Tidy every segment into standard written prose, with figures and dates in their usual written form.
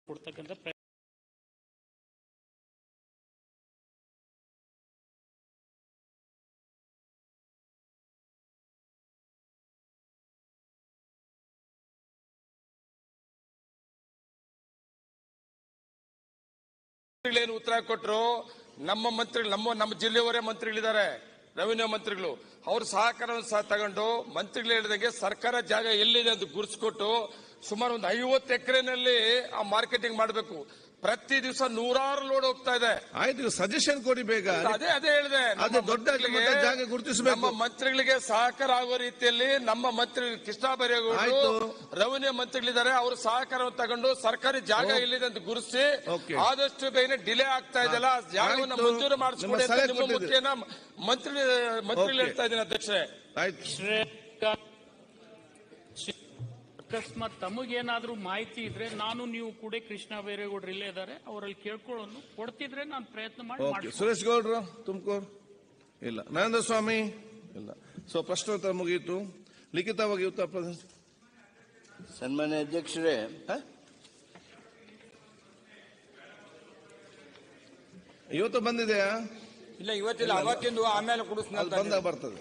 ಕೊಡ್ತಕ್ಕಂಥ ಏನು ಉತ್ತರ ಕೊಟ್ಟರು. ನಮ್ಮ ಮಂತ್ರಿಗಳು ನಮ್ಮ ಜಿಲ್ಲೆಯವರೇ ಮಂತ್ರಿಗಳಿದ್ದಾರೆ, ರೆವಿನ್ಯೂ ಮಂತ್ರಿಗಳು. ಅವ್ರ ಸಹಕಾರವನ್ನು ಸಹ ತಗೊಂಡು ಮಂತ್ರಿಗಳು ಹೇಳಿದಂಗೆ ಸರ್ಕಾರ ಜಾಗ ಎಲ್ಲಿದೆ ಅಂತ ಗುರುತಿಸಿಕೊಟ್ಟು ಸುಮಾರು ಒಂದು 50 ಎಕರೆನಲ್ಲಿ ಆ ಮಾರ್ಕೆಟಿಂಗ್ ಮಾಡಬೇಕು. ಪ್ರತಿ ದಿವಸ ನೂರಾರು ಲೋಡ್ ಹೋಗ್ತಾ ಇದೆ. ಆಯ್ತು, ಸಜೆಷನ್ ಕೊಡಿ ಬೇಗ. ಅದೇ ಹೇಳಿದೆ, ಜಾಗ ಗುರುತಿಸಬೇಕು. ನಮ್ಮ ಮಂತ್ರಿಗಳಿಗೆ ಸಹಕಾರ ಆಗೋ ರೀತಿಯಲ್ಲಿ ನಮ್ಮ ಮಂತ್ರಿ ಕೃಷ್ಣ ಬೈರೇಗೌಡರು ರೆವಿನ್ಯೂ ಮಂತ್ರಿಗಳಿದ್ದಾರೆ, ಅವರು ಸಹಕಾರವನ್ನು ತಗೊಂಡು ಸರ್ಕಾರಿ ಜಾಗ ಎಲ್ಲಿದೆ ಅಂತ ಗುರುತಿಸಿ ಆದಷ್ಟು ಬೇಗನೆ ಡಿಲೇ ಆಗ್ತಾ ಇದೆಯಲ್ಲ, ಜಾಗವನ್ನು ಮಂಜೂರು ಮಾಡಿಸ್ಕೊಡಿ ಅಂತ ನಿಮ್ಮ ಮುಖ್ಯನ ಮಂತ್ರಿಗಳು ಹೇಳ್ತಾ ಇದ್ದೀನಿ ಅಧ್ಯಕ್ಷರೇ. ಅಕಸ್ಮಾತ್ ತಮಗೇನಾದ್ರೂ ಮಾಹಿತಿ ಇದ್ರೆ ನಾನು ನೀವು ಕೂಡ ಕೃಷ್ಣ ಬೈರೇಗೌಡರು ಇಲ್ಲೇ ಇದ್ದಾರೆ, ಅವರಲ್ಲಿ ಕೇಳ್ಕೊಳ್ಳೋನು ಕೊಡ್ತಿದ್ರೆ ನಾನು ಪ್ರಯತ್ನ ಮಾಡಿ. ಸುರೇಶ್ ಗೌಡ್ರು ತುಮಕೂರು ಇಲ್ಲ, ನರೇಂದ್ರ ಸ್ವಾಮಿ ಇಲ್ಲ. ಸೊ ಪ್ರಶ್ನೋತ್ತರ ಮುಗಿಯಿತು. ಲಿಖಿತವಾಗಿ ಉತ್ತರ ಪ್ರದೇಶ. ಸನ್ಮಾನ್ಯ ಅಧ್ಯಕ್ಷರೇ, ಇವತ್ತು ಬಂದಿದೆಯಾ? ಇಲ್ಲ, ಇವತ್ತಿಲ್ಲ, ಅವತ್ತಿಂದು ಆಮೇಲೆ ಬಂದಾಗ ಬರ್ತದೆ.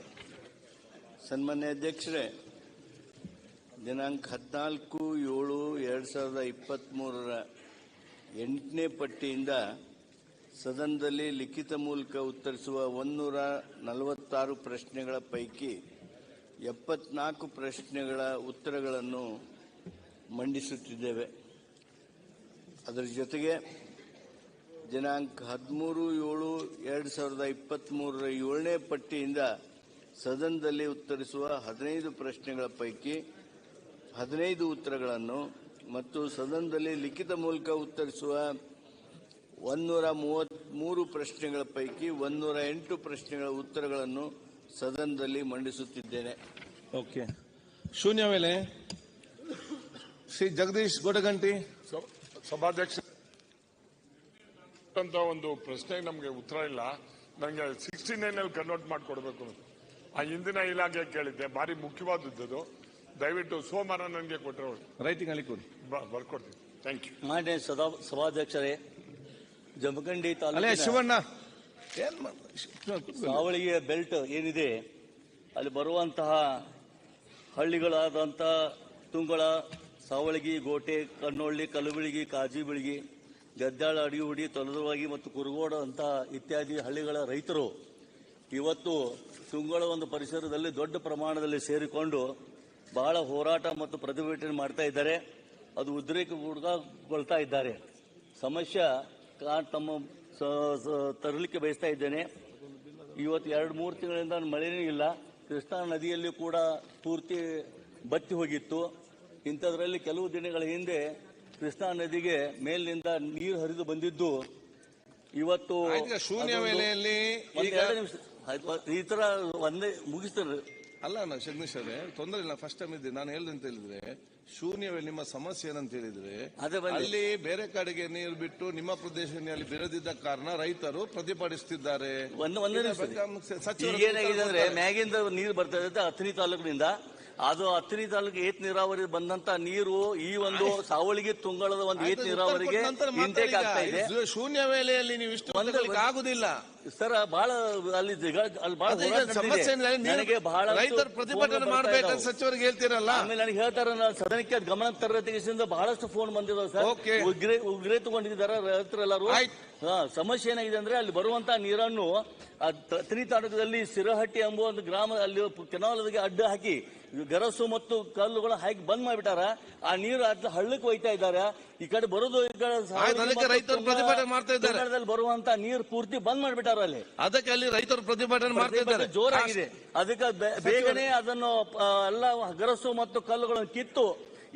ಸನ್ಮಾನ್ಯ ಅಧ್ಯಕ್ಷರೇ, ದಿನಾಂಕ 14/7/2023 8ನೇ ಪಟ್ಟಿಯಿಂದ ಸದನದಲ್ಲಿ ಲಿಖಿತ ಮೂಲಕ ಉತ್ತರಿಸುವ 146 ಪ್ರಶ್ನೆಗಳ ಪೈಕಿ 74 ಪ್ರಶ್ನೆಗಳ ಉತ್ತರಗಳನ್ನು ಮಂಡಿಸುತ್ತಿದ್ದೇವೆ. ಅದರ ಜೊತೆಗೆ ದಿನಾಂಕ 13/7/2023 7ನೇ ಪಟ್ಟಿಯಿಂದ ಸದನದಲ್ಲಿ ಉತ್ತರಿಸುವ 15 ಪ್ರಶ್ನೆಗಳ ಪೈಕಿ 15 ಉತ್ತರಗಳನ್ನು ಮತ್ತು ಸದನದಲ್ಲಿ ಲಿಖಿತ ಮೂಲಕ ಉತ್ತರಿಸುವ 133 ಪ್ರಶ್ನೆಗಳ ಪೈಕಿ 108 ಪ್ರಶ್ನೆಗಳ ಉತ್ತರಗಳನ್ನು ಸದನದಲ್ಲಿ ಮಂಡಿಸುತ್ತಿದ್ದೇನೆ. ಓಕೆ. ಶೂನ್ಯ ವೇಳೆ ಶ್ರೀ ಜಗದೀಶ್ ಗೋಡಗಂಟಿ. ಸಭಾಧ್ಯಕ್ಷ, ಒಂದು ಪ್ರಶ್ನೆಗೆ ನಮಗೆ ಉತ್ತರ ಇಲ್ಲ. ನನಗೆ 69 ಕನ್ವರ್ಟ್ ಮಾಡಿಕೊಡ್ಬೇಕು. ಆ ಹಿಂದಿನ ಇಲಾಖೆ ಕೇಳಿದ್ದೆ, ಭಾರಿ ಮುಖ್ಯವಾದದ್ದು. ದಯವಿಟ್ಟು ಸೋಮವಾರ ನನಗೆ ಕೊಟ್ಟರೆ ರೈಟಿಂಗ್ ಅಲ್ಲಿ ಕೊಡಿ, ಬರ್ಕೊಡ್ತೀನಿ. Thank you. ಮಾನ್ಯ ಸಭಾಧ್ಯಕ್ಷರೇ, ಜಮಖಂಡಿ ಶಿವಣ್ಣ ಸಾವಳಿಗೆ ಬೆಲ್ಟ್ ಏನಿದೆ ಅಲ್ಲಿ ಬರುವಂತಹ ಹಳ್ಳಿಗಳಾದಂತಹ ತುಂಗಳ, ಸಾವಳಗಿ, ಗೋಟೆ, ಕನ್ನೊಳ್ಳಿ, ಕಲಬುಳಗಿ, ಕಾಜಿಬಿಳಗಿ, ಗದ್ದಾಳ, ಅಡಿಹುಡಿ, ತೊಲದವಾಗಿ ಮತ್ತು ಕುರುಗೋಡ ಅಂತ ಇತ್ಯಾದಿ ಹಳ್ಳಿಗಳ ರೈತರು ಇವತ್ತು ತುಂಗಳ ಒಂದು ಪರಿಸರದಲ್ಲಿ ದೊಡ್ಡ ಪ್ರಮಾಣದಲ್ಲಿ ಸೇರಿಕೊಂಡು ಬಹಳ ಹೋರಾಟ ಮತ್ತು ಪ್ರತಿಭಟನೆ ಮಾಡ್ತಾ ಇದ್ದಾರೆ. ಅದು ಉದ್ರೇಕಗೊಳ್ತಾ ಇದ್ದಾರೆ. ಸಮಸ್ಯೆ ತಮ್ಮ ತರಲಿಕ್ಕೆ ಬಯಸ್ತಾ ಇದ್ದೇನೆ. ಇವತ್ತು 2-3 ತಿಂಗಳಿಂದ ಮಳೆನೇ ಇಲ್ಲ. ಕೃಷ್ಣಾ ನದಿಯಲ್ಲಿ ಕೂಡ ಪೂರ್ತಿ ಬತ್ತಿ ಹೋಗಿತ್ತು. ಇಂಥದ್ರಲ್ಲಿ ಕೆಲವು ದಿನಗಳ ಹಿಂದೆ ಕೃಷ್ಣಾ ನದಿಗೆ ಮೇಲಿನಿಂದ ನೀರು ಹರಿದು ಬಂದಿದ್ದು ಇವತ್ತು ಶೂನ್ಯ ವೇಳೆಯಲ್ಲಿ ಈ ತರ ಒಂದೇ ಮುಗಿಸ್ತಾರೆ. ಅಲ್ಲ ಜಗದೀಶ್ ಅವರೇ, ತೊಂದರೆ ಇಲ್ಲ. ಫಸ್ಟ್ ಟೈಮ್ ಇದ್ದೆ ನಾನು ಹೇಳಿದೆ ಅಂತ ಹೇಳಿದ್ರೆ, ಶೂನ್ಯ ವೇಳೆ ನಿಮ್ಮ ಸಮಸ್ಯೆ ಏನಂತ ಹೇಳಿದ್ರೆ, ಅಲ್ಲಿ ಬೇರೆ ಕಡೆಗೆ ನೀರು ಬಿಟ್ಟು ನಿಮ್ಮ ಪ್ರದೇಶದಲ್ಲಿ ಬೆರೆದಿದ್ದ ಕಾರಣ ರೈತರು ಪ್ರತಿಭಟಿಸುತ್ತಿದ್ದಾರೆ. ಏನಾಗಿದೆ ಅಂದ್ರೆ ಮ್ಯಾಗಿಂದ ನೀರು ಬರ್ತಾ ಇದೆ ಅಥಣಿ ತಾಲೂಕಿನಿಂದ. ಅದು ಅಥಣಿ ತಾಲೂಕು ಏತ್ ನೀರಾವರಿ ಬಂದಂತ ನೀರು ಈ ಒಂದು ಸಾವಳಿಗೆ ತುಂಗಳದ ಒಂದು ಏತ್ ನೀರಾವರಿಗೆ ಇಂಟೇಕ್ ಆಗ್ತಾ ಇದೆ. ಶೂನ್ಯ ವೇಳೆಯಲ್ಲಿ ನೀವು ಇಷ್ಟು ಆಗುದಿಲ್ಲ ಸರ್. ಬಹಳ ಅಲ್ಲಿ ಬಹಳ ಸಮಸ್ಯೆ ನನಗೆ ಬಹಳ ರೈತರು ಪ್ರತಿಭಟನೆ ಮಾಡಬೇಕಂತ ಸಚಿವರಿಗೆ ಹೇಳ್ತೀರಲ್ಲ. ಆಮೇಲೆ ನನಗೆ ಹೇಳ್ತಾರೆ, ಸದನಕ್ಕೆ ಗಮನ ತರಗತಿಯಿಂದ ಬಹಳಷ್ಟು ಫೋನ್ ಬಂದಿದ್ದಾವೆ ಸರ್. ಉಗ್ರೆ ತಗೊಂಡಿದ್ದಾರೆ ರೈತರೆಲ್ಲರೂ. ಸಮಸ್ಯೆ ಏನಾಗಿದೆ ಅಂದ್ರೆ ಅಲ್ಲಿ ಬರುವಂತಹ ನೀರನ್ನು ಅಥಣಿ ತಾಲೂಕದಲ್ಲಿ ಸಿರಹಟ್ಟಿ ಎಂಬ ಒಂದು ಗ್ರಾಮ, ಅಲ್ಲಿ ಕೆನಾಲ್ಗೆ ಅಡ್ಡ ಹಾಕಿ ಗರಸು ಮತ್ತು ಕಲ್ಲುಗಳು ಹಾಕಿ ಬಂದ್ ಮಾಡಿಬಿಟ್ಟಾರ. ಆ ನೀರು ಹಳ್ಳಕ್ಕೆ ಒಯ್ತಾ ಇದ್ದಾರೆ. ಈ ಕಡೆ ಬರೋದು ಈ ಕಡೆ ರೈತರು ಪ್ರತಿಭಟನೆ ಮಾಡ್ತಾ ಇದ್ದಾರೆ. ಬರುವಂತ ನೀರು ಪೂರ್ತಿ ಬಂದ್ ಮಾಡಿಬಿಟ್ಟಾರ ಅಲ್ಲಿ. ಅದಕ್ಕೆ ಅಲ್ಲಿ ರೈತರು ಪ್ರತಿಭಟನೆ ಮಾಡ್ತಾ ಇದ್ದಾರೆ, ಜೋರಾಗಿದೆ. ಅದಕ್ಕೆ ಬೇಗನೆ ಅದನ್ನು ಎಲ್ಲ ಗರಸು ಮತ್ತು ಕಲ್ಲುಗಳನ್ನು ಕಿತ್ತು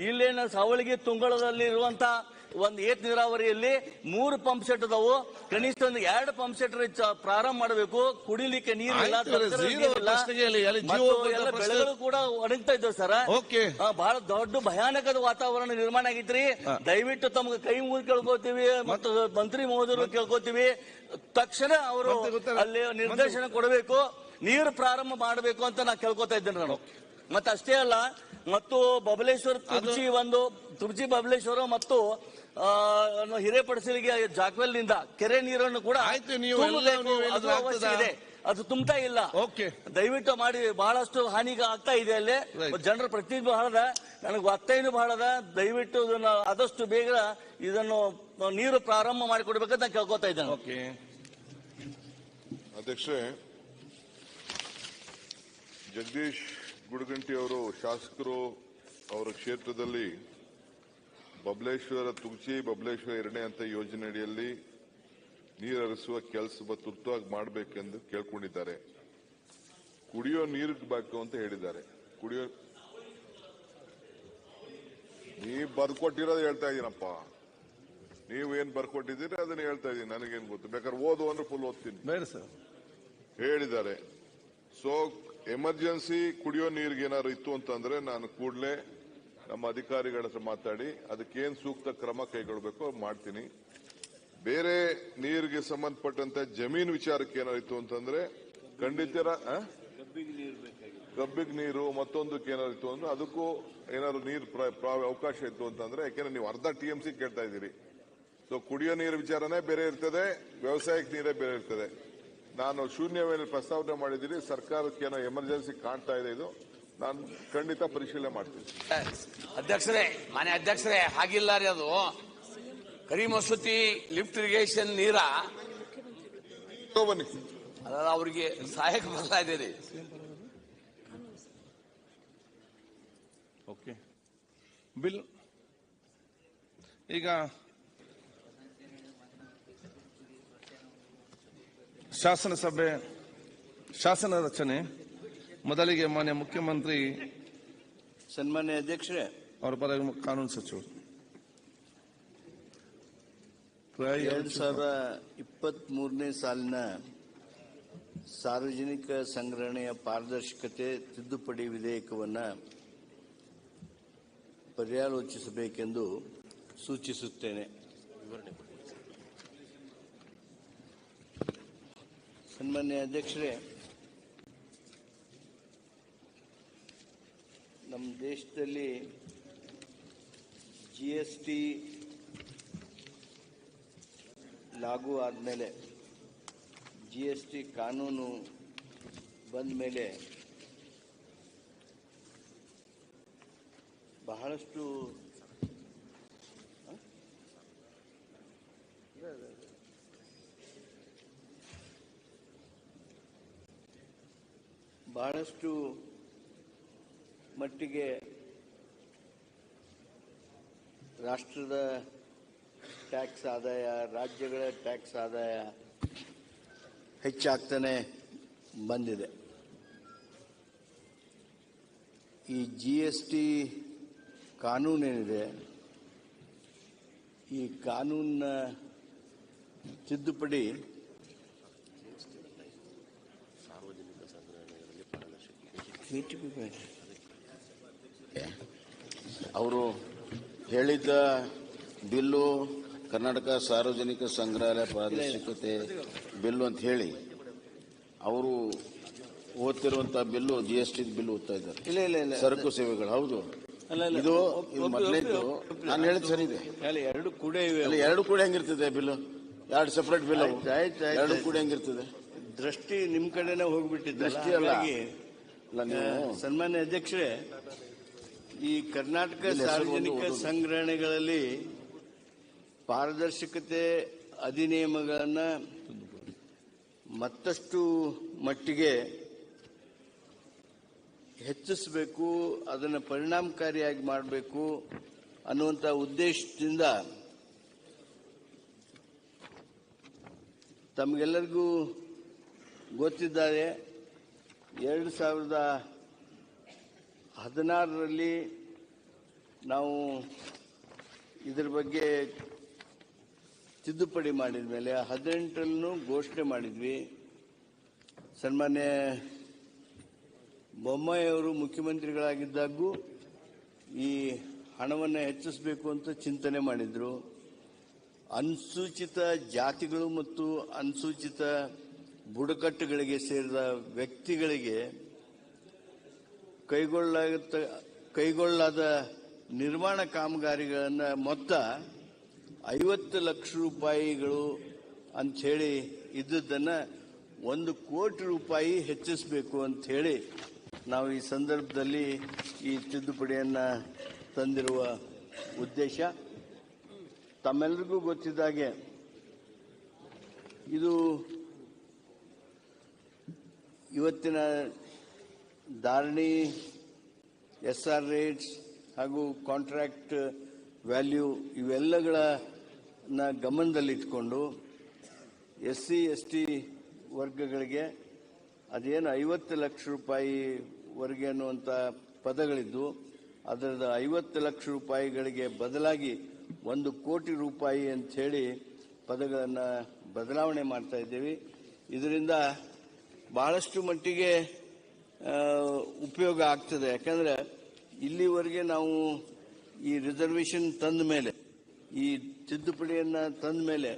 ಇಲ್ಲೇನ ಸಾವಳಿಗೆ ತುಂಗಳದಲ್ಲಿ ಇರುವಂತ ಒಂದು ಏತ್ ನೀರಾವರಿಯಲ್ಲಿ 3 ಪಂಪ್ ಸೆಟ್ ಅದಾವು. ಕನಿಷ್ಠ ಒಂದು 2 ಪಂಪ್ ಸೆಟ್ ಪ್ರಾರಂಭ ಮಾಡಬೇಕು. ಕುಡಿಲಿಕ್ಕೆ ನೀರಿಲ್ಲ, ಬೆಳೆಗಳು ಕೂಡ ಒಣಗ್ತಾ ಇದ್ದಾವೆ ಸರ್. ಬಹಳ ದೊಡ್ಡ ಭಯಾನಕದ ವಾತಾವರಣ ನಿರ್ಮಾಣ ಆಗಿದ್ರಿ. ದಯವಿಟ್ಟು ತಮ್ಗೆ ಕೈ ಮುಗಿ ಕೇಳ್ಕೋತೀವಿ ಮತ್ತು ಮಂತ್ರಿ ಮಹೋದಯರು ಕೇಳ್ಕೋತೀವಿ, ತಕ್ಷಣ ಅವರು ಅಲ್ಲಿ ನಿರ್ದೇಶನ ಕೊಡಬೇಕು, ನೀರು ಪ್ರಾರಂಭ ಮಾಡಬೇಕು ಅಂತ ನಾ ಕೇಳ್ಕೊತಾ ಇದ್ದೇನೆ ನಾನು. ಮತ್ತಷ್ಟೇ ಅಲ್ಲ, ಮತ್ತು ಬಬಲೇಶ್ವರ ತುರ್ಜಿ ಬಬಲೇಶ್ವರ ಮತ್ತು ಹಿರೇಪಡಸಲಿಗೆ ಜಾಕ್ವೆಲ್ನಿಂದ ಕೆರೆ ನೀರನ್ನು ಕೂಡ ಅದು ಅವಶ್ಯ ಇದೆ. ಅದು ತುಂಬ್ತಾ ಇಲ್ಲ. ದಯವಿಟ್ಟು ಮಾಡಿ. ಬಹಳಷ್ಟು ಹಾನಿ ಆಗ್ತಾ ಇದೆ ಅಲ್ಲಿ. ಜನರ ಪ್ರತಿನಿಧಿ ಬಹಳದ, ನನಗೆ ಒತ್ತಾಯನೂ ಬಹಳದ. ದಯವಿಟ್ಟು ಇದನ್ನು ಆದಷ್ಟು ಬೇಗ ಇದನ್ನು ನೀರು ಪ್ರಾರಂಭ ಮಾಡಿಕೊಡ್ಬೇಕಂತ ನಾನು ಕೇಳ್ಕೊತಾ ಇದ್ದೇನೆ. ಅಧ್ಯಕ್ಷರೇ, ಜಗದೀಶ್ ಗುಡಗಂಟಿ ಅವರು ಶಾಸಕರು ಅವರ ಕ್ಷೇತ್ರದಲ್ಲಿ ತುಳಸಿ ಬಬಲೇಶ್ವರ 2ನೇ ಹಂತ ಯೋಜನೆ ಅಡಿಯಲ್ಲಿ ನೀರು ಹರಿಸುವ ಕೆಲಸ ತುರ್ತಾಗಿ ಮಾಡಬೇಕೆಂದು ಕೇಳ್ಕೊಂಡಿದ್ದಾರೆ. ಕುಡಿಯೋ ನೀರಿಗೆ ಬೇಕು ಅಂತ ಹೇಳಿದ್ದಾರೆ. ನೀವು ಬರ್ಕೊಟ್ಟಿರೋದು ಹೇಳ್ತಾ ಇದೀನಪ್ಪ. ನೀವೇನ್ ಬರ್ಕೊಟ್ಟಿದ್ದೀರಿ ಅದನ್ನ ಹೇಳ್ತಾ ಇದೀನಿ. ನನಗೇನ್ ಗೊತ್ತು, ಬೇಕಾದ್ರೆ ಓದು ಅಂದ್ರೆ ಫುಲ್ ಓದ್ತೀನಿ. ಹೇಳಿದ್ದಾರೆ. ಸೊ ಎಮರ್ಜೆನ್ಸಿ ಕುಡಿಯೋ ನೀರಿಗೆ ಏನಾದ್ರು ಇತ್ತು ಅಂತಂದ್ರೆ ನಾನು ಕೂಡಲೇ ನಮ್ಮ ಅಧಿಕಾರಿಗಳ ಹತ್ರ ಮಾತಾಡಿ ಅದಕ್ಕೇನ್ ಸೂಕ್ತ ಕ್ರಮ ಕೈಗೊಳ್ಳಬೇಕು ಮಾಡ್ತೀನಿ. ಬೇರೆ ನೀರಿಗೆ ಸಂಬಂಧಪಟ್ಟಂತೆ ಜಮೀನು ವಿಚಾರಕ್ಕೆ ಏನಾದ್ರು ಇತ್ತು ಅಂತಂದ್ರೆ ಖಂಡಿತ ಕಬ್ಬಿಗೆ ನೀರು ಮತ್ತೊಂದಕ್ಕೆ ಏನಾದ್ರು ಇತ್ತು ಅಂದ್ರೆ ಅದಕ್ಕೂ ಏನಾದ್ರು ನೀರು ಅವಕಾಶ ಇತ್ತು ಅಂತಂದ್ರೆ, ಯಾಕೆಂದ್ರೆ ನೀವು ಅರ್ಧ TMC ಕೇಳ್ತಾ ಇದ್ದೀರಿ. ಸೊ ಕುಡಿಯೋ ನೀರು ವಿಚಾರನೇ ಬೇರೆ ಇರ್ತದೆ, ವ್ಯವಸಾಯಕ್ಕೆ ನೀರೇ ಬೇರೆ ಇರ್ತದೆ. ನಾನು ಶೂನ್ಯ ವೇಳೆ ಪ್ರಸ್ತಾವನೆ ಮಾಡಿದ್ದೀನಿ. ಸರ್ಕಾರಕ್ಕೆ ಏನೋ ಎಮರ್ಜೆನ್ಸಿ ಕಾಣ್ತಾ ಇದೆ, ಇದು ನಾನು ಖಂಡಿತ ಪರಿಶೀಲನೆ ಮಾಡ್ತೀನಿ. ಅಧ್ಯಕ್ಷರೇ, ಮಾನ್ಯ ಅಧ್ಯಕ್ಷರೇ, ಹಾಗಿಲ್ಲ ರೀ. ಅದು ಕರಿಮಸೂತಿ ಲಿಫ್ಟ್ ಇರಿಗೇಷನ್ ನೀರ ಬನ್ನಿ, ಅವ್ರಿಗೆ ಸಹಾಯಕ ಬರ್ತಾ ಇದೆ ರೀ. ಓಕೆ, ಬಿಲ್ ಈಗ ಶಾಸನ ರಚನೆ. ಮೊದಲಿಗೆ ಮಾನ್ಯ ಮುಖ್ಯಮಂತ್ರಿ, ಸನ್ಮಾನ್ಯ ಅಧ್ಯಕ್ಷರೇ, ಅವರ ಪರ ಕಾನೂನು ಸಚಿವರು 2023ನೇ ಸಾಲಿನ ಸಾರ್ವಜನಿಕ ಸಂಗ್ರಹಣೆಯ ಪಾರದರ್ಶಕತೆ ತಿದ್ದುಪಡಿ ವಿಧೇಯಕವನ್ನು ಪರ್ಯಾಲೋಚಿಸಬೇಕೆಂದು ಸೂಚಿಸುತ್ತೇನೆ. ಸನ್ಮಾನ್ಯ ಅಧ್ಯಕ್ಷರೇ, ನಮ್ಮ ದೇಶದಲ್ಲಿ GST ಲಾಗು ಆದಮೇಲೆ, GST ಕಾನೂನು ಬಂದ ಮೇಲೆ ಬಹಳಷ್ಟು ಮಟ್ಟಿಗೆ ರಾಷ್ಟ್ರದ ಟ್ಯಾಕ್ಸ್ ಆದಾಯ, ರಾಜ್ಯಗಳ ಟ್ಯಾಕ್ಸ್ ಆದಾಯ ಹೆಚ್ಚಾಗ್ತಾನೆ ಬಂದಿದೆ. ಈ GST ಕಾನೂನೇನಿದೆ, ಈ ಕಾನೂನಿನ ತಿದ್ದುಪಡಿ ಅವರು ಹೇಳಿದ್ದ ಬಿಲ್ಲು ಕರ್ನಾಟಕ ಸಾರ್ವಜನಿಕ ಸಂಗ್ರಹಾಲಯ ಪಾರದರ್ಶಕತೆ ಬಿಲ್ಲು ಅಂತ ಹೇಳಿ ಅವರು ಓದ್ತಿರುವಂತಹ ಬಿಲ್ಲು GST ಬಿಲ್ಲು ಓದ್ತಾ ಇದ್ದಾರೆ. ಇಲ್ಲ, ಸರಕು ಸೇವೆಗಳು. ಹೌದು, ಇದು ಮೊದಲೇದು ನಾನು ಹೇಳಿದ್ ಸರಿ ಇದೆ. ಎರಡು ಕೂಡ ಇವೆ. ಎರಡು ಕೂಡ ಹೆಂಗಿರ್ತದೆ ಬಿಲ್ಲು? ಎರಡು ಸೆಪರೇಟ್ ಬಿಲ್. ಎರಡು ಕೂಡ ಹೆಂಗಿರ್ತದೆ? ದೃಷ್ಟಿ ನಿಮ್ ಕಡೆನೇ ಹೋಗ್ಬಿಟ್ಟಿದೆ. ದೃಷ್ಟಿ ಅಲ್ಲ. ಸನ್ಮಾನ್ಯ ಅಧ್ಯಕ್ಷರೇ, ಈ ಕರ್ನಾಟಕ ಸಾರ್ವಜನಿಕ ಸಂಗ್ರಹಣೆಗಳಲ್ಲಿ ಪಾರದರ್ಶಕತೆ ಅಧಿನಿಯಮಗಳನ್ನು ಮತ್ತಷ್ಟು ಮಟ್ಟಿಗೆ ಹೆಚ್ಚಿಸಬೇಕು, ಅದನ್ನು ಪರಿಣಾಮಕಾರಿಯಾಗಿ ಮಾಡಬೇಕು ಅನ್ನುವಂಥ ಉದ್ದೇಶದಿಂದ ತಮಗೆಲ್ಲರಿಗೂ ಗೊತ್ತಿದ್ದಾರೆ, 2016ರಲ್ಲಿ ನಾವು ಇದರ ಬಗ್ಗೆ ತಿದ್ದುಪಡಿ ಮಾಡಿದ ಮೇಲೆ 18ರಲ್ಲೂ ಘೋಷಣೆ ಮಾಡಿದ್ವಿ. ಸನ್ಮಾನ್ಯ ಬೊಮ್ಮಾಯಿ ಅವರು ಮುಖ್ಯಮಂತ್ರಿಗಳಾಗಿದ್ದಾಗೂ ಈ ಹಣವನ್ನು ಹೆಚ್ಚಿಸಬೇಕು ಅಂತ ಚಿಂತನೆ ಮಾಡಿದ್ರು. ಅನುಸೂಚಿತ ಜಾತಿಗಳು ಮತ್ತು ಅನುಸೂಚಿತ ಬುಡಕಟ್ಟುಗಳಿಗೆ ಸೇರಿದ ವ್ಯಕ್ತಿಗಳಿಗೆ ಕೈಗೊಳ್ಳಲಾದ ನಿರ್ಮಾಣ ಕಾಮಗಾರಿಗಳನ್ನ ಮೊತ್ತ 50 ಲಕ್ಷ ರೂಪಾಯಿಗಳು ಅಂತ ಹೇಳಿ ಇದ್ದದ್ದನ್ನ 1 ಕೋಟಿ ರೂಪಾಯಿ ಹೆಚ್ಚಿಸಬೇಕು ಅಂತ ಹೇಳಿ ನಾವು ಈ ಸಂದರ್ಭದಲ್ಲಿ ಈ ತಿದ್ದುಪಡಿಯನ್ನ ತಂದಿರುವ ಉದ್ದೇಶ. ತಮ್ಮೆಲ್ಲರಿಗೂ ಗೊತ್ತಿದ್ದಾಗೆ ಇದು ಇವತ್ತಿನ ಧಾರಣಿ, SR ರೇಟ್ಸ್ ಹಾಗೂ ಕಾಂಟ್ರಾಕ್ಟ್ ವ್ಯಾಲ್ಯೂ ಇವೆಲ್ಲಗಳನ್ನ ಗಮನದಲ್ಲಿಟ್ಕೊಂಡು SC ST ವರ್ಗಗಳಿಗೆ ಅದೇನು 50 ಲಕ್ಷ ರೂಪಾಯಿವರೆಗೆ ಅನ್ನುವಂಥ ಪದಗಳಿದ್ದು ಅದರದ 50 ಲಕ್ಷ ರೂಪಾಯಿಗಳಿಗೆ ಬದಲಾಗಿ 1 ಕೋಟಿ ರೂಪಾಯಿ ಅಂತ ಹೇಳಿ ಪದಗಳನ್ನು ಬದಲಾವಣೆ ಮಾಡ್ತಾ ಇದ್ದೇವೆ. ಇದರಿಂದ ಬಹಳಷ್ಟು ಮಟ್ಟಿಗೆ ಉಪಯೋಗ ಆಗ್ತದೆ. ಯಾಕಂದ್ರೆ ಇಲ್ಲಿವರೆಗೆ ನಾವು ಈ ರಿಸರ್ವೇಶನ್ ತಂದ ಮೇಲೆ, ಈ ತಿದ್ದುಪಡಿಯನ್ನ ತಂದ ಮೇಲೆ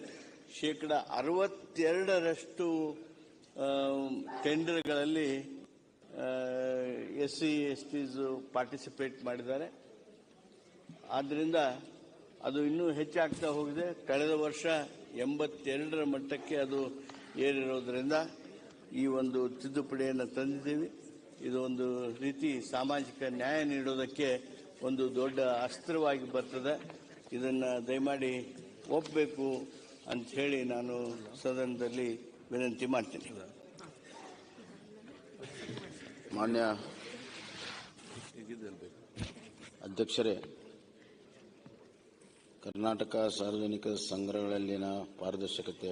62% ಟೆಂಡರ್ಗಳಲ್ಲಿ SC STs ಪಾರ್ಟಿಸಿಪೇಟ್ ಮಾಡಿದ್ದಾರೆ. ಆದ್ದರಿಂದ ಅದು ಇನ್ನೂ ಹೆಚ್ಚಾಗ್ತಾ ಹೋಗಿದೆ. ಕಳೆದ ವರ್ಷ 82ರ ಮಟ್ಟಕ್ಕೆ ಅದು ಏರಿರೋದ್ರಿಂದ ಈ ಒಂದು ತಿದ್ದುಪಡಿಯನ್ನು ತಂದಿದ್ದೀವಿ. ಇದು ಒಂದು ರೀತಿ ಸಾಮಾಜಿಕ ನ್ಯಾಯ ನೀಡೋದಕ್ಕೆ ಒಂದು ದೊಡ್ಡ ಅಸ್ತ್ರವಾಗಿ ಬರ್ತದೆ. ಇದನ್ನು ದಯಮಾಡಿ ಒಪ್ಪಬೇಕು ಅಂತ ಹೇಳಿ ನಾನು ಸದನದಲ್ಲಿ ವಿನಂತಿ ಮಾಡ್ತೀನಿ. ಮಾನ್ಯ ಅಧ್ಯಕ್ಷರೇ, ಕರ್ನಾಟಕ ಸಾರ್ವಜನಿಕ ಸಂಗ್ರಹಗಳಲ್ಲಿನ ಪಾರದರ್ಶಕತೆ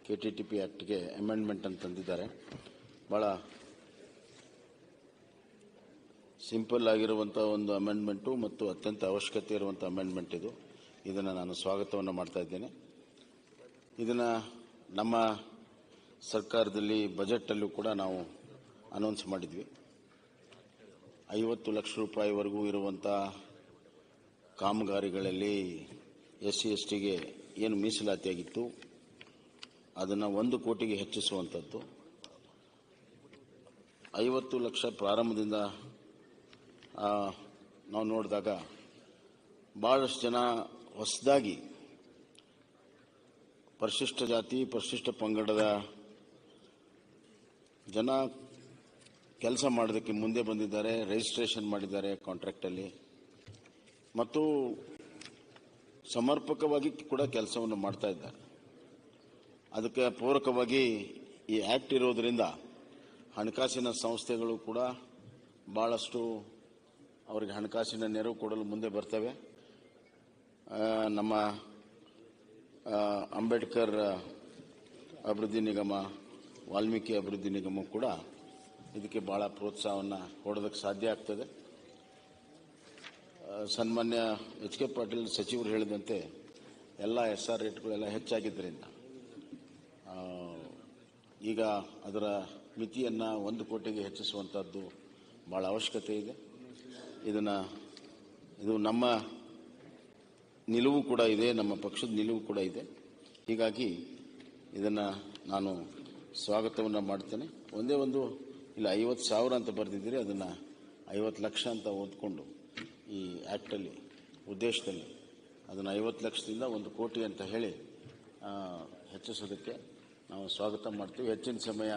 KTTP ಆಕ್ಟ್ಗೆ ಅಮೆಂಡ್ಮೆಂಟ್ ಅಂತ ತಂದಿದ್ದಾರೆ. ಬಹಳ ಸಿಂಪಲ್ ಆಗಿರುವಂಥ ಒಂದು ಅಮೆಂಡ್ಮೆಂಟು ಮತ್ತು ಅತ್ಯಂತ ಅವಶ್ಯಕತೆ ಇರುವಂಥ ಅಮೆಂಡ್ಮೆಂಟ್ ಇದು. ಇದನ್ನು ನಾನು ಸ್ವಾಗತವನ್ನು ಮಾಡ್ತಾ ಇದ್ದೇನೆ. ಇದನ್ನು ನಮ್ಮ ಸರ್ಕಾರದಲ್ಲಿ ಬಜೆಟಲ್ಲೂ ಕೂಡ ನಾವು ಅನೌನ್ಸ್ ಮಾಡಿದ್ವಿ. 50 ಲಕ್ಷ ರೂಪಾಯಿವರೆಗೂ ಇರುವಂಥ ಕಾಮಗಾರಿಗಳಲ್ಲಿ SC STಗೆ ಏನು ಮೀಸಲಾತಿಯಾಗಿತ್ತು ಅದನ್ನು 1 ಕೋಟಿಗೆ ಹೆಚ್ಚಿಸುವಂಥದ್ದು. 50 ಲಕ್ಷ ಪ್ರಾರಂಭದಿಂದ ನಾವು ನೋಡಿದಾಗ ಭಾಳಷ್ಟು ಜನ ಹೊಸದಾಗಿ ಪರಿಶಿಷ್ಟ ಜಾತಿ, ಪರಿಶಿಷ್ಟ ಪಂಗಡದ ಜನ ಕೆಲಸ ಮಾಡೋದಕ್ಕೆ ಮುಂದೆ ಬಂದಿದ್ದಾರೆ, ರಿಜಿಸ್ಟ್ರೇಷನ್ ಮಾಡಿದ್ದಾರೆ ಕಾಂಟ್ರಾಕ್ಟಲ್ಲಿ ಮತ್ತು ಸಮರ್ಪಕವಾಗಿ ಕೂಡ ಕೆಲಸವನ್ನು ಮಾಡ್ತಾ ಇದ್ದಾರೆ. ಅದಕ್ಕೆ ಪೂರಕವಾಗಿ ಈ ಆ್ಯಕ್ಟ್ ಇರೋದರಿಂದ ಹಣಕಾಸಿನ ಸಂಸ್ಥೆಗಳು ಕೂಡ ಭಾಳಷ್ಟು ಅವರಿಗೆ ಹಣಕಾಸಿನ ನೆರವು ಕೊಡಲು ಮುಂದೆ ಬರ್ತವೆ. ನಮ್ಮ ಅಂಬೇಡ್ಕರ್ ಅಭಿವೃದ್ಧಿ ನಿಗಮ, ವಾಲ್ಮೀಕಿ ಅಭಿವೃದ್ಧಿ ನಿಗಮ ಕೂಡ ಇದಕ್ಕೆ ಭಾಳ ಪ್ರೋತ್ಸಾಹವನ್ನು ಕೊಡೋದಕ್ಕೆ ಸಾಧ್ಯ ಆಗ್ತದೆ. ಸನ್ಮಾನ್ಯ HK ಪಾಟೀಲ್ ಸಚಿವರು ಹೇಳಿದಂತೆ ಎಲ್ಲ SR ರೇಟ್ಗಳೆಲ್ಲ ಹೆಚ್ಚಾಗಿದ್ದರಿಂದ ಈಗ ಅದರ ಮಿತಿಯನ್ನು 1 ಕೋಟಿಗೆ ಹೆಚ್ಚಿಸುವಂಥದ್ದು ಭಾಳ ಅವಶ್ಯಕತೆ ಇದೆ. ಇದು ನಮ್ಮ ನಿಲುವು ಕೂಡ ಇದೆ, ನಮ್ಮ ಪಕ್ಷದ ನಿಲುವು ಕೂಡ ಇದೆ. ಹೀಗಾಗಿ ಇದನ್ನು ನಾನು ಸ್ವಾಗತವನ್ನು ಮಾಡ್ತೇನೆ. ಒಂದೇ ಒಂದು ಇಲ್ಲ 50,000 ಅಂತ ಬರೆದಿದ್ದೀರಿ, ಅದನ್ನು 50 ಲಕ್ಷ ಅಂತ ಓದ್ಕೊಂಡು ಈ ಆ್ಯಕ್ಟಲ್ಲಿ ಉದ್ದೇಶದಲ್ಲಿ ಅದನ್ನು 50 ಲಕ್ಷದಿಂದ 1 ಕೋಟಿ ಅಂತ ಹೇಳಿ ಹೆಚ್ಚಿಸೋದಕ್ಕೆ ನಾವು ಸ್ವಾಗತ ಮಾಡ್ತೀವಿ. ಹೆಚ್ಚಿನ ಸಮಯ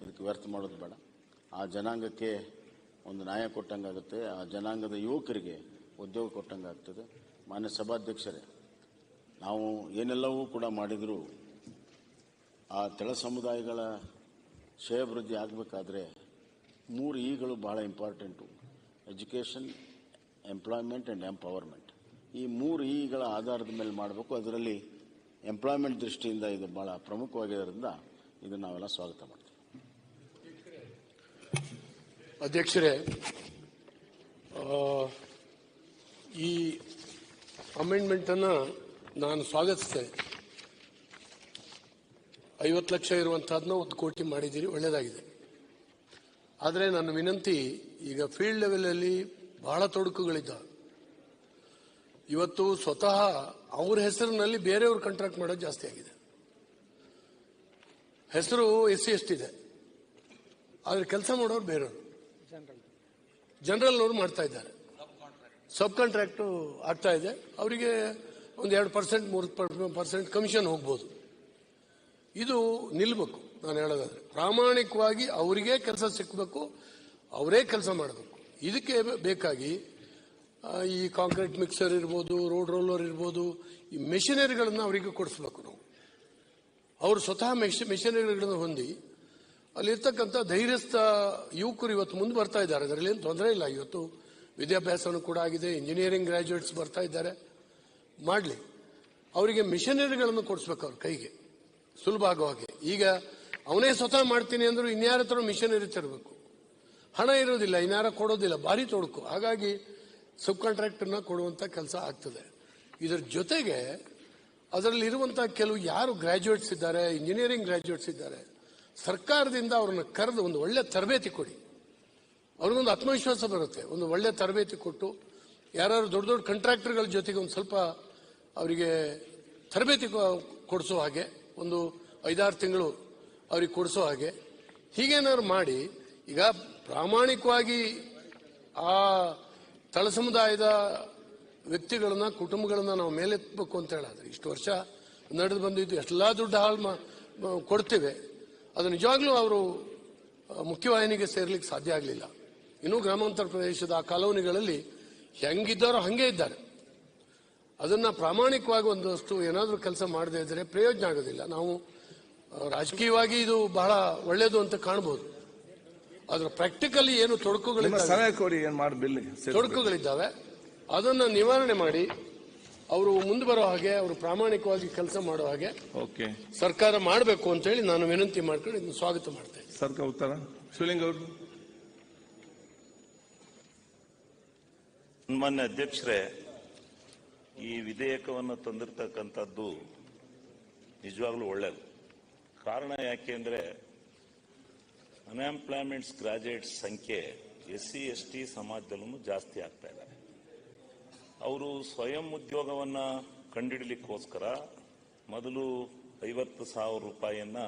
ಇದಕ್ಕೆ ವ್ಯರ್ಥ ಮಾಡೋದು ಬೇಡ. ಆ ಜನಾಂಗಕ್ಕೆ ಒಂದು ನ್ಯಾಯ ಕೊಟ್ಟಂಗಾಗುತ್ತೆ, ಆ ಜನಾಂಗದ ಯುವಕರಿಗೆ ಉದ್ಯೋಗ ಕೊಟ್ಟಂಗಾಗ್ತದೆ. ಮಾನ್ಯ ಸಭಾಧ್ಯಕ್ಷರೇ, ನಾವು ಏನೆಲ್ಲವೂ ಕೂಡ ಮಾಡಿದರೂ ಆ ತೆಳ ಸಮುದಾಯಗಳ ಶ್ರೇಯಾಭಿವೃದ್ಧಿ ಆಗಬೇಕಾದ್ರೆ 3 Eಗಳು ಬಹಳ important: education, employment and empowerment. ಈ 3 Eಗಳ ಆಧಾರದ ಮೇಲೆ ಮಾಡಬೇಕು. ಅದರಲ್ಲಿ ಎಂಪ್ಲಾಯ್ಮೆಂಟ್ ದೃಷ್ಟಿಯಿಂದ ಇದು ಬಹಳ ಪ್ರಮುಖವಾಗಿರೋದ್ರಿಂದ ಇದನ್ನು ನಾವೆಲ್ಲ ಸ್ವಾಗತ ಮಾಡ್ತೀವಿ. ಅಧ್ಯಕ್ಷರೇ, ಈ ಅಮೆಂಡ್ಮೆಂಟನ್ನು ನಾನು ಸ್ವಾಗತಿಸ್ತೇನೆ. 50 ಲಕ್ಷ ಇರುವಂತಹದನ್ನ 1 ಕೋಟಿ ಮಾಡಿದ್ದೀರಿ, ಒಳ್ಳೆಯದಾಗಿದೆ. ಆದರೆ ನನ್ನ ವಿನಂತಿ, ಈಗ ಫೀಲ್ಡ್ ಲೆವೆಲಲ್ಲಿ ಬಹಳ ತೊಡಕುಗಳಿದ್ದಾವೆ. ಇವತ್ತು ಸ್ವತಃ ಅವ್ರ ಹೆಸರಿನಲ್ಲಿ ಬೇರೆಯವ್ರು ಕಾಂಟ್ರಾಕ್ಟ್ ಮಾಡೋದು ಜಾಸ್ತಿ ಆಗಿದೆ. ಹೆಸರು SC ST ಇದೆ, ಆದರೆ ಕೆಲಸ ಮಾಡೋರು ಬೇರೆಯವರು. ಜನರಲ್ನವರು ಮಾಡ್ತಾ ಇದ್ದಾರೆ. ಸಬ್ ಕಾಂಟ್ರಾಕ್ಟ್ ಆಗ್ತಾ ಇದೆ. ಅವರಿಗೆ ಒಂದು 2% 3% ಕಮಿಷನ್ ಹೋಗ್ಬೋದು. ಇದು ನಿಲ್ಬೇಕು. ನಾನು ಹೇಳೋದಾದ್ರೆ ಪ್ರಾಮಾಣಿಕವಾಗಿ ಅವರಿಗೆ ಕೆಲಸ ಸಿಕ್ಕಬೇಕು, ಅವರೇ ಕೆಲಸ ಮಾಡಬೇಕು. ಇದಕ್ಕೆ ಬೇಕಾಗಿ ಈ ಕಾಂಕ್ರೀಟ್ ಮಿಕ್ಸರ್ ಇರ್ಬೋದು, ರೋಡ್ ರೋಲರ್ ಇರ್ಬೋದು, ಈ ಮೆಷಿನರಿಗಳನ್ನು ಅವರಿಗೆ ಕೊಡಿಸ್ಬೇಕು ನಾವು. ಅವರು ಸ್ವತಃ ಮೆಷಿನರಿಗಳನ್ನು ಹೊಂದಿ ಅಲ್ಲಿರ್ತಕ್ಕಂಥ ಧೈರ್ಯಸ್ಥ ಯುವಕರು ಇವತ್ತು ಮುಂದೆ ಬರ್ತಾ ಇದ್ದಾರೆ. ಅದರಲ್ಲಿ ಏನು ತೊಂದರೆ ಇಲ್ಲ. ಇವತ್ತು ವಿದ್ಯಾಭ್ಯಾಸನೂ ಕೂಡ ಆಗಿದೆ, ಇಂಜಿನಿಯರಿಂಗ್ ಗ್ರಾಜ್ಯುಯೇಟ್ಸ್ ಬರ್ತಾ ಇದ್ದಾರೆ. ಮಾಡಲಿ, ಅವರಿಗೆ ಮಿಷನರಿಗಳನ್ನು ಕೊಡಿಸ್ಬೇಕು ಅವ್ರ ಕೈಗೆ ಸುಲಭ ಆಗೋ ಹಾಗೆ. ಈಗ ಅವನೇ ಸ್ವತಃ ಮಾಡ್ತೀನಿ ಅಂದ್ರೂ ಇನ್ಯಾರ ಹತ್ರ ಮಿಷನರಿ ತರಬೇಕು, ಹಣ ಇರೋದಿಲ್ಲ, ಇನ್ಯಾರ ಕೊಡೋದಿಲ್ಲ, ಭಾರಿ ತೊಡಕು. ಹಾಗಾಗಿ ಸಬ್ ಕಾಂಟ್ರಾಕ್ಟರ್ನ ಕೊಡುವಂಥ ಕೆಲಸ ಆಗ್ತದೆ. ಇದರ ಜೊತೆಗೆ ಅದರಲ್ಲಿ ಇರುವಂತಹ ಕೆಲವು ಯಾರು ಗ್ರಾಜ್ಯುಯೇಟ್ಸ್ ಇದ್ದಾರೆ, ಇಂಜಿನಿಯರಿಂಗ್ ಗ್ರಾಜ್ಯುಯೇಟ್ಸ್ ಇದ್ದಾರೆ, ಸರ್ಕಾರದಿಂದ ಅವ್ರನ್ನ ಕರೆದು ಒಂದು ಒಳ್ಳೆ ತರಬೇತಿ ಕೊಡಿ. ಅವ್ರಿಗೊಂದು ಆತ್ಮವಿಶ್ವಾಸ ಬರುತ್ತೆ. ಒಂದು ಒಳ್ಳೆ ತರಬೇತಿ ಕೊಟ್ಟು ಯಾರು ದೊಡ್ಡ ದೊಡ್ಡ ಕಾಂಟ್ರಾಕ್ಟರ್ಗಳ ಜೊತೆಗೆ ಒಂದು ಸ್ವಲ್ಪ ಅವರಿಗೆ ತರಬೇತಿ ಕೊಡಿಸೋ ಹಾಗೆ, ಒಂದು 5-6 ತಿಂಗಳು ಅವ್ರಿಗೆ ಕೊಡಿಸೋ ಹಾಗೆ, ಹೀಗೇನಾದ್ರು ಮಾಡಿ. ಈಗ ಪ್ರಾಮಾಣಿಕವಾಗಿ ಆ ತಳ ಸಮುದಾಯದ ವ್ಯಕ್ತಿಗಳನ್ನ, ಕುಟುಂಬಗಳನ್ನ ನಾವು ಮೇಲೆತ್ತಬೇಕು ಅಂತ ಹೇಳಿದ್ರೆ, ಇಷ್ಟು ವರ್ಷ ನಡೆದು ಬಂದಿದ್ದು ಎಲ್ಲ ದುಡ್ಡು ಹಾಳು ಕೊಡ್ತೇವೆ, ಅದು ನಿಜವಾಗ್ಲೂ ಅವರು ಮುಖ್ಯವಾಹಿನಿಗೆ ಸೇರ್ಲಿಕ್ಕೆ ಸಾಧ್ಯ ಆಗಲಿಲ್ಲ. ಇನ್ನೂ ಗ್ರಾಮಾಂತರ ಪ್ರದೇಶದ ಆ ಕಾಲೋನಿಗಳಲ್ಲಿ ಹೆಂಗಿದ್ದಾರೋ ಹಂಗೆ ಇದ್ದಾರೆ. ಅದನ್ನ ಪ್ರಾಮಾಣಿಕವಾಗಿ ಒಂದಷ್ಟು ಏನಾದರೂ ಕೆಲಸ ಮಾಡದೇ ಇದ್ರೆ ಪ್ರಯೋಜನ ಆಗೋದಿಲ್ಲ. ನಾವು ರಾಜಕೀಯವಾಗಿ ಇದು ಬಹಳ ಒಳ್ಳೇದು ಅಂತ ಕಾಣಬಹುದು, ಆದ್ರೆ ಪ್ರಾಕ್ಟಿಕಲಿ ಏನು ತೊಡಕುಗಳಿದ್ದಾವೆ ಅದನ್ನ ನಿವಾರಣೆ ಮಾಡಿ ಅವರು ಮುಂದೆ ಬರೋ ಹಾಗೆ, ಅವರು ಪ್ರಾಮಾಣಿಕವಾಗಿ ಕೆಲಸ ಮಾಡೋ ಹಾಗೆ ಸರ್ಕಾರ ಮಾಡಬೇಕು ಅಂತ ಹೇಳಿ ನಾನು ವಿನಂತಿ ಮಾಡ್ಕೊಂಡು ಇದನ್ನು ಸ್ವಾಗತ ಮಾಡ್ತೇನೆ. ಸರ್ಕಾರ ಉತ್ತರ ಶಿವಲಿಂಗ ಅವರು. ಸನ್ಮಾನ್ಯ ಅಧ್ಯಕ್ಷರೇ, ಈ ವಿಧೇಯಕವನ್ನು ತಂದಿರತಕ್ಕಂಥದ್ದು ನಿಜವಾಗ್ಲೂ ಒಳ್ಳೆಯದು. ಕಾರಣ ಯಾಕೆಂದ್ರೆ ಅನ್ಎಂಪ್ಲಾಯ್ಮೆಂಟ್ಸ್ ಗ್ರಾಜ್ಯುಯೇಟ್ಸ್ ಸಂಖ್ಯೆ SC/ST ಸಮಾಜದಲ್ಲೂ ಜಾಸ್ತಿ ಆಗ್ತಾ ಇದೆ. ಅವರು ಸ್ವಯಂ ಉದ್ಯೋಗವನ್ನ ಕಂಡುಹಿಡಲಿಕ್ಕೋಸ್ಕರ ಮೊದಲು 50,000 ರೂಪಾಯಿಯನ್ನ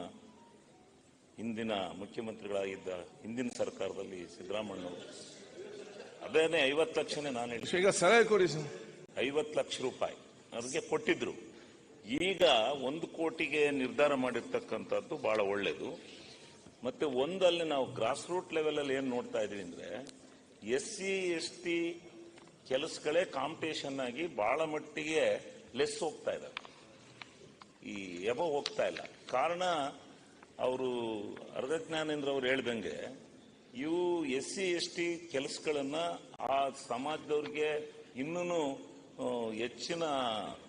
ಹಿಂದಿನ ಮುಖ್ಯಮಂತ್ರಿಗಳಾಗಿದ್ದ ಹಿಂದಿನ ಸರ್ಕಾರದಲ್ಲಿ ಸಿದ್ದರಾಮಯ್ಯ ಅವರು, ಅದೇನೆ 50 ಲಕ್ಷನೇ ನಾನು ಹೇಳಿ, ಈಗ ಸಲಹೆ ಕೊಡಿ, 50 ಲಕ್ಷ ರೂಪಾಯಿ ಅವ್ರಿಗೆ ಕೊಟ್ಟಿದ್ರು. ಈಗ 1 ಕೋಟಿಗೆ ನಿರ್ಧಾರ ಮಾಡಿರ್ತಕ್ಕಂಥದ್ದು ಬಹಳ ಒಳ್ಳೇದು. ಮತ್ತೆ ಒಂದಲ್ಲಿ ನಾವು ಗ್ರಾಸ್ ರೂಟ್ ಲೆವೆಲ್ ಅಲ್ಲಿ ಏನ್ ನೋಡ್ತಾ ಇದೀವಿ ಅಂದ್ರೆ, SC/ST ಕೆಲಸಗಳೇ ಕಾಂಪಿಟೇಷನ್ ಆಗಿ ಬಹಳ ಮಟ್ಟಿಗೆ ಲೆಸ್ ಹೋಗ್ತಾ ಇದ್ದಾರೆ, ಈ ಎಬೋ ಹೋಗ್ತಾ ಇಲ್ಲ. ಕಾರಣ ಅವರು ಅರ್ಧಜ್ಞಾನೇಂದ್ರ ಅವರು ಹೇಳ್ದಂಗೆ ಇವು SC/ST ಕೆಲಸಗಳನ್ನ ಆ ಸಮಾಜದವ್ರಿಗೆ ಇನ್ನೂ ಹೆಚ್ಚಿನ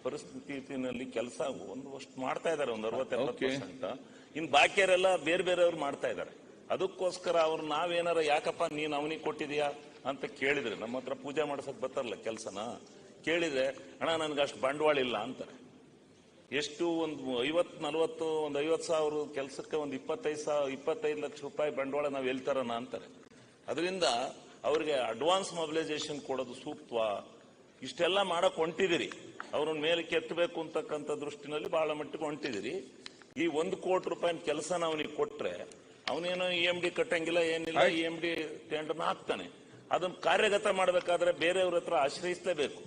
ಪರಿಸ್ಥಿತಿನಲ್ಲಿ ಕೆಲಸ ಒಂದಷ್ಟು ಮಾಡ್ತಾ ಇದ್ದಾರೆ, ಒಂದು 60-70%. ಇನ್ನು ಬಾಕಿಯವರೆಲ್ಲ ಬೇರೆ ಬೇರೆಯವ್ರು ಮಾಡ್ತಾ ಇದ್ದಾರೆ. ಅದಕ್ಕೋಸ್ಕರ ಅವ್ರು ನಾವೇನಾರ ಯಾಕಪ್ಪ ನೀನು ಅವನಿಗೆ ಕೊಟ್ಟಿದ್ಯಾ ಅಂತ ಕೇಳಿದ್ರೆ, ನಮ್ಮ ಹತ್ರ ಪೂಜೆ ಮಾಡ್ಸಕ್ ಬರ್ತಾರಲ್ಲ ಕೆಲಸನ ಕೇಳಿದ್ರೆ, ಅಣ್ಣ ನನ್ಗೆ ಅಷ್ಟು ಬಂಡವಾಳ ಇಲ್ಲ ಅಂತಾರೆ. ಎಷ್ಟು ಒಂದು 50-40 ಒಂದು 50,000 ಕೆಲಸಕ್ಕೆ ಒಂದು 25 ಲಕ್ಷ ರೂಪಾಯಿ ಬಂಡವಾಳ ನಾವು ಎಲ್ತಾರನ ಅಂತಾರೆ. ಅದರಿಂದ ಅವ್ರಿಗೆ ಅಡ್ವಾನ್ಸ್ ಮೊಬಿಲೈಸೇಷನ್ ಕೊಡೋದು ಸೂಕ್ತವಾ? ಇಷ್ಟೆಲ್ಲ ಮಾಡಕ್ ಹೊಂಟಿದಿರಿ, ಅವ್ರನ್ನ ಮೇಲೆ ಕೆತ್ತಬೇಕು ಅಂತಕ್ಕಂಥ ದೃಷ್ಟಿನಲ್ಲಿ ಬಹಳ ಮಟ್ಟಿಗೆ ಹೊಂಟಿದಿರಿ. ಈ 1 ಕೋಟಿ ರೂಪಾಯಿ ಕೆಲಸ ಅವನಿಗೆ ಕೊಟ್ರೆ ಅವನೇನೋ EMD ಕಟ್ಟಂಗಿಲ್ಲ, ಏನಿಲ್ಲ, EMD ಟೆಂಡರ್ನ ಹಾಕ್ತಾನೆ. ಅದನ್ನ ಕಾರ್ಯಗತ ಮಾಡಬೇಕಾದ್ರೆ ಬೇರೆಯವ್ರ ಹತ್ರ ಆಶ್ರಯಿಸಲೇಬೇಕು,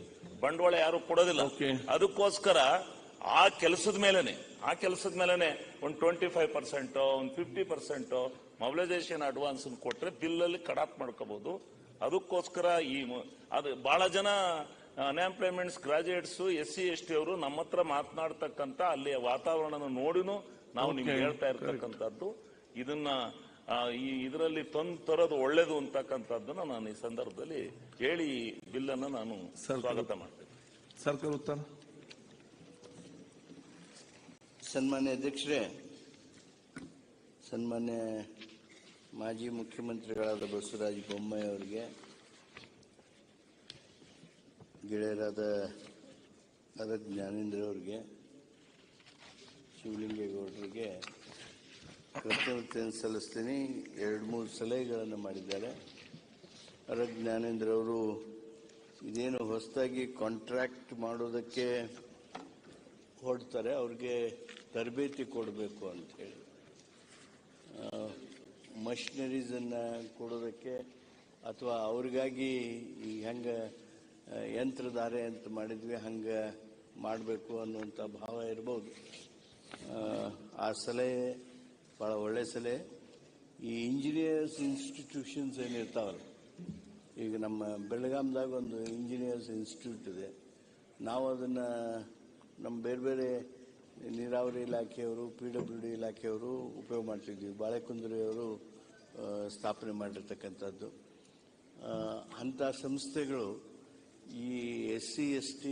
ಬಂಡವಾಳ ಯಾರು ಕೊಡೋದಿಲ್ಲ. ಅದಕ್ಕೋಸ್ಕರ ಆ ಕೆಲಸದ ಮೇಲೆನೆ ಒಂದು 25%, ಒಂದು 50% ಮೊಬಿಲೈಸೇಷನ್ ಅಡ್ವಾನ್ಸ್ ಕೊಟ್ರೆ ಬಿಲ್ಲಲ್ಲಿ ಕಡಾಪ್ ಮಾಡ್ಕೋಬಹುದು. ಅದಕ್ಕೋಸ್ಕರ ಅದು ಬಹಳ ಜನ ಅನ್ಎಂಪ್ಲಾಯ್ಮೆಂಟ್ಸ್ ಗ್ರಾಜ್ಯುಯೇಟ್ಸ್ SC/ST ಅವರು ನಮ್ಮ ಹತ್ರ ಮಾತನಾಡ್ತಕ್ಕಂಥ ಅಲ್ಲಿಯ ವಾತಾವರಣ ನೋಡಿನೂ ನಾವು ನಿಮ್ಗೆ ಹೇಳ್ತಾ ಇರ್ತಕ್ಕಂಥದ್ದು, ಇದನ್ನ ಇದರಲ್ಲಿ ತರೋದು ಒಳ್ಳೇದು ಅಂತಕ್ಕಂಥದ್ದನ್ನ ನಾನು ಈ ಸಂದರ್ಭದಲ್ಲಿ ಹೇಳಿ ಬಿಲ್ ಅನ್ನು ನಾನು ಸ್ವಾಗತ ಮಾಡ್ತೇನೆ. ಸರ್ಕಾರ ಉತ್ತರ. ಸನ್ಮಾನ್ಯ ಅಧ್ಯಕ್ಷರೇ, ಸನ್ಮಾನ್ಯ ಮಾಜಿ ಮುಖ್ಯಮಂತ್ರಿಗಳಾದ ಬಸವರಾಜ ಬೊಮ್ಮಾಯಿ ಅವರಿಗೆ, ಗೆಳೆಯರಾದ ಜ್ಞಾನೇಂದ್ರ ಅವರಿಗೆ, ಶಿವಲಿಂಗೇಗೌಡರಿಗೆ ಕೃತಜ್ಞತೆಯನ್ನು ಸಲ್ಲಿಸ್ತೀನಿ. 2-3 ಸಲಹೆಗಳನ್ನು ಮಾಡಿದ್ದಾರೆ. ಜ್ಞಾನೇಂದ್ರ ಅವರು ಇದೇನು ಹೊಸದಾಗಿ ಕಾಂಟ್ರಾಕ್ಟ್ ಮಾಡೋದಕ್ಕೆ ಹೊರಡ್ತಾರೆ, ಅವ್ರಿಗೆ ತರಬೇತಿ ಕೊಡಬೇಕು ಅಂಥೇಳಿ, ಮಷಿನರೀಸನ್ನು ಕೊಡೋದಕ್ಕೆ ಅಥವಾ ಅವ್ರಿಗಾಗಿ ಈಗ ಹೆಂಗೆ ಯಂತ್ರಧಾರೆ ಅಂತ ಮಾಡಿದ್ವಿ ಹಂಗೆ ಮಾಡಬೇಕು ಅನ್ನುವಂಥ ಭಾವ ಇರ್ಬೋದು. ಆ ಸಲಹೆ ಭಾಳ ಒಳ್ಳೆ ಸಲಹೆ. ಈ ಇಂಜಿನಿಯರ್ಸ್ ಇನ್ಸ್ಟಿಟ್ಯೂಷನ್ಸ್ ಏನಿರ್ತಾವಲ್ಲ, ಈಗ ನಮ್ಮ ಬೆಳಗಾಂದಾಗ ಒಂದು ಇಂಜಿನಿಯರ್ಸ್ ಇನ್ಸ್ಟಿಟ್ಯೂಟ್ ಇದೆ. ನಾವು ಅದನ್ನು ನಮ್ಮ ಬೇರೆ ಬೇರೆ ನೀರಾವರಿ ಇಲಾಖೆಯವರು, PWD ಇಲಾಖೆಯವರು ಉಪಯೋಗ ಮಾಡ್ತಿದ್ವಿ. ಬಾಳೆಕುಂದ್ರಿಯವರು ಸ್ಥಾಪನೆ ಮಾಡಿರ್ತಕ್ಕಂಥದ್ದು. ಅಂಥ ಸಂಸ್ಥೆಗಳು ಈ SC/ST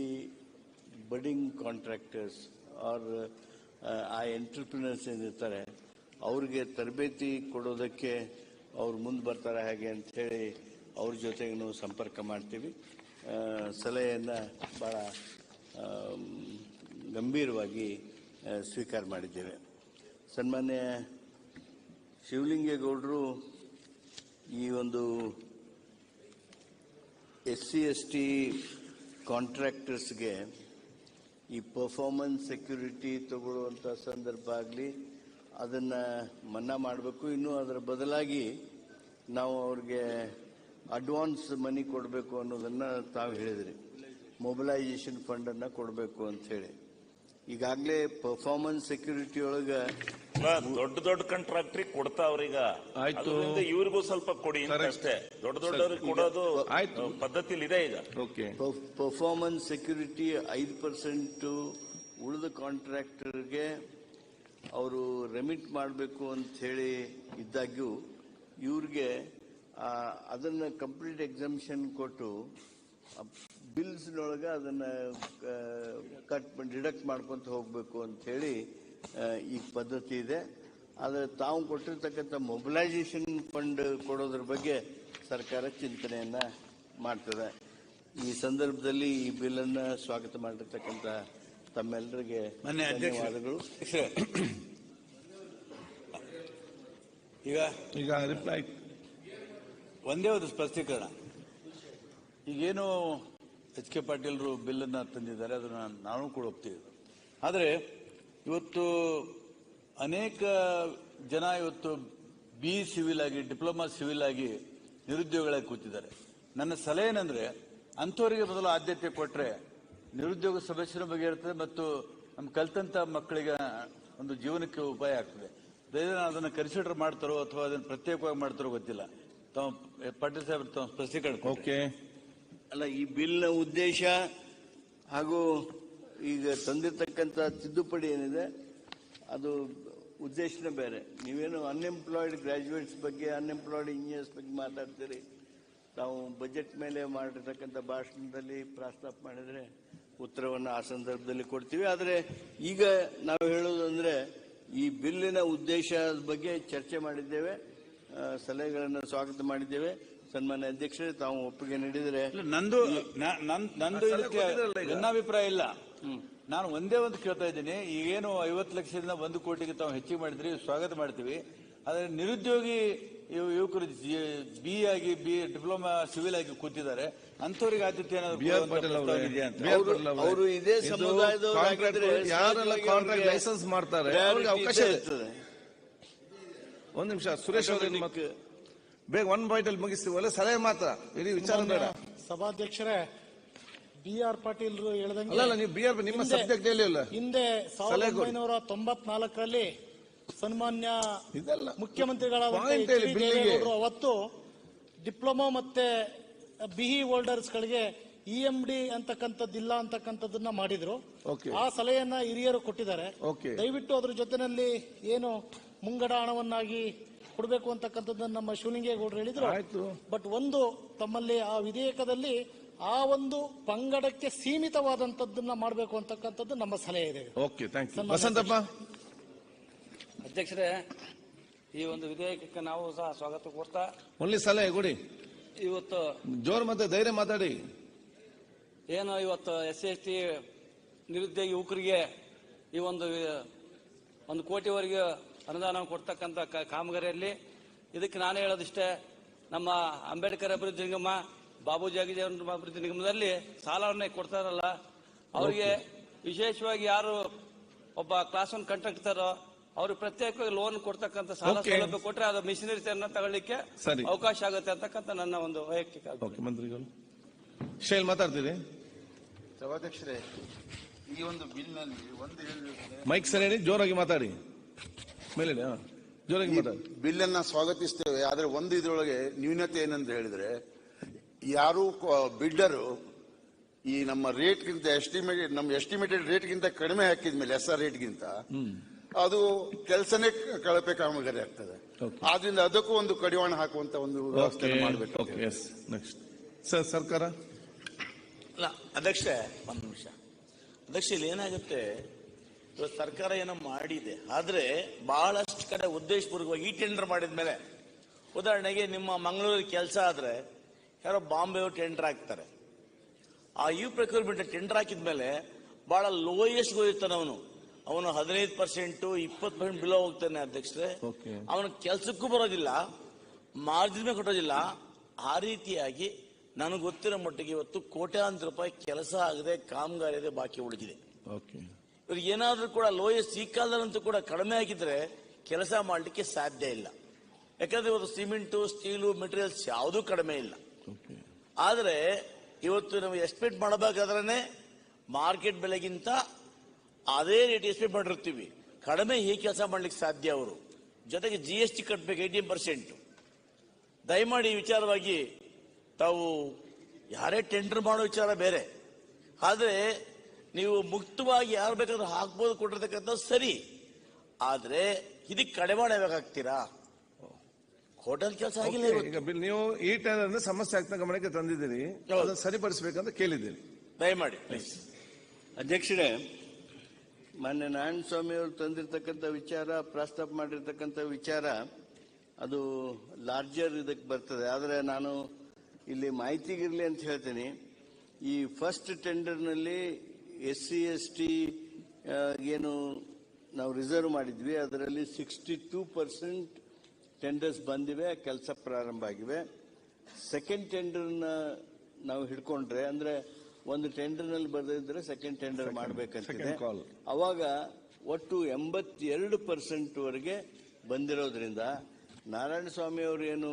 ಬಡಿಂಗ್ ಕಾಂಟ್ರಾಕ್ಟರ್ಸ್ ಆರ್ ಆ ಎಂಟರ್ಪ್ರಿನರ್ಸ್ ಏನಿರ್ತಾರೆ ಅವ್ರಿಗೆ ತರಬೇತಿ ಕೊಡೋದಕ್ಕೆ ಅವ್ರು ಮುಂದೆ ಬರ್ತಾರೆ ಹೇಗೆ ಅಂಥೇಳಿ ಅವ್ರ ಜೊತೆಗೂ ಸಂಪರ್ಕ ಮಾಡ್ತೀವಿ. ಸಲಹೆಯನ್ನು ಭಾಳ ಗಂಭೀರವಾಗಿ ಸ್ವೀಕಾರ ಮಾಡಿದ್ದೇವೆ. ಸನ್ಮಾನ್ಯ ಶಿವಲಿಂಗೇಗೌಡರು ಈ ಒಂದು SC/ST ಕಾಂಟ್ರಾಕ್ಟರ್ಸ್ಗೆ ಈ ಪರ್ಫಾರ್ಮೆನ್ಸ್ ಸೆಕ್ಯೂರಿಟಿ ತಗೊಳ್ಳುವಂಥ ಸಂದರ್ಭ ಆಗಲಿ ಅದನ್ನು ಮನ್ನಾ ಮಾಡಬೇಕು. ಇನ್ನು ಅದರ ಬದಲಾಗಿ ನಾವು ಅವ್ರಿಗೆ ಅಡ್ವಾನ್ಸ್ ಮನಿ ಕೊಡಬೇಕು ಅನ್ನೋದನ್ನು ತಾವು ಹೇಳಿದ್ರಿ. ಮೊಬಿಲೈಸೇಷನ್ ಫಂಡನ್ನು ಕೊಡಬೇಕು ಅಂಥೇಳಿ. ಈಗಾಗಲೇ ಪರ್ಫಾರ್ಮೆನ್ಸ್ ಸೆಕ್ಯೂರಿಟಿ ಒಳಗೆ ದೊಡ್ಡ ಕಾಂಟ್ರಾಕ್ಟ್ರಿಗೆ ಕೊಡ್ತಾವ್ರೀಗ. ಇವ್ರಿಗೂ ಸ್ವಲ್ಪ ಕೊಡಿ ಅಷ್ಟೇ. ದೊಡ್ಡವ್ರಿಗೆ ಕೊಡೋದು ಪದ್ಧತಿ ಇದೆ ಈಗ. ಪರ್ಫಾರ್ಮೆನ್ಸ್ ಸೆಕ್ಯೂರಿಟಿ 5% ಉಳಿದ ಕಾಂಟ್ರಾಕ್ಟರ್ಗೆ ಅವರು ರೆಮಿಟ್ ಮಾಡಬೇಕು ಅಂತ ಹೇಳಿ ಇದ್ದಾಗ್ಯೂ ಇವ್ರಿಗೆ ಅದನ್ನು ಕಂಪ್ಲೀಟ್ ಎಕ್ಸಂಪ್ಷನ್ ಕೊಟ್ಟು ಬಿಲ್ಸ್ನೊಳಗೆ ಅದನ್ನು ಡಿಡಕ್ಟ್ ಮಾಡ್ಕೊತ ಹೋಗಬೇಕು ಅಂತ ಹೇಳಿ ಈಗ ಪದ್ಧತಿ ಇದೆ. ಆದರೆ ತಾವು ಕೊಟ್ಟಿರ್ತಕ್ಕಂಥ ಮೊಬಿಲೈಸೇಷನ್ ಫಂಡ್ ಕೊಡೋದ್ರ ಬಗ್ಗೆ ಸರ್ಕಾರ ಚಿಂತನೆಯನ್ನು ಮಾಡ್ತದೆ. ಈ ಸಂದರ್ಭದಲ್ಲಿ ಈ ಬಿಲ್ಲನ್ನು ಸ್ವಾಗತ ಮಾಡಿರ್ತಕ್ಕಂಥ ತಮ್ಮೆಲ್ಲರಿಗೆ ಧನ್ಯವಾದಗಳು. ಈಗ ರಿಪ್ಲೈ ಒಂದೇ ಒಂದು ಸ್ಪಷ್ಟೀಕರಣ. ಈಗೇನು HK ಪಾಟೀಲ್ರು ಬಿಲ್ಲನ್ನು ತಂದಿದ್ದಾರೆ, ಅದನ್ನು ನಾವು ಕೂಡ ಒಪ್ತೀವಿ. ಆದರೆ ಇವತ್ತು ಅನೇಕ ಜನ ಇವತ್ತು BE ಸಿವಿಲ್ ಆಗಿ, ಡಿಪ್ಲೊಮಾ ಸಿವಿಲ್ ಆಗಿ ನಿರುದ್ಯೋಗಿಗಳಾಗಿ ಕೂತಿದ್ದಾರೆ. ನನ್ನ ಸಲಹೆ ಏನಂದ್ರೆ ಅಂಥವರಿಗೆ ಮೊದಲು ಆದ್ಯತೆ ಕೊಟ್ಟರೆ ನಿರುದ್ಯೋಗ ಸಮಸ್ಯೆನ ಬಗೆಯಿರ್ತದೆ ಮತ್ತು ನಮ್ಮ ಕಲ್ತಂತ ಮಕ್ಕಳಿಗೆ ಒಂದು ಜೀವನಕ್ಕೆ ಉಪಾಯ ಆಗ್ತದೆ. ಅದನ್ನು ಕನ್ಸಿಡರ್ ಮಾಡ್ತಾರೋ ಅಥವಾ ಅದನ್ನು ಪ್ರತ್ಯೇಕವಾಗಿ ಮಾಡ್ತಾರೋ ಗೊತ್ತಿಲ್ಲ. ತಾವು ಪಾಟೀಲ್ ಸಾಹೇಬ್ ತಾವು ಸ್ಪಷ್ಟೀಕರಣ. ಓಕೆ. ಅಲ್ಲ, ಈ ಬಿಲ್ನ ಉದ್ದೇಶ ಹಾಗೂ ಈಗ ತಂದಿರ್ತಕ್ಕಂಥ ತಿದ್ದುಪಡಿ ಏನಿದೆ ಅದು ಉದ್ದೇಶನೇ ಬೇರೆ. ನೀವೇನು ಅನ್ಎಂಪ್ಲಾಯ್ಡ್ ಗ್ರಾಜ್ಯುಯೇಟ್ಸ್ ಬಗ್ಗೆ, ಅನ್ಎಂಪ್ಲಾಯ್ಡ್ ಇಂಜಿನಿಯರ್ಸ್ ಬಗ್ಗೆ ಮಾತಾಡ್ತೀರಿ. ತಾವು ಬಜೆಟ್ ಮೇಲೆ ಮಾಡಿರ್ತಕ್ಕಂಥ ಭಾಷಣದಲ್ಲಿ ಪ್ರಸ್ತಾಪ ಮಾಡಿದರೆ ಉತ್ತರವನ್ನು ಆ ಸಂದರ್ಭದಲ್ಲಿ ಕೊಡ್ತೀವಿ. ಆದರೆ ಈಗ ನಾವು ಹೇಳೋದಂದ್ರೆ ಈ ಬಿಲ್ಲಿನ ಉದ್ದೇಶದ ಬಗ್ಗೆ ಚರ್ಚೆ ಮಾಡಿದ್ದೇವೆ, ಸಲಹೆಗಳನ್ನು ಸ್ವಾಗತ ಮಾಡಿದ್ದೇವೆ. ಸನ್ಮಾನ್ಯ ಅಧ್ಯಕ್ಷರೇ, ತಾವು ಒಪ್ಪಿಗೆ ನೀಡಿದರೆ ನಂದು ಇದಕ್ಕೆ ಭಿನ್ನಾಭಿಪ್ರಾಯ ಇಲ್ಲ. ನಾನು ಒಂದೇ ಒಂದು ಕೇಳ್ತಾ ಇದ್ದೀನಿ. ಈಗೇನು 50 ಲಕ್ಷದಿಂದ 1 ಕೋಟಿಗೆ ತಾವು ಹೆಚ್ಚಿಗೆ ಮಾಡಿದ್ರಿ, ಸ್ವಾಗತ ಮಾಡ್ತೀವಿ. ಆದರೆ ನಿರುದ್ಯೋಗಿ ಯುವಕರು BE ಆಗಿ, ಡಿಪ್ಲೊಮಾ ಸಿವಿಲ್ ಆಗಿ ಕೂತಿದ್ದಾರೆ, ಅಂಥವ್ರಿಗೆ ಆದ್ಯತೆ ಅವರು ಇದೇ ಸಮುದಾಯದವರಾಗಿದ್ರೆ ಯಾರೆಲ್ಲ ಕಾಂಟ್ರಾಕ್ಟ್ ಲೈಸೆನ್ಸ್ ಮಾಡ್ತಾರೆ ಅವ್ರಿಗೆ ಅವಕಾಶ ಇರ್ತದೆ. ಒಂದು ನಿಮಿಷ ಸುರೇಶ್ ಅವರಿಗೆ ಬೇಗ 1 ಪಾಯಿಂಟ್ ಅಲ್ಲಿ ಮುಗಿಸ್ತೀವಲ್ಲ, ಸಲಹೆ ಮಾತ್ರ, ಇಡೀ ವಿಚಾರ ಬೇಡ. ಸಭಾಧ್ಯಕ್ಷರೇ, BR ಪಾಟೀಲ್ರು ಹೇಳ್ದಂಗೆ ಅಲ್ಲ, ನೀವು BR ನಿಮ್ಮ ಸಬ್ಜೆಕ್ಟ್ ಹೇಳಿಲ್ಲ. ಹಿಂದೆ 1994ರಲ್ಲಿ ಸನ್ಮಾನ್ಯ ಮುಖ್ಯಮಂತ್ರಿಗಳಾದ ದೇವೇಗೌಡರು ಅವತ್ತು ಡಿಪ್ಲೊಮಾ ಮತ್ತೆ BE ಹೋಲ್ಡರ್ಸ್ ಗಳಿಗೆ EMD ಅಂತಕ್ಕಂಥದ್ದಿಲ್ಲ ಅಂತಕ್ಕಂಥದ್ದನ್ನ ಮಾಡಿದ್ರು. ಆ ಸಲಹೆಯನ್ನ ಹಿರಿಯರು ಕೊಟ್ಟಿದ್ದಾರೆ. ದಯವಿಟ್ಟು ಅದ್ರ ಜೊತೆನಲ್ಲಿ ಏನು ಮುಂಗಡ ಹಣವನ್ನಾಗಿ ಕೊಡಬೇಕು ಅಂತಕ್ಕಂಥದ್ದನ್ನ ನಮ್ಮ ಶಿವಲಿಂಗೇಗೌಡರು ಹೇಳಿದ್ರು. ಬಟ್ ಒಂದು ತಮ್ಮಲ್ಲಿ ಆ ವಿಧೇಯಕದಲ್ಲಿ ಆ ಒಂದು ಪಂಗಡಕ್ಕೆ ಸೀಮಿತವಾದಂತದ್ದನ್ನ ಮಾಡಬೇಕು ಅಂತಕ್ಕಂಥದ್ದು ನಮ್ಮ ಸಲಹೆ ಇದೆ. ಅಧ್ಯಕ್ಷರೇ, ಈ ಒಂದು ವಿಧೇಯಕಕ್ಕೆ ನಾವು ಸಹ ಸ್ವಾಗತ ಕೋರ್ತಾ ಒಳ್ಳೆ ಸಲಹೆ ಕೊಡಿ. ಇವತ್ತು ಜೋರ್ ಮತ್ತೆ ಧೈರ್ಯ ಮಾತಾಡಿ. ಏನು ಇವತ್ತು SC/ST ನಿರುದ್ಯೋಗಿ ಯುವಕರಿಗೆ ಈ 1 ಕೋಟಿವರೆಗೆ ಅನುದಾನ ಕೊಡ್ತಕ್ಕಂಥ ಕಾಮಗಾರಿಯಲ್ಲಿ ಇದಕ್ಕೆ ನಾನು ಹೇಳೋದಿಷ್ಟೇ. ನಮ್ಮ ಅಂಬೇಡ್ಕರ್ ಅಭಿವೃದ್ಧಿ ನಿಗಮ, ಬಾಬು ಜಗಜೀವನ ಅಭಿವೃದ್ಧಿ ನಿಗಮದಲ್ಲಿ ಸಾಲವನ್ನೇ ಕೊಡ್ತಾರಲ್ಲ, ಅವರಿಗೆ ವಿಶೇಷವಾಗಿ ಯಾರು ಒಬ್ಬ ಕ್ಲಾಸ್ 1 ಕಾಂಟ್ರಾಕ್ಟರ್ ಅವ್ರಿಗೆ ಪ್ರತ್ಯೇಕವಾಗಿ ಲೋನ್ ಕೊಡ್ತಕ್ಕಂಥ ಸಾಲ ಸೌಲಭ್ಯ ಕೊಟ್ರೆ ಅದು ಮಿಷನರೀಸ್ ಅನ್ನ ತಗೊಳ್ಳಿಕ್ಕೆ ಅವಕಾಶ ಆಗುತ್ತೆ ಅಂತಕ್ಕಂಥ ನನ್ನ ಒಂದು ವೈಯಕ್ತಿಕ ಮಂತ್ರಿಗಳು ಶೈಲ್ ಮಾತಾಡ್ತೀರಿ. ಸಭಾಧ್ಯಕ್ಷರೇ, ಈ ಒಂದು ಬಿಲ್ ನಲ್ಲಿ ಮೈಕ್ ಸರಿ ಹೇಳಿ, ಜೋರಾಗಿ ಮಾತಾಡಿ, ಮೇಲೆ ಜೋರಾಗಿ ಮಾತಾಡಿ. ಬಿಲ್ ಅನ್ನ ಸ್ವಾಗತಿಸ್ತೇವೆ. ಆದ್ರೆ ಒಂದು ಇದ್ರೊಳಗೆ ನ್ಯೂನತೆ ಏನಂತ ಹೇಳಿದ್ರೆ, ಯಾರು ಬಿಲ್ಡರು ಈ ನಮ್ಮ ರೇಟ್ಗಿಂತ ಎಸ್ಟಿಮೇಟೆಡ್ ರೇಟ್ಗಿಂತ ಕಡಿಮೆ ಹಾಕಿದ್ಮೇಲೆ SR ರೇಟ್ಗಿಂತ ಅದು ಕೆಲಸನೇ ಕಳಪೆ ಕಾಮಗಾರಿ ಆಗ್ತದೆ. ಆದ್ರಿಂದ ಅದಕ್ಕೂ ಒಂದು ಕಡಿವಾಣ ಹಾಕುವಂತ ಒಂದು ವ್ಯವಸ್ಥೆ ಮಾಡಬೇಕು. ಸರ್ಕಾರ ಅಲ್ಲ ಅಧ್ಯಕ್ಷ, ಒಂದು ನಿಮಿಷ ಅಧ್ಯಕ್ಷ, ಇಲ್ಲಿ ಏನಾಗುತ್ತೆ, ಇವತ್ತು ಸರ್ಕಾರ ಏನೋ ಮಾಡಿದೆ, ಆದ್ರೆ ಬಹಳಷ್ಟು ಕಡೆ ಉದ್ದೇಶಪೂರ್ವಕವಾಗಿ ಈ ಟೆಂಡರ್ ಮಾಡಿದ್ಮೇಲೆ, ಉದಾಹರಣೆಗೆ ನಿಮ್ಮ ಮಂಗಳೂರಿಗೆ ಕೆಲಸ ಆದ್ರೆ ಯಾರೋ ಬಾಂಬೆ ಟೆಂಡರ್ ಹಾಕ್ತಾರೆ. ಆ ಪ್ರೊಕ್ಯೂರ್ಮೆಂಟ್ ಟೆಂಡರ್ ಹಾಕಿದ್ಮೇಲೆ ಬಹಳ ಲೋಯೆಸ್ಟ್ ಹೋಗಿರ್ತಾನೆ ಅವನು 15%, 20% ಬಿಲೋ ಹೋಗ್ತಾನೆ ಅಧ್ಯಕ್ಷರೇ. ಅವನ ಕೆಲಸಕ್ಕೂ ಬರೋದಿಲ್ಲ, ಮಾರ್ಜಿನ್ ಕೊಟ್ಟೋದಿಲ್ಲ. ಆ ರೀತಿಯಾಗಿ ನನಗೆ ಗೊತ್ತಿರೋ ಮಟ್ಟಿಗೆ ಇವತ್ತು ಕೋಟ್ಯಾಂತರ ರೂಪಾಯಿ ಕೆಲಸ ಆಗದೆ ಕಾಮಗಾರಿ ಬಾಕಿ ಉಳಿದಿದೆ. ಇವ್ರಿಗೆ ಏನಾದ್ರೂ ಕೂಡ ಲೋಯೆಸ್ಟ್ ಈ ಕಾಲದಲ್ಲಂತೂ ಕೂಡ ಕಡಿಮೆ ಆಗಿದ್ರೆ ಕೆಲಸ ಮಾಡಲಿಕ್ಕೆ ಸಾಧ್ಯ ಇಲ್ಲ. ಯಾಕಂದ್ರೆ ಇವತ್ತು ಸಿಮೆಂಟು, ಸ್ಟೀಲು, ಮೆಟೀರಿಯಲ್ಸ್ ಯಾವುದೂ ಕಡಿಮೆ ಇಲ್ಲ. ಆದ್ರೆ ಇವತ್ತು ನಾವು ಎಕ್ಸ್ಪೆಕ್ಟ್ ಮಾಡಬೇಕಾದ್ರೆ ಮಾರ್ಕೆಟ್ ಬೆಲೆಗಿಂತ ಅದೇ ರೇಟ್ ಎಕ್ಸ್ಪೆಕ್ಟ್ ಮಾಡಿರ್ತೀವಿ. ಕಡಿಮೆ ಹೇಗೆ ಕೆಲಸ ಮಾಡ್ಲಿಕ್ಕೆ ಸಾಧ್ಯ? ಅವರು ಜೊತೆಗೆ GST ಕಟ್ಟಬೇಕು 18%. ದಯಮಾಡಿ ಈ ವಿಚಾರವಾಗಿ ತಾವು ಯಾರೇ ಟೆಂಡರ್ ಮಾಡೋ ವಿಚಾರ ಬೇರೆ, ಆದ್ರೆ ನೀವು ಮುಕ್ತವಾಗಿ ಯಾರು ಬೇಕಾದ್ರೂ ಹಾಕ್ಬೋದು ಕೊಟ್ಟಿರ್ತಕ್ಕಂಥ ಸರಿ. ಆದ್ರೆ ಇದಕ್ಕೆ ಕಡಿವಾಣ ಬೇಕಾಗ್ತೀರಾ? ಹೋಟೆಲ್ ಕೆಲಸ ಆಗಿಲ್ಲ. ಈಗ ನೀವು ಈ ಟೈಮ್ ಸಮಸ್ಯೆ ಆಗ್ತಾ ಗಮನಕ್ಕೆ ತಂದಿದ್ದೀರಿ, ಅದನ್ನು ಸರಿಪಡಿಸಬೇಕಂತ ಕೇಳಿದ್ದೀರಿ. ದಯಮಾಡಿ ಪ್ಲೀಸ್. ಅಧ್ಯಕ್ಷರೇ, ಮಾನ್ಯ ನಾರಾಯಣ ಸ್ವಾಮಿ ಅವರು ತಂದಿರತಕ್ಕಂಥ ವಿಚಾರ, ಪ್ರಸ್ತಾಪ ಮಾಡಿರ್ತಕ್ಕಂಥ ವಿಚಾರ ಅದು ಲಾರ್ಜರ್ ಇದಕ್ಕೆ ಬರ್ತದೆ. ಆದರೆ ನಾನು ಇಲ್ಲಿ ಮಾಹಿತಿಗಿರಲಿ ಅಂತ ಹೇಳ್ತೀನಿ. ಈ ಫಸ್ಟ್ ಟೆಂಡರ್ನಲ್ಲಿ SC ST ಏನು ನಾವು ರಿಸರ್ವ್ ಮಾಡಿದ್ವಿ, ಅದರಲ್ಲಿ 62% ಟೆಂಡರ್ಸ್ ಬಂದಿವೆ, ಕೆಲಸ ಪ್ರಾರಂಭ ಆಗಿವೆ. ಸೆಕೆಂಡ್ ಟೆಂಡರ್ನ ನಾವು ಹಿಡ್ಕೊಂಡ್ರೆ, ಅಂದ್ರೆ ಒಂದು ಟೆಂಡರ್ನಲ್ಲಿ ಬರೆದಿದ್ರೆ ಸೆಕೆಂಡ್ ಟೆಂಡರ್ ಮಾಡಬೇಕಂತಿದೆ. ಅವಾಗ ಒಟ್ಟು 82% ವರೆಗೆ ಬಂದಿರೋದ್ರಿಂದ ನಾರಾಯಣ ಸ್ವಾಮಿ ಅವರು ಏನು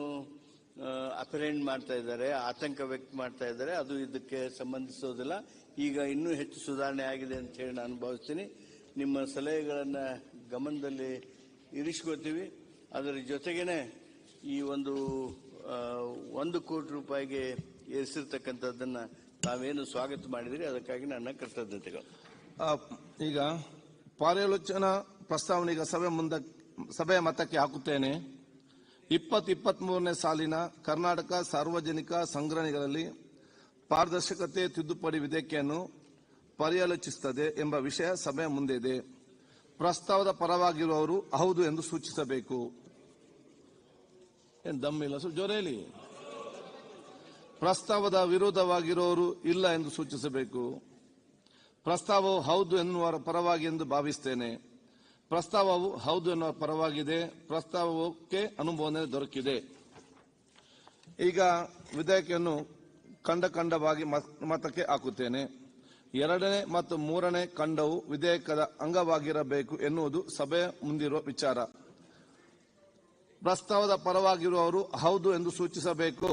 ಅಪರೆಂಡ್ ಮಾಡ್ತಾ ಇದ್ದಾರೆ, ಆತಂಕ ವ್ಯಕ್ತ ಮಾಡ್ತಾ ಇದ್ದಾರೆ, ಅದು ಇದಕ್ಕೆ ಸಂಬಂಧಿಸೋದಿಲ್ಲ. ಈಗ ಇನ್ನೂ ಹೆಚ್ಚು ಸುಧಾರಣೆ ಆಗಿದೆ ಅಂತ ಹೇಳಿ ನಾನು ಭಾವಿಸ್ತೀನಿ. ನಿಮ್ಮ ಸಲಹೆಗಳನ್ನ ಗಮನದಲ್ಲಿ ಇರಿಸ್ಕೋತೀವಿ. ಅದರ ಜೊತೆಗೇನೆ ಈ ಒಂದು 1 ಕೋಟಿ ರೂಪಾಯಿಗೆ ಏರಿಸಿರ್ತಕ್ಕಂಥದ್ದನ್ನ ತಾವೇನು ಸ್ವಾಗತ ಮಾಡಿದಿರಿ, ಅದಕ್ಕಾಗಿ ನನ್ನ ಕೃತಜ್ಞತೆಗಳು. ಈಗ ಪರ್ಯಾಲೋಚನಾ ಪ್ರಸ್ತಾವನೆ ಈಗ ಸಭೆಯ ಮತಕ್ಕೆ ಹಾಕುತ್ತೇನೆ. 2023ನೇ ಸಾಲಿನ ಕರ್ನಾಟಕ ಸಾರ್ವಜನಿಕ ಸಂಗ್ರಹಣೆಗಳಲ್ಲಿ ಪಾರದರ್ಶಕತೆ ತಿದ್ದುಪಡಿ ವಿಧೇಯಕವನ್ನು ಪರ್ಯಾಲೋಚಿಸುತ್ತದೆ ಎಂಬ ವಿಷಯ ಸಭೆಯ ಮುಂದೆ ಇದೆ. ಪ್ರಸ್ತಾವದ ಪರವಾಗಿರುವವರು ಹೌದು ಎಂದು ಸೂಚಿಸಬೇಕು. ಏನ್ ದಮ್ಮಿಲ್ಲ, ಸ್ವಲ್ಪ ಜೋರ ಹೇಳಿ. ಪ್ರಸ್ತಾವದ ವಿರೋಧವಾಗಿರುವವರು ಇಲ್ಲ ಎಂದು ಸೂಚಿಸಬೇಕು. ಪ್ರಸ್ತಾವವು ಹೌದು ಎನ್ನುವರ ಪರವಾಗಿ ಎಂದು ಭಾವಿಸುತ್ತೇನೆ. ಪ್ರಸ್ತಾವವು ಹೌದು ಎನ್ನುವ ಪರವಾಗಿದೆ. ಪ್ರಸ್ತಾವಕ್ಕೆ ಅನುಮೋದನೆ ದೊರಕಿದೆ. ಈಗ ವಿಧೇಯಕವನ್ನು ಖಂಡವಾಗಿ ಮತಕ್ಕೆ ಹಾಕುತ್ತೇನೆ. 2ನೇ ಮತ್ತು 3ನೇ ಖಂಡವು ವಿಧೇಯಕದ ಅಂಗವಾಗಿರಬೇಕು ಎನ್ನುವುದು ಸಭೆಯ ಮುಂದಿರುವ ವಿಚಾರ. ಪ್ರಸ್ತಾವದ ಪರವಾಗಿರುವವರು ಹೌದು ಎಂದು ಸೂಚಿಸಬೇಕು.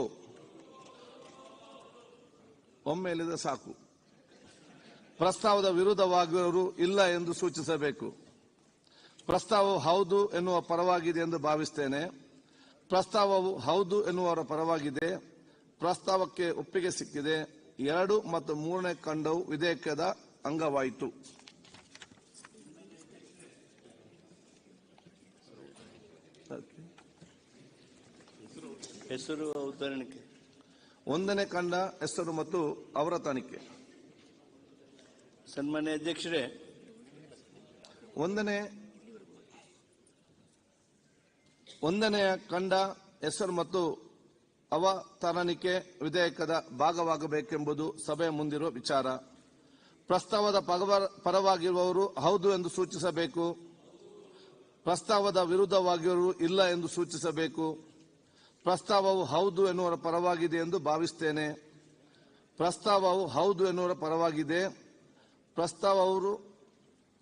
ಒಮ್ಮೆ ಹೇಳಿದ್ರೆ ಸಾಕು. ಪ್ರಸ್ತಾವದ ವಿರುದ್ಧವಾಗಿರುವವರು ಇಲ್ಲ ಎಂದು ಸೂಚಿಸಬೇಕು. ಪ್ರಸ್ತಾವವು ಹೌದು ಎನ್ನುವ ಪರವಾಗಿದೆ ಎಂದು ಭಾವಿಸುತ್ತೇನೆ. ಪ್ರಸ್ತಾವವು ಹೌದು ಎನ್ನುವರ ಪರವಾಗಿದೆ. ಪ್ರಸ್ತಾವಕ್ಕೆ ಒಪ್ಪಿಗೆ ಸಿಕ್ಕಿದೆ. 2 ಮತ್ತು 3ನೇ ಖಂಡವು ವಿಧೇಯಕದ ಅಂಗವಾಯಿತು. ಹೆಸರು ಅವತರಣಿಕೆ. 1ನೇ ಖಂಡ ಹೆಸರು ಮತ್ತು ಅವರ ತನಿಖೆ. ಸನ್ಮಾನ್ಯ ಅಧ್ಯಕ್ಷರೇ, 1ನೇ ಖಂಡ ಹೆಸರು ಮತ್ತು ಅವತರಣಿಕೆ ವಿಧೇಯಕದ ಭಾಗವಾಗಬೇಕೆಂಬುದು ಸಭೆಯ ಮುಂದಿರುವ ವಿಚಾರ. ಪ್ರಸ್ತಾವದ ಪರವಾಗಿರುವವರು ಹೌದು ಎಂದು ಸೂಚಿಸಬೇಕು. ಪ್ರಸ್ತಾವದ ವಿರುದ್ಧವಾಗಿರುವವರು ಇಲ್ಲ ಎಂದು ಸೂಚಿಸಬೇಕು. ಪ್ರಸ್ತಾವವು ಹೌದು ಎನ್ನುವರ ಪರವಾಗಿದೆ ಎಂದು ಭಾವಿಸುತ್ತೇನೆ. ಪ್ರಸ್ತಾವವು ಹೌದು ಎನ್ನುವರ ಪರವಾಗಿದೆ. ಪ್ರಸ್ತಾವವು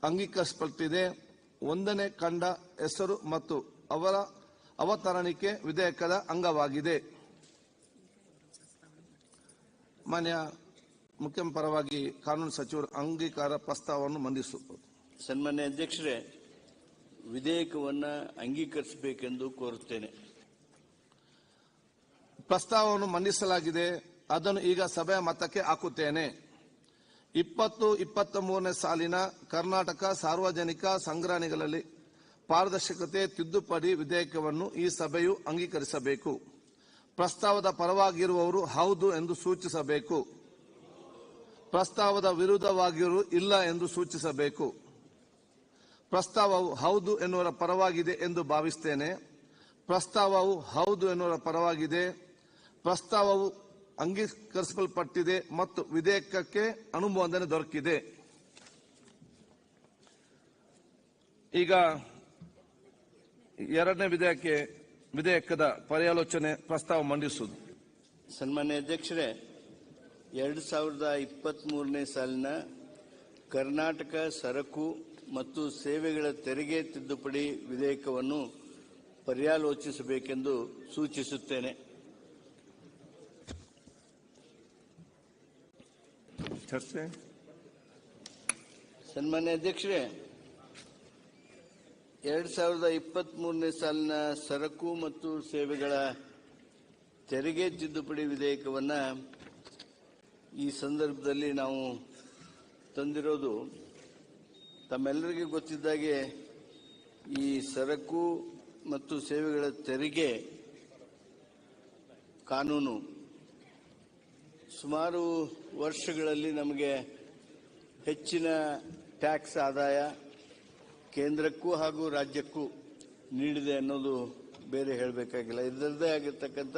ಅಂಗೀಕರಿಸಲ್ಪಟ್ಟಿದೆ. ಒಂದನೇ ಖಂಡ ಹೆಸರು ಮತ್ತು ಅವರ ಅವತರಣಿಕೆ ವಿಧೇಯಕದ ಅಂಗವಾಗಿದೆ. ಮಾನ್ಯ ಮುಖ್ಯ ಪರವಾಗಿ ಕಾನೂನು ಸಚಿವರು ಅಂಗೀಕಾರ ಪ್ರಸ್ತಾವವನ್ನು ಮಂಡಿಸುವುದು. ಸನ್ಮಾನ್ಯ ಅಧ್ಯಕ್ಷರೇ, ವಿಧೇಯಕವನ್ನು ಅಂಗೀಕರಿಸಬೇಕೆಂದು ಕೋರುತ್ತೇನೆ. ಪ್ರಸ್ತಾವವನ್ನು ಮಂಡಿಸಲಾಗಿದೆ. ಅದನ್ನು ಈಗ ಸಭೆಯ ಮತಕ್ಕೆ ಹಾಕುತ್ತೇನೆ. 2023ನೇ ಸಾಲಿನ ಕರ್ನಾಟಕ ಸಾರ್ವಜನಿಕ ಸಂಗ್ರಹಣೆಗಳಲ್ಲಿ ಪಾರದರ್ಶಕತೆ ತಿದ್ದುಪಡಿ ವಿಧೇಯಕವನ್ನು ಈ ಸಭೆಯು ಅಂಗೀಕರಿಸಬೇಕು. ಪ್ರಸ್ತಾವದ ಪರವಾಗಿರುವವರು ಹೌದು ಎಂದು ಸೂಚಿಸಬೇಕು. ಪ್ರಸ್ತಾವದ ವಿರುದ್ಧವಾಗಿರುವವರು ಇಲ್ಲ ಎಂದು ಸೂಚಿಸಬೇಕು. ಪ್ರಸ್ತಾವವು ಹೌದು ಎನ್ನುವರ ಪರವಾಗಿದೆ ಎಂದು ಭಾವಿಸುತ್ತೇನೆ. ಪ್ರಸ್ತಾವವು ಹೌದು ಎನ್ನುವರ ಪರವಾಗಿದೆ. ಪ್ರಸ್ತಾವವು ಅಂಗೀಕರಿಸಲ್ಪಟ್ಟಿದೆ ಮತ್ತು ವಿಧೇಯಕಕ್ಕೆ ಅನುಮೋದನೆ ದೊರಕಿದೆ. ಈಗ ಎರಡನೇ ವಿಧೇಯಕದ ಪರ್ಯಾಲೋಚನೆ ಪ್ರಸ್ತಾವ ಮಂಡಿಸುವುದು. ಸನ್ಮಾನ್ಯ ಅಧ್ಯಕ್ಷರೇ, 2023ನೇ ಸಾಲಿನ ಕರ್ನಾಟಕ ಸರಕು ಮತ್ತು ಸೇವೆಗಳ ತೆರಿಗೆ ತಿದ್ದುಪಡಿ ವಿಧೇಯಕವನ್ನು ಪರ್ಯಾಲೋಚಿಸಬೇಕೆಂದು ಸೂಚಿಸುತ್ತೇನೆ. ಚರ್ಚೆ. ಸನ್ಮಾನ್ಯ ಅಧ್ಯಕ್ಷರೇ, 2023ನೇ ಸಾಲಿನ ಸರಕು ಮತ್ತು ಸೇವೆಗಳ ತೆರಿಗೆ ತಿದ್ದುಪಡಿ ವಿಧೇಯಕವನ್ನು ಈ ಸಂದರ್ಭದಲ್ಲಿ ನಾವು ತಂದಿರೋದು, ತಮ್ಮೆಲ್ಲರಿಗೂ ಗೊತ್ತಿದ್ದಾಗೆ ಈ ಸರಕು ಮತ್ತು ಸೇವೆಗಳ ತೆರಿಗೆ ಕಾನೂನು ಸುಮಾರು ವರ್ಷಗಳಲ್ಲಿ ನಮಗೆ ಹೆಚ್ಚಿನ ಟ್ಯಾಕ್ಸ್ ಆದಾಯ ಕೇಂದ್ರಕ್ಕೂ ಹಾಗೂ ರಾಜ್ಯಕ್ಕೂ ನೀಡಿದೆ ಅನ್ನೋದು ಬೇರೆ ಹೇಳಬೇಕಾಗಿಲ್ಲ. ಇದರದ್ದೇ ಆಗಿರ್ತಕ್ಕಂಥ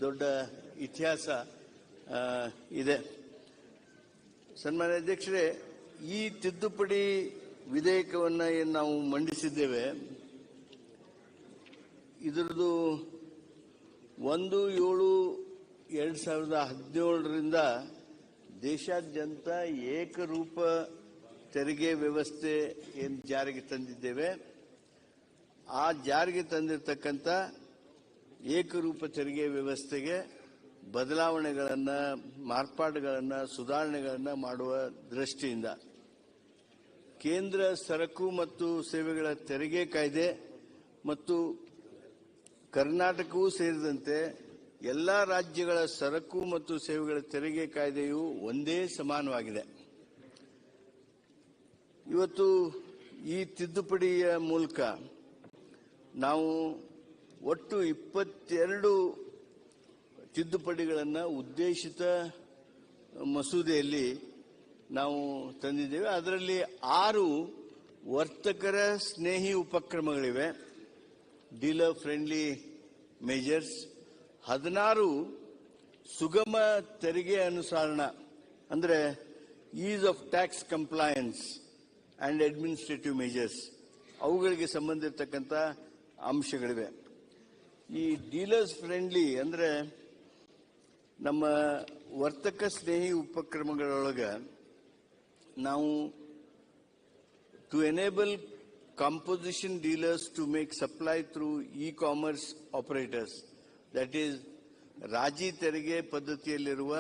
ದೊಡ್ಡ ಇತಿಹಾಸ ಇದೆ. ಸನ್ಮಾನ್ಯ ಅಧ್ಯಕ್ಷರೇ, ಈ ತಿದ್ದುಪಡಿ ವಿಧೇಯಕವನ್ನು ಏನು ನಾವು ಮಂಡಿಸಿದ್ದೇವೆ, ಇದರದು 1/7/2017ರಿಂದ ದೇಶಾದ್ಯಂತ ಏಕರೂಪ ತೆರಿಗೆ ವ್ಯವಸ್ಥೆ ಏನು ಜಾರಿಗೆ ತಂದಿದ್ದೇವೆ, ಆ ಜಾರಿಗೆ ತಂದಿರತಕ್ಕಂಥ ಏಕರೂಪ ತೆರಿಗೆ ವ್ಯವಸ್ಥೆಗೆ ಬದಲಾವಣೆಗಳನ್ನು, ಮಾರ್ಪಾಡುಗಳನ್ನು, ಸುಧಾರಣೆಗಳನ್ನು ಮಾಡುವ ದೃಷ್ಟಿಯಿಂದ ಕೇಂದ್ರ ಸರಕು ಮತ್ತು ಸೇವೆಗಳ ತೆರಿಗೆ ಕಾಯ್ದೆ ಮತ್ತು ಕರ್ನಾಟಕವೂ ಸೇರಿದಂತೆ ಎಲ್ಲ ರಾಜ್ಯಗಳ ಸರಕು ಮತ್ತು ಸೇವೆಗಳ ತೆರಿಗೆ ಕಾಯ್ದೆಯು ಒಂದೇ ಸಮಾನವಾಗಿದೆ. ಇವತ್ತು ಈ ತಿದ್ದುಪಡಿಯ ಮೂಲಕ ನಾವು ಒಟ್ಟು 22 ತಿದ್ದುಪಡಿಗಳನ್ನು ಉದ್ದೇಶಿತ ಮಸೂದೆಯಲ್ಲಿ ನಾವು ತಂದಿದ್ದೇವೆ. ಅದರಲ್ಲಿ 6 ವರ್ತಕರ ಸ್ನೇಹಿ ಉಪಕ್ರಮಗಳಿವೆ, ಡೀಲರ್ ಫ್ರೆಂಡ್ಲಿ ಮೆಜರ್ಸ್. 16 ಸುಗಮ ತೆರಿಗೆ ಅನುಸರಣ ಅಂದರೆ is of tax compliance and administrative measures, ಅವುಗಳಿಗೆ ಸಂಬಂಧಿಸಿರ್ತಕ್ಕಂಥ ಅಂಶಗಳಿವೆ. ಈ ಡೀಲರ್ಸ್ ಫ್ರೆಂಡ್ಲಿ ಅಂದರೆ ನಮ್ಮ ವರ್ತಕ ಸ್ನೇಹಿ ಉಪಕ್ರಮಗಳೊಳಗೆ ನಾವು to enable composition dealers to make supply through e-commerce operators, that is ರಾಜಿ ತೆರಿಗೆ ಪದ್ಧತಿಯಲ್ಲಿರುವ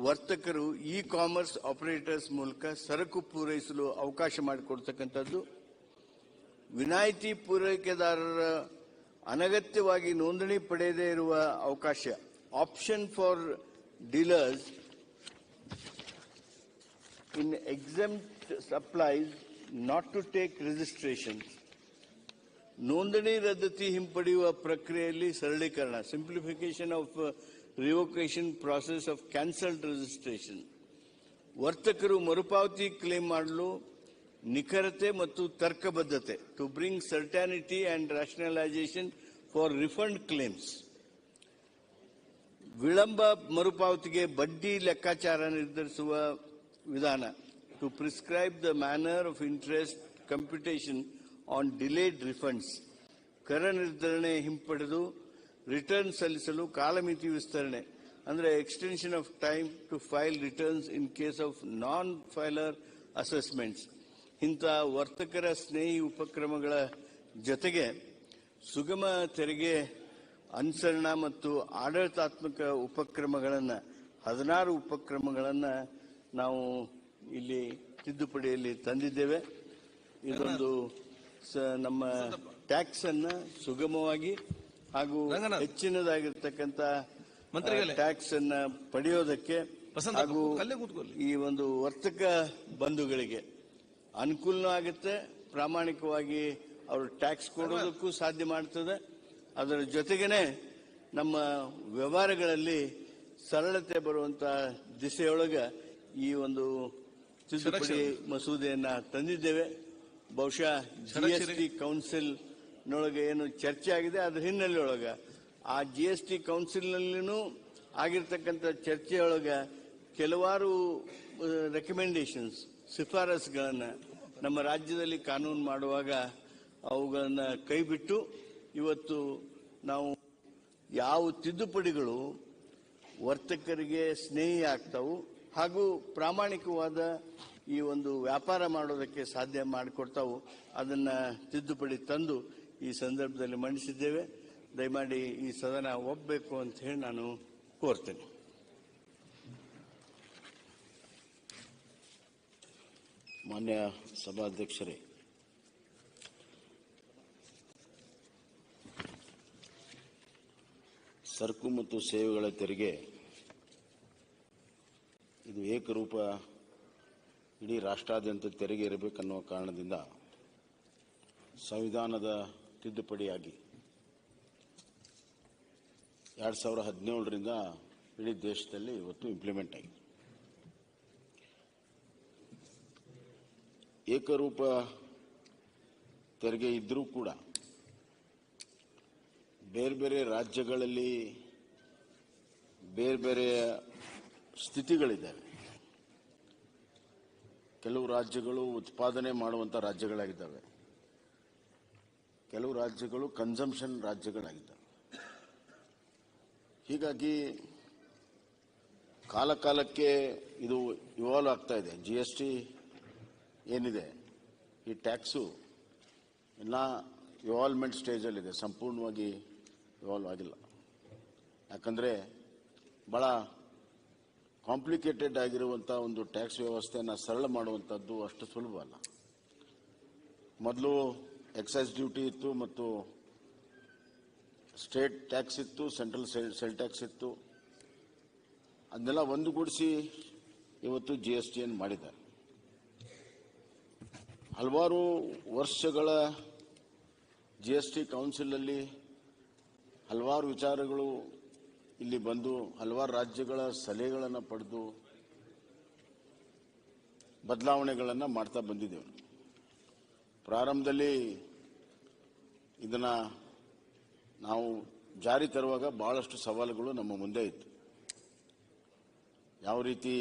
ವರ್ತಕರು ಇ-ಕಾಮರ್ಸ್ ಆಪರೇಟರ್ಸ್ ಮೂಲಕ ಸರಕು ಪೂರೈಸಲು ಅವಕಾಶ ಮಾಡಿಕೊಡ್ತಕ್ಕಂಥದ್ದು. ವಿನಾಯಿತಿ ಪೂರೈಕೆದಾರರ ಅನಗತ್ಯವಾಗಿ ನೋಂದಣಿ ಪಡೆಯದೇ ಇರುವ ಅವಕಾಶ, option for dealers in exempt supplies not to take registration. ನೋಂದಣಿ ರದ್ದತಿ ಹಿಂಪಡೆಯುವ ಪ್ರಕ್ರಿಯೆಯಲ್ಲಿ ಸರಳೀಕರಣ, simplification of revocation process of cancelled registration. ವರ್ತಕರು ಮರುಪಾವತಿ ಕ್ಲೇಮ್ ಮಾಡಲು ನಿಖರತೆ ಮತ್ತು ತರ್ಕಬದ್ಧತೆ, to bring certainty and rationalisation for refund claims. ವಿಳಂಬ ಮರುಪಾವತಿಗೆ ಬಡ್ಡಿ ಲೆಕ್ಕಾಚಾರ ನಿರ್ಧರಿಸುವ ವಿಧಾನ, to prescribe the manner of interest computation on delayed refunds. ಕರ ನಿರ್ಧರಣೆ ಹಿಂಪಡೆದು ರಿಟರ್ನ್ ಸಲ್ಲಿಸಲು ಕಾಲಮಿತಿ ವಿಸ್ತರಣೆ ಅಂದರೆ extension of time to file returns in case of non filer assessments. ಇಂಥ ವರ್ತಕರ ಸ್ನೇಹಿ ಉಪಕ್ರಮಗಳ ಜೊತೆಗೆ ಸುಗಮ ತೆರಿಗೆ ಅನುಸರಣಾ ಮತ್ತು ಆಡಳಿತಾತ್ಮಕ ಉಪಕ್ರಮಗಳನ್ನು 16 ಉಪಕ್ರಮಗಳನ್ನು ನಾವು ಇಲ್ಲಿ ತಿದ್ದುಪಡಿಯಲ್ಲಿ ತಂದಿದ್ದೇವೆ. ಇದೊಂದು ನಮ್ಮ ಟ್ಯಾಕ್ಸ್ ಅನ್ನ ಸುಗಮವಾಗಿ ಹಾಗೂ ಹೆಚ್ಚಿನದಾಗಿರ್ತಕ್ಕಂಥ ಟ್ಯಾಕ್ಸ್ ಅನ್ನ ಪಡೆಯೋದಕ್ಕೆ ಹಾಗೂ ಈ ಒಂದು ವರ್ತಕ ಬಂಧುಗಳಿಗೆ ಅನುಕೂಲ ಆಗುತ್ತೆ. ಪ್ರಾಮಾಣಿಕವಾಗಿ ಅವರು ಟ್ಯಾಕ್ಸ್ ಕೊಡೋದಕ್ಕೂ ಸಾಧ್ಯ ಮಾಡ್ತದೆ. ಅದರ ಜೊತೆಗೇನೆ ನಮ್ಮ ವ್ಯವಹಾರಗಳಲ್ಲಿ ಸರಳತೆ ಬರುವಂತ ದಿಸೆಯೊಳಗೆ ಈ ಒಂದು ತಿದ್ದುಪಡಿ ಮಸೂದೆಯನ್ನ ತಂದಿದ್ದೇವೆ. ಬಹುಶಃ GST ಕೌನ್ಸಿಲ್ ನೊಳಗೆ ಏನು ಚರ್ಚೆ ಆಗಿದೆ ಅದರ ಹಿನ್ನೆಲೆಯೊಳಗೆ ಆ GST ಕೌನ್ಸಿಲ್ ನಲ್ಲಿನೂ ಆಗಿರ್ತಕ್ಕಂಥ ಚರ್ಚೆಯೊಳಗೆ ಕೆಲವಾರು ರೆಕಮೆಂಡೇಶನ್ಸ್ ಶಿಫಾರಸುಗಳನ್ನ ನಮ್ಮ ರಾಜ್ಯದಲ್ಲಿ ಕಾನೂನು ಮಾಡುವಾಗ ಅವುಗಳನ್ನ ಕೈಬಿಟ್ಟು ಇವತ್ತು ನಾವು ಯಾವ ತಿದ್ದುಪಡಿಗಳು ವರ್ತಕರಿಗೆ ಸ್ನೇಹಿ ಆಗ್ತಾವು ಹಾಗೂ ಪ್ರಾಮಾಣಿಕವಾದ ಈ ಒಂದು ವ್ಯಾಪಾರ ಮಾಡೋದಕ್ಕೆ ಸಾಧ್ಯ ಮಾಡಿಕೊಡ್ತಾವು ಅದನ್ನ ತಿದ್ದುಪಡಿ ತಂದು ಈ ಸಂದರ್ಭದಲ್ಲಿ ಮಂಡಿಸಿದ್ದೇವೆ. ದಯಮಾಡಿ ಈ ಸದನ ಒಪ್ಪಬೇಕು ಅಂತ ಹೇಳಿ ನಾನು ಕೋರ್ತೇನೆ. ಮಾನ್ಯ ಸಭಾಧ್ಯಕ್ಷರೇ, ಸರಕು ಮತ್ತು ಸೇವೆಗಳ ತೆರಿಗೆ ಇದು ಏಕರೂಪ ಇಡೀ ರಾಷ್ಟ್ರಾದ್ಯಂತ ತೆರಿಗೆ ಇರಬೇಕನ್ನುವ ಕಾರಣದಿಂದ ಸಂವಿಧಾನದ ತಿದ್ದುಪಡಿಯಾಗಿ 2017ರಿಂದ ಇಡೀ ದೇಶದಲ್ಲಿ ಇವತ್ತು ಇಂಪ್ಲಿಮೆಂಟ್ ಆಗಿದೆ. ಏಕರೂಪ ತೆರಿಗೆ ಇದ್ದರೂ ಕೂಡ ಬೇರೆ ಬೇರೆ ರಾಜ್ಯಗಳಲ್ಲಿ ಬೇರೆ ಬೇರೆ ಸ್ಥಿತಿಗಳಿದ್ದಾವೆ. ಕೆಲವು ರಾಜ್ಯಗಳು ಉತ್ಪಾದನೆ ಮಾಡುವಂಥ ರಾಜ್ಯಗಳಾಗಿದ್ದಾವೆ, ಕೆಲವು ರಾಜ್ಯಗಳು ಕನ್ಸಂಪ್ಷನ್ ರಾಜ್ಯಗಳಾಗಿದ್ದಾವೆ. ಹೀಗಾಗಿ ಕಾಲಕಾಲಕ್ಕೆ ಇದು ಇವಾಲ್ವ್ ಆಗ್ತಾ ಇದೆ. GST ಏನಿದೆ ಈ ಟ್ಯಾಕ್ಸು ಎಲ್ಲ ಇವಾಲ್ವ್ಮೆಂಟ್ ಸ್ಟೇಜಲ್ಲಿದೆ, ಸಂಪೂರ್ಣವಾಗಿ ಇವಾಲ್ವ್ ಆಗಿಲ್ಲ. ಯಾಕಂದರೆ ಭಾಳ ಕಾಂಪ್ಲಿಕೇಟೆಡ್ ಆಗಿರುವಂಥ ಒಂದು ಟ್ಯಾಕ್ಸ್ ವ್ಯವಸ್ಥೆಯನ್ನು ಸರಳ ಮಾಡುವಂಥದ್ದು ಅಷ್ಟು ಸುಲಭ ಅಲ್ಲ. ಮೊದಲು ಎಕ್ಸೈಸ್ ಡ್ಯೂಟಿ ಇತ್ತು ಮತ್ತು ಸ್ಟೇಟ್ ಟ್ಯಾಕ್ಸ್ ಇತ್ತು, ಸೆಂಟ್ರಲ್ ಸೇಲ್ ಟ್ಯಾಕ್ಸ್ ಇತ್ತು. ಅದನ್ನೆಲ್ಲ ಒಂದುಗೂಡಿಸಿ ಇವತ್ತು GSTಯನ್ನು ಮಾಡಿದ್ದಾರೆ. ಹಲವಾರು ವರ್ಷಗಳ GST ಕೌನ್ಸಿಲಲ್ಲಿ ಹಲವಾರು ವಿಚಾರಗಳು ಇಲ್ಲಿ ಬಂದು ಹಲವಾರು ರಾಜ್ಯಗಳ ಸಲಹೆಗಳನ್ನು ಪಡೆದು ಬದಲಾವಣೆಗಳನ್ನು ಮಾಡ್ತಾ ಬಂದಿದ್ದೇವೆ. ಪ್ರಾರಂಭದಲ್ಲಿ ಇದನ್ನು ನಾವು ಜಾರಿ ತರುವಾಗ ಬಹಳಷ್ಟು ಸವಾಲುಗಳು ನಮ್ಮ ಮುಂದೆ ಇತ್ತು. ಯಾವ ರೀತಿ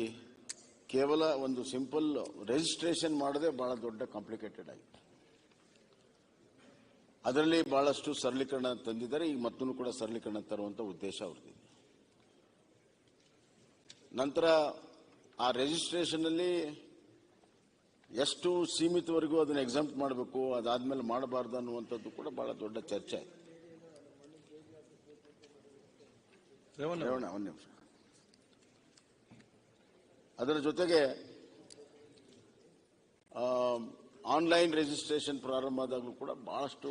ಕೇವಲ ಒಂದು ಸಿಂಪಲ್ ರಿಜಿಸ್ಟ್ರೇಷನ್ ಮಾಡದೆ ಬಹಳ ದೊಡ್ಡ ಕಾಂಪ್ಲಿಕೇಟೆಡ್ ಆಯಿತು. ಅದರಲ್ಲಿ ಬಹಳಷ್ಟು ಸರಳೀಕರಣ ತಂದಿದ್ದಾರೆ. ಈಗ ಮತ್ತೂ ಕೂಡ ಸರಳೀಕರಣ ತರುವಂಥ ಉದ್ದೇಶ ಅವ್ರದ್ದಿದೆ. ನಂತರ ಆ ರಿಜಿಸ್ಟ್ರೇಷನ್ನಲ್ಲಿ ಎಷ್ಟು ಸೀಮಿತವರೆಗೂ ಅದನ್ನು ಎಕ್ಸಾಮ್ಟ್ ಮಾಡಬೇಕು, ಅದಾದ್ಮೇಲೆ ಮಾಡಬಾರ್ದು ಅನ್ನುವಂಥದ್ದು ಕೂಡ ಬಹಳ ದೊಡ್ಡ ಚರ್ಚೆ ಆಯಿತು. ಒಂದು ನಿಮಿಷ. ಅದರ ಜೊತೆಗೆ ಆನ್ಲೈನ್ ರಿಜಿಸ್ಟ್ರೇಷನ್ ಪ್ರಾರಂಭ ಆದಾಗಲೂ ಕೂಡ ಬಹಳಷ್ಟು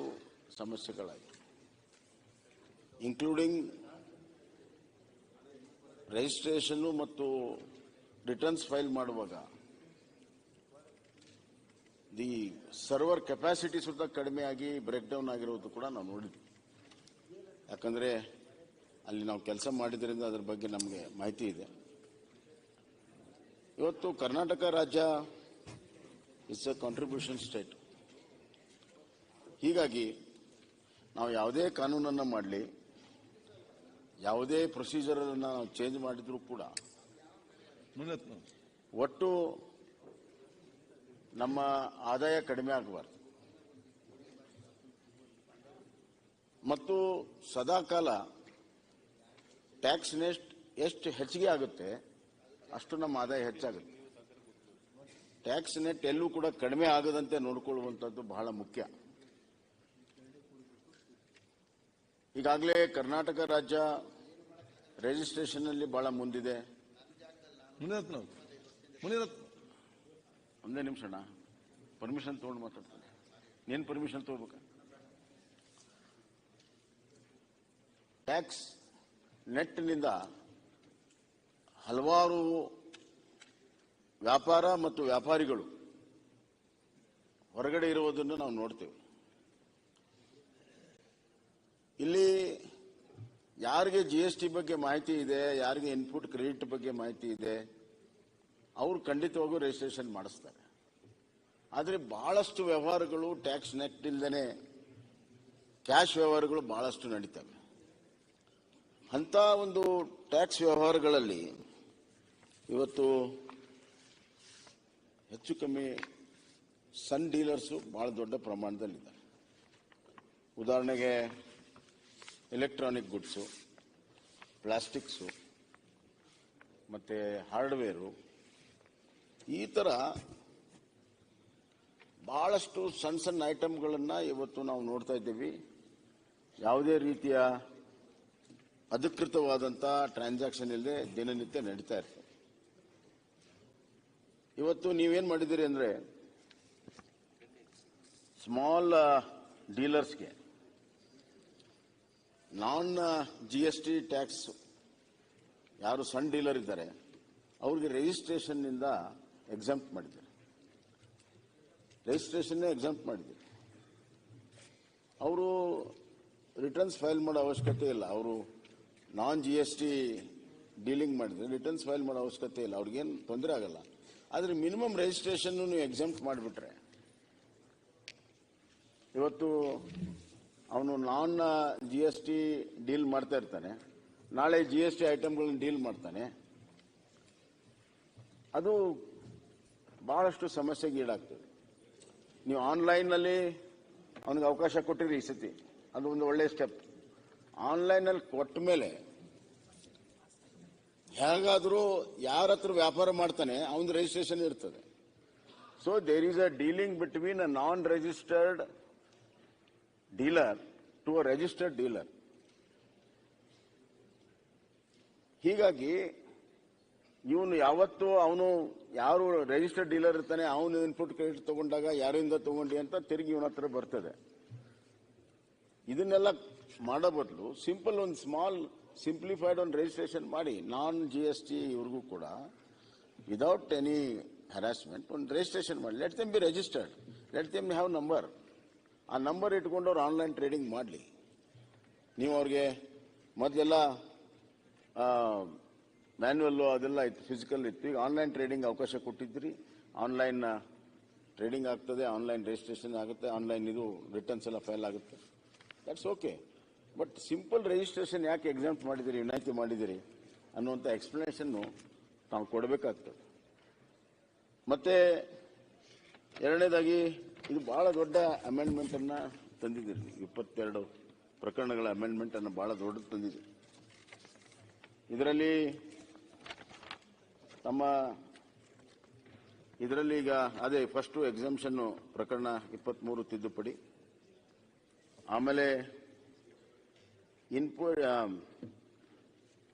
ಸಮಸ್ಯೆಗಳಾಯಿತು, ಇನ್ಕ್ಲೂಡಿಂಗ್ ರಿಜಿಸ್ಟ್ರೇಷನ್ನು ಮತ್ತು ರಿಟರ್ನ್ಸ್ ಫೈಲ್ ಮಾಡುವಾಗ ದಿ ಸರ್ವರ್ ಕೆಪಾಸಿಟಿ ಸುತ್ತ ಕಡಿಮೆಯಾಗಿ ಬ್ರೇಕ್ ಡೌನ್ ಆಗಿರೋದು ಕೂಡ ನಾವು ನೋಡಿದ್ವಿ. ಯಾಕಂದರೆ ಅಲ್ಲಿ ನಾವು ಕೆಲಸ ಮಾಡಿದ್ರಿಂದ ಅದರ ಬಗ್ಗೆ ನಮಗೆ ಮಾಹಿತಿ ಇದೆ. ಇವತ್ತು ಕರ್ನಾಟಕ ರಾಜ್ಯ ಇಟ್ಸ್ ಎ ಕಾಂಟ್ರಿಬ್ಯೂಷನ್ ಸ್ಟೇಟ್. ಹೀಗಾಗಿ ನಾವು ಯಾವುದೇ ಕಾನೂನನ್ನು ಮಾಡಲಿ, ಯಾವುದೇ ಪ್ರೊಸೀಜರನ್ನು ನಾವು ಚೇಂಜ್ ಮಾಡಿದರೂ ಕೂಡ ಒಟ್ಟು ನಮ್ಮ ಆದಾಯ ಕಡಿಮೆ ಆಗಬಾರ್ದು ಮತ್ತು ಸದಾಕಾಲ ಟ್ಯಾಕ್ಸ್ ಎಷ್ಟು ಹೆಚ್ಚಿಗೆ ಆಗುತ್ತೆ ಅಷ್ಟು ನಮ್ಮ ಆದಾಯ ಹೆಚ್ಚಾಗುತ್ತೆ. ಟ್ಯಾಕ್ಸ್ ನೆಟ್ ಎಲ್ಲೂ ಕೂಡ ಕಡಿಮೆ ಆಗದಂತೆ ನೋಡಿಕೊಳ್ಳುವಂಥದ್ದು ಬಹಳ ಮುಖ್ಯ. ಈಗಾಗಲೇ ಕರ್ನಾಟಕ ರಾಜ್ಯ ರಿಜಿಸ್ಟ್ರೇಷನ್ ಅಲ್ಲಿ ಬಹಳ ಮುಂದಿದೆ. ಒಂದೇ ನಿಮಿಷ ಅಣ್ಣ, ಪರ್ಮಿಷನ್ ತಗೊಂಡು ಮಾತಾಡ್ತಾನೆ. ಏನ್ ಪರ್ಮಿಷನ್ ತಗೋಬೇಕ? ಟ್ಯಾಕ್ಸ್ ನೆಟ್ನಿಂದ ಹಲವಾರು ವ್ಯಾಪಾರ ಮತ್ತು ವ್ಯಾಪಾರಿಗಳು ಹೊರಗಡೆ ಇರುವುದನ್ನು ನಾವು ನೋಡ್ತೇವೆ. ಇಲ್ಲಿ ಯಾರಿಗೆ GST ಬಗ್ಗೆ ಮಾಹಿತಿ ಇದೆ, ಯಾರಿಗೆ ಇನ್ಪುಟ್ ಕ್ರೆಡಿಟ್ ಬಗ್ಗೆ ಮಾಹಿತಿ ಇದೆ, ಅವರು ಖಂಡಿತವಾಗೂ ರಿಜಿಸ್ಟ್ರೇಷನ್ ಮಾಡಿಸ್ತಾರೆ. ಆದರೆ ಬಹಳಷ್ಟು ವ್ಯವಹಾರಗಳು ಟ್ಯಾಕ್ಸ್ ನೆಟ್ ಇಲ್ಲದೇನೆ ಕ್ಯಾಶ್ ವ್ಯವಹಾರಗಳು ಬಹಳಷ್ಟು ನಡೀತವೆ. ಅಂತ ಒಂದು ಟ್ಯಾಕ್ಸ್ ವ್ಯವಹಾರಗಳಲ್ಲಿ ಇವತ್ತು ಹೆಚ್ಚು ಕಮ್ಮಿ ಸಣ್ಣ ಡೀಲರ್ಸು ಬಹಳ ದೊಡ್ಡ ಪ್ರಮಾಣದಲ್ಲಿದ್ದಾರೆ. ಉದಾಹರಣೆಗೆ ಎಲೆಕ್ಟ್ರಾನಿಕ್ ಗುಡ್ಸು, ಪ್ಲಾಸ್ಟಿಕ್ಸು, ಮತ್ತೆ ಹಾರ್ಡ್ವೇರು, ಈ ಥರ ಬಹಳಷ್ಟು ಸಣ್ಣ ಸಣ್ಣ ಐಟಮ್ಗಳನ್ನು ಇವತ್ತು ನಾವು ನೋಡ್ತಾ ಇದ್ದೀವಿ. ಯಾವುದೇ ರೀತಿಯ ಅಧಿಕೃತವಾದಂಥ ಟ್ರಾನ್ಸಾಕ್ಷನ್ ಇಲ್ಲದೆ ದಿನನಿತ್ಯ ನಡೀತಾ ಇರ್ತದೆ. ಇವತ್ತು ನೀವೇನು ಮಾಡಿದ್ದೀರಿ ಅಂದರೆ, ಸ್ಮಾಲ್ ಡೀಲರ್ಸ್ಗೆ ನಾನ್ GST ಟ್ಯಾಕ್ಸ್ ಯಾರು ಸಣ್ಣ ಡೀಲರ್ ಇದ್ದಾರೆ ಅವ್ರಿಗೆ ರಿಜಿಸ್ಟ್ರೇಷನ್ನಿಂದ ಎಕ್ಸಂಪ್ಟ್ ಮಾಡಿದ್ದಾರೆ. ರಿಜಿಸ್ಟ್ರೇಷನ್ನೇ ಎಕ್ಸಂಪ್ಟ್ ಮಾಡಿದ್ದಾರೆ. ಅವರು ರಿಟರ್ನ್ಸ್ ಫೈಲ್ ಮಾಡೋ ಅವಶ್ಯಕತೆ ಇಲ್ಲ. ಅವರು ನಾನ್ GST ಡೀಲಿಂಗ್ ಮಾಡಿದ್ರೆ ರಿಟರ್ನ್ಸ್ ಫೈಲ್ ಮಾಡೋ ಅವಶ್ಯಕತೆ ಇಲ್ಲ, ಅವ್ರಿಗೇನು ತೊಂದರೆ ಆಗಲ್ಲ. ಆದರೆ ಮಿನಿಮಮ್ ರಿಜಿಸ್ಟ್ರೇಷನ್ ನೀವು ಎಕ್ಸಂಪ್ಟ್ ಮಾಡಿಬಿಟ್ರೆ, ಇವತ್ತು ಅವನು ನಾನ್ GST ಡೀಲ್ ಮಾಡ್ತಾ ಇರ್ತಾನೆ, ನಾಳೆ GST ಐಟಮ್ಗಳನ್ನ ಡೀಲ್ ಮಾಡ್ತಾನೆ, ಅದು ಬಹಳಷ್ಟು ಸಮಸ್ಯೆಗೆ ಈಡಾಗ್ತದೆ. ನೀವು ಆನ್ಲೈನ್ನಲ್ಲಿ ಅವನಿಗೆ ಅವಕಾಶ ಕೊಟ್ಟಿರಿ ಈ ಸತಿ, ಅದು ಒಂದು ಒಳ್ಳೆಯ ಸ್ಟೆಪ್. ಆನ್ಲೈನಲ್ಲಿ ಕೊಟ್ಟ ಮೇಲೆ ಹೇಗಾದರೂ ಯಾರ ಹತ್ರ ವ್ಯಾಪಾರ ಮಾಡ್ತಾನೆ ಅವನ ರಿಜಿಸ್ಟ್ರೇಷನ್ ಇರ್ತದೆ. So there is a dealing between a non registered dealer to a registered dealer. ಹೀಗಾಗಿ ಇವನು ಯಾವತ್ತು ಅವನು ಯಾರು ರಿಜಿಸ್ಟರ್ಡ್ ಡೀಲರ್ ಇರ್ತಾನೆ ಅವನು ಇನ್ಪುಟ್ ಕ್ರೆಡಿಟ್ ತಗೊಂಡಾಗ ಯಾರಿಂದ ತಗೊಂಡಿ ಅಂತ ತಿರುಗಿ ಇವನ ಹತ್ರ ಬರ್ತದೆ. ಇದನ್ನೆಲ್ಲ ಮಾಡೋ ಬದಲು ಸಿಂಪಲ್ ಒಂದು ಸ್ಮಾಲ್ ಸಿಂಪ್ಲಿಫೈಡ್ ಒಂದು ರಿಜಿಸ್ಟ್ರೇಷನ್ ಮಾಡಿ ನಾನ್ GST ಇವ್ರಿಗೂ ಕೂಡ ವಿದೌಟ್ ಎನಿ ಹರಾಸ್ಮೆಂಟ್ ಒಂದು ರಿಜಿಸ್ಟ್ರೇಷನ್ ಮಾಡಿ. Let them B registered, let them have number. ಆ ನಂಬರ್ ಇಟ್ಕೊಂಡು ಅವ್ರು ಆನ್ಲೈನ್ ಟ್ರೇಡಿಂಗ್ ಮಾಡಲಿ. ನೀವು ಅವ್ರಿಗೆ ಮೊದಲೆಲ್ಲ ಮ್ಯಾನ್ಯುವಲ್ಲು ಅದೆಲ್ಲ ಇತ್ತು, ಫಿಸಿಕಲ್ ಇತ್ತು. ಈಗ ಆನ್ಲೈನ್ ಟ್ರೇಡಿಂಗ್ ಅವಕಾಶ ಕೊಟ್ಟಿದ್ರಿ. ಆನ್ಲೈನ್ ಟ್ರೇಡಿಂಗ್ ಆಗ್ತದೆ, ಆನ್ಲೈನ್ ರಿಜಿಸ್ಟ್ರೇಷನ್ ಆಗುತ್ತೆ, ಆನ್ಲೈನ್ ಇದು ರಿಟರ್ನ್ಸ್ ಎಲ್ಲ ಫೈಲ್ ಆಗುತ್ತೆ. That's okay. But simple registration ಯಾಕೆ ಎಕ್ಸಾಮ್ಟ್ ಮಾಡಿದಿರಿ, ವಿನಾಯಿತಿ ಮಾಡಿದಿರಿ ಅನ್ನುವಂಥ ಎಕ್ಸ್ಪ್ಲನೇಷನ್ನು ನಾವು ಕೊಡಬೇಕಾಗ್ತದೆ. ಮತ್ತೆ ಎರಡನೇದಾಗಿ ಇದು ಬಹಳ ದೊಡ್ಡ ಅಮೆಂಡ್ಮೆಂಟನ್ನು ತಂದಿದ್ದೀರಿ. 22 ಪ್ರಕರಣಗಳ ಅಮೆಂಡ್ಮೆಂಟನ್ನು ಬಹಳ ದೊಡ್ಡದು ತಂದಿದ್ದೀರಿ. ಇದರಲ್ಲಿ ಈಗ ಅದೇ ಫಸ್ಟು ಎಕ್ಸಾಮ್ಷನ್ನು ಪ್ರಕರಣ 23 ತಿದ್ದುಪಡಿ, ಆಮೇಲೆ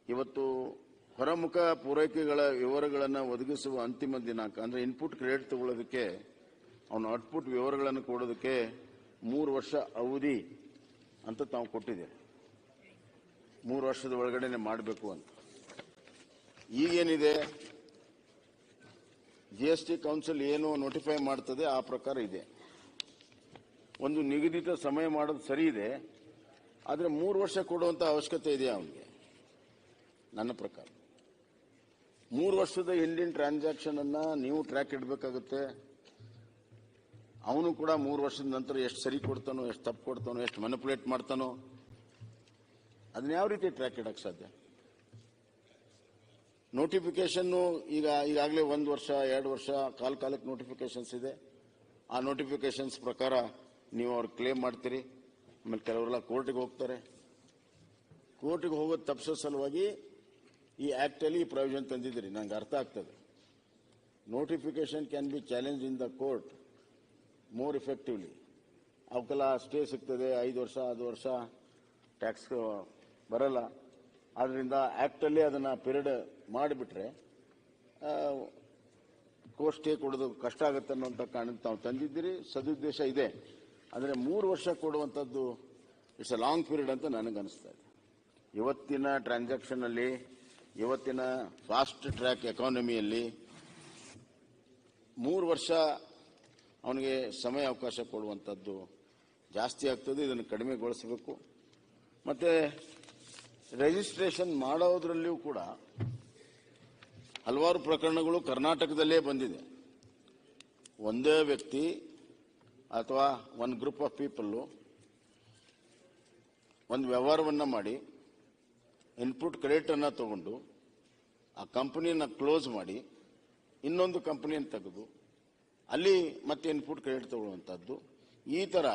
ಇವತ್ತು ಹೊರಮುಖ ಪೂರೈಕೆಗಳ ವಿವರಗಳನ್ನು ಒದಗಿಸುವ ಅಂತಿಮ ದಿನಾಂಕ ಅಂದರೆ ಇನ್ಪುಟ್ ಕ್ರೆಡಿಟ್ ತಗೊಳ್ಳೋದಕ್ಕೆ ಅವನು ಔಟ್ಪುಟ್ ವಿವರಗಳನ್ನು ಕೊಡೋದಕ್ಕೆ 3 ವರ್ಷ ಅವಧಿ ಅಂತ ತಾವು ಕೊಟ್ಟಿದ್ದೇವೆ. 3 ವರ್ಷದ ಒಳಗಡೆನೆ ಮಾಡಬೇಕು ಅಂತ. ಈಗೇನಿದೆ GST ಕೌನ್ಸಿಲ್ ಏನು ನೋಟಿಫೈ ಮಾಡ್ತದೆ ಆ ಪ್ರಕಾರ ಇದೆ. ಒಂದು ನಿಗದಿತ ಸಮಯ ಮಾಡೋದು ಸರಿ ಇದೆ, ಆದರೆ 3 ವರ್ಷ ಕೊಡುವಂತ ಅವಶ್ಯಕತೆ ಇದೆ ಅವನಿಗೆ. ನನ್ನ ಪ್ರಕಾರ 3 ವರ್ಷದ ಹಿಂದಿನ ಟ್ರಾನ್ಸಾಕ್ಷನ್ ಅನ್ನ ನೀವು ಟ್ರ್ಯಾಕ್ ಇಡಬೇಕಾಗುತ್ತೆ. ಅವನು ಕೂಡ 3 ವರ್ಷದ ನಂತರ ಎಷ್ಟು ಸರಿ ಕೊಡ್ತಾನೋ, ಎಷ್ಟು ತಪ್ಪು ಕೊಡ್ತಾನೋ, ಎಷ್ಟು ಮ್ಯಾನಿಪುಲೇಟ್ ಮಾಡ್ತಾನೋ, ಅದನ್ನ ಯಾವ ರೀತಿ ಟ್ರ್ಯಾಕ್ ಇಡಕ್ಕೆ ಸಾಧ್ಯ? ನೋಟಿಫಿಕೇಶನ್ ಈಗಾಗಲೇ 1 ವರ್ಷ 2 ವರ್ಷ ಕಾಲಕ್ಕೆ ನೋಟಿಫಿಕೇಶನ್ಸ್ ಇದೆ. ಆ ನೋಟಿಫಿಕೇಶನ್ಸ್ ಪ್ರಕಾರ ನೀವು ಅವ್ರು ಕ್ಲೇಮ್ ಮಾಡ್ತೀರಿ. ಆಮೇಲೆ ಕೆಲವರೆಲ್ಲ ಕೋರ್ಟಿಗೆ ಹೋಗ್ತಾರೆ. ಕೋರ್ಟಿಗೆ ಹೋಗೋದು ತಪ್ಪಿಸೋ ಸಲುವಾಗಿ ಈ ಆಕ್ಟ್ ಅಲ್ಲಿ ಈ ಪ್ರೊವಿಷನ್ ತಂದಿದ್ದೀರಿ. ನಂಗೆ ಅರ್ಥ ಆಗ್ತದೆ. notification can be challenged in the court more effectively. ಅವಕ್ಕೆಲ್ಲ ಸ್ಟೇ ಸಿಗ್ತದೆ, 5 ವರ್ಷ 10 ವರ್ಷ ಟ್ಯಾಕ್ಸ್ ಬರಲ್ಲ. ಆದ್ದರಿಂದ ಆ್ಯಕ್ಟಲ್ಲಿ ಅದನ್ನು ಪೀರಿಯಡ್ ಮಾಡಿಬಿಟ್ರೆ ಕೋರ್ಟ್ ಸ್ಟೇ ಕೊಡೋದು ಕಷ್ಟ ಆಗುತ್ತೆ ಅನ್ನೋಂಥ ಕಾರಣಕ್ಕೆ ನಾವು ತಂದಿದ್ದೀರಿ. ಸದುದ್ದೇಶ ಇದೆ. ಅಂದರೆ 3 ವರ್ಷ ಕೊಡುವಂಥದ್ದು ಇಟ್ಸ್ ಎ ಲಾಂಗ್ ಪೀರಿಯಡ್ ಅಂತ ನನಗೆ ಅನಿಸ್ತಾ ಇದೆ. ಇವತ್ತಿನ ಟ್ರಾನ್ಸಾಕ್ಷನಲ್ಲಿ, ಇವತ್ತಿನ ಫಾಸ್ಟ್ ಟ್ರ್ಯಾಕ್ ಎಕಾನಮಿಯಲ್ಲಿ 3 ವರ್ಷ ಅವನಿಗೆ ಸಮಯ ಅವಕಾಶ ಕೊಡುವಂಥದ್ದು ಜಾಸ್ತಿ ಆಗ್ತದೆ. ಇದನ್ನು ಕಡಿಮೆಗೊಳಿಸಬೇಕು. ಮತ್ತು ರಿಜಿಸ್ಟ್ರೇಷನ್ ಮಾಡೋದ್ರಲ್ಲಿಯೂ ಕೂಡ ಹಲವಾರು ಪ್ರಕರಣಗಳು ಕರ್ನಾಟಕದಲ್ಲೇ ಬಂದಿದೆ. ಒಂದೇ ವ್ಯಕ್ತಿ ಅಥವಾ ಒಂದು ಗ್ರೂಪ್ ಆಫ್ ಪೀಪಲ್ಲು ಒಂದು ವ್ಯವಹಾರವನ್ನು ಮಾಡಿ ಇನ್ಪುಟ್ ಕ್ರೆಡಿಟನ್ನು ತಗೊಂಡು ಆ ಕಂಪನಿಯನ್ನು ಕ್ಲೋಸ್ ಮಾಡಿ ಇನ್ನೊಂದು ಕಂಪನಿಯನ್ನು ತೆಗೆದು ಅಲ್ಲಿ ಮತ್ತೆ ಇನ್ಪುಟ್ ಕ್ರೆಡಿಟ್ ತಗೊಳ್ಳುವಂಥದ್ದು, ಈ ಥರ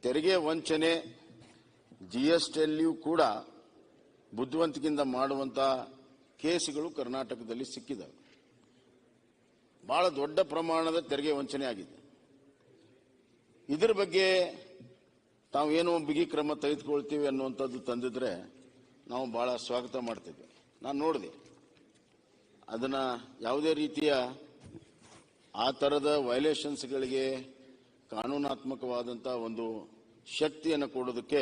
ತೆರಿಗೆ ವಂಚನೆ GSTಯಲ್ಲಿಯೂ ಕೂಡ ಬುದ್ಧಿವಂತಿಕೆಯಿಂದ ಮಾಡುವಂಥ ಕೇಸುಗಳು ಕರ್ನಾಟಕದಲ್ಲಿ ಸಿಕ್ಕಿದ್ದಾವೆ. ಬಹಳ ದೊಡ್ಡ ಪ್ರಮಾಣದ ತೆರಿಗೆ ವಂಚನೆ ಆಗಿದೆ. ಇದರ ಬಗ್ಗೆ ತಾವೇನೋ ಬಿಗಿ ಕ್ರಮ ತೆಗೆದುಕೊಳ್ತೀವಿ ಅನ್ನುವಂಥದ್ದು ತಂದಿದ್ರೆ ನಾವು ಬಹಳ ಸ್ವಾಗತ ಮಾಡ್ತಿದ್ವಿ. ನಾನು ನೋಡಿದೆ ಅದನ್ನು ಯಾವುದೇ ರೀತಿಯ ಆ ಥರದ ವೈಲೇಷನ್ಸ್ಗಳಿಗೆ ಕಾನೂನಾತ್ಮಕವಾದಂಥ ಒಂದು ಶಕ್ತಿಯನ್ನು ಕೊಡೋದಕ್ಕೆ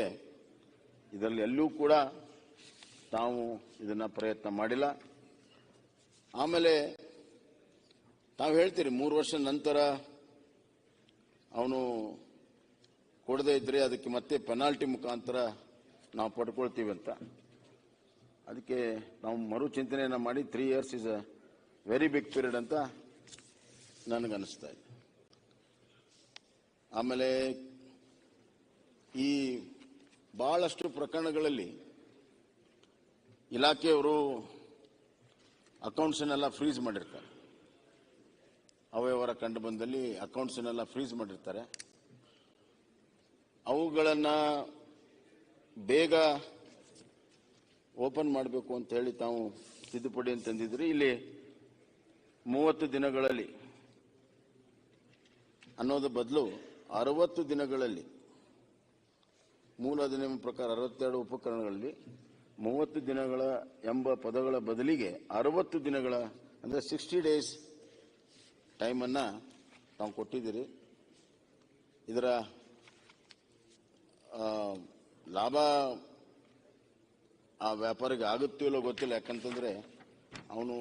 ಇದರಲ್ಲಿ ಎಲ್ಲೂ ಕೂಡ ತಾವು ಇದನ್ನು ಪ್ರಯತ್ನ ಮಾಡಿಲ್ಲ. ಆಮೇಲೆ ತಾವು ಹೇಳ್ತೀರಿ 3 ವರ್ಷ ನಂತರ ಅವನು ಕೊಡದೇ ಇದ್ರೆ ಅದಕ್ಕೆ ಮತ್ತೆ ಪೆನಾಲ್ಟಿ ಮುಖಾಂತರ ನಾವು ಪಡ್ಕೊಳ್ತೀವಿ ಅಂತ. ಅದಕ್ಕೆ ನಾವು ಮರುಚಿಂತನೆಯನ್ನು ಮಾಡಿ 3 years is a very big period ಅಂತ ನನಗನ್ನಿಸ್ತಾ ಇದೆ. ಆಮೇಲೆ ಈ ಬಹಳಷ್ಟು ಪ್ರಕರಣಗಳಲ್ಲಿ ಇಲಾಖೆಯವರು ಅಕೌಂಟ್ಸನ್ನೆಲ್ಲ ಫ್ರೀಸ್ ಮಾಡಿರ್ತಾರೆ. ಅವ್ಯವಹಾರ ಕಂಡು ಬಂದಲ್ಲಿ ಅಕೌಂಟ್ಸನ್ನೆಲ್ಲ ಫ್ರೀಸ್ ಮಾಡಿರ್ತಾರೆ. ಅವುಗಳನ್ನು ಬೇಗ ಓಪನ್ ಮಾಡಬೇಕು ಅಂತ ಹೇಳಿ ತಾವು ತಿದ್ದುಪಡಿ ತಂದಿದ್ರಿ. ಇಲ್ಲಿ 30 ದಿನಗಳಲ್ಲಿ ಅನ್ನೋದು ಬದಲು 60 ದಿನಗಳಲ್ಲಿ, ಮೂಲ ಅಧಿನಿಯಮ ಪ್ರಕಾರ 62 ಉಪಕರಣಗಳಲ್ಲಿ 30 ದಿನಗಳ ಎಂಬ ಪದಗಳ ಬದಲಿಗೆ 60 ದಿನಗಳ ಅಂದರೆ 60 days ಟೈಮನ್ನು ತಾವು ಕೊಟ್ಟಿದ್ದೀರಿ. ಇದರ ಲಾಭ ಆ ವ್ಯಾಪಾರಿಗೆ ಆಗುತ್ತೋ ಇಲ್ಲೋ ಗೊತ್ತಿಲ್ಲ. ಯಾಕಂತಂದರೆ ಅವನು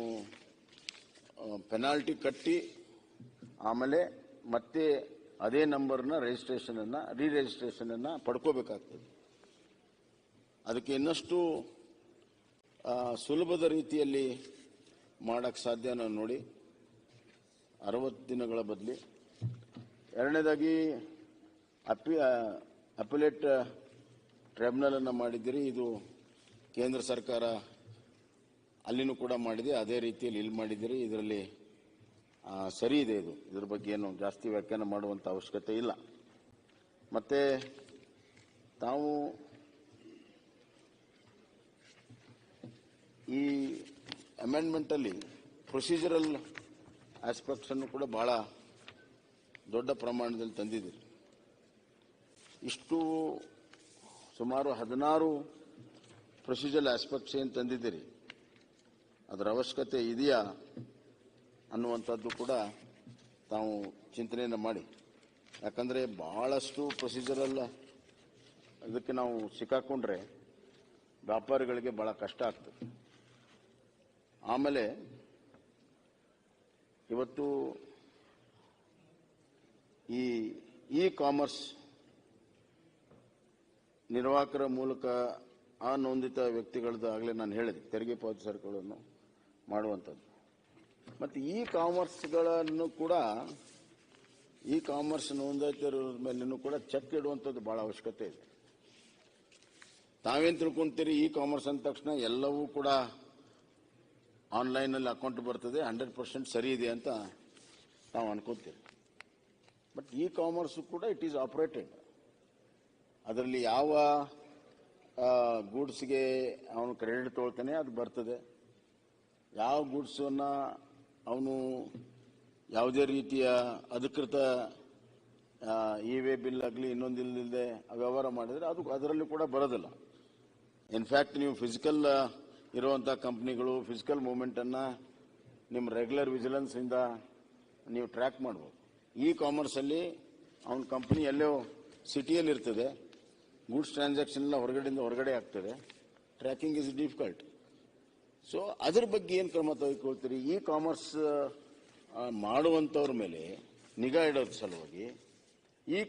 ಪೆನಾಲ್ಟಿ ಕಟ್ಟಿ ಆಮೇಲೆ ಮತ್ತೆ ಅದೇ ನಂಬರ್ನ ರಿಜಿಸ್ಟ್ರೇಷನನ್ನು ಪಡ್ಕೋಬೇಕಾಗ್ತದೆ. ಅದಕ್ಕೆ ಇನ್ನಷ್ಟು ಸುಲಭದ ರೀತಿಯಲ್ಲಿ ಮಾಡೋಕ್ಕೆ ಸಾಧ್ಯ ನೋಡಿ 60 ದಿನಗಳ ಬದಲಿ. ಎರಡನೇದಾಗಿ ಅಪಿಲೇಟ್ ಟ್ರೈಬ್ಯುನಲನ್ನು ಮಾಡಿದ್ದೀರಿ. ಇದು ಕೇಂದ್ರ ಸರ್ಕಾರ ಅಲ್ಲಿನೂ ಕೂಡ ಮಾಡಿದೆ, ಅದೇ ರೀತಿಯಲ್ಲಿ ಇಲ್ಲಿ ಮಾಡಿದ್ದೀರಿ. ಇದರಲ್ಲಿ ಸರಿ ಇದೆ. ಇದ್ರ ಬಗ್ಗೆ ಏನು ಜಾಸ್ತಿ ವ್ಯಾಖ್ಯಾನ ಮಾಡುವಂಥ ಅವಶ್ಯಕತೆ ಇಲ್ಲ. ಮತ್ತೆ ತಾವು ಈ ಅಮೆಂಡ್ಮೆಂಟಲ್ಲಿ ಪ್ರೊಸೀಜರಲ್ ಆಸ್ಪೆಕ್ಟ್ಸ್ ಅನ್ನು ಕೂಡ ಬಹಳ ದೊಡ್ಡ ಪ್ರಮಾಣದಲ್ಲಿ ತಂದಿದ್ದೀರಿ. ಇಷ್ಟು ಸುಮಾರು 16 ಪ್ರೊಸೀಜರಲ್ ಆಸ್ಪೆಕ್ಟ್ಸ್ ಏನು ತಂದಿದ್ದೀರಿ, ಅದರ ಅವಶ್ಯಕತೆ ಇದೆಯಾ ಅನ್ನುವಂಥದ್ದು ಕೂಡ ತಾವು ಚಿಂತನೆಯನ್ನು ಮಾಡಿ. ಯಾಕಂದರೆ ಬಹಳಷ್ಟು ಪ್ರೊಸೀಜರಲ್ ಇದಕ್ಕೆ ನಾವು ಸಿಕ್ಕಾಕೊಂಡ್ರೆ ವ್ಯಾಪಾರಿಗಳಿಗೆ ಬಹಳ ಕಷ್ಟ ಆಗ್ತದೆ. ಆಮೇಲೆ ಇವತ್ತು ಈ ಕಾಮರ್ಸ್ ನಿರ್ವಾಹಕರ ಮೂಲಕ ಅನೋಂದಿತ ವ್ಯಕ್ತಿಗಳದ್ದು ಆಗಲೇ ನಾನು ಹೇಳಿದೆ, ತೆರಿಗೆ ಪಾವತಿಸರುಗಳನ್ನು ಮಾಡುವಂಥದ್ದು. ಮತ್ತು ಈ ಕಾಮರ್ಸ್ಗಳನ್ನು ಕೂಡ ಕಾಮರ್ಸ್ ನೋಂದಾಯಿತರ ಮೇಲೂ ಕೂಡ ಚೆಕ್ ಇಡುವಂಥದ್ದು ಭಾಳ ಅವಶ್ಯಕತೆ ಇದೆ. ತಾವೇನು ತಿಳ್ಕೊಂತೀರಿ, ಕಾಮರ್ಸ್ ಅಂದ ತಕ್ಷಣ ಎಲ್ಲವೂ ಕೂಡ ಆನ್ಲೈನಲ್ಲಿ ಅಕೌಂಟ್ ಬರ್ತದೆ, 100% ಸರಿ ಇದೆ ಅಂತ ನಾವು ಅನ್ಕೋತೀರಿ. ಬಟ್ ಕಾಮರ್ಸ್ ಕೂಡ ಇಟ್ ಈಸ್ ಆಪರೇಟೆಡ್. ಅದರಲ್ಲಿ ಯಾವ ಗೂಡ್ಸ್ಗೆ ಅವನು ಕ್ರೆಡಿಟ್ ತೊಗೊಳ್ತಾನೆ ಅದು ಬರ್ತದೆ, ಯಾವ ಗೂಡ್ಸನ್ನು ಅವನು ಯಾವುದೇ ರೀತಿಯ ಅಧಿಕೃತ ಇ-ವೇ ಬಿಲ್ ಆಗಲಿ ಇನ್ನೊಂದಿಲ್ಲದೆ ವ್ಯವಹಾರ ಮಾಡಿದರೆ ಅದು ಅದರಲ್ಲಿ ಕೂಡ ಬರೋದಿಲ್ಲ. ಇನ್ಫ್ಯಾಕ್ಟ್ ನೀವು ಫಿಸಿಕಲ್ ಇರುವಂಥ ಕಂಪ್ನಿಗಳು ಫಿಸಿಕಲ್ ಮೂವ್ಮೆಂಟನ್ನು ನಿಮ್ಮ ರೆಗ್ಯುಲರ್ ವಿಜಿಲೆನ್ಸಿಂದ ನೀವು ಟ್ರ್ಯಾಕ್ ಮಾಡ್ಬೋದು. ಕಾಮರ್ಸಲ್ಲಿ ಅವನ ಕಂಪ್ನಿ ಎಲ್ಲೋ ಸಿಟಿಯಲ್ಲಿ ಇರ್ತದೆ, ಗೂಡ್ಸ್ ಟ್ರಾನ್ಸಾಕ್ಷನ್ ಎಲ್ಲ ಹೊರಗಡೆಯಿಂದ ಹೊರಗಡೆ ಆಗ್ತದೆ, ಟ್ರ್ಯಾಕಿಂಗ್ ಇಸ್ ಡಿಫಿಕಲ್ಟ್. ಸೊ ಅದ್ರ ಬಗ್ಗೆ ಏನು ಕ್ರಮ ತೆಗೆದುಕೊಳ್ತೀರಿ? ಕಾಮರ್ಸ್ ಮಾಡುವಂಥವ್ರ ಮೇಲೆ ನಿಗಾ ಇಡೋದ್ರ ಸಲುವಾಗಿ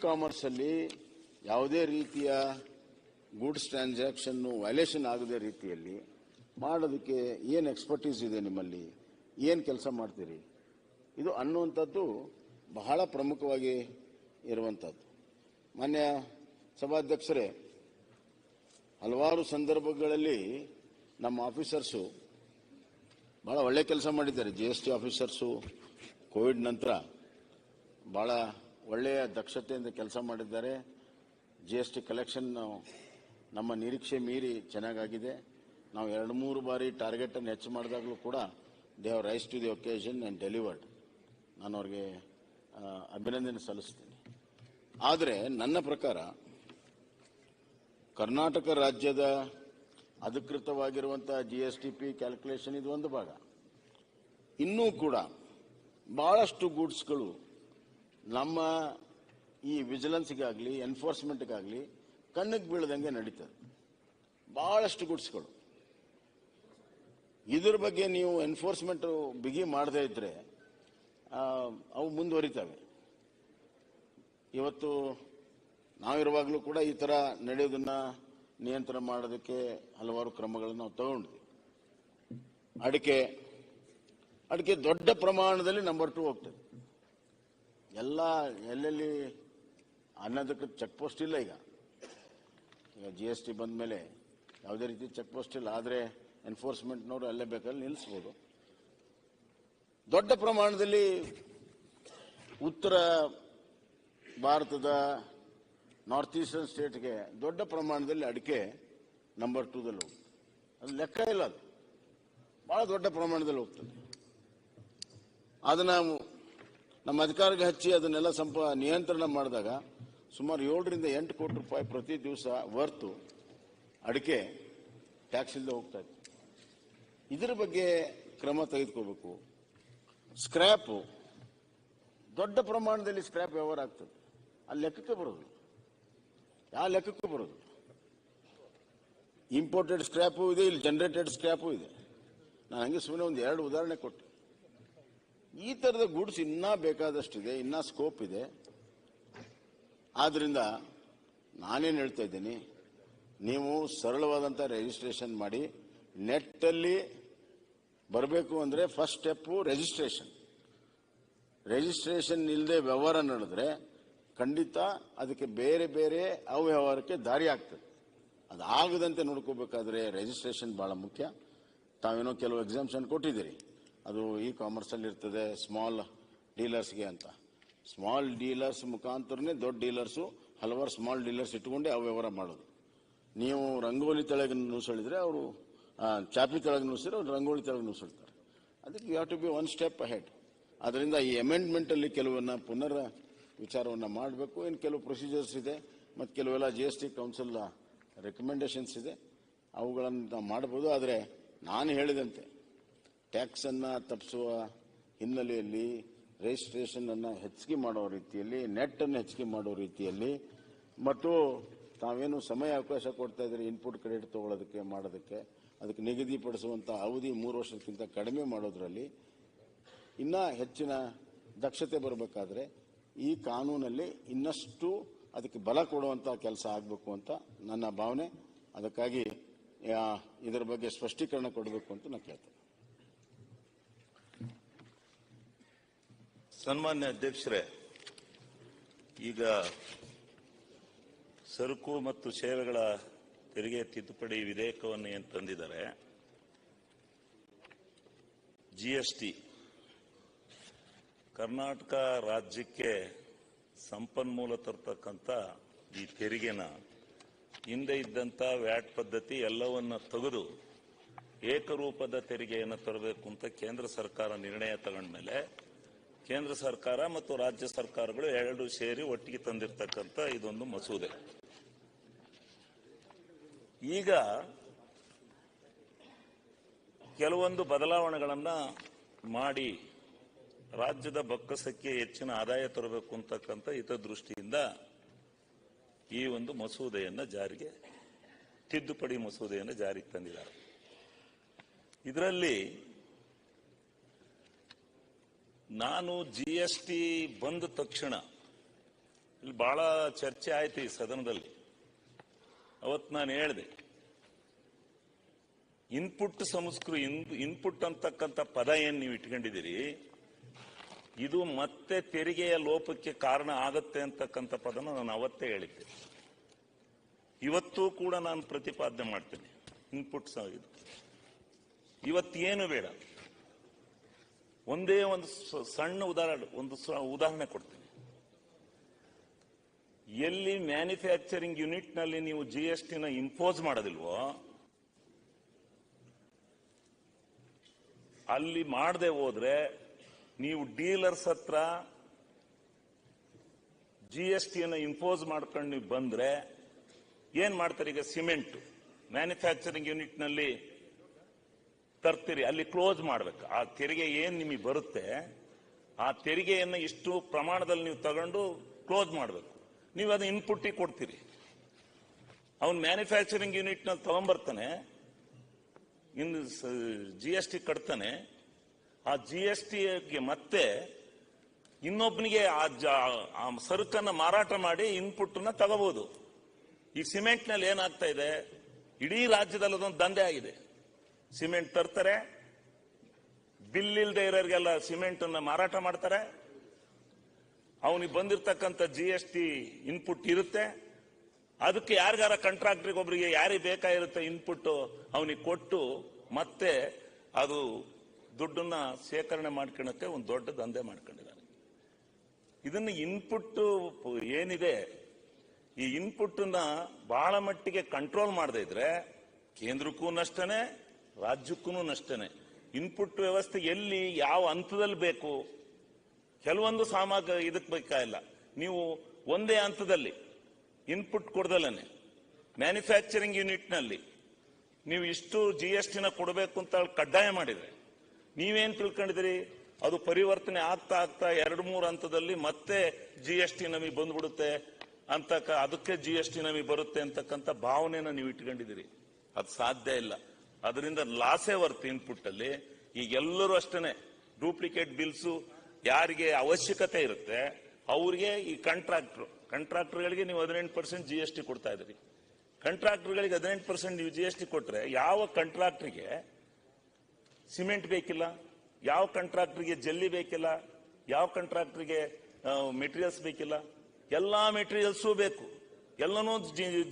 ಕಾಮರ್ಸಲ್ಲಿ ಯಾವುದೇ ರೀತಿಯ ಗೂಡ್ಸ್ ಟ್ರಾನ್ಸಾಕ್ಷನ್ನು ವೈಲೇಷನ್ ಆಗದ ರೀತಿಯಲ್ಲಿ ಮಾಡೋದಕ್ಕೆ ಏನು ಎಕ್ಸ್ಪರ್ಟೀಸ್ ಇದೆ ನಿಮ್ಮಲ್ಲಿ, ಏನು ಕೆಲಸ ಮಾಡ್ತೀರಿ ಇದು ಅನ್ನುವಂಥದ್ದು ಬಹಳ ಪ್ರಮುಖವಾಗಿ ಇರುವಂಥದ್ದು. ಮಾನ್ಯ ಸಭಾಧ್ಯಕ್ಷರೇ, ಹಲವಾರು ಸಂದರ್ಭಗಳಲ್ಲಿ ನಮ್ಮ ಆಫೀಸರ್ಸು ಭಾಳ ಒಳ್ಳೆ ಕೆಲಸ ಮಾಡಿದ್ದಾರೆ. GST ಆಫೀಸರ್ಸು ಕೋವಿಡ್ ನಂತರ ಭಾಳ ಒಳ್ಳೆಯ ದಕ್ಷತೆಯಿಂದ ಕೆಲಸ ಮಾಡಿದ್ದಾರೆ. GST ಕಲೆಕ್ಷನ್ ನಮ್ಮ ನಿರೀಕ್ಷೆ ಮೀರಿ ಚೆನ್ನಾಗಾಗಿದೆ. ನಾವು 2-3 ಬಾರಿ ಟಾರ್ಗೆಟನ್ನು ಹೆಚ್ಚು ಮಾಡಿದಾಗಲೂ ಕೂಡ they have rise to the occasion and delivered. ನಾನು ಅವ್ರಿಗೆ ಅಭಿನಂದನೆ ಸಲ್ಲಿಸ್ತೀನಿ. ಆದರೆ ನನ್ನ ಪ್ರಕಾರ ಕರ್ನಾಟಕ ರಾಜ್ಯದ ಅಧಿಕೃತವಾಗಿರುವಂಥ GSTP ಕ್ಯಾಲ್ಕುಲೇಷನ್ ಇದು ಒಂದು ಭಾಗ. ಇನ್ನೂ ಕೂಡ ಭಾಳಷ್ಟು ಗೂಡ್ಸ್ಗಳು ನಮ್ಮ ಈ ವಿಜಿಲೆನ್ಸ್ಗಾಗಲಿ ಎನ್ಫೋರ್ಸ್ಮೆಂಟ್ಗಾಗಲಿ ಕಣ್ಣಿಗೆ ಬೀಳದಂಗೆ ನಡೀತದೆ. ಭಾಳಷ್ಟು ಗುಡ್ಸ್ಗಳು. ಇದ್ರ ಬಗ್ಗೆ ನೀವು ಎನ್ಫೋರ್ಸ್ಮೆಂಟ್ ಬಿಗಿ ಮಾಡದೇ ಇದ್ರೆ ಅವು ಮುಂದುವರಿತವೆ. ಇವತ್ತು ನಾವಿರುವಾಗಲೂ ಕೂಡ ಈ ಥರ ನಡೆಯೋದನ್ನ ನಿಯಂತ್ರಣ ಮಾಡೋದಕ್ಕೆ ಹಲವಾರು ಕ್ರಮಗಳನ್ನು ನಾವು ತಗೊಂಡ್ವಿ. ಅಡಿಕೆ ದೊಡ್ಡ ಪ್ರಮಾಣದಲ್ಲಿ ನಂಬರ್ 2 ಹೋಗ್ತದೆ. ಎಲ್ಲೆಲ್ಲಿ ಅನ್ನೋದಕ್ಕೆ ಚೆಕ್ ಪೋಸ್ಟ್ ಇಲ್ಲ. ಈಗ GST ಬಂದ ಮೇಲೆ ಯಾವುದೇ ರೀತಿ ಚೆಕ್ ಪೋಸ್ಟ್ ಇಲ್ಲ. ಆದರೆ ಎನ್ಫೋರ್ಸ್ಮೆಂಟ್ನವರು ಅಲ್ಲೇ ಬೇಕಲ್ಲಿ ನಿಲ್ಲಿಸ್ಬೋದು. ದೊಡ್ಡ ಪ್ರಮಾಣದಲ್ಲಿ ಉತ್ತರ ಭಾರತದ ನಾರ್ತ್ ಈಸ್ಟರ್ನ್ ಸ್ಟೇಟ್ಗೆ ದೊಡ್ಡ ಪ್ರಮಾಣದಲ್ಲಿ ಅಡಿಕೆ ನಂಬರ್ 2ದಲ್ಲಿ ಹೋಗ್ತದೆ. ಅದು ಲೆಕ್ಕ ಇಲ್ಲ. ಅದು ಬಹಳ ದೊಡ್ಡ ಪ್ರಮಾಣದಲ್ಲಿ ಹೋಗ್ತದೆ. ಅದನ್ನು ನಮ್ಮ ಅಧಿಕಾರಿಗೆ ಹಚ್ಚಿ ಅದನ್ನೆಲ್ಲ ನಿಯಂತ್ರಣ ಮಾಡಿದಾಗ ಸುಮಾರು 7ರಿಂದ 8 ಕೋಟಿ ರೂಪಾಯಿ ಪ್ರತಿ ದಿವಸ ವರ್ತು ಅಡಿಕೆ ಟ್ಯಾಕ್ಸ್ ಇಲ್ಲದೆ ಹೋಗ್ತಾ ಇತ್ತು. ಇದರ ಬಗ್ಗೆ ಕ್ರಮ ತೆಗೆದುಕೋಬೇಕು. ಸ್ಕ್ರ್ಯಾಪು ದೊಡ್ಡ ಪ್ರಮಾಣದಲ್ಲಿ ಸ್ಕ್ರ್ಯಾಪ್ ವ್ಯವಹಾರ ಆಗ್ತದೆ. ಆ ಲೆಕ್ಕಕ್ಕೆ ಬರೋದು, ಯಾವ ಲೆಕ್ಕಕ್ಕೂ ಬರೋದು. ಇಂಪೋರ್ಟೆಡ್ ಸ್ಕ್ರ್ಯಾಪು ಇದೆ, ಇಲ್ಲಿ ಜನರೇಟೆಡ್ ಸ್ಕ್ರ್ಯಾಪು ಇದೆ. ನಾನು ಹಂಗೆ ಸುಮ್ಮನೆ ಒಂದು 2 ಉದಾಹರಣೆ ಕೊಟ್ಟೆ. ಈ ಥರದ ಗೂಡ್ಸ್ ಇನ್ನೂ ಬೇಕಾದಷ್ಟಿದೆ, ಇನ್ನೂ ಸ್ಕೋಪ್ ಇದೆ. ಆದ್ದರಿಂದ ನಾನೇನು ಹೇಳ್ತಾ ಇದ್ದೀನಿ, ನೀವು ಸರಳವಾದಂಥ ರಿಜಿಸ್ಟ್ರೇಷನ್ ಮಾಡಿ. ನೆಟ್ಟಲ್ಲಿ ಬರಬೇಕು ಅಂದರೆ ಫಸ್ಟ್ ಸ್ಟೆಪ್ಪು ರಿಜಿಸ್ಟ್ರೇಷನ್ ಇಲ್ಲದೆ ವ್ಯವಹಾರ ನಡೆದ್ರೆ ಖಂಡಿತ ಅದಕ್ಕೆ ಬೇರೆ ಬೇರೆ ಅವ್ಯವಹಾರಕ್ಕೆ ದಾರಿ ಆಗ್ತದೆ. ಅದಾಗದಂತೆ ನೋಡ್ಕೋಬೇಕಾದ್ರೆ ರಿಜಿಸ್ಟ್ರೇಷನ್ ಭಾಳ ಮುಖ್ಯ. ತಾವೇನೋ ಕೆಲವು ಎಕ್ಸಾಮ್ಷನ್ ಕೊಟ್ಟಿದ್ದೀರಿ, ಅದು ಕಾಮರ್ಸಲ್ಲಿ ಇರ್ತದೆ ಸ್ಮಾಲ್ ಡೀಲರ್ಸ್ಗೆ ಅಂತ. ಸ್ಮಾಲ್ ಡೀಲರ್ಸ್ ಮುಖಾಂತರನೇ ದೊಡ್ಡ ಡೀಲರ್ಸು ಹಲವಾರು ಸ್ಮಾಲ್ ಡೀಲರ್ಸ್ ಇಟ್ಕೊಂಡೆ ಅವ್ಯವಹಾರ ಮಾಡೋದು. ನೀವು ರಂಗೋಲಿ ತೆಳಗೆ ನುಸುಳಿದ್ರೆ ಅವರು ಚಾಪಿ ತೆಳಗೆ ನುಸಿದ್ರೆ ಅವ್ರು ರಂಗೋಲಿ ತೆಳಗೆ ನುಸುಳ್ತಾರೆ. ಅದಕ್ಕೆ you have to be 1 step ahead. ಅದರಿಂದ ಈ ಅಮೆಂಡ್ಮೆಂಟಲ್ಲಿ ಕೆಲವನ್ನ ಪುನರ್ ವಿಚಾರವನ್ನು ಮಾಡಬೇಕು. ಇನ್ನು ಕೆಲವು ಪ್ರೊಸೀಜರ್ಸ್ ಇದೆ ಮತ್ತು ಕೆಲವೆಲ್ಲ GST ಕೌನ್ಸಿಲ್ ರೆಕಮೆಂಡೇಶನ್ಸ್ ಇದೆ, ಅವುಗಳನ್ನು ನಾವು ಮಾಡ್ಬೋದು. ಆದರೆ ನಾನು ಹೇಳಿದಂತೆ ಟ್ಯಾಕ್ಸನ್ನು ತಪ್ಪಿಸುವ ಹಿನ್ನೆಲೆಯಲ್ಲಿ ರಿಜಿಸ್ಟ್ರೇಷನನ್ನು ಹೆಚ್ಚಿಗೆ ಮಾಡೋ ರೀತಿಯಲ್ಲಿ, ನೆಟ್ಟನ್ನು ಹೆಚ್ಚಿಗೆ ಮಾಡೋ ರೀತಿಯಲ್ಲಿ, ಮತ್ತು ತಾವೇನು ಸಮಯ ಅವಕಾಶ ಕೊಡ್ತಾ ಇದ್ದೀರಿ ಇನ್ಪುಟ್ ಕ್ರೆಡಿಟ್ ತಗೊಳ್ಳೋದಕ್ಕೆ ಮಾಡೋದಕ್ಕೆ, ಅದಕ್ಕೆ ನಿಗದಿಪಡಿಸುವಂಥ ಅವಧಿ 3 ವರ್ಷಕ್ಕಿಂತ ಕಡಿಮೆ ಮಾಡೋದ್ರಲ್ಲಿ ಇನ್ನೂ ಹೆಚ್ಚಿನ ದಕ್ಷತೆ ಬರಬೇಕಾದ್ರೆ ಈ ಕಾನೂನಲ್ಲಿ ಇನ್ನಷ್ಟು ಅದಕ್ಕೆ ಬಲ ಕೊಡುವಂಥ ಕೆಲಸ ಆಗಬೇಕು ಅಂತ ನನ್ನ ಭಾವನೆ. ಅದಕ್ಕಾಗಿ ಇದರ ಬಗ್ಗೆ ಸ್ಪಷ್ಟೀಕರಣ ಕೊಡಬೇಕು ಅಂತ ನಾನು ಕೇಳ್ತೇನೆ. ಸನ್ಮಾನ್ಯ ಅಧ್ಯಕ್ಷರೇ, ಈಗ ಸರಕು ಮತ್ತು ಸೇವೆಗಳ ತೆರಿಗೆ ತಿದ್ದುಪಡಿ ವಿಧೇಯಕವನ್ನು ಏನು ತಂದಿದ್ದಾರೆ, GST ಕರ್ನಾಟಕ ರಾಜ್ಯಕ್ಕೆ ಸಂಪನ್ಮೂಲ ತರ್ತಕ್ಕಂಥ ಈ ತೆರಿಗೆನ ಹಿಂದೆ ಇದ್ದಂಥ ವ್ಯಾಟ್ ಪದ್ಧತಿ ಎಲ್ಲವನ್ನ ತೆಗೆದು ಏಕರೂಪದ ತೆರಿಗೆಯನ್ನು ತರಬೇಕು ಅಂತ ಕೇಂದ್ರ ಸರ್ಕಾರ ನಿರ್ಣಯ ತಗೊಂಡ್ಮೇಲೆ ಕೇಂದ್ರ ಸರ್ಕಾರ ಮತ್ತು ರಾಜ್ಯ ಸರ್ಕಾರಗಳು ಎರಡು ಸೇರಿ ಒಟ್ಟಿಗೆ ತಂದಿರತಕ್ಕಂಥ ಇದೊಂದು ಮಸೂದೆ. ಈಗ ಕೆಲವೊಂದು ಬದಲಾವಣೆಗಳನ್ನ ಮಾಡಿ ರಾಜ್ಯದ ಬೊಕ್ಕಸಕ್ಕೆ ಹೆಚ್ಚಿನ ಆದಾಯ ತರಬೇಕು ಅಂತಕ್ಕಂಥ ಹಿತದೃಷ್ಟಿಯಿಂದ ಈ ಒಂದು ಮಸೂದೆಯನ್ನು ಜಾರಿಗೆ, ತಿದ್ದುಪಡಿ ಮಸೂದೆಯನ್ನು ಜಾರಿಗೆ ತಂದಿದ್ದಾರೆ. ಇದರಲ್ಲಿ ನಾನು GST ಬಂದ ತಕ್ಷಣ ಇಲ್ಲಿ ಬಹಳ ಚರ್ಚೆ ಆಯ್ತು ಈ ಸದನದಲ್ಲಿ. ಅವತ್ತು ನಾನು ಹೇಳಿದೆ, ಇನ್ಪುಟ್ ಅಂತಕ್ಕಂಥ ಪದ ಏನ್ ನೀವು ಇಟ್ಕೊಂಡಿದ್ದೀರಿ, ಇದು ಮತ್ತೆ ತೆರಿಗೆಯ ಲೋಪಕ್ಕೆ ಕಾರಣ ಆಗತ್ತೆ ಅಂತಕ್ಕಂಥ ಪದನ ನಾನು ಅವತ್ತೇ ಹೇಳಿದ್ದೆ. ಇವತ್ತೂ ಕೂಡ ನಾನು ಪ್ರತಿಪಾದನೆ ಮಾಡ್ತೇನೆ. ಇನ್ಪುಟ್ ಇದು ಇವತ್ತೇನು ಬೇಡ, ಒಂದೇ ಒಂದು ಸಣ್ಣ ಉದಾಹರಣೆ ಕೊಡ್ತೀನಿ. ಎಲ್ಲಿ ಮ್ಯಾನುಫ್ಯಾಕ್ಚರಿಂಗ್ ಯೂನಿಟ್ ನಲ್ಲಿ ನೀವು GSTನ ಇಂಪೋಸ್ ಮಾಡೋದಿಲ್ವೋ, ಅಲ್ಲಿ ಮಾಡದೆ ಹೋದ್ರೆ ನೀವು ಡೀಲರ್ಸ್ ಹತ್ರ GSTನ ಇಂಪೋಸ್ ಮಾಡ್ಕೊಂಡು ನೀವು ಬಂದ್ರೆ ಏನ್ ಮಾಡ್ತಾರೆ? ಈಗ ಸಿಮೆಂಟ್ ಮ್ಯಾನುಫ್ಯಾಕ್ಚರಿಂಗ್ ಯೂನಿಟ್ ನಲ್ಲಿ ತರ್ತೀರಿ, ಅಲ್ಲಿ ಕ್ಲೋಸ್ ಮಾಡ್ಬೇಕು. ಆ ತೆರಿಗೆ ಏನ್ ನಿಮಗೆ ಬರುತ್ತೆ ಆ ತೆರಿಗೆಯನ್ನು ಇಷ್ಟು ಪ್ರಮಾಣದಲ್ಲಿ ನೀವು ತಗೊಂಡು ಕ್ಲೋಸ್ ಮಾಡಬೇಕು. ನೀವು ಅದನ್ನ ಇನ್ಪುಟ್ಟಿಗೆ ಕೊಡ್ತೀರಿ. ಅವನು ಮ್ಯಾನುಫ್ಯಾಕ್ಚರಿಂಗ್ ಯೂನಿಟ್ ನಲ್ಲಿ ತಗೊಂಡ್ಬರ್ತಾನೆ, ಇನ್ನು GST ಕಟ್ತಾನೆ. ಆ GSTಗೆ ಮತ್ತೆ ಇನ್ನೊಬ್ಬನಿಗೆ ಆ ಸರಕನ್ನ ಮಾರಾಟ ಮಾಡಿ ಇನ್ಪುಟ್ನ ತಗೋಬಹುದು. ಈ ಸಿಮೆಂಟ್ ನಲ್ಲಿ ಏನಾಗ್ತಾ ಇದೆ, ಇಡೀ ರಾಜ್ಯದಲ್ಲಿ ಅದೊಂದು ದಂಧೆ ಆಗಿದೆ. ಸಿಮೆಂಟ್ ತರ್ತಾರೆ, ಬಿಲ್ ಇಲ್ಲದೆ ಇರೋರಿಗೆಲ್ಲ ಸಿಮೆಂಟ್ ಅನ್ನ ಮಾರಾಟ ಮಾಡ್ತಾರೆ. ಅವನಿಗೆ ಬಂದಿರತಕ್ಕಂಥ GST ಇನ್ಪುಟ್ ಇರುತ್ತೆ, ಅದಕ್ಕೆ ಯಾರಿಗಾರ ಕಾಂಟ್ರಾಕ್ಟರ್ಗೆ ಒಬ್ಬರಿಗೆ ಯಾರಿಗೆ ಬೇಕಾಗಿರುತ್ತೆ ಇನ್ಪುಟ್ ಅವನಿಗೆ ಕೊಟ್ಟು ಮತ್ತೆ ಅದು ದುಡ್ಡನ್ನ ಶೇಖರಣೆ ಮಾಡ್ಕೊಳ್ಳಕ್ಕೆ ಒಂದು ದೊಡ್ಡ ದಂಧೆ ಮಾಡ್ಕೊಂಡಿದ್ದಾರೆ. ಇದನ್ನು ಇನ್ಪುಟ್ ಏನಿದೆ, ಈ ಇನ್ಪುಟ್ ಬಹಳ ಮಟ್ಟಿಗೆ ಕಂಟ್ರೋಲ್ ಮಾಡದೇ ಇದ್ರೆ ಕೇಂದ್ರಕ್ಕೂ ನಷ್ಟನೇ, ರಾಜ್ಯಕ್ಕೂ ನಷ್ಟನೇ. ಇನ್ಪುಟ್ ವ್ಯವಸ್ಥೆ ಎಲ್ಲಿ ಯಾವ ಹಂತದಲ್ಲಿ ಬೇಕು, ಕೆಲವೊಂದು ಇದಕ್ಕೆ ಬೇಕಾಗಿಲ್ಲ. ನೀವು ಒಂದೇ ಹಂತದಲ್ಲಿ ಇನ್ಪುಟ್ ಕೊಡದಲ್ಲೇ ಮ್ಯಾನುಫ್ಯಾಕ್ಚರಿಂಗ್ ಯೂನಿಟ್ ನಲ್ಲಿ ನೀವು ಇಷ್ಟು GSTನ ಕೊಡಬೇಕು ಅಂತ ಕಡ್ಡಾಯ ಮಾಡಿದ್ರೆ ನೀವೇನ್ ತಿಳ್ಕೊಂಡಿದ್ದೀರಿ? ಅದು ಪರಿವರ್ತನೆ ಆಗ್ತಾ ಆಗ್ತಾ 2-3 ಹಂತದಲ್ಲಿ ಮತ್ತೆ GST ನಮಗೆ ಬಂದ್ಬಿಡುತ್ತೆ ಅಂತ, ಅದಕ್ಕೆ GST ನಮಗೆ ಬರುತ್ತೆ ಅಂತಕ್ಕಂಥ ಭಾವನೆನ ನೀವು ಇಟ್ಕೊಂಡಿದ್ದೀರಿ. ಅದು ಸಾಧ್ಯ ಇಲ್ಲ. ಅದರಿಂದ ಲಾಸೇ ಹೊರ್ತು ಇನ್ಪುಟ್ ಅಲ್ಲಿ. ಈಗ ಎಲ್ಲರೂ ಅಷ್ಟೇನೆ ಡೂಪ್ಲಿಕೇಟ್ ಬಿಲ್ಸು ಯಾರಿಗೆ ಅವಶ್ಯಕತೆ ಇರುತ್ತೆ ಅವ್ರಿಗೆ ಈ ಕಾಂಟ್ರಾಕ್ಟರ್ಗಳಿಗೆ ನೀವು 18% GST ಕೊಡ್ತಾ ಇದ್ದೀರಿ. ಕಾಂಟ್ರಾಕ್ಟರ್ಗಳಿಗೆ 18% ನೀವು GST ಕೊಟ್ರೆ ಯಾವ ಕಾಂಟ್ರಾಕ್ಟರ್ಗೆ ಸಿಮೆಂಟ್ ಬೇಕಿಲ್ಲ, ಯಾವ ಕಾಂಟ್ರಾಕ್ಟರ್ಗೆ ಜಲ್ಲಿ ಬೇಕಿಲ್ಲ, ಯಾವ ಕಾಂಟ್ರಾಕ್ಟರ್ಗೆ ಮೆಟೀರಿಯಲ್ಸ್ ಬೇಕಿಲ್ಲ, ಎಲ್ಲಾ ಮೆಟೀರಿಯಲ್ಸು ಬೇಕು. ಎಲ್ಲನೂ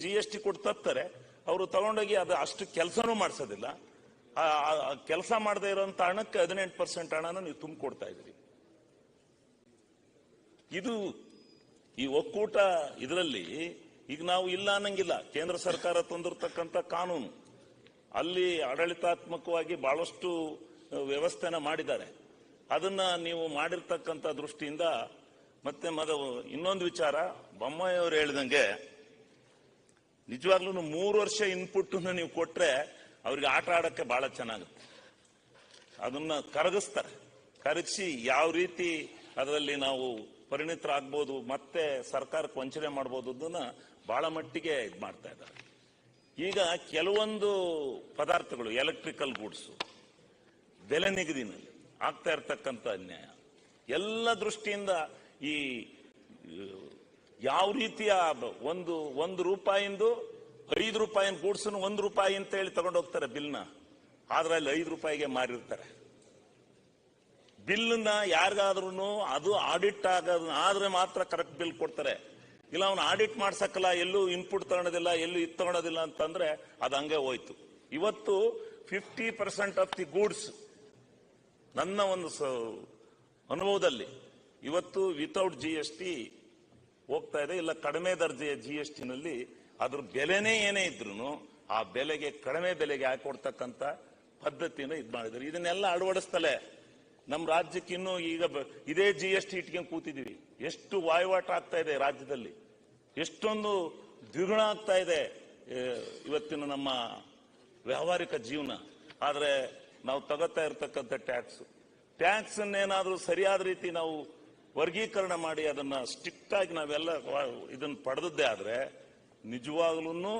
GST ಕೊಟ್ಟು ತರ್ತಾರೆ. ಅವರು ತಗೊಂಡೋಗಿ ಅದು ಅಷ್ಟು ಕೆಲಸನೂ ಮಾಡಿಸೋದಿಲ್ಲ. ಕೆಲಸ ಮಾಡದೇ ಇರೋಂಥ ಹಣಕ್ಕೆ 18% ಹಣನ ನೀವು ತುಂಬಿಕೊಡ್ತಾ ಇದ್ದೀರಿ. ಇದು ಈ ಒಕ್ಕೂಟ ಇದರಲ್ಲಿ ಈಗ ನಾವು ಇಲ್ಲ ಅನ್ನಂಗಿಲ್ಲ. ಕೇಂದ್ರ ಸರ್ಕಾರ ತಂದಿರತಕ್ಕಂಥ ಕಾನೂನು ಅಲ್ಲಿ ಆಡಳಿತಾತ್ಮಕವಾಗಿ ಬಹಳಷ್ಟು ವ್ಯವಸ್ಥೆನ ಮಾಡಿದ್ದಾರೆ. ಅದನ್ನ ನೀವು ಮಾಡಿರ್ತಕ್ಕಂಥ ದೃಷ್ಟಿಯಿಂದ ಮತ್ತೆ ಇನ್ನೊಂದು ವಿಚಾರ, ಬೊಮ್ಮಾಯಿ ಅವರು ಹೇಳಿದಂಗೆ ನಿಜವಾಗ್ಲೂ 3 ವರ್ಷ ಇನ್ಪುಟ್ ನೀವು ಕೊಟ್ರೆ ಅವ್ರಿಗೆ ಆಟ ಆಡಕ್ಕೆ ಬಹಳ ಚೆನ್ನಾಗುತ್ತೆ. ಅದನ್ನ ಕರಗಿಸ್ತಾರೆ. ಕರಗಿಸಿ ಯಾವ ರೀತಿ ಅದರಲ್ಲಿ ನಾವು ಪರಿಣಿತರಾಗ್ಬೋದು, ಮತ್ತೆ ಸರ್ಕಾರಕ್ಕೆ ವಂಚನೆ ಮಾಡ್ಬೋದು ಅದನ್ನ ಬಹಳ ಮಟ್ಟಿಗೆ ಇದು ಮಾಡ್ತಾ ಇದ್ದಾರೆ. ಈಗ ಕೆಲವೊಂದು ಪದಾರ್ಥಗಳು, ಎಲೆಕ್ಟ್ರಿಕಲ್ ಗೂಡ್ಸ್ ಬೆಲೆ ನಿಗದಿನಲ್ಲಿ ಆಗ್ತಾ ಇರ್ತಕ್ಕಂಥ ಅನ್ಯಾಯ ಎಲ್ಲ ದೃಷ್ಟಿಯಿಂದ ಈ ಯಾವ ರೀತಿಯ ಒಂದು ರೂಪಾಯಿಂದು 5 ರೂಪಾಯಿನ ಗೂಡ್ಸನ್ನು 1 ರೂಪಾಯಿ ಅಂತ ಹೇಳಿ ತಗೊಂಡು ಹೋಗ್ತಾರೆ ಬಿಲ್ನ. ಆದ್ರೆ ಅಲ್ಲಿ 5 ರೂಪಾಯಿಗೆ ಮಾರಿರ್ತಾರೆ. ಬಿಲ್ನ ಯಾರಿಗಾದ್ರೂ ಅದು ಆಡಿಟ್ ಆದ್ರೆ ಮಾತ್ರ ಕರೆಕ್ಟ್ ಬಿಲ್ ಕೊಡ್ತಾರೆ. ಇಲ್ಲ ಅವನು ಆಡಿಟ್ ಮಾಡ್ಸಕ್ಕಲ್ಲ, ಎಲ್ಲೂ ಇನ್ಪುಟ್ ತಗೊಳೋದಿಲ್ಲ, ಎಲ್ಲೂ ಇದು ತಗೊಳೋದಿಲ್ಲ ಅಂತಂದ್ರೆ ಅದು ಹಂಗೆ ಹೋಯ್ತು. ಇವತ್ತು 50% ಆಫ್ ದಿ ಗೂಡ್ಸ್ ನನ್ನ ಒಂದು ಅನುಭವದಲ್ಲಿ ಇವತ್ತು ವಿತೌಟ್ GST ಹೋಗ್ತಾ ಇದೆ. ಇಲ್ಲ ಕಡಿಮೆ ದರ್ಜೆಯ GST ನಲ್ಲಿ ಅದ್ರ ಬೆಲೆನೇ ಏನೇ ಇದ್ರು ಆ ಬೆಲೆಗೆ ಕಡಿಮೆ ಬೆಲೆಗೆ ಹಾಕೊಡ್ತಕ್ಕಂಥ ಪದ್ಧತಿನ ಇದು ಮಾಡಿದ್ದಾರೆ. ಇದನ್ನೆಲ್ಲ ಅಳವಡಿಸ್ತಲೇ ನಮ್ಮ ರಾಜ್ಯಕ್ಕೆ ಇನ್ನೂ ಈಗ ಇದೇ GST ಇಟ್ಕೊಂಡು ಕೂತಿದ್ದೀವಿ. ಎಷ್ಟು ವಾಯುವಾಟ ಆಗ್ತಾ ಇದೆ ರಾಜ್ಯದಲ್ಲಿ, ಎಷ್ಟೊಂದು ದ್ವಿಗುಣ ಆಗ್ತಾ ಇದೆ ಇವತ್ತಿನ ನಮ್ಮ ವ್ಯಾವಹಾರಿಕ ಜೀವನ. ಆದ್ರೆ ನಾವು ತಗೋತಾ ಇರತಕ್ಕಂಥ ಟ್ಯಾಕ್ಸ್ ಅನ್ನೇನಾದ್ರೂ ಸರಿಯಾದ ರೀತಿ ನಾವು ವರ್ಗೀಕರಣ ಮಾಡಿ ಅದನ್ನ ಸ್ಟ್ರಿಕ್ಟ್ ಆಗಿ ನಾವೆಲ್ಲ ಇದನ್ನ ಪಡೆದದ್ದೇ ಆದ್ರೆ ನಿಜವಾಗ್ಲೂ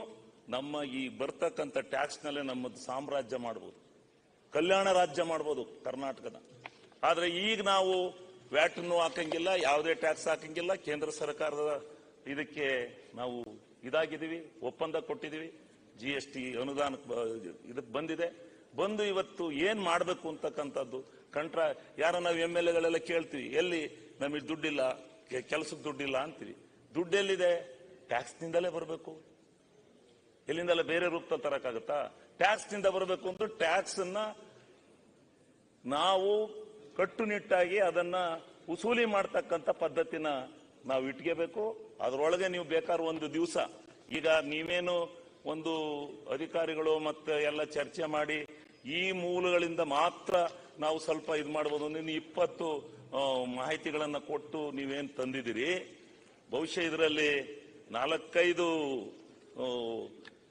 ನಮ್ಮ ಈ ಬರ್ತಕ್ಕಂಥ ಟ್ಯಾಕ್ಸ್ ನಲ್ಲೇ ನಮ್ಮದು ಸಾಮ್ರಾಜ್ಯ ಮಾಡ್ಬೋದು, ಕಲ್ಯಾಣ ರಾಜ್ಯ ಮಾಡ್ಬೋದು ಕರ್ನಾಟಕದ. ಆದ್ರೆ ಈಗ ನಾವು ವ್ಯಾಟನ್ನು ಹಾಕಂಗಿಲ್ಲ, ಯಾವುದೇ ಟ್ಯಾಕ್ಸ್ ಹಾಕಂಗಿಲ್ಲ. ಕೇಂದ್ರ ಸರ್ಕಾರದ ಇದಕ್ಕೆ ನಾವು ಇದಾಗಿದ್ದೀವಿ, ಒಪ್ಪಂದ ಕೊಟ್ಟಿದ್ದೀವಿ. GST ಅನುದಾನ ಇದಕ್ಕೆ ಬಂದು ಇವತ್ತು ಏನ್ ಮಾಡಬೇಕು ಅಂತಕ್ಕಂಥದ್ದು ಯಾರ ನಾವು MLAಗಳೆಲ್ಲ ಕೇಳ್ತೀವಿ, ಎಲ್ಲಿ ನಮಗೆ ದುಡ್ಡಿಲ್ಲ, ಕೆಲಸಕ್ಕೆ ದುಡ್ಡಿಲ್ಲ ಅಂತೀವಿ. ದುಡ್ಡು ಎಲ್ಲಿದೆ? ಟ್ಯಾಕ್ಸ್ ನಿಂದಲೇ ಬರಬೇಕು. ಎಲ್ಲಿಂದಲ್ಲ ಬೇರೆ ರೂಪದಲ್ಲಿ ತರಕಾಗತ್ತಾ? ಟ್ಯಾಕ್ಸ್ ನಿಂದ ಬರಬೇಕು ಅಂದ್ರೆ ಟ್ಯಾಕ್ಸ್ ಅನ್ನ ನಾವು ಕಟ್ಟುನಿಟ್ಟಾಗಿ ಅದನ್ನ ವಸೂಲಿ ಮಾಡ್ತಕ್ಕಂಥ ಪದ್ಧತಿನ ನಾವು ಇಟ್ಕೋಬೇಕು. ಅದರೊಳಗೆ ನೀವು ಬೇಕಾದ್ರೆ ಒಂದು ದಿವಸ ಈಗ ನೀವೇನು ಒಂದು ಅಧಿಕಾರಿಗಳು ಮತ್ತೆ ಎಲ್ಲ ಚರ್ಚೆ ಮಾಡಿ ಈ ಮೂಲಗಳಿಂದ ಮಾತ್ರ ನಾವು ಸ್ವಲ್ಪ ಇದು ಮಾಡಬಹುದು. ನೀವು 20 ಮಾಹಿತಿಗಳನ್ನ ಕೊಟ್ಟು ನೀವೇನ್ ತಂದಿದ್ದೀರಿ, ಬಹುಶಃ ಇದರಲ್ಲಿ 4-5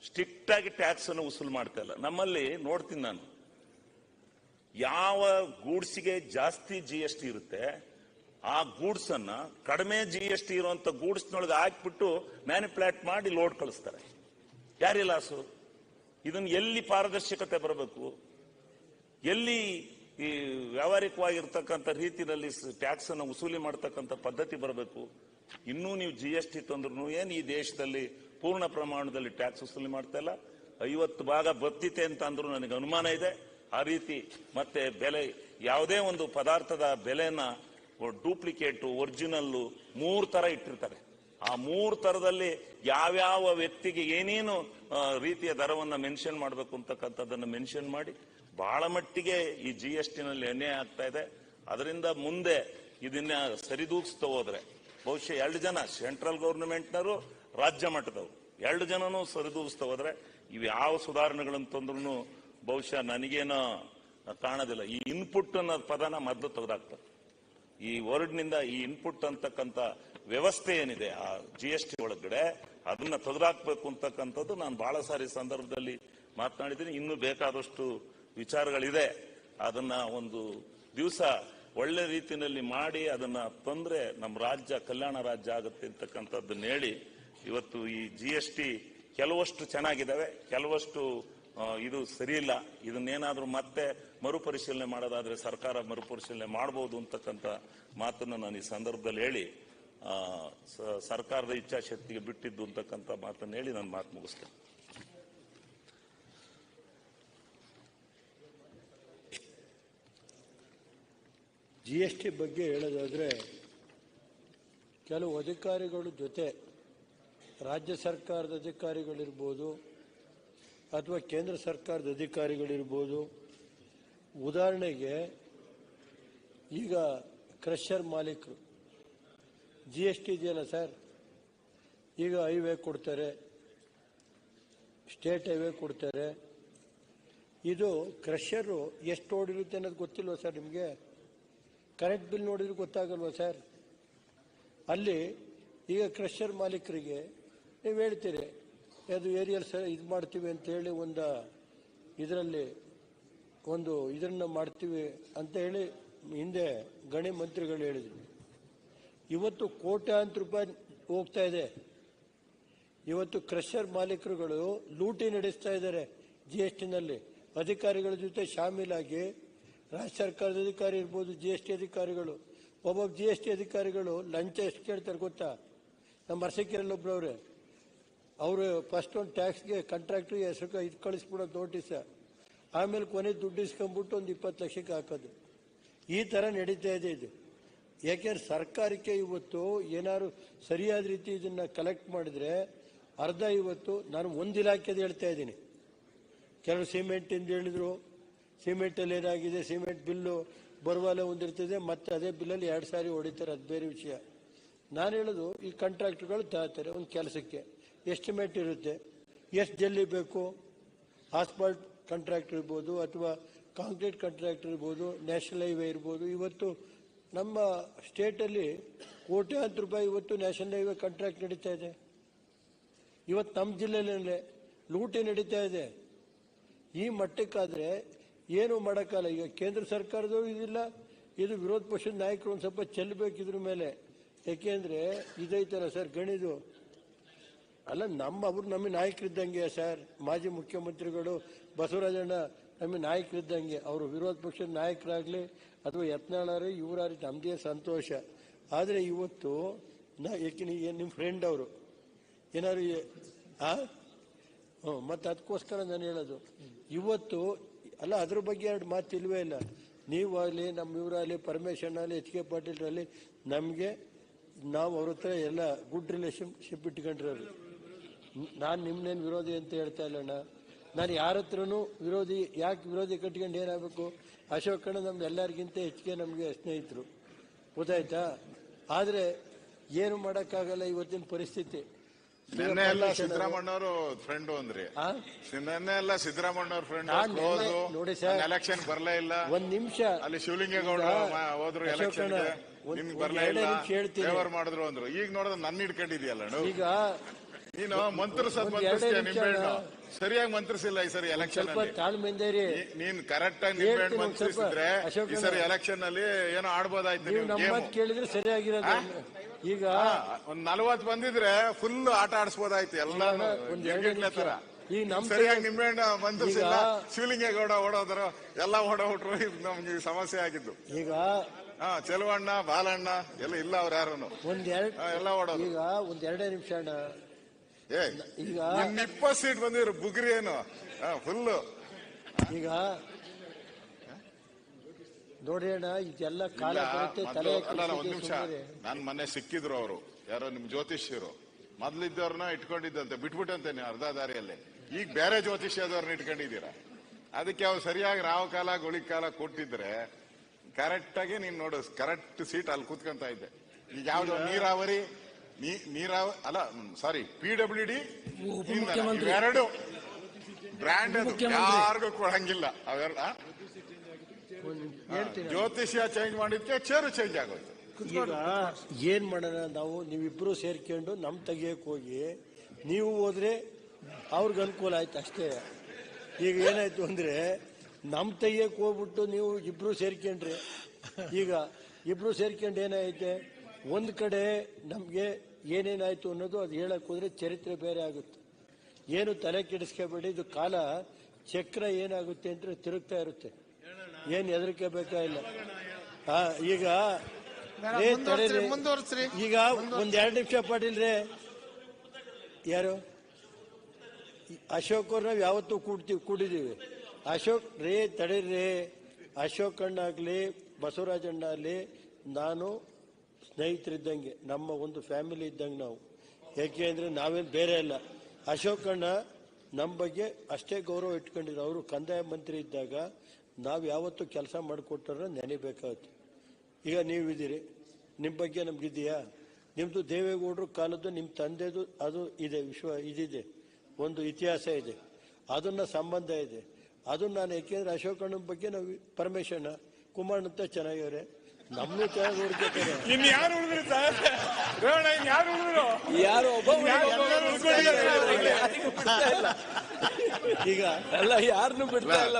ಸ್ಟ್ರಿಕ್ಟ್ ಆಗಿ ಟ್ಯಾಕ್ಸ್ ಅನ್ನು ವಸೂಲು ಮಾಡ್ತಾ ಇಲ್ಲ. ನಮ್ಮಲ್ಲಿ ನೋಡ್ತೀನಿ ನಾನು, ಯಾವ ಗೂಡ್ಸ್ಗೆ ಜಾಸ್ತಿ GST ಇರುತ್ತೆ ಆ ಗೂಡ್ಸ್ ಅನ್ನ ಕಡಿಮೆ GST ಇರುವಂತ ಗೂಡ್ಸ್ನೊಳಗೆ ಹಾಕ್ಬಿಟ್ಟು ಮ್ಯಾನಿಪ್ಯುಲೇಟ್ ಮಾಡಿ ಲೋಡ್ ಕಳಿಸ್ತಾರೆ. ಯಾರಿ ಲಾಸು? ಇದನ್ನ ಎಲ್ಲಿ ಪಾರದರ್ಶಕತೆ ಬರಬೇಕು, ಎಲ್ಲಿ ಈ ವ್ಯಾವಹಾರಿಕವಾಗಿರ್ತಕ್ಕಂಥ ರೀತಿಯಲ್ಲಿ ಟ್ಯಾಕ್ಸ್ ಅನ್ನು ವಸೂಲಿ ಮಾಡತಕ್ಕಂಥ ಪದ್ಧತಿ ಬರಬೇಕು? ಇನ್ನೂ ನೀವು GST ತಂದ್ರು ಏನ್ ಈ ದೇಶದಲ್ಲಿ ಪೂರ್ಣ ಪ್ರಮಾಣದಲ್ಲಿ ಟ್ಯಾಕ್ಸ್ ವಸೂಲಿ ಮಾಡ್ತಾ ಇಲ್ಲ. 50 ಭಾಗ ಬರ್ತಿತೆ ಅಂತ ಅಂದ್ರೂ ನನಗೆ ಅನುಮಾನ ಇದೆ. ಆ ರೀತಿ ಮತ್ತೆ ಬೆಲೆ, ಯಾವುದೇ ಒಂದು ಪದಾರ್ಥದ ಬೆಲೆನ ಡೂಪ್ಲಿಕೇಟ್, ಒರಿಜಿನಲ್ 3 ತರ ಇಟ್ಟಿರ್ತಾರೆ. ಆ 3 ತರದಲ್ಲಿ ಯಾವ್ಯಾವ ವ್ಯಕ್ತಿಗೆ ಏನೇನು ರೀತಿಯ ದರವನ್ನ ಮೆನ್ಷನ್ ಮಾಡಬೇಕು ಅಂತಕ್ಕಂಥದ್ದನ್ನು ಮೆನ್ಷನ್ ಮಾಡಿ ಬಹಳ ಮಟ್ಟಿಗೆ ಈ GST ನಲ್ಲಿ ಅನ್ಯಾಯ ಆಗ್ತಾ ಇದೆ. ಅದರಿಂದ ಮುಂದೆ ಇದನ್ನ ಸರಿದೂಗಿಸ್ತಾ ಹೋದ್ರೆ ಬಹುಶಃ 2 ಜನ ಸೆಂಟ್ರಲ್ ಗವರ್ನಮೆಂಟ್ನವರು, ರಾಜ್ಯ ಮಟ್ಟದವರು 2 ಜನನೂ ಸರಿದೂಗಿಸ್ತಾ ಹೋದ್ರೆ ಇವು ಯಾವ ಸುಧಾರಣೆಗಳನ್ನು ತಂದ್ರೂ ಬಹುಶಃ ನನಗೇನೋ ಕಾಣೋದಿಲ್ಲ. ಈ ಇನ್ಪುಟ್ ಅನ್ನೋ ಪದನ ಮೊದಲು ತೆಗೆದಾಕ್ತಾರೆ. ಈ ವರ್ಡ್ನಿಂದ ಈ ಇನ್ಪುಟ್ ಅಂತಕ್ಕಂಥ ವ್ಯವಸ್ಥೆ ಏನಿದೆ ಆ GST ಒಳಗಡೆ ಅದನ್ನ ತೆಗೆದಾಕ್ಬೇಕು ಅಂತಕ್ಕಂಥದ್ದು ನಾನು ಬಹಳ ಸಾರಿ ಸಂದರ್ಭದಲ್ಲಿ ಮಾತನಾಡಿದ್ದೀನಿ. ಇನ್ನೂ ಬೇಕಾದಷ್ಟು ವಿಚಾರಗಳಿದೆ. ಅದನ್ನ ಒಂದು ದಿವಸ ಒಳ್ಳೆ ರೀತಿಯಲ್ಲಿ ಮಾಡಿ ಅದನ್ನ ತಂದ್ರೆ ನಮ್ಮ ರಾಜ್ಯ ಕಲ್ಯಾಣ ರಾಜ್ಯ ಆಗುತ್ತೆ ಅಂತಕ್ಕಂಥದ್ದನ್ನ ಹೇಳಿ, ಇವತ್ತು ಈ GST ಕೆಲವಷ್ಟು ಚೆನ್ನಾಗಿದ್ದಾವೆ, ಕೆಲವಷ್ಟು ಇದು ಸರಿಯಿಲ್ಲ. ಇದನ್ನೇನಾದ್ರೂ ಮತ್ತೆ ಮರುಪರಿಶೀಲನೆ ಮಾಡೋದಾದ್ರೆ ಸರ್ಕಾರ ಮರುಪರಿಶೀಲನೆ ಮಾಡಬಹುದು ಅಂತಕ್ಕಂಥ ಮಾತನ್ನು ನಾನು ಈ ಸಂದರ್ಭದಲ್ಲಿ ಹೇಳಿ, ಸರ್ಕಾರದ ಇಚ್ಛಾಶಕ್ತಿಗೆ ಬಿಟ್ಟಿದ್ದು ಅಂತಕ್ಕಂಥ ಮಾತನ್ನು ಹೇಳಿ ನಾನು ಮಾತು ಮುಗಿಸ್ತೇನೆ. GST ಬಗ್ಗೆ ಹೇಳೋದಾದ್ರೆ, ಕೆಲವು ಅಧಿಕಾರಿಗಳ ಜೊತೆ ರಾಜ್ಯ ಸರ್ಕಾರದ ಅಧಿಕಾರಿಗಳಿರ್ಬೋದು ಅಥವಾ ಕೇಂದ್ರ ಸರ್ಕಾರದ ಅಧಿಕಾರಿಗಳಿರ್ಬೋದು. ಉದಾಹರಣೆಗೆ ಈಗ ಕ್ರಷರ್ ಮಾಲೀಕರು GST ಇದೆಯಲ್ಲ ಸರ್, ಈಗ ಹೈವೇ ಕೊಡ್ತಾರೆ, ಸ್ಟೇಟ್ ಹೈವೇ ಕೊಡ್ತಾರೆ. ಇದು ಕ್ರಷರು ಎಷ್ಟು ಓಡಿರುತ್ತೆ ಅನ್ನೋದು ಗೊತ್ತಿಲ್ವ ಸರ್ ನಿಮಗೆ? ಕರೆಂಟ್ ಬಿಲ್ ನೋಡಿದ್ರೆ ಗೊತ್ತಾಗಲ್ವ ಸರ್? ಅಲ್ಲಿ ಈಗ ಕ್ರಷರ್ ಮಾಲೀಕರಿಗೆ ನೀವು ಹೇಳ್ತೀರಿ ಅದು ಏರಿಯಲ್ ಇದು ಮಾಡ್ತೀವಿ ಅಂತೇಳಿ ಇದರಲ್ಲಿ ಇದನ್ನ ಮಾಡ್ತೀವಿ ಅಂತ ಹೇಳಿ ಹಿಂದೆ ಗಣಿ ಮಂತ್ರಿಗಳು ಹೇಳಿದ್ರು. ಇವತ್ತು ಕೋಟ್ಯಾಂತರ ರೂಪಾಯಿ ಹೋಗ್ತಾ ಇದೆ. ಇವತ್ತು ಕ್ರಷರ್ ಮಾಲೀಕರುಗಳು ಲೂಟಿ ನಡೆಸ್ತಾ ಇದ್ದಾರೆ GSTನಲ್ಲಿ. ಅಧಿಕಾರಿಗಳ ಜೊತೆ ಶಾಮೀಲಾಗಿ ರಾಜ್ಯ ಸರ್ಕಾರದ ಅಧಿಕಾರಿ ಇರ್ಬೋದು, GST ಅಧಿಕಾರಿಗಳು, ಒಬ್ಬೊಬ್ಬ GST ಅಧಿಕಾರಿಗಳು ಲಂಚ ಎಷ್ಟು ಕೇಳ್ತಾರೆ ಗೊತ್ತಾ? ನಮ್ಮ ಅರಸಕೆರೆಯಲ್ಲೊಬ್ರವ್ರೆ, ಅವರು ಫಸ್ಟ್ ಒಂದು ಟ್ಯಾಕ್ಸ್ಗೆ ಕಾಂಟ್ರಾಕ್ಟ್ರಿಗೆ ಹೆಸರು ಇದು ಕಳಿಸ್ಬಿಡೋದು ನೋಟಿಸ, ಆಮೇಲೆ ಕೊನೆ ದುಡ್ಡು ಇಸ್ಕೊಂಡ್ಬಿಟ್ಟು ಒಂದು 20 ಲಕ್ಷಕ್ಕೆ ಹಾಕೋದು. ಈ ಥರ ನಡೀತಾ ಇದೆ ಇದು. ಯಾಕೆಂದ್ರೆ ಸರ್ಕಾರಕ್ಕೆ ಇವತ್ತು ಏನಾದ್ರು ಸರಿಯಾದ ರೀತಿ ಇದನ್ನ ಕಲೆಕ್ಟ್ ಮಾಡಿದ್ರೆ ಅರ್ಧ, ಇವತ್ತು ನಾನು ಒಂದು ಇಲಾಖೆದು ಹೇಳ್ತಾ ಇದ್ದೀನಿ. ಕೆಲವರು ಸಿಮೆಂಟಿಂದ ಹೇಳಿದ್ರು, ಸಿಮೆಂಟಲ್ಲಿ ಏನಾಗಿದೆ, ಸಿಮೆಂಟ್ ಬಿಲ್ಲು ಬರುವಾಲೆ ಒಂದಿರ್ತದೆ, ಮತ್ತೆ ಅದೇ ಬಿಲ್ಲಲ್ಲಿ 2 ಸಾರಿ ಹೊಡಿತಾರೆ, ಅದು ಬೇರೆ ವಿಷಯ. ನಾನು ಹೇಳೋದು, ಈ ಕಾಂಟ್ರಾಕ್ಟರ್ಗಳು ತಗೋತಾರೆ ಒಂದು ಕೆಲಸಕ್ಕೆ ಎಸ್ಟಿಮೇಟ್ ಇರುತ್ತೆ, ಎಷ್ಟು ಜಲ್ಲಿ ಬೇಕು, ಆಸ್ಪಾಲ್ಟ್ ಕಾಂಟ್ರಾಕ್ಟರ್ ಇರ್ಬೋದು ಅಥವಾ ಕಾಂಕ್ರೀಟ್ ಕಾಂಟ್ರಾಕ್ಟರ್ ಇರ್ಬೋದು, ನ್ಯಾಷನಲ್ ಹೈವೇ ಇರ್ಬೋದು. ಇವತ್ತು ನಮ್ಮ ಸ್ಟೇಟಲ್ಲಿ ಕೋಟ್ಯಾಂತರ ರೂಪಾಯಿ ಇವತ್ತು ನ್ಯಾಷನಲ್ ಹೈವೇ ಕಾಂಟ್ರಾಕ್ಟ್ ನಡೀತಾ ಇದೆ. ಇವತ್ತು ನಮ್ಮ ಜಿಲ್ಲೆಯಲ್ಲೇ ಲೂಟಿ ನಡೀತಾ ಇದೆ. ಈ ಮಟ್ಟಕ್ಕಾದರೆ ಏನು ಮಾಡೋಕ್ಕಲ್ಲ. ಈಗ ಕೇಂದ್ರ ಸರ್ಕಾರದವರು ಇದಿಲ್ಲ, ಇದು ವಿರೋಧ ಪಕ್ಷದ ನಾಯಕರು ಒಂದು ಸ್ವಲ್ಪ ಚೆಲ್ಲಬೇಕು ಇದ್ರ ಮೇಲೆ. ಯಾಕೆಂದರೆ ಇದೈತಲ್ಲ ಸರ್ ಗಣಿದು ಅಲ್ಲ, ಅವರು ನಮ್ಮ ನಾಯಕರಿದ್ದಂಗೆ ಸರ್. ಮಾಜಿ ಮುಖ್ಯಮಂತ್ರಿಗಳು ಬಸವರಾಜಣ್ಣ ನಮ್ಮ ನಾಯಕರಿದ್ದಂಗೆ. ಅವರು ವಿರೋಧ ಪಕ್ಷದ ನಾಯಕರಾಗಲಿ ಅಥವಾ ಯತ್ನಾಳಾರಿ ಇವರಾರಿ ನಮ್ಮದೇ ಸಂತೋಷ. ಆದರೆ ಇವತ್ತು ಯಾಕೆ ನಿಮ್ಮ ಫ್ರೆಂಡ್ ಅವರು ಏನಾದ್ರು ಮತ್ತು ಅದಕ್ಕೋಸ್ಕರ ನಾನು ಹೇಳೋದು ಇವತ್ತು ಅಲ್ಲ, ಅದ್ರ ಬಗ್ಗೆ ಎರಡು ಮಾತು ಇಲ್ವೇ ಇಲ್ಲ. ನೀವಾಗಲಿ ನಮ್ಮ ಇವರಾಗಲಿ ಪರಮೇಶ್ವರನ್ ಆಗಲಿ ಎಚ್ ಕೆ ಪಾಟೀಲ್ರಲ್ಲಿ ನಮಗೆ ನಾವು ಅವ್ರ ಹತ್ರ ಎಲ್ಲ ಗುಡ್ ರಿಲೇಷನ್ಶಿಪ್ ಇಟ್ಕೊಂಡಿರೋರು. ನಾನು ನಿಮ್ಮನೇನು ವಿರೋಧಿ ಅಂತ ಹೇಳ್ತಾ ಇಲ್ಲಣ್ಣ. ನಾನು ಯಾರ ಹತ್ರನೂ ವಿರೋಧಿ ಯಾಕೆ ವಿರೋಧಿ ಕಟ್ಕೊಂಡು ಏನಾಗಬೇಕು? ಅಶೋಕಣ್ಣ ನಮ್ದು ಎಲ್ಲರಿಗಿಂತ ಹೆಚ್ಚಿಗೆ ನಮಗೆ ಸ್ನೇಹಿತರು, ಗೊತ್ತಾಯ್ತಾ? ಆದರೆ ಏನು ಮಾಡೋಕ್ಕಾಗಲ್ಲ ಇವತ್ತಿನ ಪರಿಸ್ಥಿತಿ. ನಿನ್ನೆ ಎಲ್ಲ ಸಿದ್ದರಾಮಣ್ಣವರು ಫ್ರೆಂಡ್ ಅಂದ್ರಿ, ನಿನ್ನೆ ಎಲ್ಲ ಸಿದ್ದರಾಮಣ್ಣವ್ರ ಫ್ರೆಂಡ್ ನೋಡಿ ಸರ್, ಎಲೆಕ್ಷನ್ ಬರ್ಲೇ ಇಲ್ಲ. ಒಂದ್ ನಿಮಿಷ ಅಲ್ಲಿ ಶಿವಲಿಂಗೇಗೌಡ ಹೋದ್ರು ಎಲೆಕ್ಷನ್, ನಿಮ್ಗೆ ಬರ್ಲೇ ಇಲ್ಲ, ಫೇವರ್ ಮಾಡಿದ್ರು ಅಂದ್ರು. ಈಗ ನೋಡಿದ್ರೆ ನನ್ನ ಹಿಡ್ಕೊಂಡಿದ್ಯಲ್ಲ ಈಗ ನೀನು ಮಂತ್ರಿಸ್ತೀಯ ನಿಂಬೆಹಣ್ಣು, ಸರಿಯಾಗಿ ಮಂತ್ರಿಸಿಲ್ಲ ಈ ಸರಿ ಎಲೆಕ್ಷನ್. ನೀನ್ ಕರೆಕ್ಟ್ ಆಗಿ ನಿಂಬೆಹಣ್ಣು ಮಂತ್ರಿಸಿದ್ರೆ ಈ ಸರಿ ಎಲೆಕ್ಷನ್ ಅಲ್ಲಿ ಏನೋ ಆಡ್ಬೋದಾಯ್ತು. ಕೇಳಿದ್ರೆ ಸರಿಯಾಗಿರೋದು. ಈಗ ಒಂದ್ 40 ಬಂದಿದ್ರೆ ಫುಲ್ ಆಟ ಆಡಿಸ್ಬೋದಾಯ್ತು ಎಲ್ಲಾನು ತರ. ಸರಿಯಾಗಿ ನಿಂಬೆಹಣ್ಣು ಮಂತ್ರಿಸಿಲ್ಲ, ಶಿವಲಿಂಗೇಗೌಡ ಓಡೋದ್ರು, ಎಲ್ಲ ಓಡೋಟ್ರು. ಇದು ನಮ್ಗೆ ಸಮಸ್ಯೆ ಆಗಿದ್ದು. ಈಗ ಚೆಲುವಣ್ಣ ಬಾಲಣ್ಣ ಎಲ್ಲ ಇಲ್ಲ, ಅವ್ರು ಯಾರು ಎಲ್ಲ ಓಡೋದು. ಈಗ ಒಂದ್ 2 ನಿಮಿಷ ಅಣ್ಣ. ಈಗ 20 ಸೀಟ್ ಬಂದಿದ್ರು ಬುಗ್ರಿ ಏನು ಫುಲ್. ಈಗ ನೋಡಿ ಅಣ್ಣ, ಇದೆಲ್ಲ ಕಾಲ ಒಂದ್ ನಿಮಿಷ. ನಾನ್ ಮೊನ್ನೆ ಸಿಕ್ಕಿದ್ರು ಅವರು ಯಾರೋ ನಿಮ್ ಜ್ಯೋತಿಷ್ಯರು, ಮೊದ್ಲಿದ್ದವ್ರನ್ನ ಇಟ್ಕೊಂಡಿದ್ದಂತೆ ಬಿಟ್ಬಿಟ್ಟಂತೇನೆ ಅರ್ಧ ದಾರಿಯಲ್ಲಿ. ಈಗ ಬೇರೆ ಜ್ಯೋತಿಷ್ಯದವ್ರನ್ನ ಇಟ್ಕೊಂಡಿದ್ದೀರಾ. ಅದಕ್ಕೆ ಅವ್ರು ಸರಿಯಾಗಿ ರಾವ್ ಕಾಲ ಗುಳಿ ಕಾಲ ಕೊಟ್ಟಿದ್ರೆ ಕರೆಕ್ಟ್ ಆಗಿ ನೀನ್ ನೋಡು, ಕರೆಕ್ಟ್ ಸೀಟ್ ಅಲ್ಲಿ ಕೂತ್ಕೊಂತ ಇದ್ದೆ. ಈಗ ಯಾವ್ದು ನೀರಾವರಿ ಅಲ್ಲ ಸಾರಿ PWD ಇವೆರಡು ಬ್ರ್ಯಾಂಡ್ ಯಾರಿಗೂ ಕೊಡಂಗಿಲ್ಲ. ಅವೆರಡ ಜ್ಯೋತಿಷ್ಯ ಚೇಂಜ್ ಮಾಡಿದ್ಕೆ ಚೇರು ಚೇಂಜ್ ಆಗೋಯ್ತು. ಈಗ ಏನ್ ಮಾಡೋಣ ನಾವು, ನೀವಿಬ್ರು ಸೇರ್ಕೊಂಡು ನಮ್ ತೆಗಿಯಕ್ ಹೋಗಿ ನೀವು ಹೋದ್ರೆ ಅವ್ರಿಗೆ ಅನುಕೂಲ ಆಯ್ತು ಅಷ್ಟೇ. ಈಗ ಏನಾಯ್ತು ಅಂದ್ರೆ ನಮ್ ತೆಗಿಯಕ್ ಹೋಗ್ಬಿಟ್ಟು ನೀವು ಇಬ್ರು ಸೇರ್ಕೊಂಡ್ರಿ. ಈಗ ಇಬ್ರು ಸೇರ್ಕೊಂಡು ಏನಾಯ್ತೆ, ಒಂದ್ ಕಡೆ ನಮ್ಗೆ ಏನೇನಾಯ್ತು ಅನ್ನೋದು ಅದು ಹೇಳಕ್ ಹೋದ್ರೆ ಚರಿತ್ರೆ ಬೇರೆ ಆಗುತ್ತೆ. ಏನು ತಲೆ ಕೆಡಿಸ್ಕೋಬೇಡಿ, ಇದು ಕಾಲ ಚಕ್ರ ಏನಾಗುತ್ತೆ ಅಂತ ತಿರುಗ್ತಾ ಇರುತ್ತೆ. ಏನ್ ಹೆದರಿಕೆ ಬೇಕಾಗಿಲ್ಲ. ಈಗ ಈಗ ಒಂದ್ 2 ನಿಮಿಷ ಪಾಟೀಲ್ರೆ, ಯಾರು ಅಶೋಕ್ ಅವ್ರು ನಾವು ಯಾವತ್ತೂ ಕೂಡಿದೀವಿ. ಅಶೋಕ್ ತಡೀರಿ, ಅಶೋಕ್ ಅಣ್ಣಾಗ್ಲಿ ಬಸವರಾಜಣ್ಣ ಆಗ್ಲಿ ನಾನು ಸ್ನೇಹಿತರಿದ್ದಂಗೆ, ನಮ್ಮ ಒಂದು ಫ್ಯಾಮಿಲಿ ಇದ್ದಂಗೆ ನಾವು. ಯಾಕೆ ಅಂದರೆ ನಾವೇನು ಬೇರೆ ಇಲ್ಲ. ಅಶೋಕಣ್ಣ ನಮ್ಮ ಬಗ್ಗೆ ಅಷ್ಟೇ ಗೌರವ ಇಟ್ಕೊಂಡಿದ್ರು. ಅವರು ಕಂದಾಯ ಮಂತ್ರಿ ಇದ್ದಾಗ ನಾವು ಯಾವತ್ತೂ ಕೆಲಸ ಮಾಡಿಕೊಟ್ಟಾರ ನೆನೆಬೇಕಾಗುತ್ತೆ. ಈಗ ನೀವಿದ್ದೀರಿ, ನಿಮ್ಮ ಬಗ್ಗೆ ನಮಗಿದೆಯಾ? ನಿಮ್ಮದು ದೇವೇಗೌಡರು ಕಾಲದ್ದು ನಿಮ್ಮ ತಂದೆದು ಅದು ಇದೆ, ಇದಿದೆ, ಒಂದು ಇತಿಹಾಸ ಇದೆ, ಅದನ್ನ ಸಂಬಂಧ ಇದೆ. ಅದನ್ನ ನಾನು ಯಾಕೆಂದ್ರೆ ಅಶೋಕಣ್ಣನ ಬಗ್ಗೆ ನಾವು ಪರಮೇಶ್ವರಣ್ಣ ಕುಮಾರ್ ಅಂತ ಚೆನ್ನಾಗಿವ್ರೆ, ನಮ್ಮನ್ನು ಚೆನ್ನಾಗಿ ನೋಡ್ಕೊತಾರೆ. ಯಾರು ಈಗ ಎಲ್ಲ ಯಾರನ್ನು ಬಿಡ್ತಾ ಇಲ್ಲ.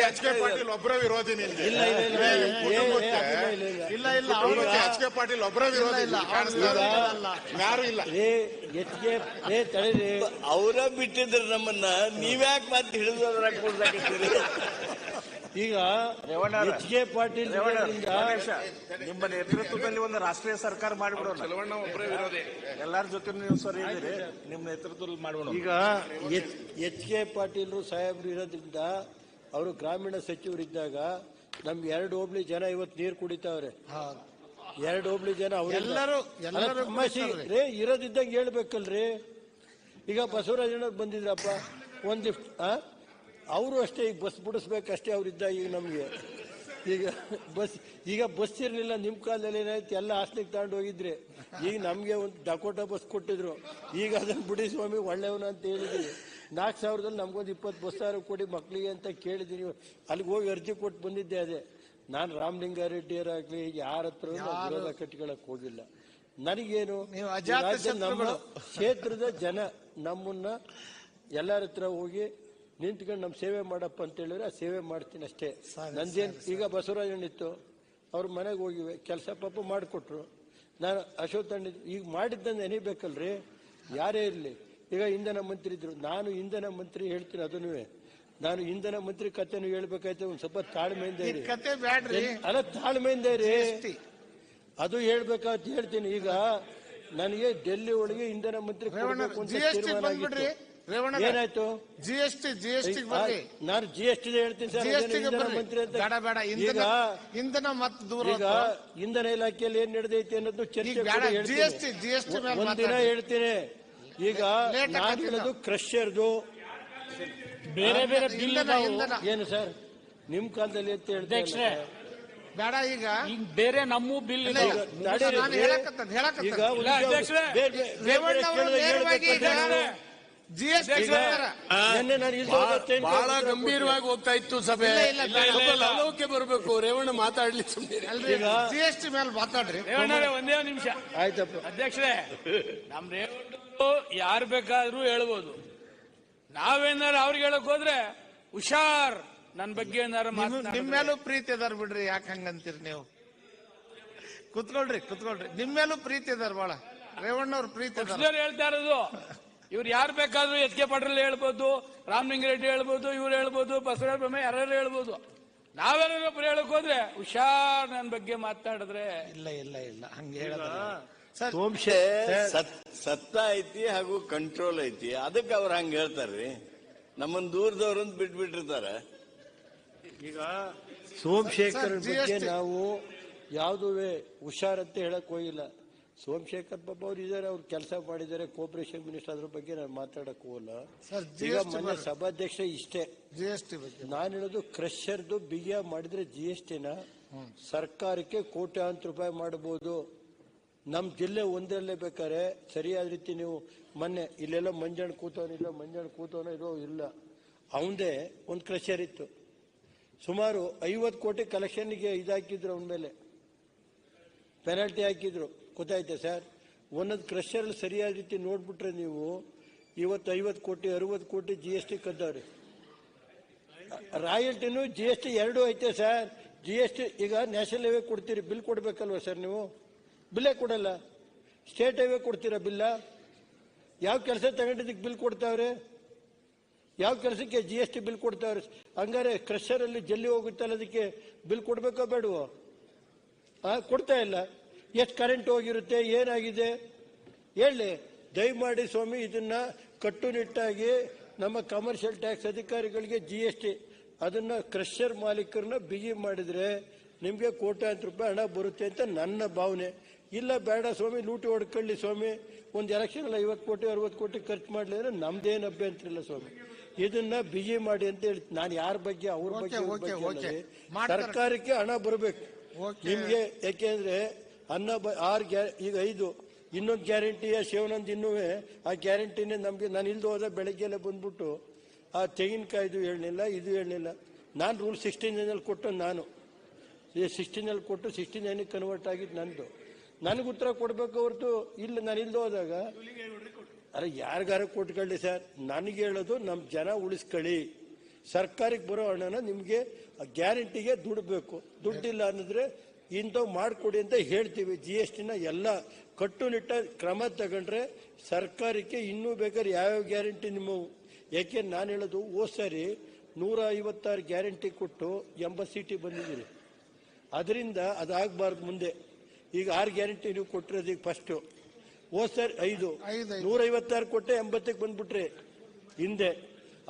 HK ಪಾಟೀಲ್ ಒಬ್ಬರ ವಿರೋಧಿ ನಿನ್ಗೆ. ಇಲ್ಲ HK ಪಾಟೀಲ್ ಒಬ್ಬರ ವಿರೋಧಿ ಯಾರು ಇಲ್ಲ. ಅವರ ಬಿಟ್ಟಿದ್ರೆ ನಮ್ಮನ್ನ ನೀವ್ಯಾಕೆ ಮತ್ತೆ ಹಿಡಿದ್ರಾಗ ಕೂಡ್ಸಾಕತ್ತೀರಿ? ಈಗ HK ಪಾಟೀಲ್ ನಿಮ್ಮ ನೇತೃತ್ವದಲ್ಲಿ ಒಂದು ರಾಷ್ಟ್ರೀಯ ಸರ್ಕಾರ ಮಾಡಿಬಿಡೋಣ. ಎಲ್ಲರ ಜೊತೆ ನೀವು ಸರಿ ಇದ್ದೀರಿ, ನಿಮ್ಮ ನೇತೃತ್ವದಲ್ಲಿ ಮಾಡೋಣ. ಈಗ HK ಪಾಟೀಲ್ ಸಾಹೇಬ್ರು ಇರೋದ್ರಿಂದ ಅವರು ಗ್ರಾಮೀಣ ಸಚಿವರಿದ್ದಾಗ ನಮ್ಗೆ 2 ಹೋಬ್ಳಿ ಜನ ಇವತ್ತು ನೀರು ಕುಡಿತಾವ್ರೆ. 2 ಹೋಬ್ಳಿ ಜನ ಅವರೆಲ್ಲರೂ ಇರೋದಿದ್ದಂಗೆ ಹೇಳ್ಬೇಕಲ್ರಿ. ಈಗ ಬಸವರಾಜಣ್ಣವ್ರು ಬಂದಿದ್ರಪ್ಪ, ಒಂದು ಲಿಫ್ಟ್ ಅವರು ಅಷ್ಟೇ. ಈಗ ಬಸ್ ಬಿಡಿಸ್ಬೇಕಷ್ಟೇ ಅವರಿದ್ದ. ಈಗ ನಮಗೆ ಈಗ ಬಸ್ ಇರಲಿಲ್ಲ. ನಿಮ್ಮ ಕಾಲದಲ್ಲಿ ಏನಾಯ್ತು, ಎಲ್ಲ ಹಾಸ್ನಿಗೆ ತಗೊಂಡು ಹೋಗಿದ್ರಿ. ಈಗ ನಮಗೆ ಒಂದು ಡಕೋಟಾ ಬಸ್ ಕೊಟ್ಟಿದ್ರು. ಈಗ ಅದನ್ನು ಬಿಡಿ ಸ್ವಾಮಿ ಒಳ್ಳೆಯವನ ಅಂತ ಹೇಳಿದ್ವಿ. 4,000ದಲ್ಲಿ ನಮ್ಗೊಂದು 20 ಬಸ್ ಕೊಡಿ ಮಕ್ಕಳಿಗೆ ಅಂತ ಕೇಳಿದೀನಿ. ಅಲ್ಲಿಗೆ ಹೋಗಿ ಅರ್ಜಿ ಕೊಟ್ಟು ಬಂದಿದ್ದೆ. ಅದೇ ನಾನು ರಾಮಲಿಂಗಾರೆಡ್ಡಿಯರಾಗ್ಲಿ ಯಾರ ಹತ್ರ ವಿರೋಧ ಕಟ್ಟಿಗಳಕ್ಕೆ ಹೋಗಿಲ್ಲ. ನನಗೇನು ನಮ್ಮ ಕ್ಷೇತ್ರದ ಜನ ನಮ್ಮನ್ನ ಎಲ್ಲರ ಹತ್ರ ಹೋಗಿ ನಿಂತ್ಕೊಂಡು ನಮ್ಮ ಸೇವೆ ಮಾಡಪ್ಪ ಅಂತ ಹೇಳಿದ್ರೆ ಆ ಸೇವೆ ಮಾಡ್ತೀನಿ ಅಷ್ಟೇ. ನಂದೇನು ಈಗ ಬಸವರಾಜಣ್ಣಿತ್ತು ಅವ್ರ ಮನೆಗೆ ಹೋಗಿವೆ, ಕೆಲಸ ಪಾಪ ಮಾಡಿಕೊಟ್ರು. ನಾನು ಅಶೋಕ್ ಈಗ ಮಾಡಿದ್ದಂದು ನೆನಬೇಕಲ್ರಿ, ಯಾರೇ ಇರಲಿ. ಈಗ ಇಂಧನ ಮಂತ್ರಿ ಇದ್ರು, ನಾನು ಇಂಧನ ಮಂತ್ರಿ ಹೇಳ್ತೀನಿ. ಅದನ್ನು ನಾನು ಇಂಧನ ಮಂತ್ರಿ ಕಥೆನೂ ಹೇಳ್ಬೇಕಾಯ್ತು. ಒಂದ್ ಸ್ವಲ್ಪ ತಾಳ್ಮೆಯಿಂದ ಇರಿ. ಅಲ್ಲ, ತಾಳ್ಮೆಯಿಂದ ಇರಿ, ಅದು ಹೇಳ್ಬೇಕಂತ ಹೇಳ್ತೀನಿ. ಈಗ ನನಗೆ ಡೆಲ್ಲಿ ಒಳಗೆ ಇಂಧನ ಮಂತ್ರಿ ಕೊಡಬೇಕು ಅಂತ ತೀರ್ಮಾನ ಆಗಿತ್ತು. ಏನಾಯ್ತು? ಜಿಎಸ್ಟಿ ನಾನು ಜಿಎಸ್ಟಿ ಹೇಳ್ತೀನಿ ಸರ್, ಇಂಧನ ಮಂತ್ರಿ ಅಂತ. ಈಗ ಇಂಧನ ಇಲಾಖೆಯಲ್ಲಿ ಏನ್ ನಡೆದೈತಿ ಅನ್ನೋದು ಚರ್ಚೆ ಒಂದಿನ ಹೇಳ್ತೀನಿ. ಈಗ ನಾನು ಹೇಳೋದು ಕ್ರಷರ್ದು ಬೇರೆ ಬೇರೆ ಬಿಲ್ ಏನು ಸರ್ ನಿಮ್ ಕಾಲದಲ್ಲಿ ಅಂತ ಹೇಳ್ತಾರೆ ಬೇಡ. ಈಗ ಬೇರೆ ನಮ್ಮ ಬಿಲ್ ಬಹಳ ಗಂಭೀರವಾಗಿ ಹೋಗ್ತಾ ಇತ್ತು ಸಭೆ. ಲೋಕೆ ಬರಬೇಕು. ರೇವಣ್ಣ ಮಾತಾಡ್ಲಿ ಜಿಎಸ್ಟಿ ಮೇಲೆ ಮಾತಾಡ್ರಿ. ಒಂದೇ ನಿಮಿಷ ಆಯ್ತಪ್ಪ ಅಧ್ಯಕ್ಷರೇ. ನಮ್ ರೇವಣ್ಣ ಯಾರು ಬೇಕಾದ್ರೂ ಹೇಳ್ಬೋದು. ನಾವೇನಾರು ಅವ್ರಿಗೆ ಹೇಳಕ್ ಹೋದ್ರೆ ಹುಷಾರ್, ನನ್ ಬಗ್ಗೆ ಏನಾರು ನಿಮ್ ಮೇಲೂ ಪ್ರೀತಿ ಅದಾರ ಬಿಡ್ರಿ. ಯಾಕೆ ಹಂಗಂತೀರಿ ನೀವು? ಕುತ್ಕೊಳ್ರಿ. ನಿಮ್ ಮೇಲೂ ಪ್ರೀತಿ ಅದಾರ ಬಾಳ. ರೇವಣ್ಣ ಅವ್ರ ಪ್ರೀತಿ ಹೇಳ್ತಾ ಇರೋದು. ಇವ್ರು ಯಾರು ಬೇಕಾದ್ರೂ ಎಚ್ ಕೆ ಪಾಟೀಲ್ ಹೇಳ್ಬೋದು, ರಾಮಲಿಂಗಾರೆಡ್ಡಿ ಹೇಳ್ಬೋದು, ಇವ್ರು ಹೇಳ್ಬೋದು, ಬಸವರಾಜ ಬೊಮ್ಮಾಯಿ ಯಾರು ಹೇಳ್ಬೋದು. ನಾವ್ಯಾರೊಬ್ರು ಹೇಳಕ್ ಹೋದ್ರೆ ಹುಷಾರ್, ನನ್ ಬಗ್ಗೆ ಮಾತಾಡಿದ್ರೆ ಇಲ್ಲ ಹಂಗೆ ಹೇಳೋದು. ಸತ್ತ ಐತಿ ಹಾಗೂ ಕಂಟ್ರೋಲ್ ಐತಿ, ಅದಕ್ಕೆ ಅವ್ರು ಹಂಗ ಹೇಳ್ತಾರ್ರಿ. ನಮ್ಮನ್ನ ದೂರದವ್ರಂತ ಬಿಟ್ಬಿಟ್ಟಿರ್ತಾರೆ. ಈಗ ಸೋಮಶೇಖರ್ ಬಗ್ಗೆ ನಾವು ಯಾವುದೇ ಹುಷಾರಂತ ಹೇಳಕ್ ಹೋಗಿಲ್ಲ. ಸೋಮಶೇಖರ್ ಬಾಬು ಅವ್ರು ಇದಾರೆ, ಅವ್ರು ಕೆಲಸ ಮಾಡಿದ್ದಾರೆ, ಕೋಪರೇಷನ್ ಮಿನಿಸ್ಟರ್. ಅದ್ರ ಬಗ್ಗೆ ನಾನು ಮಾತಾಡಕ್ ಹೋಗಲ್ಲ. ಈಗ ಮೊನ್ನೆ ಸಭಾಧ್ಯಕ್ಷ ಇಷ್ಟೇ ಜಿಎಸ್ಟಿ ಬಗ್ಗೆ ನಾನು ಹೇಳೋದು, ಕ್ರಷರ್ದು ಬಿಗಿಯ ಮಾಡಿದ್ರೆ ಜಿಎಸ್ಟಿನ ಸರ್ಕಾರಕ್ಕೆ ಕೋಟ್ಯಾಂತರ ರೂಪಾಯಿ ಮಾಡಬಹುದು. ನಮ್ಮ ಜಿಲ್ಲೆ ಒಂದರಲ್ಲೇ ಬೇಕಾದ್ರೆ ಸರಿಯಾದ ರೀತಿ ನೀವು ಮೊನ್ನೆ ಇಲ್ಲೆಲ್ಲ ಮಂಜಣ್ಣ ಕೂತವನೋ ಇಲ್ಲ, ಅವಂದೇ ಒಂದು ಕ್ರಷರ್ ಇತ್ತು. ಸುಮಾರು 50 ಕೋಟಿ ಕಲೆಕ್ಷನ್ಗೆ ಇದಾಕಿದ್ರು, ಅವನ ಮೇಲೆ ಪೆನಾಲ್ಟಿ ಹಾಕಿದ್ರು. ಗೊತ್ತಾಯ್ತಾ ಸರ್? ಒಂದೊಂದು ಕ್ರಷರಲ್ಲಿ ಸರಿಯಾದ ರೀತಿ ನೋಡ್ಬಿಟ್ರೆ ನೀವು ಇವತ್ತು 50 ಕೋಟಿ 60 ಕೋಟಿ ಜಿಎಸ್ಟಿ ಕದ್ದವ್ರಿ. ರಾಯಲ್ಟಿನೂ ಜಿಎಸ್ಟಿ ಎರಡೂ ಐತೆ ಸರ್. ಜಿಎಸ್ಟಿ ಈಗ ನ್ಯಾಷನಲ್ ಹೈವೇ ಕೊಡ್ತೀರಿ, ಬಿಲ್ ಕೊಡ್ಬೇಕಲ್ವ ಸರ್? ನೀವು ಬಿಲ್ಲೇ ಕೊಡಲ್ಲ. ಸ್ಟೇಟ್ ಹೈವೇ ಕೊಡ್ತೀರಾ ಬಿಲ್ಲ? ಯಾವ ಕೆಲಸ ತಗೊಂಡಿದ್ದಕ್ಕೆ ಬಿಲ್ ಕೊಡ್ತಾವ್ರೆ? ಯಾವ ಕೆಲಸಕ್ಕೆ ಜಿಎಸ್ಟಿ ಬಿಲ್ ಕೊಡ್ತಾವ್ರೆ? ಹಂಗಾರೆ ಕ್ರಷರಲ್ಲಿ ಜಲ್ಲಿ ಹೋಗುತ್ತಲ್ಲ, ಅದಕ್ಕೆ ಬಿಲ್ ಕೊಡ್ಬೇಕೋ ಬೇಡವೋ? ಕೊಡ್ತಾ ಇಲ್ಲ. ಎಷ್ಟು ಕರೆಂಟ್ ಹೋಗಿರುತ್ತೆ, ಏನಾಗಿದೆ ಹೇಳಿ ದಯಮಾಡಿ ಸ್ವಾಮಿ. ಇದನ್ನ ಕಟ್ಟುನಿಟ್ಟಾಗಿ ನಮ್ಮ ಕಮರ್ಷಿಯಲ್ ಟ್ಯಾಕ್ಸ್ ಅಧಿಕಾರಿಗಳಿಗೆ ಜಿಎಸ್ಟಿ ಅದನ್ನ ಕ್ರಷರ್ ಮಾಲೀಕರನ್ನ ಬಿಗಿ ಮಾಡಿದ್ರೆ ನಿಮಗೆ ಕೋಟ್ಯಾಂತರ ರೂಪಾಯಿ ಹಣ ಬರುತ್ತೆ ಅಂತ ನನ್ನ ಭಾವನೆ. ಇಲ್ಲ ಬೇಡ ಸ್ವಾಮಿ, ಲೂಟಿ ಹೊಡ್ಕೊಳ್ಳಿ ಸ್ವಾಮಿ, ಒಂದು ಎಲೆಕ್ಷನ್ 50 ಕೋಟಿ 60 ಕೋಟಿ ಖರ್ಚು ಮಾಡಲಿ ಅಂದ್ರೆ ನಮ್ದೇನು ಅಭ್ಯಂತರ ಇಲ್ಲ ಸ್ವಾಮಿ. ಇದನ್ನ ಬಿಗಿ ಮಾಡಿ ಅಂತ ಹೇಳಿ ನಾನು ಯಾರ ಬಗ್ಗೆ ಅವ್ರ ಬಗ್ಗೆ ಸರ್ಕಾರಕ್ಕೆ ಹಣ ಬರಬೇಕು ನಿಮ್ಗೆ. ಯಾಕೆಂದ್ರೆ ಈಗ 5 ಇನ್ನೊಂದು ಗ್ಯಾರಂಟಿಯ ಶಿವನಂದ್ ಇನ್ನೂ ಆ ಗ್ಯಾರಂಟಿನೇ ನಮ್ಗೆ. ನಾನು ಇಲ್ದು ಹೋದ ಬೆಳಗ್ಗೆಲ್ಲ ಬಂದ್ಬಿಟ್ಟು ಆ ತೆಂಗಿನಕಾಯ್ದು ಹೇಳಲಿಲ್ಲ, ಇದು ಹೇಳಲಿಲ್ಲ. ನಾನು ರೂಲ್ 69 ಕೊಟ್ಟು ನಾನು 69 ಕೊಟ್ಟು 69 ಕನ್ವರ್ಟ್ ಆಗಿದ್ದು ನಂದು. ನನಗೆ ಉತ್ತರ ಕೊಡ್ಬೇಕು ಹೊರತು ಇಲ್ಲ. ನಾನು ಇಲ್ದು ಹೋದಾಗ ಅರೆ ಯಾರಿಗಾರ ಕೊಟ್ಕೊಳ್ಳಿ ಸರ್. ನನಗೆ ಹೇಳೋದು ನಮ್ಮ ಜನ ಉಳಿಸ್ಕೊಳ್ಳಿ. ಸರ್ಕಾರಕ್ಕೆ ಬರೋ ಹಣನ ನಿಮಗೆ ಗ್ಯಾರಂಟಿಗೆ ದುಡ್ಬೇಕು. ದುಡ್ಡಿಲ್ಲ ಅನ್ನಿದ್ರೆ ಇಂಥವು ಮಾಡಿಕೊಡಿ ಅಂತ ಹೇಳ್ತೀವಿ. ಜಿಎಸ್ಟಿನ ಎಲ್ಲ ಕಟ್ಟುನಿಟ್ಟ ಕ್ರಮ ತಗೊಂಡ್ರೆ ಸರ್ಕಾರಕ್ಕೆ ಇನ್ನೂ ಬೇಕಾದ್ರೆ ಯಾವ್ಯಾವ ಗ್ಯಾರಂಟಿ ನಿಮ್ಮವು. ಯಾಕೆ ನಾನು ಹೇಳೋದು, ಸರಿ 156 ಗ್ಯಾರಂಟಿ ಕೊಟ್ಟು 80 ಸೀಟಿ ಬಂದಿದ್ದೀರಿ. ಅದರಿಂದ ಅದಾಗಬಾರ್ದು ಮುಂದೆ. ಈಗ 6 ಗ್ಯಾರಂಟಿ ನೀವು ಕೊಟ್ಟಿರೋದು ಫಸ್ಟು. ಸರಿ 156 ಕೊಟ್ಟೆ 80ಕ್ಕೆ ಬಂದ್ಬಿಟ್ರಿ ಹಿಂದೆ.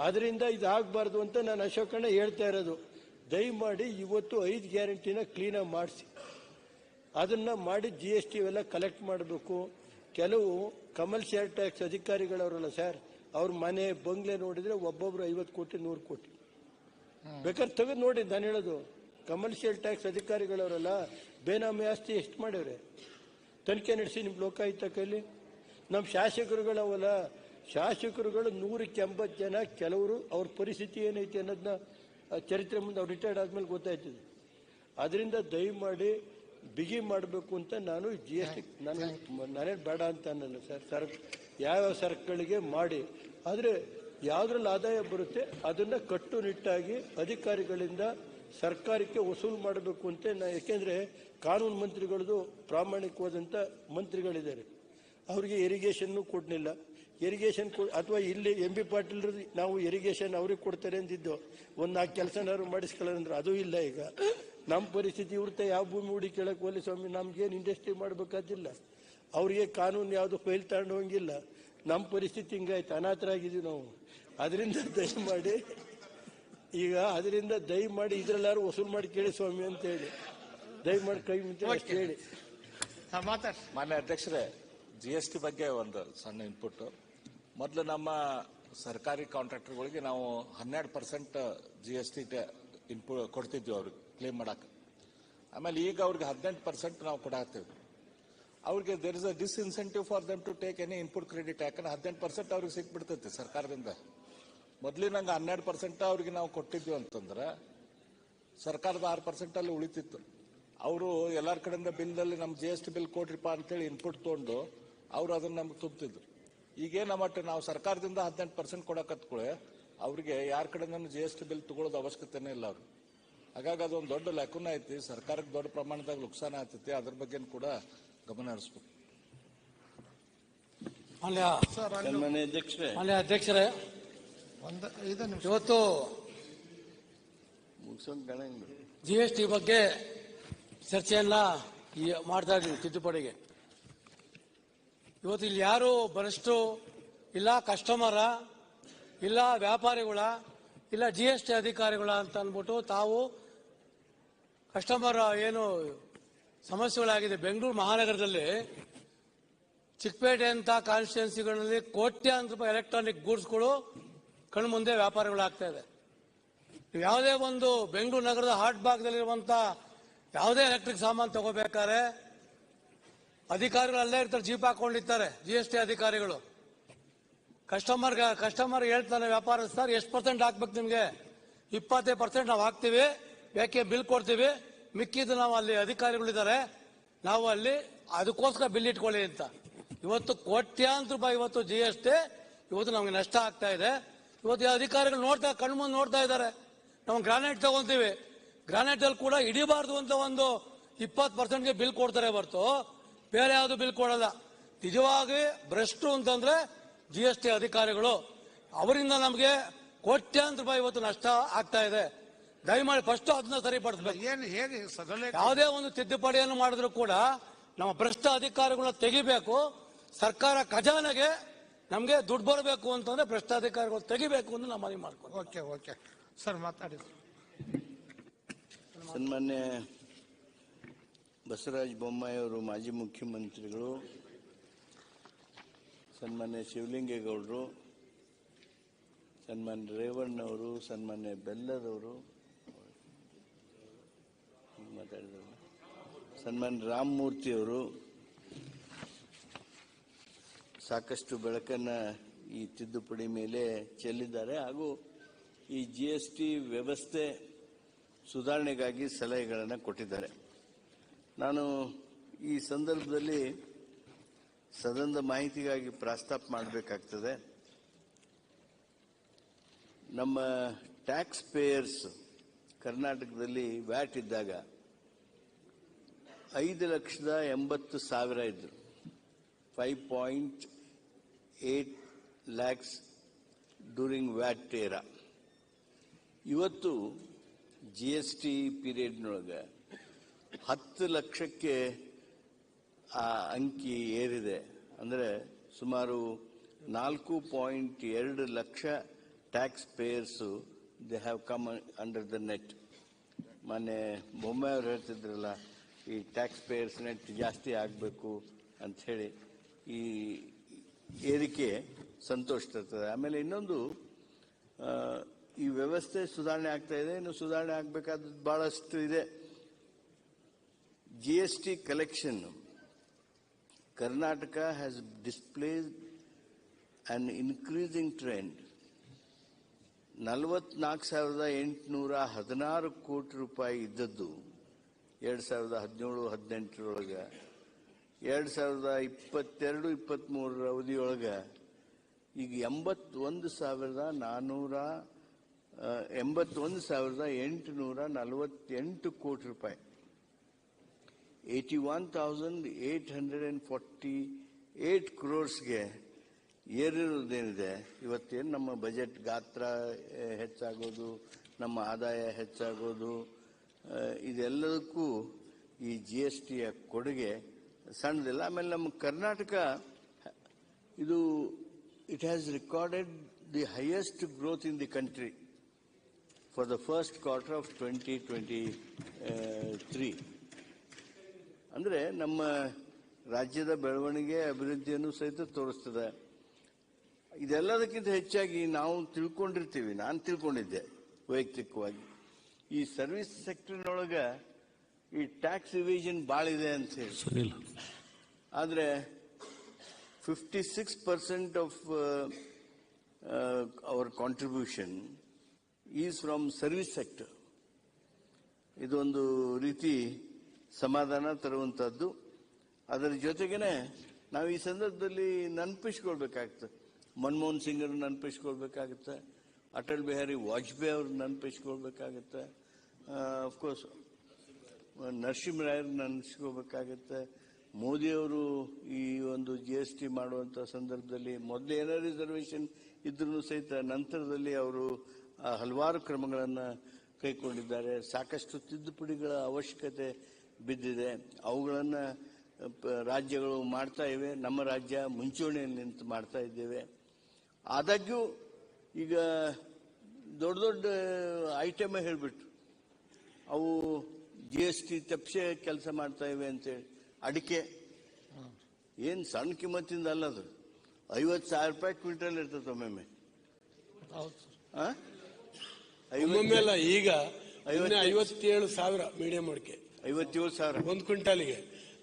ಅದರಿಂದ ಇದಾಗಬಾರ್ದು ಅಂತ ನಾನು ಅಶೋಕಣ್ಣ ಹೇಳ್ತಾ ಇರೋದು. ದಯಮಾಡಿ ಇವತ್ತು 5 ಗ್ಯಾರಂಟಿನ ಕ್ಲೀನಾಗಿ ಮಾಡಿಸಿ, ಅದನ್ನ ಮಾಡಿ ಜಿಎಸ್ಟಿ ಎಲ್ಲ ಕಲೆಕ್ಟ್ ಮಾಡಬೇಕು. ಕೆಲವು ಕಮರ್ಷಿಯಲ್ ಟ್ಯಾಕ್ಸ್ ಅಧಿಕಾರಿಗಳವರಲ್ಲ ಸರ್, ಅವ್ರ ಮನೆ ಬಂಗ್ಲೆ ನೋಡಿದ್ರೆ ಒಬ್ಬೊಬ್ರು 50 ಕೋಟಿ 100 ಕೋಟಿ ಬೇಕಾದ್ರೆ ತೆಗೆದು ನೋಡಿ. ನಾನು ಹೇಳೋದು, ಕಮರ್ಷಿಯಲ್ ಟ್ಯಾಕ್ಸ್ ಅಧಿಕಾರಿಗಳವರಲ್ಲ, ಬೇನಾಮಿ ಆಸ್ತಿ ಎಷ್ಟು ಮಾಡ್ಯವ್ರೆ ತನಿಖೆ ನಡೆಸಿ ನಿಮ್ಮ ಲೋಕಾಯುಕ್ತ ಕೈಲಿ. ನಮ್ಮ ಶಾಸಕರುಗಳವಲ್ಲ ಶಾಸಕರುಗಳು 180 ಜನ, ಕೆಲವರು ಅವ್ರ ಪರಿಸ್ಥಿತಿ ಏನೈತಿ ಅನ್ನೋದನ್ನ ಚರಿತ್ರೆ ಮುಂದೆ ಅವ್ರು ರಿಟೈರ್ಡ್ ಆದ್ಮೇಲೆ ಗೊತ್ತಾಯ್ತದೆ. ಅದರಿಂದ ದಯಮಾಡಿ ಬಿಗಿ ಮಾಡಬೇಕು ಅಂತ ನಾನು GST ನಾನೇ ಬೇಡ ಅಂತ ಅನ್ನಲ್ಲ ಸರ್. ಯಾವ ಸರಕುಗಳಿಗೆ ಮಾಡಿ, ಆದರೆ ಯಾವುದ್ರಲ್ಲಿ ಆದಾಯ ಬರುತ್ತೆ ಅದನ್ನು ಕಟ್ಟುನಿಟ್ಟಾಗಿ ಅಧಿಕಾರಿಗಳಿಂದ ಸರ್ಕಾರಕ್ಕೆ ವಸೂಲು ಮಾಡಬೇಕು ಅಂತ ಯಾಕೆಂದರೆ ಕಾನೂನು ಮಂತ್ರಿಗಳದು ಪ್ರಾಮಾಣಿಕವಾದಂಥ ಮಂತ್ರಿಗಳಿದ್ದಾರೆ. ಅವರಿಗೆ ಇರಿಗೇಷನ್ನು ಕೊಡಲಿಲ್ಲ. ಇರಿಗೇಷನ್ ಅಥವಾ ಇಲ್ಲಿ MB ಪಾಟೀಲ್ ನಾವು ಇರಿಗೇಷನ್ ಅವ್ರಿಗೆ ಕೊಡ್ತಾರೆ ಅಂದಿದ್ದು, ಒಂದು 4 ಕೆಲಸನಾದ್ರು ಮಾಡಿಸ್ಕೊಳ್ಳೋದಂದ್ರೆ ಅದು ಇಲ್ಲ. ಈಗ ನಮ್ಮ ಪರಿಸ್ಥಿತಿ ಇವ್ರತೆ ಯಾವ ಭೂಮಿ ಹುಡಿ ಕೇಳಕ್ಕೆ ಹೋಲಿ ಸ್ವಾಮಿ, ನಮ್ಗೇನು ಇಂಡಸ್ಟ್ರಿ ಮಾಡಬೇಕಾದಿಲ್ಲ, ಅವ್ರಿಗೆ ಕಾನೂನು ಯಾವುದು ಫೈಲ್ ತಗೊಂಡು ಹೋಗಿಲ್ಲ. ನಮ್ಮ ಪರಿಸ್ಥಿತಿ ಹಿಂಗಾಯ್ತು, ಅನಾಥರಾಗಿದ್ದೀವಿ ನಾವು. ಅದರಿಂದ ದಯಮಾಡಿ ಇದರಲ್ಲಾರು ವಸೂಲು ಮಾಡಿ ಕೇಳಿ ಸ್ವಾಮಿ ಅಂತ ಹೇಳಿ ದಯಮಾಡಿ ಕೈ ಮುಂಚೆ ಹೇಳಿ. ಮಾನ್ಯ ಅಧ್ಯಕ್ಷರೇ, GST ಬಗ್ಗೆ ಒಂದು ಸಣ್ಣ ಇನ್ಪುಟ್. ಮೊದಲು ನಮ್ಮ ಸರ್ಕಾರಿ ಕಾಂಟ್ರಾಕ್ಟರ್ಗಳಿಗೆ ನಾವು 12% GST ಇನ್ಪುಟ್ ಕೊಡ್ತಿದ್ವಿ ಅವ್ರಿಗೆ ಕ್ಲೇಮ್ ಮಾಡಕ್ಕೆ. ಆಮೇಲೆ ಈಗ ಅವ್ರಿಗೆ 18% ನಾವು ಕೊಡಾಕ್ತೇವೆ. ಅವ್ರಿಗೆ there is a disincentive for them to take any input credit. ಯಾಕಂದ್ರೆ 18% ಅವ್ರಿಗೆ ಸಿಕ್ಬಿಡ್ತೈತಿ ಸರ್ಕಾರದಿಂದ. ಮೊದಲಿನಂಗೆ 12% ಅವ್ರಿಗೆ ನಾವು ಕೊಟ್ಟಿದ್ವಿ ಅಂತಂದ್ರೆ ಸರ್ಕಾರದ 6% ಅಲ್ಲಿ ಉಳಿತಿತ್ತು. ಅವರು ಎಲ್ಲರ ಕಡೆಯಿಂದ ಬಿಲ್ನಲ್ಲಿ ನಮ್ಮ GST ಬಿಲ್ ಕೊಡ್ರಿಪ್ಪ ಅಂತೇಳಿ ಇನ್ಪುಟ್ ತೊಗೊಂಡು ಅವರು ಅದನ್ನ ನಮ್ಗೆ ತುಂಬ್ತಿದ್ರು. ಈಗೇನ ಮಟ್ಟ ನಾವು ಸರ್ಕಾರದಿಂದ 18% ಕೊಡಕತ್ಕೊಳ್ಳೆ ಅವ್ರಿಗೆ ಯಾರ ಕಡೆಯಿಂದ GST ಬಿಲ್ ತಗೊಳ್ಳೋದು ಅವಶ್ಯಕತೆನೇ ಇಲ್ಲ ಅವ್ರು. ಹಾಗಾಗಿ ಅದೊಂದು ದೊಡ್ಡ ಲೆಕ್ಕನ ಐತಿ, ಸರ್ಕಾರಕ್ಕೆ ದೊಡ್ಡ ಪ್ರಮಾಣದಾಗ ನುಕ್ಸಾನ ಆಗ್ತೈತಿ. ಅದ್ರ ಬಗ್ಗೆ ಕೂಡ ಗಮನ ಹರಿಸ್ಬೇಕು. ಮಾನ್ಯ ಅಧ್ಯಕ್ಷರೇ, ಇವತ್ತು GST ಬಗ್ಗೆ ಚರ್ಚೆಯನ್ನ ಮಾಡ್ತಾ ಇದ್ದೀವಿ. ತಿದ್ದುಪಡಿಗೆ ಇವತ್ತು ಇಲ್ಲಿ ಯಾರು ಬರಷ್ಟು ಇಲ್ಲ ಕಸ್ಟಮರ, ಇಲ್ಲ ವ್ಯಾಪಾರಿಗಳ, ಇಲ್ಲ GST ಅಧಿಕಾರಿಗಳ ಅಂತ ಅಂದ್ಬಿಟ್ಟು ತಾವು ಕಸ್ಟಮರ್ ಏನು ಸಮಸ್ಯೆಗಳಾಗಿದೆ. ಬೆಂಗಳೂರು ಮಹಾನಗರದಲ್ಲಿ ಚಿಕ್ಕಪೇಟೆ ಅಂತ ಕಾನ್ಸ್ಟಿಟ್ಯೂನ್ಸಿಗಳಲ್ಲಿ ಕೋಟ್ಯಾಂತರ ರೂಪಾಯಿ ಎಲೆಕ್ಟ್ರಾನಿಕ್ ಗೂಡ್ಸ್ಗಳು ಕಣ್ಣು ಮುಂದೆ ವ್ಯಾಪಾರಗಳಾಗ್ತಾ ಇದೆ. ಯಾವುದೇ ಒಂದು ಬೆಂಗಳೂರು ನಗರದ ಹಾಟ್ ಭಾಗದಲ್ಲಿರುವಂತ ಯಾವುದೇ ಎಲೆಕ್ಟ್ರಿಕ್ ಸಾಮಾನು ತಗೋಬೇಕಾದ್ರೆ ಅಧಿಕಾರಿಗಳು ಅಲ್ಲೇ ಇರ್ತಾರೆ, ಜೀಪ್ ಹಾಕೊಂಡಿರ್ತಾರೆ GST ಅಧಿಕಾರಿಗಳು. ಕಸ್ಟಮರ್ ಹೇಳ್ತಾನೆ ವ್ಯಾಪಾರಸ್ಥರು, ಎಷ್ಟು % ಹಾಕ್ಬೇಕು ನಿಮ್ಗೆ? 20% ನಾವು ಹಾಕ್ತಿವಿ, ಯಾಕೆ ಬಿಲ್ ಕೊಡ್ತೀವಿ, ಮಿಕ್ಕಿದ್ದು ನಾವು ಅಲ್ಲಿ ಅಧಿಕಾರಿಗಳಿದ್ದಾರೆ, ನಾವು ಅಲ್ಲಿ ಅದಕ್ಕೋಸ್ಕರ ಬಿಲ್ ಇಟ್ಕೊಳ್ಳಿ ಅಂತ. ಇವತ್ತು ಕೋಟ್ಯಾಂತರ ರೂಪಾಯಿ ಇವತ್ತು GST ಇವತ್ತು ನಮ್ಗೆ ನಷ್ಟ ಆಗ್ತಾ ಇದೆ. ಇವತ್ತು ಅಧಿಕಾರಿಗಳು ಕಣ್ಣು ಮುಂದೆ ನೋಡ್ತಾ ಇದ್ದಾರೆ. ನಾವು ಗ್ರಾನೈಟ್ ತಗೊಂತೀವಿ, ಗ್ರಾನೈಟ್ ಅಲ್ಲಿ ಕೂಡ ಹಿಡಿಬಾರ್ದು ಅಂತ ಒಂದು 20%ಗೆ ಬಿಲ್ ಕೊಡ್ತಾರೆ ಹೊರತು ಬೇರೆ ಯಾವುದು ಬಿಲ್ ಕೊಡಲ್ಲ. ನಿಜವಾಗಿ ಭ್ರಷ್ಟು ಅಂತಂದ್ರೆ GST ಅಧಿಕಾರಿಗಳು. ಅವರಿಂದ ನಮಗೆ ಕೋಟ್ಯಾಂತರ ರೂಪಾಯಿ ಇವತ್ತು ನಷ್ಟ ಆಗ್ತಾ ಇದೆ. ದಯಮಾಡಿ ಫಸ್ಟ್ ಅದನ್ನ ಸರಿಪಡಿಸಬೇಕು. ಯಾವುದೇ ಒಂದು ತಿದ್ದುಪಡಿಯನ್ನು ಮಾಡಿದ್ರು ಕೂಡ ನಮ್ಮ ಭ್ರಷ್ಟ ಅಧಿಕಾರಿಗಳನ್ನ ತೆಗಿಬೇಕು. ಸರ್ಕಾರ ಖಜಾನೆಗೆ ನಮಗೆ ದುಡ್ಡು ಬರಬೇಕು ಅಂತಂದ್ರೆ ಭ್ರಷ್ಟಾಧಿಕಾರಿಗಳು ತೆಗಿಬೇಕು ಅಂತ ನಾವು ಮನವಿ ಮಾಡ್ಕೊಂಡು. ಓಕೆ ಸರ್, ಮಾತಾಡಿ. ಸನ್ಮಾನ್ಯ ಬಸವರಾಜ ಬೊಮ್ಮಾಯಿ ಅವರು ಮಾಜಿ ಮುಖ್ಯಮಂತ್ರಿಗಳು, ಸನ್ಮಾನ್ಯ ಶಿವಲಿಂಗೇಗೌಡರು, ಸನ್ಮಾನ್ಯ ರೇವಣ್ಣವರು, ಸನ್ಮಾನ್ಯ ಬೆಲ್ಲದವರು ಮಾತಾಡಿದರು, ಸನ್ಮಾನ್ಯ ರಾಮಮೂರ್ತಿಯವರು ಸಾಕಷ್ಟು ಬೆಳಕನ್ನ ಈ ತಿದ್ದುಪಡಿ ಮೇಲೆ ಚೆಲ್ಲಿದ್ದಾರೆ. ಹಾಗೂ ಈ GST ವ್ಯವಸ್ಥೆ ಸುಧಾರಣೆಗಾಗಿ ಸಲಹೆಗಳನ್ನು ಕೊಟ್ಟಿದ್ದಾರೆ. ನಾನು ಈ ಸಂದರ್ಭದಲ್ಲಿ ಸದನದ ಮಾಹಿತಿಗಾಗಿ ಪ್ರಸ್ತಾಪ ಮಾಡಬೇಕಾಗ್ತದೆ. ನಮ್ಮ ಟ್ಯಾಕ್ಸ್ ಪೇಯರ್ಸ್ ಕರ್ನಾಟಕದಲ್ಲಿ ವ್ಯಾಟ್ ಇದ್ದಾಗ 5,80,000 ಇದ್ರು. 5.8 lakhs ಡ್ಯೂರಿಂಗ್ ವ್ಯಾಟ್ ಏರಾ. ಇವತ್ತು GST ಪೀರಿಯಡ್ನೊಳಗೆ 10 ಲಕ್ಷಕ್ಕೆ ಆ ಅಂಕಿ ಏರಿದೆ. ಅಂದರೆ ಸುಮಾರು 4.2 lakh tax payers they have come under the net. ಮೊನ್ನೆ ಬೊಮ್ಮಾಯಿ ಅವರು ಹೇಳ್ತಿದ್ರಲ್ಲ, ಈ ಟ್ಯಾಕ್ಸ್ ಪೇಯರ್ಸ್ ನೆಟ್ ಜಾಸ್ತಿ ಆಗಬೇಕು ಅಂಥೇಳಿ. ಈ ಏರಿಕೆ ಸಂತೋಷ ತರ್ತದೆ. ಆಮೇಲೆ ಇನ್ನೊಂದು, ಈ ವ್ಯವಸ್ಥೆ ಸುಧಾರಣೆ ಆಗ್ತಾ ಇದೆ, ಇನ್ನು ಸುಧಾರಣೆ ಆಗಬೇಕಾದದ್ದು ಬಹಳಷ್ಟು ಇದೆ. GST collection, Karnataka has displayed an increasing trend. 44,816 ಕೋಟಿ ರೂಪಾಯಿ ಇದ್ದದ್ದು 2017-18 2022-23 ಅವಧಿಯೊಳಗೆ ಈಗ 81,848 ಕೋಟಿ ರೂಪಾಯಿ, 81,848 crores ಏರಿರೋದೇನಿದೆ. ಇವತ್ತೇನು ನಮ್ಮ ಬಜೆಟ್ ಗಾತ್ರ ಹೆಚ್ಚಾಗೋದು, ನಮ್ಮ ಆದಾಯ ಹೆಚ್ಚಾಗೋದು, ಇದೆಲ್ಲದಕ್ಕೂ ಈ GSTಯ ಕೊಡುಗೆ ಸಣ್ಣದಿಲ್ಲ. ಆಮೇಲೆ ನಮ್ಮ ಕರ್ನಾಟಕ ಇದು it has recorded the highest growth in the country for the first quarter of 2023. ಅಂದರೆ ನಮ್ಮ ರಾಜ್ಯದ ಬೆಳವಣಿಗೆ ಅಭಿವೃದ್ಧಿಯನ್ನು ಸಹಿತ ತೋರಿಸ್ತದೆ. ಇದೆಲ್ಲದಕ್ಕಿಂತ ಹೆಚ್ಚಾಗಿ ನಾವು ತಿಳ್ಕೊಂಡಿರ್ತೀವಿ, ನಾನು ತಿಳ್ಕೊಂಡಿದ್ದೆ ವೈಯಕ್ತಿಕವಾಗಿ, ಈ ಸರ್ವಿಸ್ ಸೆಕ್ಟರ್ನೊಳಗೆ ಈ ಟ್ಯಾಕ್ಸ್ ಇವೇಷನ್ ಭಾಳ ಇದೆ ಅಂತ ಹೇಳಿ. ಆದರೆ 56% of our contribution is from service sector. ಇದೊಂದು ರೀತಿ ಸಮಾಧಾನ ತರುವಂಥದ್ದು. ಅದರ ಜೊತೆಗೇನೆ ನಾವು ಈ ಸಂದರ್ಭದಲ್ಲಿ ನೆನಪಿಸ್ಕೊಳ್ಬೇಕಾಗ್ತದೆ, ಮನಮೋಹನ್ ಸಿಂಗ್ ಅವ್ರನ್ನ ನೆನಪಿಸ್ಕೊಳ್ಬೇಕಾಗುತ್ತೆ, ಅಟಲ್ ಬಿಹಾರಿ ವಾಜಪೇಯಿ ಅವ್ರನ್ನ ನೆನಪಿಸ್ಕೊಳ್ಬೇಕಾಗುತ್ತೆ, ಅಫ್ಕೋರ್ಸ್ ನರಸಿಂಹರಾಯವ್ರನ್ನ ನೆನೆಸ್ಕೋಬೇಕಾಗುತ್ತೆ. ಮೋದಿಯವರು ಈ ಒಂದು GST ಮಾಡುವಂಥ ಸಂದರ್ಭದಲ್ಲಿ ಮೊದಲು ಏನೋ ರಿಸರ್ವೇಷನ್ ಇದ್ರೂ ಸಹಿತ ನಂತರದಲ್ಲಿ ಅವರು ಹಲವಾರು ಕ್ರಮಗಳನ್ನು ಕೈಗೊಂಡಿದ್ದಾರೆ. ಸಾಕಷ್ಟು ತಿದ್ದುಪಡಿಗಳ ಅವಶ್ಯಕತೆ ಬಿದ್ದಿದೆ. ಅವುಗಳನ್ನು ರಾಜ್ಯಗಳು ಮಾಡ್ತಾ ಇವೆ. ನಮ್ಮ ರಾಜ್ಯ ಮುಂಚೂಣಿಯಲ್ಲಿ ನಿಂತು ಮಾಡ್ತಾ ಇದ್ದೇವೆ. ಆದಾಗ್ಯೂ ಈಗ ದೊಡ್ಡ ದೊಡ್ಡ ಐಟಮ್ ಹೇಳಿಬಿಟ್ರು, ಅವು GST ತಪ್ಪಿಸೇ ಕೆಲಸ ಮಾಡ್ತಾ ಇವೆ ಅಂತೇಳಿ. ಅಡಿಕೆ ಏನು ಸಣ್ಣ ಕಿಮ್ಮತ್ತಿಂದ ಅಲ್ಲ, ಅದು 50,000 ರೂಪಾಯಿ ಕ್ವಿಂಟಲ್ ಇರ್ತದೆ ಒಮ್ಮೊಮ್ಮೆ. ಒಮ್ಮೊಮ್ಮೆಲ್ಲ ಈಗ 57,000 ಮೀಡಿಯಂ ಅಡಿಕೆ, 57,000 ಒಂದು ಕ್ವಿಂಟಾಲಿಗೆ.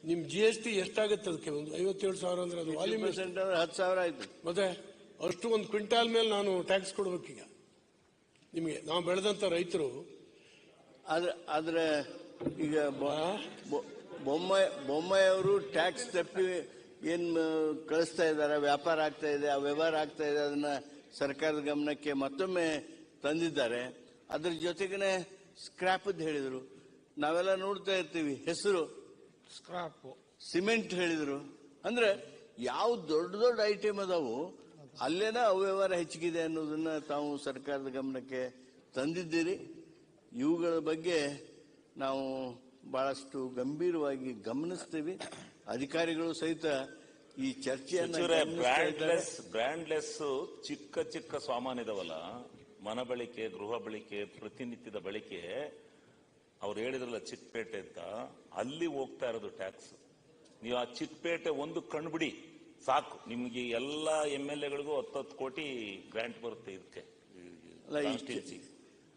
ನಿಮ್ GST ಎಷ್ಟಾಗುತ್ತೆ ಅದಕ್ಕೆ? ಒಂದು 57,000 ಅಂದ್ರೆ ಅದು ವಾಲ್ಯೂಮ್ 10,000 ಆಯ್ತು. ಮತ್ತೆ ಅಷ್ಟು ಒಂದು ಕ್ವಿಂಟಾಲ್ ಮೇಲೆ ನಾನು ಟ್ಯಾಕ್ಸ್ ಕೊಡ್ಬೇಕೀಗ ನಿಮಗೆ, ನಾವು ಬೆಳೆದಂತ ರೈತರು. ಆದ್ರೆ ಈಗ ಬೊಮ್ಮಾಯಿ ಅವರು ಟ್ಯಾಕ್ಸ್ ತಪ್ಪಿ ಏನ್ ಕಳಿಸ್ತಾ ಇದ್ದಾರೆ, ವ್ಯಾಪಾರ ಆಗ್ತಾ ಇದೆ, ಆ ವ್ಯವಹಾರ ಆಗ್ತಾ ಇದೆ, ಅದನ್ನ ಸರ್ಕಾರದ ಗಮನಕ್ಕೆ ಮತ್ತೊಮ್ಮೆ ತಂದಿದ್ದಾರೆ. ಅದ್ರ ಜೊತೆಗೇನೆ ಸ್ಕ್ರಾಪ್ ಹೇಳಿದ್ರು. ನಾವೆಲ್ಲ ನೋಡ್ತಾ ಇರ್ತೀವಿ, ಹೆಸರು ಸ್ಕ್ರಾಪ್, ಸಿಮೆಂಟ್ ಹೇಳಿದ್ರು. ಅಂದ್ರೆ ಯಾವ ದೊಡ್ಡ ದೊಡ್ಡ ಐಟಮ್ ಅದಾವು ಅಲ್ಲೇನ ಅವ್ಯವಹಾರ ಹೆಚ್ಚಿಗಿದೆ ಅನ್ನೋದನ್ನ ತಾವು ಸರ್ಕಾರದ ಗಮನಕ್ಕೆ ತಂದಿದ್ದೀರಿ. ಇವುಗಳ ಬಗ್ಗೆ ನಾವು ಬಹಳಷ್ಟು ಗಂಭೀರವಾಗಿ ಗಮನಿಸ್ತೀವಿ. ಅಧಿಕಾರಿಗಳು ಸಹಿತ ಈ ಚರ್ಚೆಯನ್ನು ಬ್ರ್ಯಾಂಡ್ಲೆಸ್ ಚಿಕ್ಕ ಚಿಕ್ಕ ಸಾಮಾನು ಇದಾವಲ್ಲ, ಮನ ಬಳಕೆ, ಗೃಹ ಬಳಕೆ, ಪ್ರತಿನಿತ್ಯದ ಬಳಕೆ, ಅವ್ರು ಹೇಳಿದ್ರಲ್ಲ ಚಿಕ್ಕಪೇಟೆ ಅಂತ, ಅಲ್ಲಿ ಹೋಗ್ತಾ ಇರೋದು ಟ್ಯಾಕ್ಸ್. ನೀವು ಆ ಚಿಕ್ಕಪೇಟೆ ಒಂದು ಕಣ್ಬಿಡಿ ಸಾಕು, ನಿಮ್ಗೆ ಎಲ್ಲ MLAಗಳಿಗೂ 10 ಕೋಟಿ ಗ್ರಾಂಟ್ ಬರುತ್ತೆ ಇದಕ್ಕೆ.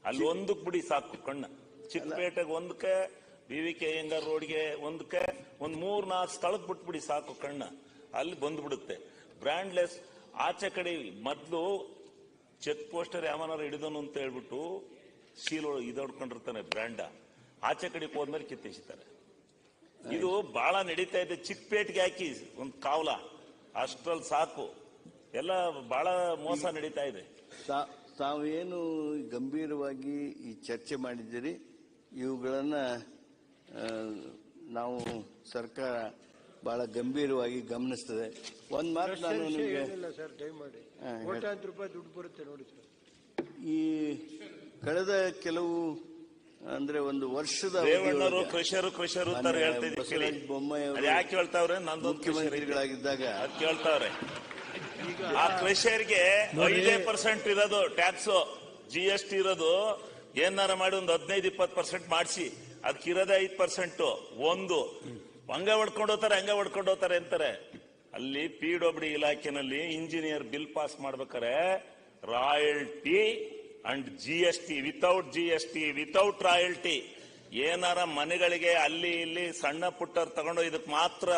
ಅಲ್ಲಿ ಒಂದಕ್ಕೆ ಬಿಡಿ ಸಾಕು ಕಣ್ಣ. ಚಿಕ್ಕಪೇಟೆಗೆ ಒಂದಕ್ಕೆ, BVK ಅಯ್ಯಂಗಾರ್ ರೋಡ್ಗೆ ಒಂದಕ್ಕೆ, ಒಂದ್ 3-4 ಸ್ಥಳಕ್ಕೆ ಬಿಟ್ಬಿಡಿ ಸಾಕು ಕಣ್ಣ, ಅಲ್ಲಿ ಬಂದ್ಬಿಡುತ್ತೆ. ಬ್ರ್ಯಾಂಡ್ಲೆಸ್ ಆಚೆ ಕಡೆ ಮೊದ್ಲು ಚೆಕ್ ಪೋಸ್ಟರ್ ಯಾವನಾರು ಹಿಡಿದನು ಅಂತ ಹೇಳ್ಬಿಟ್ಟು ಶೀಲ್ ಇದೊಡ್ಕೊಂಡಿರ್ತಾನೆ ಬ್ರ್ಯಾಂಡ, ಆಚೆ ಕಡೆಗೆ ಹೋದ್ಮೇಲೆ ಕಿತ್ತೆಸಿತಾರೆ. ಇದು ಬಹಳ ನಡೀತಾ ಇದೆ. ಚಿಕ್ಕಪೇಟೆಗೆ ಹಾಕಿ ಒಂದು ಕಾವಲ, ಅಷ್ಟ್ರಲ್ಲಿ ಸಾಕು, ಎಲ್ಲ ಬಹಳ ಮೋಸ ನಡೀತಾ ಇದೆ. ತಾವೇನು ಗಂಭೀರವಾಗಿ ಈ ಚರ್ಚೆ ಮಾಡಿದ್ದೀರಿ, ಇವುಗಳನ್ನ ನಾವು ಸರ್ಕಾರ ಬಹಳ ಗಂಭೀರವಾಗಿ ಗಮನಿಸ್ತದೆ. ಒಂದ್ ಮಾತು ನಾನು ನಿಮಗೆ, ಕೋಟ್ಯಾಂತರ ರೂಪಾಯಿ ದುಡ್ಡು ಬರುತ್ತೆ ನೋಡಿ ಸರ್. ಈ ಕಳೆದ ಕೆಲವು ಅಂದ್ರೆ ಒಂದು ವರ್ಷದ ಬೊಮ್ಮಾಯಿ ಮುಖ್ಯಮಂತ್ರಿಗಳಾಗಿದ್ದಾಗ ಕೇಳ್ತಾವ್ರೆ, ಆ ಕ್ರಷರ್ಗೆ 5% ಇರೋದು ಟ್ಯಾಕ್ಸ್, GST ಇರೋದು ಏನಾರ ಮಾಡಿ ಒಂದು 15-20% ಮಾಡಿಸಿ, ಅದಕ್ಕಿರೋದೇ 5%. ಒಂದು ಹಂಗ ಹೊಡ್ಕೊಂಡು ಹೋಗ್ತಾರೆ ಅಂತಾರೆ. ಅಲ್ಲಿ PWD ಇಲಾಖೆನಲ್ಲಿ ಇಂಜಿನಿಯರ್ ಬಿಲ್ ಪಾಸ್ ಮಾಡ್ಬೇಕಾರೆ royalty and GST, without GST, without royalty, ಏನಾರ ಮನೆಗಳಿಗೆ ಅಲ್ಲಿ ಇಲ್ಲಿ ಸಣ್ಣ ಪುಟ್ಟರ್ ತಗೊಂಡು ಇದಕ್ಕೆ ಮಾತ್ರ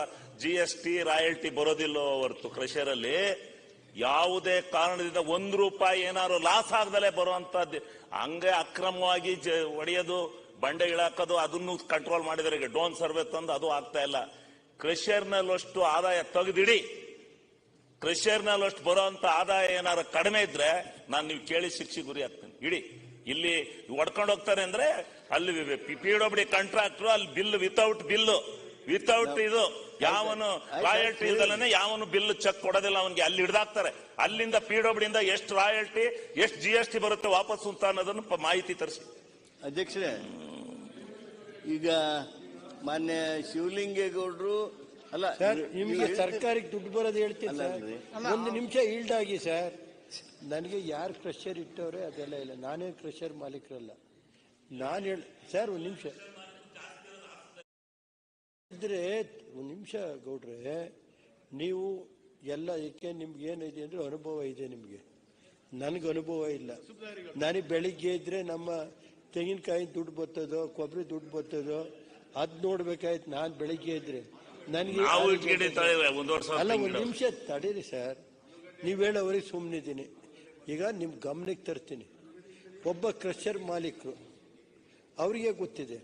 GST ರಾಯಲ್ಟಿ ಬರೋದಿಲ್ಲ ಹೊರತು ಕ್ರಷರ್ ಅಲ್ಲಿ ಯಾವುದೇ ಕಾರಣದಿಂದ ₹1 ಏನಾದ್ರು ಲಾಸ್ ಆಗದಲ್ಲೇ ಬರುವಂತದ್ದು ಹಂಗೆ ಅಕ್ರಮವಾಗಿ ಹೊಡೆಯೋದು, ಬಂಡೆ ಇಳಾಕೋದು, ಅದನ್ನು ಕಂಟ್ರೋಲ್ ಮಾಡಿದರೆ ಈಗ ಡ್ರೋನ್ ಸರ್ವೆ ತಂದು ಅದು ಆಗ್ತಾ ಇಲ್ಲ. ಕ್ರಷರ್ನಲ್ಲಷ್ಟು ಆದಾಯ ತೆಗೆದಿಡಿ. ಕ್ರಷರ್ನಲ್ಲಷ್ಟು ಬರುವಂತ ಆದಾಯ ಏನಾದ್ರು ಕಡಿಮೆ ಇದ್ರೆ ನಾನು ನೀವು ಕೇಳಿ ಶಿಕ್ಷೆ ಗುರಿ ಆಗ್ತೇನೆ. ಇಡಿ ಇಲ್ಲಿ ಹೊಡ್ಕೊಂಡು ಹೋಗ್ತಾರೆ ಅಂದ್ರೆ ಅಲ್ಲಿ PWD ಕಾಂಟ್ರಾಕ್ಟರ್ ಅಲ್ಲಿ ಬಿಲ್ ವಿತೌಟ್ ಇದು ಯಾವನು ರಾಯಲ್ಟಿ ಇಲ್ದಲೇ ಯಾವನು ಬಿಲ್ ಚೆಕ್ ಕೊಡೋದಿಲ್ಲ ಅವನಿಗೆ, ಅಲ್ಲಿ ಹಿಡ್ದಾಕ್ತಾರೆ. ಅಲ್ಲಿಂದ PWD ಇಂದ ಎಷ್ಟು ರಾಯಲ್ಟಿ ಎಷ್ಟು GST ಬರುತ್ತೆ ವಾಪಸ್ ಅಂತ ಅನ್ನೋದನ್ನು ಮಾಹಿತಿ ತರಿಸಿ. ಅಧ್ಯಕ್ಷರೇ, ಈಗ ಮಾನ್ಯ ಶಿವಲಿಂಗೇಗೌಡರು ಅಲ್ಲ ನಿಮ್ಗೆ ಸರ್ಕಾರಕ್ಕೆ ದುಡ್ಡು ಬರೋದು ಹೇಳ್ತೀನಿ ಸರ್. ಒಂದು ನಿಮಿಷ ಈಲ್ಡ್ ಆಗಿ ಸರ್. ನನಗೆ ಯಾರು ಕ್ರಷರ್ ಇಟ್ಟವ್ರೆ ಅದೆಲ್ಲ ಇಲ್ಲ, ನಾನೇ ಕ್ರಷರ್ ಮಾಲೀಕರಲ್ಲ. ನಾನು ಸರ್ ಒಂದು ನಿಮಿಷ ಇದ್ರೆ ಒಂದು ನಿಮಿಷ ಗೌಡ್ರೆ, ನೀವು ಎಲ್ಲ ಏಕೆ ನಿಮ್ಗೆ ಏನಿದೆ ಅಂದ್ರೆ ಅನುಭವ ಇದೆ ನಿಮ್ಗೆ, ನನಗೆ ಅನುಭವ ಇಲ್ಲ. ನನಗೆ ಬೆಳಿಗ್ಗೆ ಇದ್ರೆ ನಮ್ಮ ತೆಂಗಿನಕಾಯಿ ದುಡ್ಡು ಬರ್ತದೋ ಕೊಬ್ಬರಿ ದುಡ್ಡು ಬರ್ತದೋ ಅದ್ ನೋಡ್ಬೇಕಾಯ್ತು. ನಾನು ಬೆಳಿಗ್ಗೆ ಇದ್ರೆ ನನಗೆ ಅಲ್ಲ ಒಂದು ನಿಮಿಷ ತಡೀರಿ ಸರ್, ನೀವು ಹೇಳೋವರೆಗೆ ಸುಮ್ಮನಿದ್ದೀನಿ. ಈಗ ನಿಮ್ ಗಮನಕ್ಕೆ ತರ್ತೀನಿ. ಒಬ್ಬ ಕ್ರಷರ್ ಮಾಲೀಕರು ಅವರಿಗೆ ಗೊತ್ತಿದೆ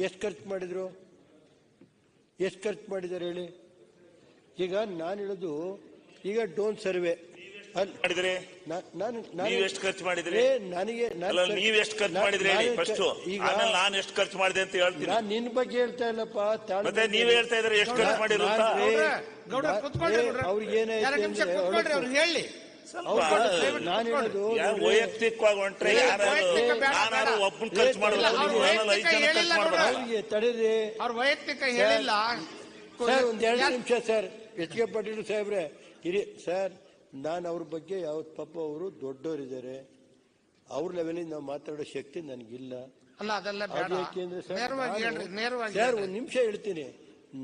ಎಷ್ಟು ಖರ್ಚು ಮಾಡಿದ್ರು, ಎಷ್ಟು ಖರ್ಚು ಮಾಡಿದ್ದಾರೆ ಹೇಳಿ. ಈಗ ನಾನು ಹೇಳೋದು ಈಗ ಡ್ರೋನ್ ಸರ್ವೆ ಮಾಡಿದ್ರೆ ನೀವು ಎಷ್ಟು ಖರ್ಚು ಮಾಡಿದ್ರಿ, ನನಗೆ ನೀವು ಎಷ್ಟು ಖರ್ಚು ಮಾಡಿದ್ರಿ ಫಸ್ಟ್, ಆಮೇಲೆ ನಾನು ಎಷ್ಟು ಖರ್ಚು ಮಾಡಿದೆ ಅಂತ ಹೇಳ್ತೀನಿ. ನಾನು ನಿನ್ ಬಗ್ಗೆ ಹೇಳ್ತಾ ಇಲ್ಲಪ್ಪ, ಮತ್ತೆ ನೀವ್ ಹೇಳ್ತಾ ಇದ್ರೆ ಎಷ್ಟು ಖರ್ಚು ಮಾಡಿದ್ರು ಅವ್ರಿಗೆ ಏನಾಯ್ತು ಹೇಳಿ. ನಾನು ಹೇಳೋದು ವೈಯಕ್ತಿಕವಾಗಿ ಹೊಂಟ್ರೆ ಯಾರು ಒಬ್ಬನ ಖರ್ಚು ಅವ್ರಿಗೆ ತಡೀರಿ, ಅವ್ರ ವೈಯಕ್ತಿಕ ಹೇಳಿಲ್ಲ ಸರ್. ಒಂದ್ 2 ನಿಮಿಷ ಸರ್. H.K. ಪಾಟೀಲ್ ಸಾಹೇಬ್ರೆ ಇರಿ ಸರ್. ನಾನು ಅವ್ರ ಬಗ್ಗೆ ಯಾವತ್ತು ಪಾಪ ಅವರು ದೊಡ್ಡವರಿದ್ದಾರೆ, ಅವ್ರ ಲೆವೆಲಿಂದ ನಾವು ಮಾತಾಡೋ ಶಕ್ತಿ ನನಗಿಲ್ಲ. ಯಾಕೆಂದ್ರೆ ಸರ್ ಒಂದು ನಿಮಿಷ ಹೇಳ್ತೀನಿ.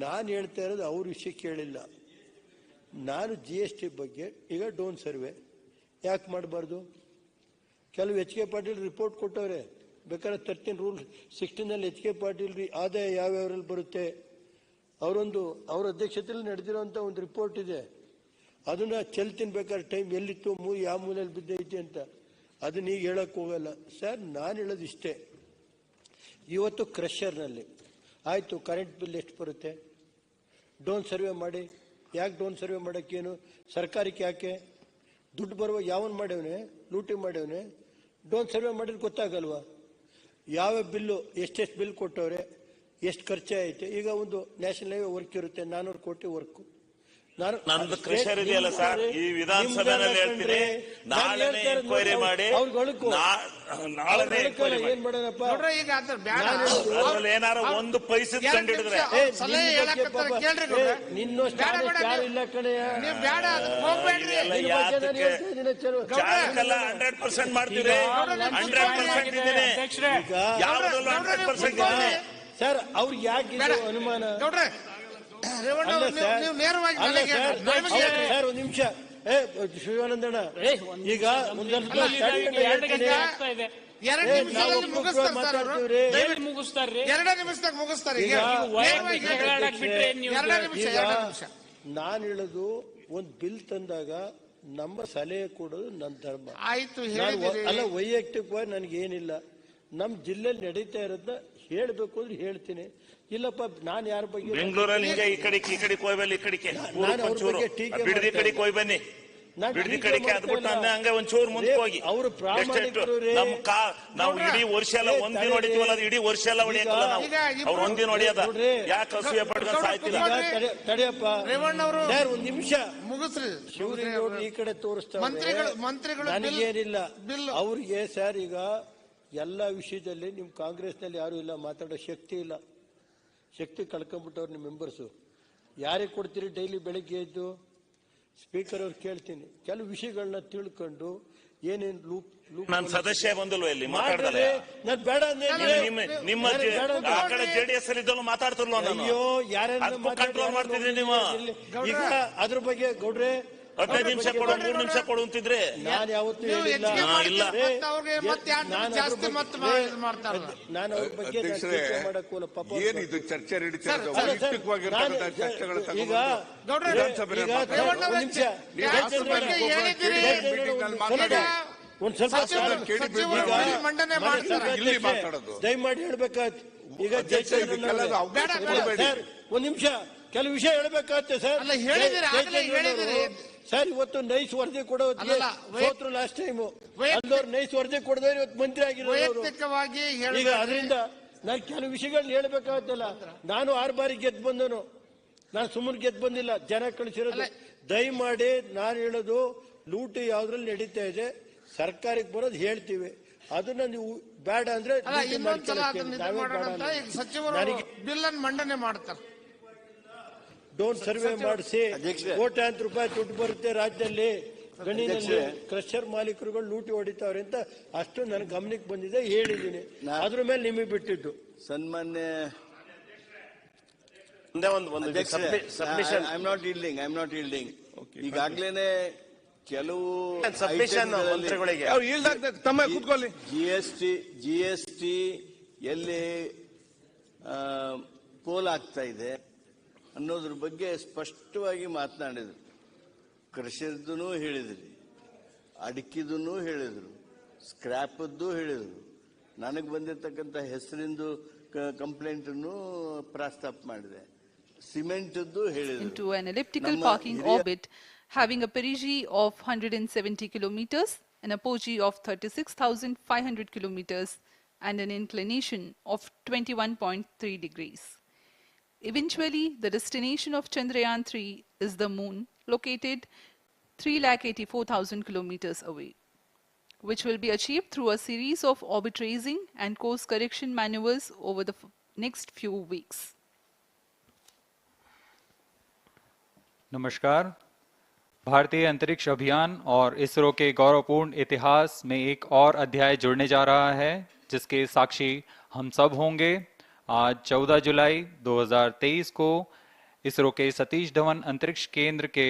ನಾನು ಹೇಳ್ತಾ ಇರೋದು ಅವ್ರ ವಿಷಯ ಕೇಳಿಲ್ಲ. ನಾನು GST ಬಗ್ಗೆ ಈಗ ಡ್ರೋನ್ ಸರ್ವೆ ಯಾಕೆ ಮಾಡಬಾರ್ದು? ಕೆಲವು H.K. ಪಾಟೀಲ್ ರಿಪೋರ್ಟ್ ಕೊಟ್ಟವ್ರೆ, ಬೇಕಾದ್ರೆ 13 ರೂಲ್ 16 H.K. ಪಾಟೀಲ್ ಆದಾಯ ಯಾವ್ಯಾವ್ರಲ್ಲಿ ಬರುತ್ತೆ ಅವ್ರ ಅಧ್ಯಕ್ಷತೆಯಲ್ಲಿ ನಡೆದಿರುವಂತ ಒಂದು ರಿಪೋರ್ಟ್ ಇದೆ. ಅದನ್ನ ಚೆಲ್ತೀನಿ ಬೇಕಾದ್ರೆ ಟೈಮ್ ಎಲ್ಲಿತ್ತು ಯಾವ ಮೂಲೆಯಲ್ಲಿ ಬಿದ್ದೈತಿ ಅಂತ, ಅದನ್ನ ಈಗ ಹೇಳಕ್ ಹೋಗಲ್ಲ ಸರ್. ನಾನು ಹೇಳೋದು ಇಷ್ಟೇ, ಇವತ್ತು ಕ್ರಷರ್ನಲ್ಲಿ ಆಯ್ತು ಕರೆಂಟ್ ಬಿಲ್ ಎಷ್ಟು ಬರುತ್ತೆ ಡ್ರೋನ್ ಸರ್ವೆ ಮಾಡಿ. ಯಾಕೆ ಡ್ರೋನ್ ಸರ್ವೆ ಮಾಡೋಕ್ಕೇನು ಸರ್ಕಾರಕ್ಕೆ ಯಾಕೆ ದುಡ್ಡು ಬರುವ ಯಾವನ್ ಮಾಡ್ಯವನೆ ಲೂಟಿ ಮಾಡ್ಯವನೆ ಡ್ರೋನ್ ಸರ್ವೆ ಮಾಡಿದ್ರೆ ಗೊತ್ತಾಗಲ್ವಾ ಯಾವ ಬಿಲ್ಲು ಎಷ್ಟೆಷ್ಟು ಬಿಲ್ ಕೊಟ್ಟವ್ರೆ ಎಷ್ಟು ಖರ್ಚಾಯ್ತು. ಈಗ ಒಂದು ನ್ಯಾಷನಲ್ ಹೈವೇ ವರ್ಕ್ ಇರುತ್ತೆ 400 ಕೋಟಿ ವರ್ಕ್. ನಂದು ಕ್ರಷರ್ ಇದೆಯಲ್ಲ ಸರ್, ಈ ವಿಧಾನಸಭೆಯಲ್ಲಿ ಹೇಳ್ತೀನಿ, ನಾಳೆ ಎನ್ಕ್ವೈರಿ ಮಾಡಿ ನಾಳೆ ಏನ್ ಮಾಡೋಣಪ್ಪ, ಏನಾರು ಒಂದು ಪೈಸೆ ಕಂಡಿಡಿದ್ರೆ ಇಲ್ಲ ಕಡೆಯ 100% ಮಾಡ್ತೀವಿ. 100% ಇದ್ದೇನೆ, ಯಾವುದಲ್ಲ 100% ಇದ್ದೇನೆ ಸರ್. ಅವ್ರಿಗೆ ಯಾಕೆ ಅನುಮಾನ? ಸರ್ ಒಂದು ನಿಮಿಷ ಶಿವಾನಂದಣ್ಣ, ಈಗ ನಾನು ಹೇಳೋದು ಒಂದು ಬಿಲ್ ತಂದಾಗ ನಮ್ಮ ಸಲಹೆ ಕೊಡೋದು ನನ್ನ ಧರ್ಮ ಆಯ್ತು. ಅಲ್ಲ ವೈಯಕ್ತಿಕವಾಗಿ ನನಗೇನಿಲ್ಲ, ನಮ್ಮ ಜಿಲ್ಲೆಯಲ್ಲಿ ನಡೀತಾ ಇರೋದನ್ನ ಹೇಳ್ಬೇಕು ಅಂದ್ರೆ ಹೇಳ್ತೀನಿ. ಇಲ್ಲಪ್ಪ ನಾನು ಯಾರ ಬಗ್ಗೆ ಬೆಂಗಳೂರಲ್ಲಿ ಈ ಕಡೆ ಕೊಯ್ಬಲ್ಲಿ ಈ ಕಡೆಗೆ ಬಿಡದಿ ಕಡೆ ಕೊಯ್ ಬನ್ನಿ, ಬಿಡದಿ ಕಡೆಗೆ ಅದ್ಬಿಟ್ಟು ಹಂಗೆ ಒಂಚೂರು ಮುಂದೆ ಹೋಗಿ ಅವರು ನಾವು ಇಡೀ ವರ್ಷ ಎಲ್ಲ ಒಂದಿನ ಹೊಡಿತೀವಲ್ಲ, ಅದು ಇಡೀ ವರ್ಷ ಎಲ್ಲ ಹೊಡಿಯಲ್ಲ ನಾವು. ಅವ್ರು ಒಂದಿನ ಹೊಡಿಯೋದ ಯಾಕೆ ಅಸೂಯೆ ಪಡ್ಕೊಂಡು ಸಾಯ್ತಿಲ್ಲ? ತಡೆಯಪ್ಪ ರೇವಣ್ಣವರು ಒಂದ್ ನಿಮಿಷ ಮುಗಿಸ್ರಿ. ಶಿವಲಿಂಗೇಗೌಡರು ಈ ಕಡೆ ತೋರಿಸ್ತಾರೆ, ನನಗೇನಿಲ್ಲ. ಅವ್ರಿಗೆ ಸರ್ ಈಗ ಎಲ್ಲ ವಿಷಯದಲ್ಲಿ ನಿಮ್ ಕಾಂಗ್ರೆಸ್ನಲ್ಲಿ ಯಾರು ಇಲ್ಲ, ಮಾತಾಡೋ ಶಕ್ತಿ ಇಲ್ಲ, ಶಕ್ತಿ ಕಳ್ಕೊಂಡ್ಬಿಟ್ಟವ್ರು ನಿಮ್ಮ ಮೆಂಬರ್ಸು. ಯಾರಿಗೆ ಕೊಡ್ತೀರಿ ಡೈಲಿ ಬೆಳಗ್ಗೆ ಎದ್ದು ಸ್ಪೀಕರ್ ಅವ್ರು ಕೇಳ್ತೀನಿ, ಕೆಲವು ವಿಷಯಗಳನ್ನ ತಿಳ್ಕೊಂಡು ಏನೇನು ಲೂಪ್ ನಾನು ಸದಸ್ಯ ಬಂದಲ್ವ ಇಲ್ಲಿ ಮಾತಾಡ್ತಾರೆ. ನಾನು ಬೇಡ ನಿಮ್ಮ ಆ ಕಡೆ JDS ಅಲ್ಲಿ ಇದ್ದಲ್ಲೂ ಮಾತಾಡ್ತಿರ್ಲೋ ನಾನು. ಅಯ್ಯೋ ಯಾರನ್ನ ಕಂಟ್ರೋಲ್ ಮಾಡ್ತಿದ್ರಿ ನೀವು. ಈಗ ಅದ್ರ ಬಗ್ಗೆ ಗೌಡ್ರೆ 15 ನಿಮಿಷ ಕೊಡು, 3 ನಿಮಿಷ ಕೊಡು ಅಂತಿದ್ರೆ ನಾನು ಯಾವತ್ತೂ ಹೇಳಿಲ್ಲ. ಇಲ್ಲ. ಜಾಸ್ತಿ ಮತ್ ಮಾಡ್ತಾರೆ. ನಾನು ಅವ್ರ ಬಗ್ಗೆ ಚರ್ಚೆ ಮಾಡಕ್ ಹೋಗಲ್ಲ. ಪಾಪ ಏನಿದು ಚರ್ಚೆ ನಡೀತಿರೋದು ವೈಯಕ್ತಿಕವಾಗಿರ್ತಕ್ಕಂಥ ಚರ್ಚೆಗಳ ಈಗ ಒಂದ್ ಸ್ವಲ್ಪ ದಯಮಾಡಿ ಹೇಳ್ಬೇಕಾಯ್ತು. ಈಗ ಒಂದ್ ನಿಮಿಷ ಕೆಲವು ವಿಷಯ ಹೇಳ್ಬೇಕಾಗತ್ತೆ ಸರ್. ಸರ್ ಇವತ್ತು ನೈಸ್ ವರದಿ ಕೊಡೋ ಸೋತ್ರು ಲಾಸ್ಟ್ ಟೈಮ್. ಅಲ್ಲವ್ರು ನೈಸ್ ವರದಿ ಕೊಡದವ್ರು ಇವತ್ತು ಮಂತ್ರಿ ಆಗಿರೋರು. ಈಗ ಅದರಿಂದ ನಾನು ಕೆಲವು ವಿಷಯಗಳನ್ನ ಹೇಳ್ಬೇಕಾಗತ್ತಲ್ಲ. ನಾನು 6 ಬಾರಿ ಗೆದ್ದು ಬಂದನು. ನಾನು ಸುಮ್ಮನೆ ಗೆದ್ದು ಬಂದಿಲ್ಲ, ಜನ ಕಳಿಸಿರೋದು. ದಯಮಾಡಿ ನಾನು ಹೇಳೋದು ಲೂಟಿ ಯಾವ್ದ್ರಲ್ಲಿ ನಡೀತಾ ಇದೆ, ಸರ್ಕಾರಕ್ಕೆ ಬರೋದು ಹೇಳ್ತೀವಿ. ಅದನ್ನ ನೀವು ಬೇಡ ಅಂದ್ರೆ ಬಿಲ್ ಅನ್ನು ಮಂಡನೆ ಮಾಡ್ತಾರೆ. ಡೋನ್ ಸರ್ವೆ ಮಾಡಿಸಿ ಕೋಟ್ಯಾಂತರ ರೂಪಾಯಿ ದುಡ್ಡು ಬರುತ್ತೆ ರಾಜ್ಯದಲ್ಲಿ. ಗಣಿನಲ್ಲಿ ಕ್ರಷರ್ ಮಾಲೀಕರುಗಳು ಲೂಟಿ ಹೊಡಿತಾವ್ರೆ ಅಂತ ಅಷ್ಟು ನನ್ನ ಗಮನಕ್ಕೆ ಬಂದಿದೆ, ಹೇಳಿದ್ದೀನಿ. ಅದ್ರ ಮೇಲೆ ನಿಮಗೆ ಬಿಟ್ಟಿದ್ದು. ಸನ್ಮಾನ್ಯ ಐ ಆಮ್ ನಾಟ್ ಈಲ್ಡಿಂಗ್. ಈಗಾಗ್ಲೇನೆ ಕೆಲವು ಜಿಎಸ್ಟಿ ಎಲ್ಲಿ ಪೋಲ್ ಆಗ್ತಾ ಇದೆ ಅನ್ನೋದ್ರ ಬಗ್ಗೆ ಸ್ಪಷ್ಟವಾಗಿ ಮಾತನಾಡಿದ್ರು. ಕೃಷಿದೂ ಹೇಳಿದ್ರಿ, ಅಡಿಕೆದೂ ಹೇಳಿದ್ರು, ಸ್ಕ್ರಾಪದ್ದು ಹೇಳಿದ್ರು. ನನಗೆ ಬಂದಿರತಕ್ಕಂಥ ಹೆಸರಿಂದು ಕಂಪ್ಲೇಂಟ್ ಪ್ರಸ್ತಾಪ ಮಾಡಿದೆ. ಸಿಮೆಂಟ್ದು ಹೇಳಿದ್ರು. Into an elliptical parking orbit having a perigee of 170 kilometers, an apogee of 36,500 kilometers, and an inclination of 21.3 degrees. Eventually, the destination of Chandrayaan 3 is the moon, located 384,000 kilometers away, which will be achieved through a series of orbit raising and course correction maneuvers over the next few weeks. नमस्कार। भारतीय अंतरिक्ष अभियान और इसरो के गौरवपूर्ण इतिहास में एक और अध्याय जुड़ने जा रहा है, जिसके साक्षी हम सब होंगे। आज 14 जुलाई 2023 को इसरो के सतीश धवन अंतरिक्ष केंद्र के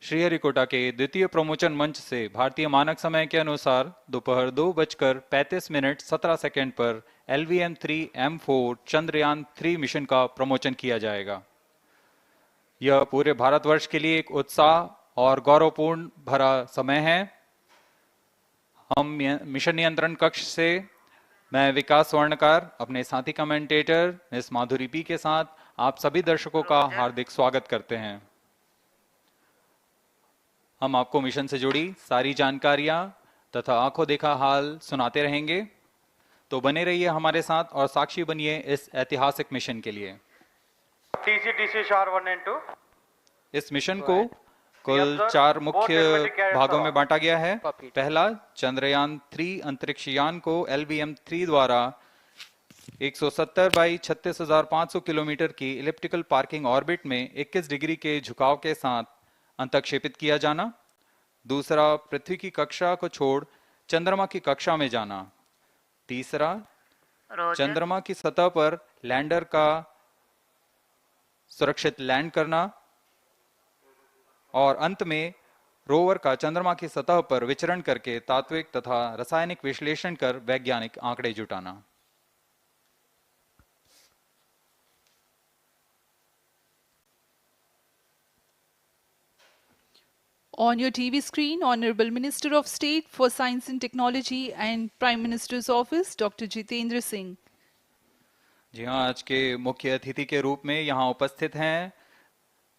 श्रीहरिकोटा के द्वितीय प्रमोचन मंच से भारतीय मानक समय के अनुसार दोपहर 2:35 पर LVM-3M4 चंद्रयान 3 मिशन का प्रमोचन किया जाएगा। यह पूरे भारतवर्ष के लिए एक उत्साह और गौरवपूर्ण भरा समय है। हम मिशन नियंत्रण कक्ष से मैं विकास स्वर्णकार, अपने साथी कमेंटेटर मिस माधुरी पी के साथ आप सभी दर्शकों का हार्दिक स्वागत करते हैं। हम आपको मिशन से जुड़ी सारी जानकारियां तथा आंखों देखा हाल सुनाते रहेंगे, तो बने रहिए हमारे साथ और साक्षी बनिए इस ऐतिहासिक मिशन के लिए। इस मिशन को कुल 4 मुख्य भागों में बांटा गया है। पहला, चंद्रयान 3 अंतरिक्ष यान को LVM-3 द्वारा 170 बाई 36,500 किलोमीटर की इलिप्टिकल पार्किंग ऑर्बिट में 21 डिग्री के झुकाव के साथ अंतक्षेपित किया जाना। दूसरा, पृथ्वी की कक्षा को छोड़ चंद्रमा की कक्षा में जाना। तीसरा, चंद्रमा की सतह पर लैंडर का सुरक्षित लैंड करना। और अंत में रोवर का चंद्रमा की सतह पर विचरण करके तात्विक तथा रासायनिक विश्लेषण कर वैज्ञानिक आंकड़े जुटाना। On your TV screen, Honorable Minister of State for Science and Technology and Prime Minister's Office, Dr. Jitendra Singh. जी हाँ, आज के मुख्य अतिथि के रूप में यहाँ उपस्थित हैं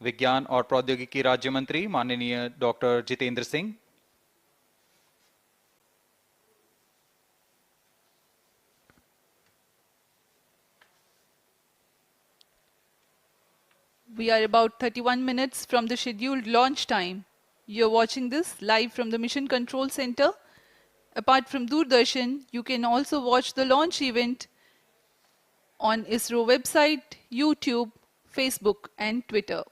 विज्ञान और प्रौद्योगिकी राज्य मंत्री माननीय doctor Jitendra Singh. We are about 31 minutes from the scheduled launch time. You're watching this live from the Mission Control Center. Apart from Doordarshan, you can also watch the launch event on ISRO website, YouTube, Facebook and Twitter.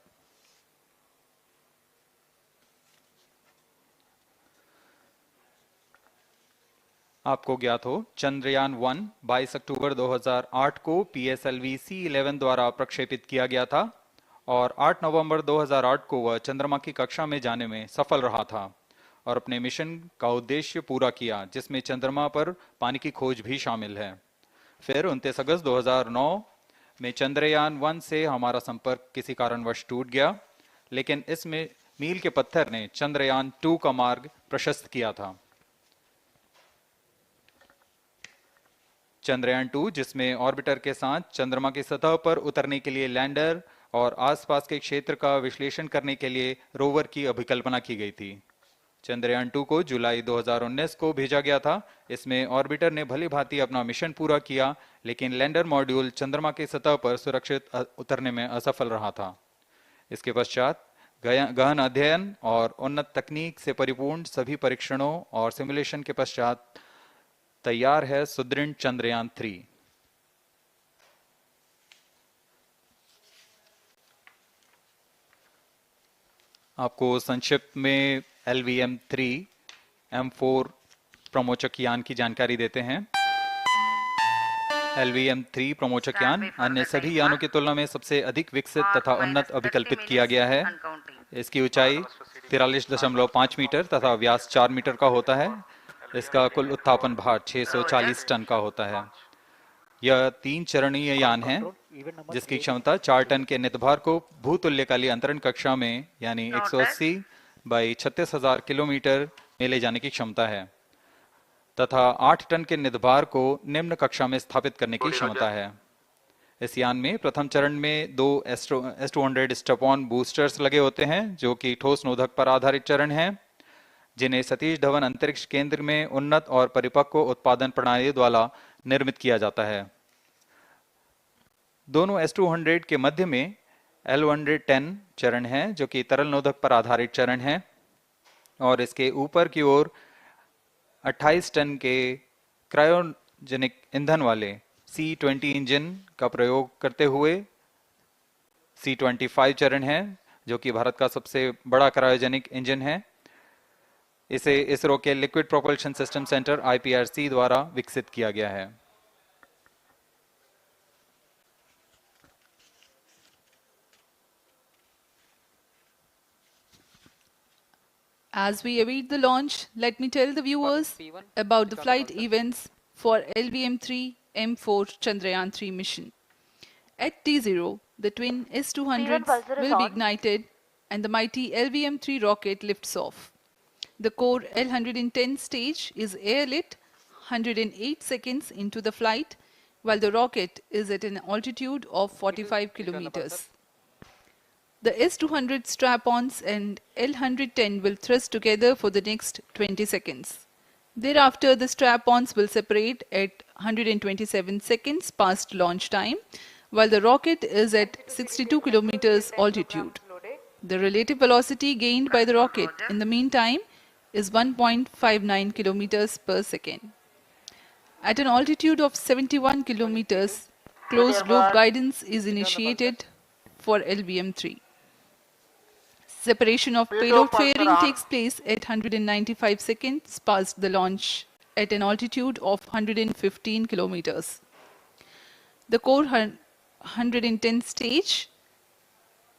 आपको ज्ञात हो, चंद्रयान 1 22 अक्टूबर 2008 को PSLV C-11 द्वारा प्रक्षेपित किया गया था और 8 नवंबर 2008 को वह चंद्रमा की कक्षा में जाने में सफल रहा था और अपने मिशन का उद्देश्य पूरा किया, जिसमें चंद्रमा पर पानी की खोज भी शामिल है। फिर 29 अगस्त 2009 में चंद्रयान 1 से हमारा संपर्क किसी कारणवश टूट गया, लेकिन इसमें मील के पत्थर ने चंद्रयान 2 का मार्ग प्रशस्त किया था। चंद्रयान 2, जिसमें ऑर्बिटर के साथ चंद्रमा की सतह पर उतरने के लिए लैंडर और आसपास के क्षेत्र का विश्लेषण करने के लिए रोवर की अभिकल्पना की गई थी। चंद्रयान 2 को जुलाई 2019 को भेजा गया था। इसमें ऑर्बिटर ने भली भांति अपना मिशन पूरा किया, लेकिन लैंडर मॉड्यूल चंद्रमा की सतह पर सुरक्षित उतरने में असफल रहा था। इसके पश्चात गहन अध्ययन और उन्नत तकनीक से परिपूर्ण सभी परीक्षणों और सिमुलेशन के पश्चात तैयार है सुदृढ़ चंद्रयान 3। आपको संक्षिप्त में LVM-3 M4 प्रमोचक यान की जानकारी देते हैं। LVM-3 प्रमोचक यान अन्य सभी यानों की तुलना में सबसे अधिक विकसित तथा उन्नत अभिकल्पित किया गया है। इसकी ऊंचाई 43.5 मीटर तथा व्यास 4 मीटर का होता है। इसका कुल उत्थापन भार 640 टन का होता है। यह 3 चरणीय यान है, जिसकी क्षमता 4 टन के नितभार को भूतुल्यकालीन अंतरण कक्षा में यानी 180 बाई 36,000 किलोमीटर में ले जाने की क्षमता है तथा 8 टन के नितभार को निम्न कक्षा में स्थापित करने की क्षमता है। इस यान में प्रथम चरण में 2 S-200 स्टेप-ऑन बूस्टर्स लगे होते हैं, जो कि ठोस नोदक पर आधारित चरण हैं, जिन्हें सतीश धवन अंतरिक्ष केंद्र में उन्नत और परिपक्व उत्पादन प्रणाली द्वारा निर्मित किया जाता है। दोनों S-200 के मध्य में L-110 चरण है, जो कि तरल नोदक पर आधारित चरण है, और इसके ऊपर की ओर 28 टन के क्रायोजेनिक ईंधन वाले C-20 इंजन का प्रयोग करते हुए C-25 चरण है, जो कि भारत का सबसे बड़ा क्रायोजेनिक इंजन है। इसे इसरो के liquid propulsion system centre IPRC द्वारा विकसित किया गया है। As we await the launch, let me tell the viewers about the flight events for LVM-3 M4 Chandrayaan 3 mission. At T0, the twin S-200s will be ignited and the mighty LVM-3 rocket lifts off. The core L-110 stage is airlit 108 seconds into the flight, while the rocket is at an altitude of 45 kilometers. The S-200 strap-ons and L-110 will thrust together for the next 20 seconds. Thereafter, the strap-ons will separate at 127 seconds past launch time, while the rocket is at 62 kilometers altitude. The relative velocity gained by the rocket in the meantime is 1.59 kilometers per second. At an altitude of 71 kilometers, closed-loop guidance is initiated for LVM-3. Separation of payload fairing takes place at 195 seconds past the launch at an altitude of 115 kilometers. The core 110 stage,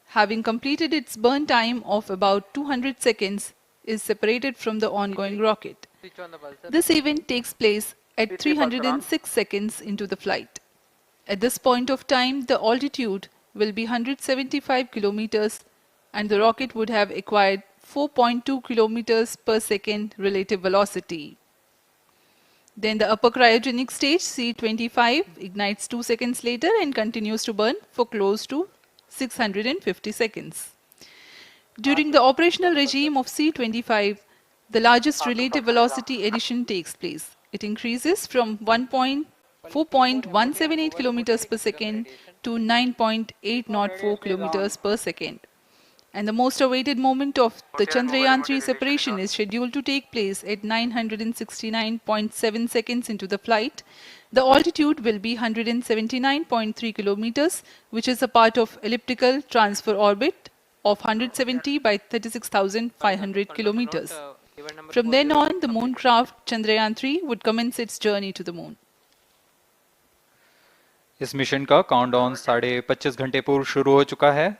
having completed its burn time of about 200 seconds, is separated from the ongoing rocket. This event takes place at 306 seconds into the flight. At this point of time, the altitude will be 175 kilometers and the rocket would have acquired 4.2 kilometers per second relative velocity. Then the upper cryogenic stage, C-25, ignites 2 seconds later and continues to burn for close to 650 seconds. During the operational regime of C-25, the largest relative velocity addition takes place. It increases from 4.178 kilometers per second to 9.804 kilometers per second. And the most awaited moment of the Chandrayaan 3 separation is scheduled to take place at 969.7 seconds into the flight. The altitude will be 179.3 kilometers, which is a part of elliptical transfer orbit of 170 by 36,500 kilometers. From then on, the moon craft Chandrayaan 3 would commence its journey to the moon. इस mission का countdown 25.5 घंटे पूर्व शुरू हो चुका है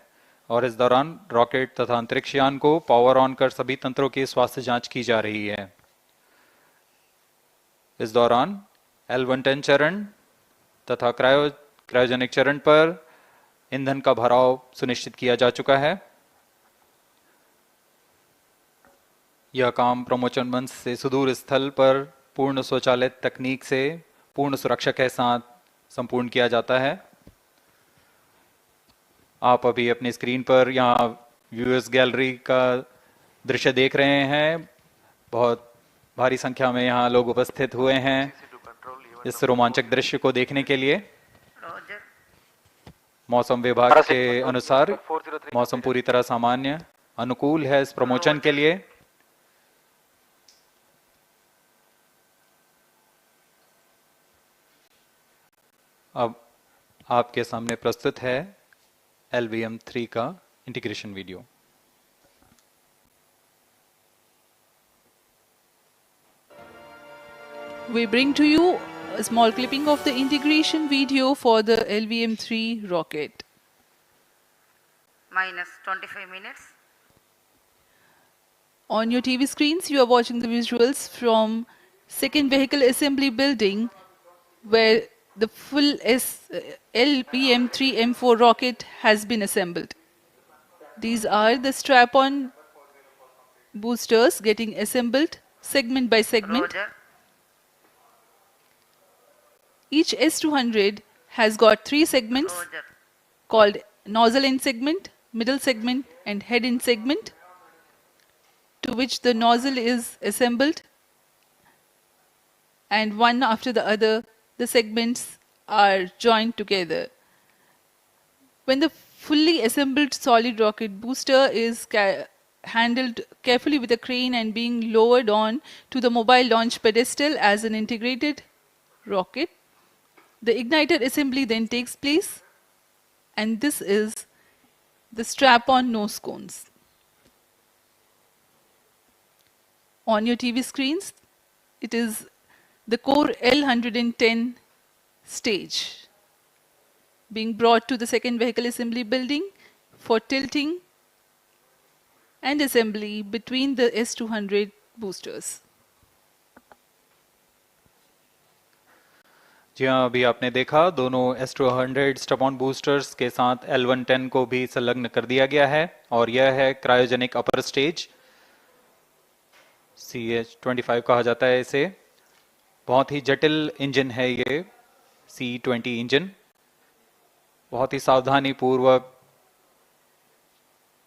और इस दौरान रॉकेट तथा अंतरिक्षयान को पावर ऑन कर सभी तंत्रों की स्वास्थ्य जांच की जा रही है। इस दौरान L110 चरण तथा क्रायोजेनिक चरण पर ईंधन का भराव सुनिश्चित किया जा चुका है। यह काम प्रमोशन मंच से सुदूर स्थल पर पूर्ण स्वचालित तकनीक से पूर्ण सुरक्षा के साथ संपूर्ण किया जाता है। आप अभी अपनी स्क्रीन पर यहाँ व्यूअर्स गैलरी का दृश्य देख रहे हैं। बहुत भारी संख्या में यहाँ लोग उपस्थित हुए हैं इस रोमांचक दृश्य को देखने के लिए। मौसम विभाग के अनुसार मौसम पूरी तरह सामान्य अनुकूल है इस प्रमोशन के लिए। अब आपके सामने प्रस्तुत है LVM-3 का integration video. We bring to you a small clipping of the integration video for the LVM-3 rocket. Minus 25 minutes. On your TV screens, you are watching the visuals from second vehicle assembly building where the full LVM-3 M4 rocket has been assembled. These are the strap-on boosters getting assembled segment by segment. Roger. Each S200 has got 3 segments called nozzle end segment, middle segment and head end segment, to which the nozzle is assembled, and one after the other the segments are joined together. When the fully assembled solid rocket booster is handled carefully with a crane and being lowered on to the mobile launch pedestal as an integrated rocket, the igniter assembly then takes place, and this is the strap-on nose cones. On your TV screens, it is the core L110 stage being brought to the second vehicle assembly building for tilting and assembly between the S200 boosters. जी हाँ, अभी आपने देखा दोनों S200 स्टप-ऑन boosters के साथ L110 को भी संलग्न कर दिया गया है और यह है क्रायोजेनिक अपर स्टेज, CH-25 कहा जाता है इसे। बहुत ही जटिल इंजन है ये C-20 इंजन। बहुत ही सावधानी पूर्वक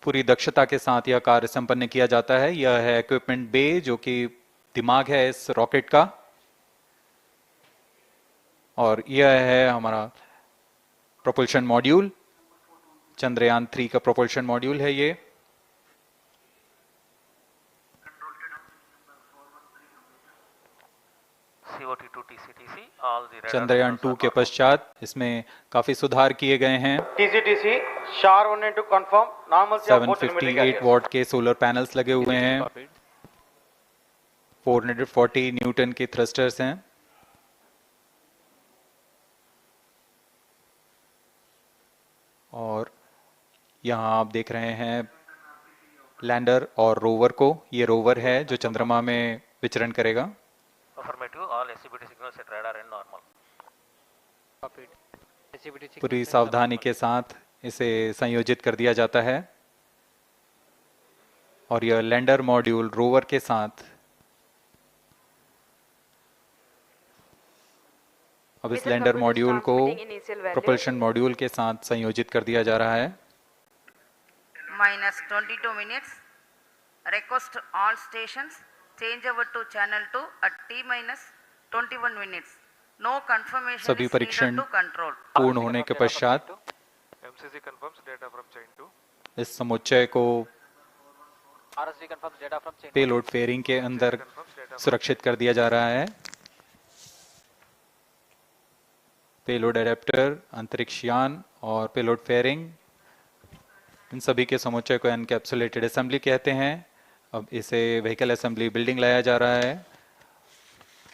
पूरी दक्षता के साथ यह कार्य संपन्न किया जाता है। यह है इक्विपमेंट बे जो कि दिमाग है इस रॉकेट का, और यह है हमारा प्रोपल्शन मॉड्यूल, चंद्रयान 3 का प्रोपल्शन मॉड्यूल है ये। चंद्रयान 2 के पश्चात इसमें काफी सुधार किए गए हैं। 758 वॉट के सोलर पैनल्स लगे हुए हैं, 440 न्यूटन के थ्रस्टर्स हैं, और यहाँ आप देख रहे हैं लैंडर और रोवर को। ये रोवर है जो चंद्रमा में विचरण करेगा। पूरी सावधानी के साथ इसे संयोजित कर दिया जाता है, और यह लैंडर मॉड्यूल रोवर के साथ अब इस लैंडर मॉड्यूल को प्रोपल्शन मॉड्यूल के साथ संयोजित कर दिया जा रहा है। Minus 22 minutes. Request all stations change over to channel 2 at T-21 minutes. No confirmation सभी is परीक्षण needed to control. पूर्ण होने के पश्चात इस समुच्चय को पेलोड फेयरिंग के अंदर सुरक्षित कर दिया जा रहा है। पेलोड एडेप्टर, अंतरिक्षयान और पेलोड फेयरिंग, इन सभी के समुच्चय को एनकैप्सुलेटेड असेंबली कहते हैं। अब इसे व्हीकल असेंबली बिल्डिंग लाया जा रहा है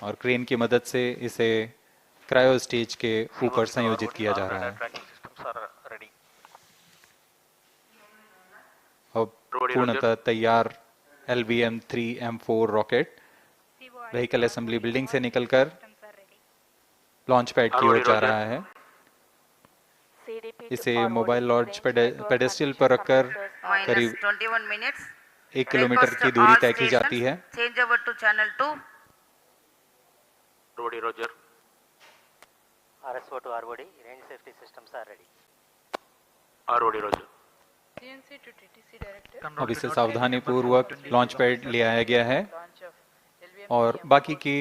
और क्रेन की मदद से इसे क्रायो स्टेज के ऊपर संयोजित किया जा रहा है। पूर्णतः तैयार LVM-3M4 rocket vehicle assembly building से निकलकर लॉन्च पैड की ओर जा रहा है। इसे मोबाइल लॉन्च पेडेस्ट्रियल पर रखकर करीब 21 minutes. 1 किलोमीटर Request की to दूरी all तय की जाती stations, है। change over to channel 2. Rodi Roger. RSO to ROD, range safety systems are ready. ROD Roger. CNC to TTC director. अब इसे सावधानी पूर्वक लॉन्च पैड ले आया गया है और बाकी की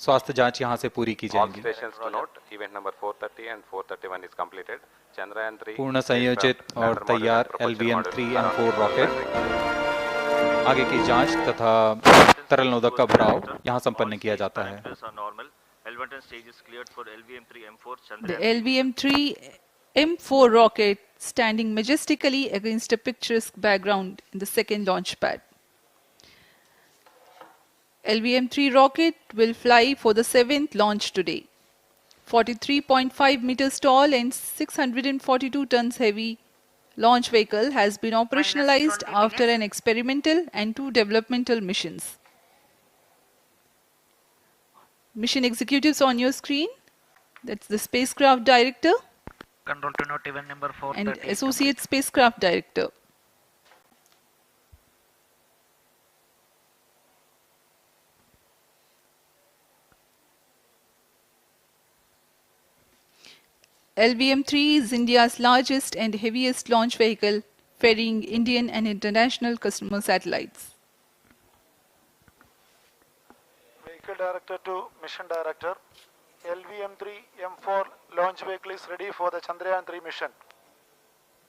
स्वास्थ्य जांच यहां से पूरी की जाएगी। Event number 430 and 431 is completed. Chandrayaan 3 पूर्ण संयोजित और तैयार LVM-3M4 रॉकेट आगे की जांच तथा तरल नोदक का भराव यहां संपन्न किया जाता है। The LVM-3M4 rocket standing majestically against a picturesque background in the second launch pad. LVM-3 rocket will fly for the 7th launch today. 43.5 meters tall and 642 tons heavy launch vehicle has been operationalized after an experimental and 2 developmental missions. Mission executives on your screen. That's the spacecraft director Control to note event number 430. and associate spacecraft director. LVM-3 is India's largest and heaviest launch vehicle, ferrying Indian and international customer satellites. Vehicle Director to Mission Director. LVM-3M4 launch vehicle is ready for the Chandrayaan 3 mission.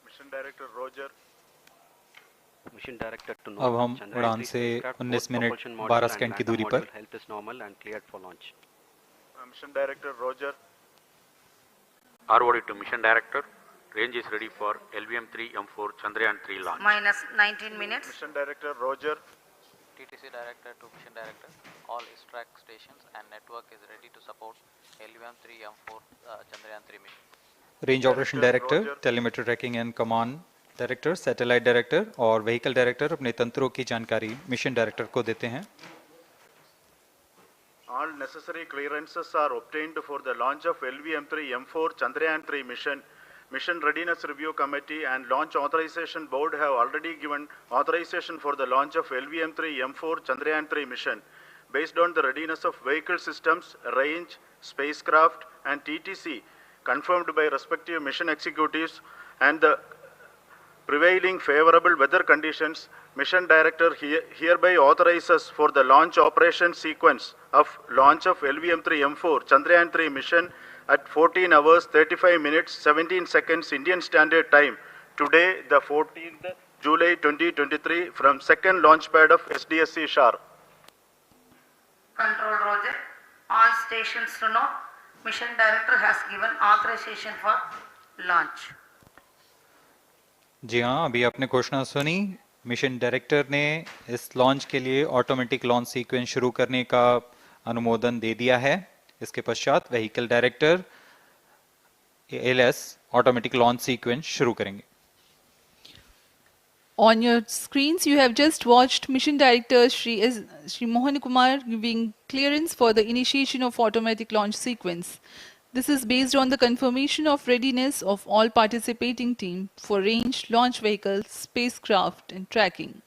Mission Director Roger. Mission Director to अब हम उड़ान से 19 minute 12 second की दूरी पर health is normal and cleared for launch. Mission Director Roger. ROD to Mission Director. Range is ready for LVM-3M4 Chandrayaan 3 launch. Minus 19 minutes. Mission Director Roger. TTC Director to Mission Director. All ISRO stations and network is ready to support LVM-3M4 Chandrayaan 3 mission. Range operation director, telemetry tracking and command director, satellite director और vehicle director अपने तंत्रों की जानकारी mission director को देते हैं। All necessary clearances are obtained for the launch of LVM-3M4 Chandrayaan 3 mission. Mission Readiness Review Committee and Launch Authorization Board have already given authorization for the launch of LVM-3M4 Chandrayaan 3 mission. Based on the readiness of vehicle systems, range, spacecraft and TTC confirmed by respective mission executives and the prevailing favorable weather conditions, Mission Director hereby authorizes for the launch operation sequence of launch of LVM-3M4 Chandrayaan 3 mission at 14 hours 35 minutes 17 seconds Indian Standard Time today, the 14th July 2023 from second launch pad of SDSC Shar. Control Roger. All stations to know. Mission Director has given authorization for launch. जी हाँ, अभी आपने घोषणा सुनी। Mission director ने इस launch के लिए automatic launch sequence शुरू करने का अनुमोदन दे दिया है। इसके पश्चात vehicle director ALS automatic launch sequence शुरू करेंगे। On your screens, you have just watched Mission Director Shri Mohan Kumar giving clearance for the initiation of automatic launch sequence. This is based on the confirmation of readiness of all participating team for range, launch vehicles, spacecraft and tracking.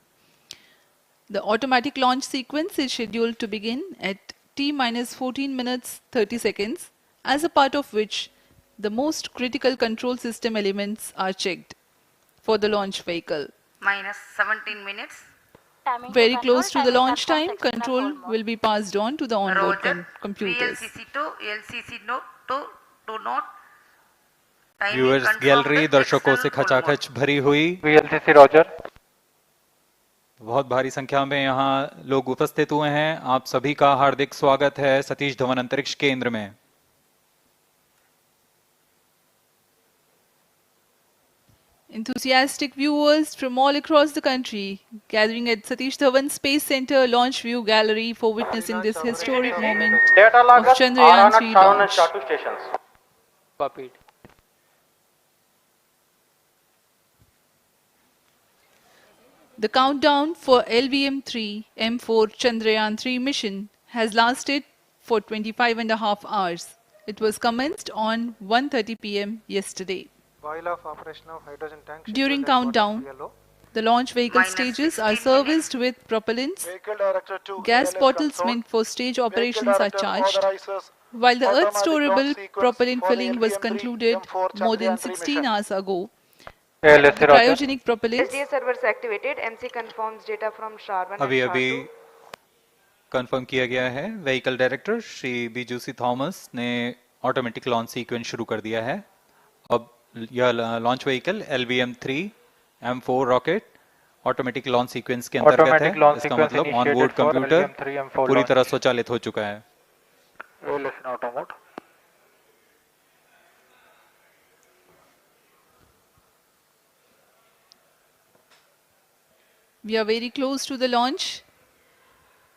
The automatic launch sequence is scheduled to begin at T-14 minutes 30 seconds, as a part of which the most critical control system elements are checked for the launch vehicle. Minus 17 minutes. Very close to the launch time, control will be passed on to the onboard computers. VLCC to LCC to note. Viewers gallery दर्शकों से खचाखच भरी हुई। VLCC Roger. बहुत भारी संख्या में यहाँ लोग उपस्थित हुए हैं। आप सभी का हार्दिक स्वागत है सतीश धवन अंतरिक्ष केंद्र में। Enthusiastic viewers from all across the country gathering at Satish Dhawan Space Center Launch View Gallery for witnessing this historic moment of Chandrayaan 3 launch. Stations. Copied. The countdown for LVM-3 M4 Chandrayaan 3 mission has lasted for 25.5 hours. It was commenced on 1:30 p.m. yesterday. While of operation of hydrogen tank. During countdown, the launch vehicle stages are serviced with propellants. Gas bottles meant for stage operations are charged. While the Earth storable propellant filling was concluded more than 16 hours ago, the cryogenic propellants SDA servers activated. MC confirms data from SHAR-1 and अभी SHAR-2. Confirm किया गया है। Vehicle director Shri बीजूसी Thomas ने automatic launch sequence शुरू कर दिया है। अब यह launch vehicle LVM-3 M4 rocket automatic launch sequence के अंतर्गत है। इसका मतलब ऑन बोर्ड कंप्यूटर पूरी तरह स्वचालित हो चुका है। We are very close to the launch,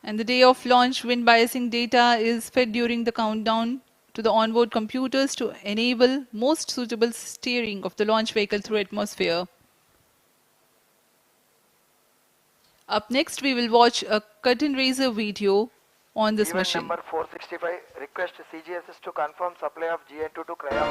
and the day of launch wind biasing data is fed during the countdown to the onboard computers to enable most suitable steering of the launch vehicle through atmosphere. Up next, we will watch a curtain raiser video on this mission. Number 465, request CGSS to confirm supply of GN2 to cryo.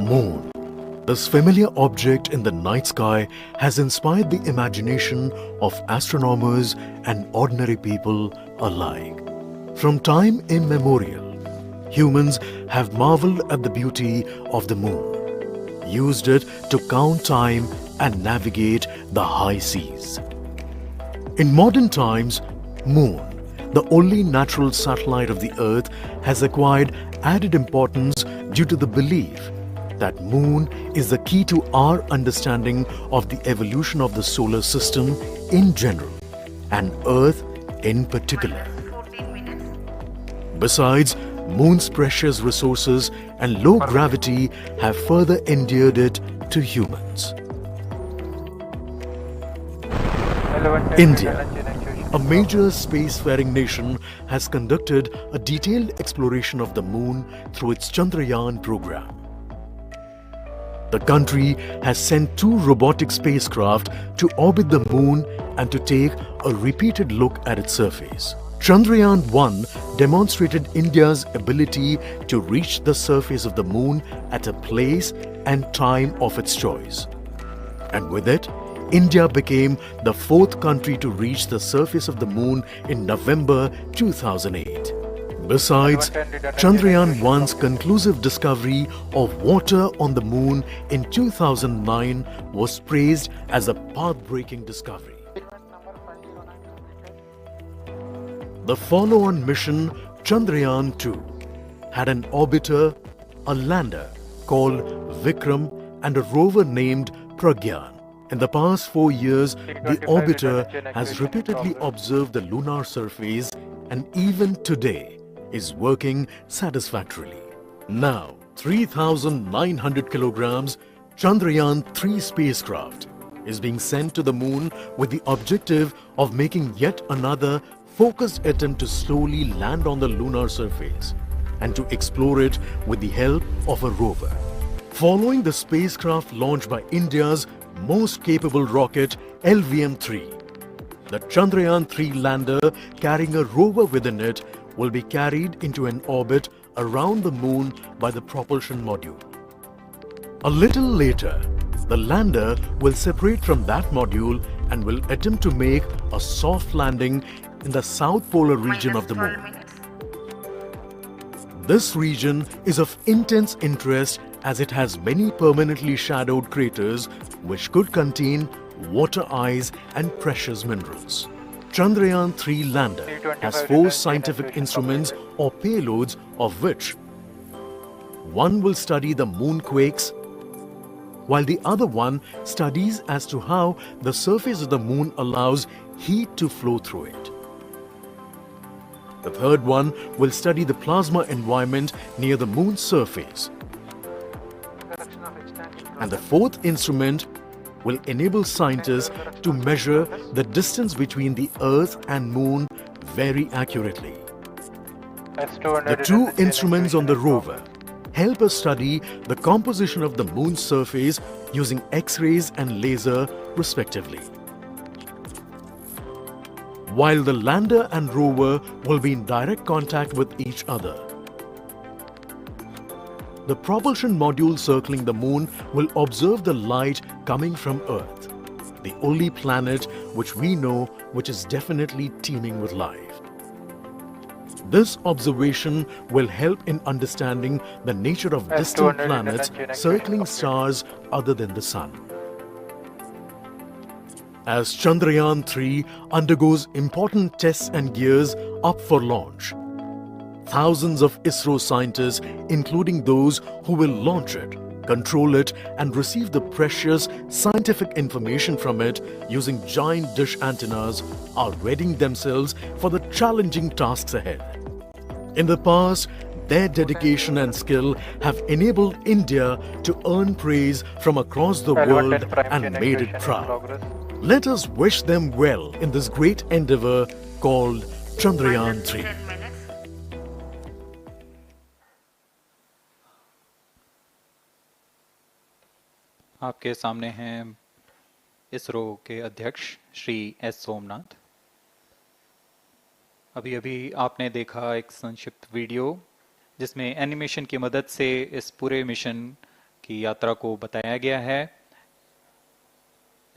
Moon. This familiar object in the night sky has inspired the imagination of astronomers and ordinary people alike. From time immemorial, humans have marveled at the beauty of the moon, used it to count time and navigate the high seas. In modern times, Moon, the only natural satellite of the Earth, has acquired added importance due to the belief that Moon is the key to our understanding of the evolution of the solar system in general and Earth in particular. Besides, Moon's precious resources and low gravity have further endeared it to humans. India, a major spacefaring nation, has conducted a detailed exploration of the Moon through its Chandrayaan program. The country has sent 2 robotic spacecraft to orbit the Moon and to take a repeated look at its surface. Chandrayaan-1 demonstrated India's ability to reach the surface of the Moon at a place and time of its choice. And with it, India became the 4th country to reach the surface of the Moon in November 2008. Besides, Chandrayaan-1's conclusive discovery of water on the Moon in 2009 was praised as a path-breaking discovery. The follow-on mission, Chandrayaan-2, had an orbiter, a lander called Vikram, and a rover named Pragyan. In the past 4 years, the orbiter has repeatedly observed the lunar surface and even today is working satisfactorily. Now, 3,900 kilograms Chandrayaan-3 spacecraft is being sent to the Moon with the objective of making yet another focused attempt to slowly land on the lunar surface and to explore it with the help of a rover. Following the spacecraft launched by India's most capable rocket LVM-3, the Chandrayaan-3 lander carrying a rover within it will be carried into an orbit around the Moon by the propulsion module. A little later, the lander will separate from that module and will attempt to make a soft landing in the south polar region of the Moon. This region is of intense interest as it has many permanently shadowed craters which could contain water ice and precious minerals. Chandrayaan-3 lander has 4 scientific instruments or payloads, of which one will study the moonquakes, while the other one studies as to how the surface of the Moon allows heat to flow through it. The third one will study the plasma environment near the Moon's surface. And the 4th instrument will enable scientists to measure the distance between the Earth and Moon very accurately. The two instruments on the rover help us study the composition of the moon's surface using X-rays and laser respectively. While the lander and rover will be in direct contact with each other. The propulsion module circling the moon will observe the light coming from Earth, the only planet which we know which is definitely teeming with life. This observation will help in understanding the nature of distant planets circling stars other than the Sun. As Chandrayaan-3 undergoes important tests and gears up for launch, thousands of ISRO scientists, including those who will launch it, control it and receive the precious scientific information from it using giant dish antennas, are readying themselves for the challenging tasks ahead. In the past, their dedication and skill have enabled India to earn praise from across the world and made it proud. Let us wish them well in this great endeavor called Chandrayaan-3. आपके सामने हैं इसरो के अध्यक्ष Shri S Somnath. अभी अभी आपने देखा एक संक्षिप्त वीडियो जिसमें एनिमेशन की मदद से इस पूरे मिशन की यात्रा को बताया गया है,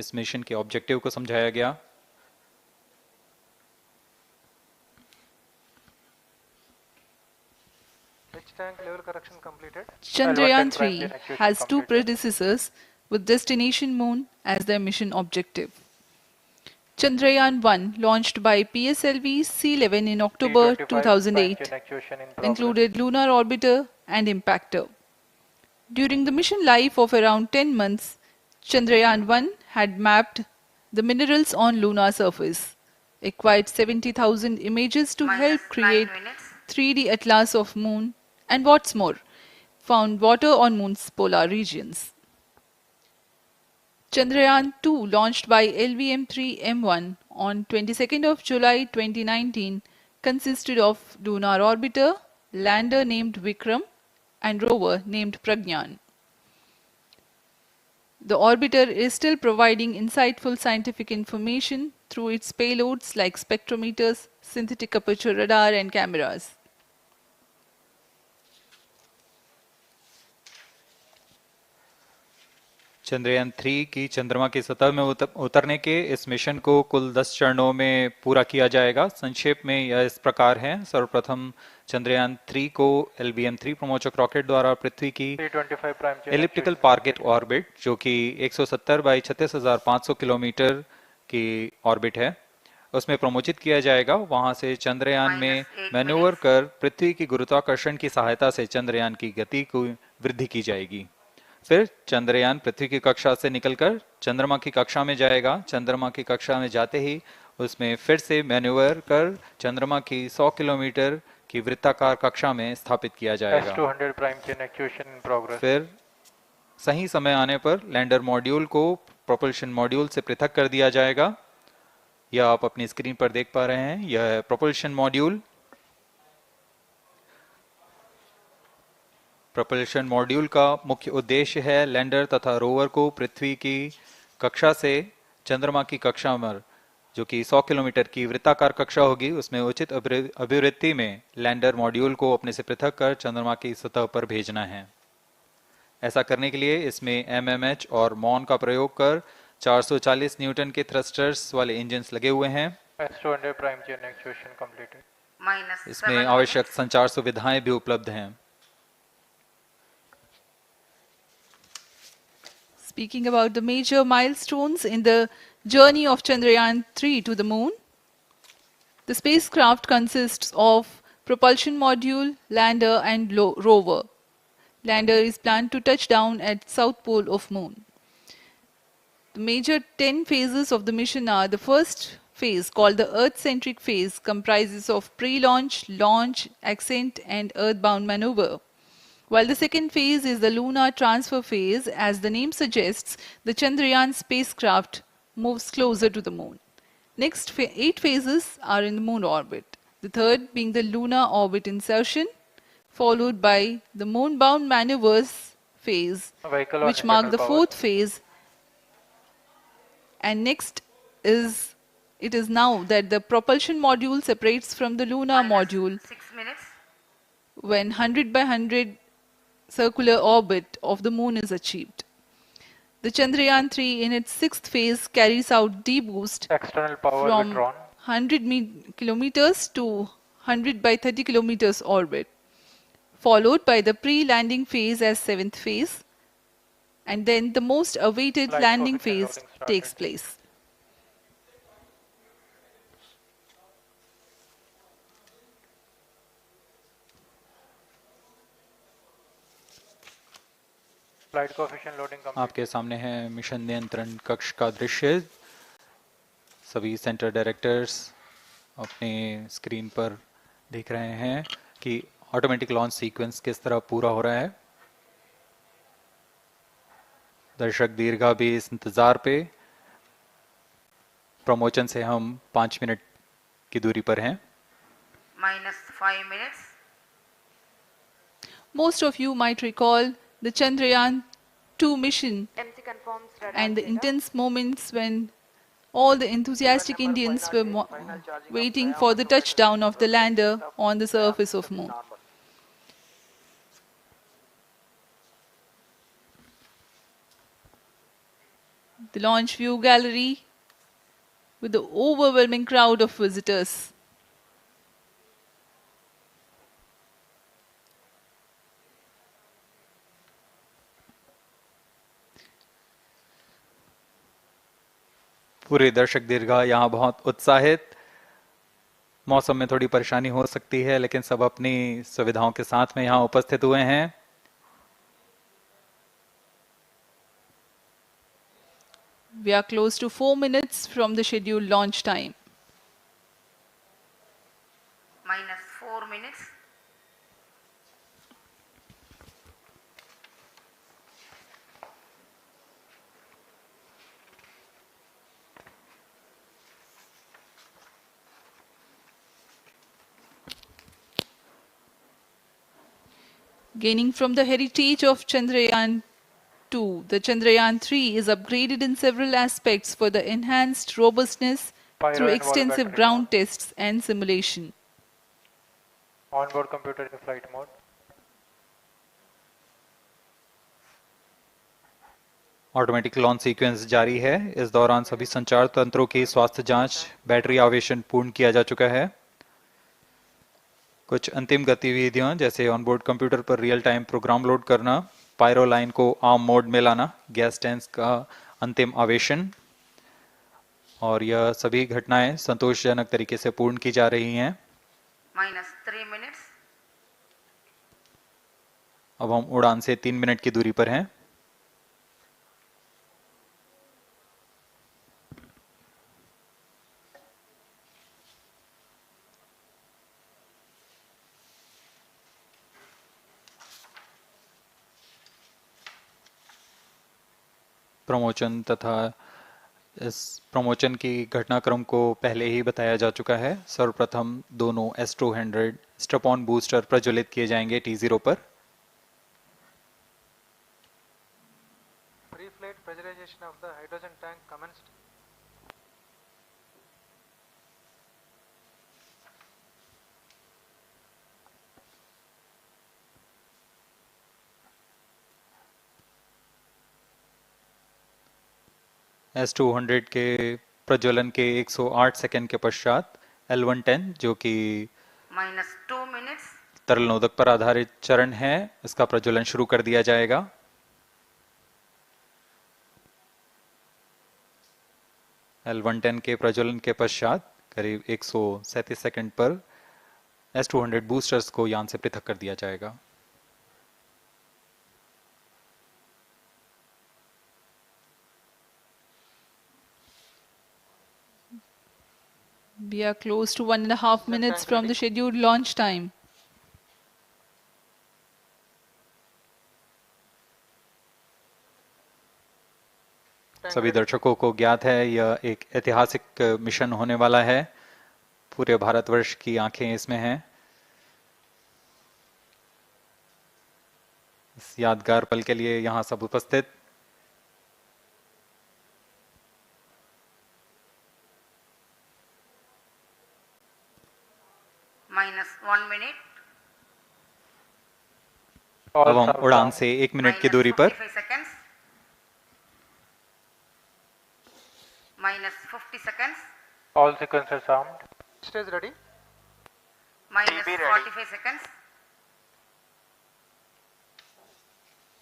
इस मिशन के ऑब्जेक्टिव को समझाया गया। Chandrayaan-3 has two predecessors with destination moon as their mission objective. Chandrayaan-1, launched by PSLV C-11 in October 2008, included lunar orbiter and impactor. During the mission life of around 10 months, Chandrayaan-1 had mapped the minerals on lunar surface, acquired 70,000 images to help create 3D atlas of moon, and what's more, found water on moon's polar regions. Chandrayaan-2, launched by LVM-3M1 on 22nd of July 2019, consisted of lunar orbiter, lander named Vikram, and rover named Pragyan. The orbiter is still providing insightful scientific information through its payloads like spectrometers, synthetic aperture radar, and cameras. Chandrayaan 3 की चंद्रमा की सतह में उतरने के इस mission को कुल 10 चरणों में पूरा किया जाएगा। संक्षेप में यह इस प्रकार है। सर्वप्रथम चंद्रयान 3 को LBM-3 प्रमोचक रॉकेट द्वारा पृथ्वी की एलिप्टिकल टारगेट ऑर्बिट, जो कि 170 बाई 36,500 किलोमीटर की ऑर्बिट है, उसमें प्रमोचित किया जाएगा। वहां से चंद्रयान में मैन्यूवर कर पृथ्वी की गुरुत्वाकर्षण की सहायता से चंद्रयान की गति को वृद्धि की जाएगी। फिर चंद्रयान पृथ्वी की कक्षा से निकलकर चंद्रमा की कक्षा में जाएगा। चंद्रमा की कक्षा में जाते ही उसमें फिर से मैन्यूवर कर चंद्रमा की 100 किलोमीटर की वृत्ताकार कक्षा में स्थापित किया जाएगा। फिर सही समय आने पर लैंडर मॉड्यूल को प्रोपल्शन मॉड्यूल से पृथक कर दिया जाएगा। यह आप अपनी स्क्रीन पर देख पा रहे हैं, यह प्रोपल्शन मॉड्यूल। प्रोपल्शन मॉड्यूल का मुख्य उद्देश्य है लैंडर तथा रोवर को पृथ्वी की कक्षा से चंद्रमा की कक्षा में, जो कि 100 किलोमीटर की वृत्ताकार कक्षा होगी, उसमें उचित अभिवृत्ति में लैंडर मॉड्यूल को अपने से पृथक कर चंद्रमा की सतह पर भेजना है। ऐसा करने के लिए इसमें MMH और MON का प्रयोग कर 440 न्यूटन के थ्रस्टर्स वाले इंजन्स लगे हुए हैं। इसमें आवश्यक संचार सुविधाएं भी उपलब्ध हैं। Speaking about the major milestones in the journey of Chandrayaan-3 to the moon, the spacecraft consists of propulsion module, lander and rover. Lander is planned to touch down at south pole of moon. The major 10 phases of the mission are: the first phase, called the Earth-centric phase, comprises of pre-launch, launch, ascent and earthbound maneuver. While the second phase is the lunar transfer phase, as the name suggests, the Chandrayaan spacecraft moves closer to the moon. Next 8 phases are in the moon orbit. The third being the lunar orbit insertion, followed by the moon-bound maneuvers phase, which mark the fourth phase. And next is, it is now that the propulsion module separates from the lunar module 6 minutes. when 100 by 100 circular orbit of the moon is achieved. The Chandrayaan 3 in its sixth phase carries out D-boost from 100 kilometers to 100 by 30 kilometers orbit, followed by the pre-landing phase as seventh phase, and then the most awaited landing phase takes place. आपके सामने है mission नियंत्रण कक्ष का दृश्य। सभी centre directors अपने screen पर देख रहे हैं कि ऑटोमेटिक लॉन्च सीक्वेंस किस तरह पूरा हो रहा है। दर्शक दीर्घा भी इस इंतजार पे। प्रमोशन से हम 5 मिनट की दूरी पर हैं। -5 minutes. Most of you might recall the Chandrayaan 2 mission and the intense moments when all the enthusiastic Indians were waiting for the touchdown of the lander on the surface of moon. The launch view gallery with the overwhelming crowd of visitors. पूरे दर्शक दीर्घा यहाँ बहुत उत्साहित। मौसम में थोड़ी परेशानी हो सकती है, लेकिन सब अपनी सुविधाओं के साथ में यहाँ उपस्थित हुए हैं। We are close to 4 minutes from the scheduled launch time. -4 minutes. Gaining from the heritage of Chandrayaan 2, the Chandrayaan 3 is upgraded in several aspects for the enhanced robustness through extensive ground tests and simulation. Onboard computer in flight mode. Automatic launch sequence जारी है। इस दौरान सभी संचार तंत्रों की स्वास्थ्य जांच, बैटरी आवेशन पूर्ण किया जा चुका है। कुछ अंतिम गतिविधियां जैसे ऑनबोर्ड कंप्यूटर पर रियल टाइम प्रोग्राम लोड करना, पायरो लाइन को आर्म मोड में लाना, गैस टैंक का अंतिम आवेशन, और यह सभी घटनाएं संतोषजनक तरीके से पूर्ण की जा रही हैं। -3 minutes. अब हम उड़ान से 3 मिनट की दूरी पर हैं। प्रमोशन तथा इस प्रमोशन की घटनाक्रम को पहले ही बताया जा चुका है। सर्वप्रथम दोनों S200 स्ट्रप-ऑन बूस्टर प्रज्वलित किए जाएंगे T0 पर। Pre-flight pressurization of the hydrogen tank commenced. S200 के प्रज्वलन के 108 सेकंड के पश्चात L110 जो कि -2 minutes. तरल नोदक पर आधारित चरण है, इसका प्रज्वलन शुरू कर दिया जाएगा। L110 के प्रज्वलन के पश्चात करीब 137 सेकंड पर S200 बूस्टर्स को यान से पृथक कर दिया जाएगा। We are close to 1.5 minutes from the scheduled launch time. सभी दर्शकों को ज्ञात है यह एक ऐतिहासिक मिशन होने वाला है। पूरे भारतवर्ष की आंखें इसमें हैं। इस यादगार पल के लिए यहाँ सब उपस्थित। -1 minute. अब हम उड़ान से 1 मिनट की दूरी पर -45 seconds. -50 seconds. All sequences armed. Stage ready. -45 seconds.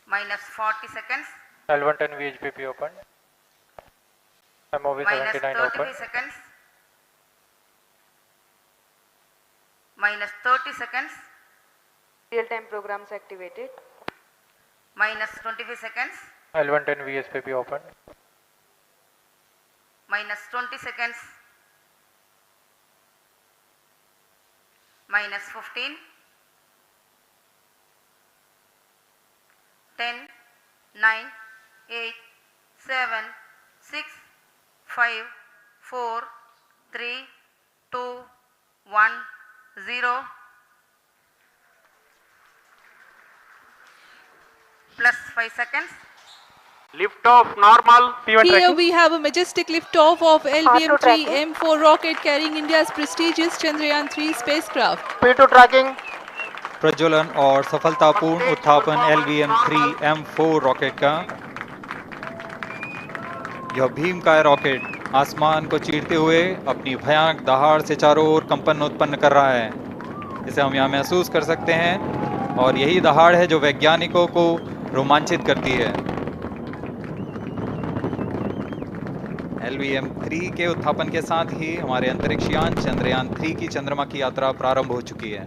-40 seconds. L110 VHPP open. MOV 79 open. -35 seconds. -30 seconds. Real-time programs activated. -25 seconds. L110 VSPP open. -20 seconds. -15. 10, 9, 8, 7, 6, 5, 4, 3, 2, 1, 0. Plus 5 seconds. Lift off normal. Here we have a majestic liftoff of LVM-3 M4 rocket carrying India's prestigious Chandrayaan 3 spacecraft. P2 tracking. प्रज्वलन और सफलतापूर्ण उत्थापन LVM-3 M4 rocket का। यह भीमकाय rocket आसमान को चीरते हुए अपनी भयानक दहाड़ से चारों ओर कंपन उत्पन्न कर रहा है। इसे हम यहाँ महसूस कर सकते हैं और यही दहाड़ है जो वैज्ञानिकों को रोमांचित करती है। LVM-3 के उत्थापन के साथ ही हमारे अंतरिक्ष यान चंद्रयान 3 की चंद्रमा की यात्रा प्रारंभ हो चुकी है।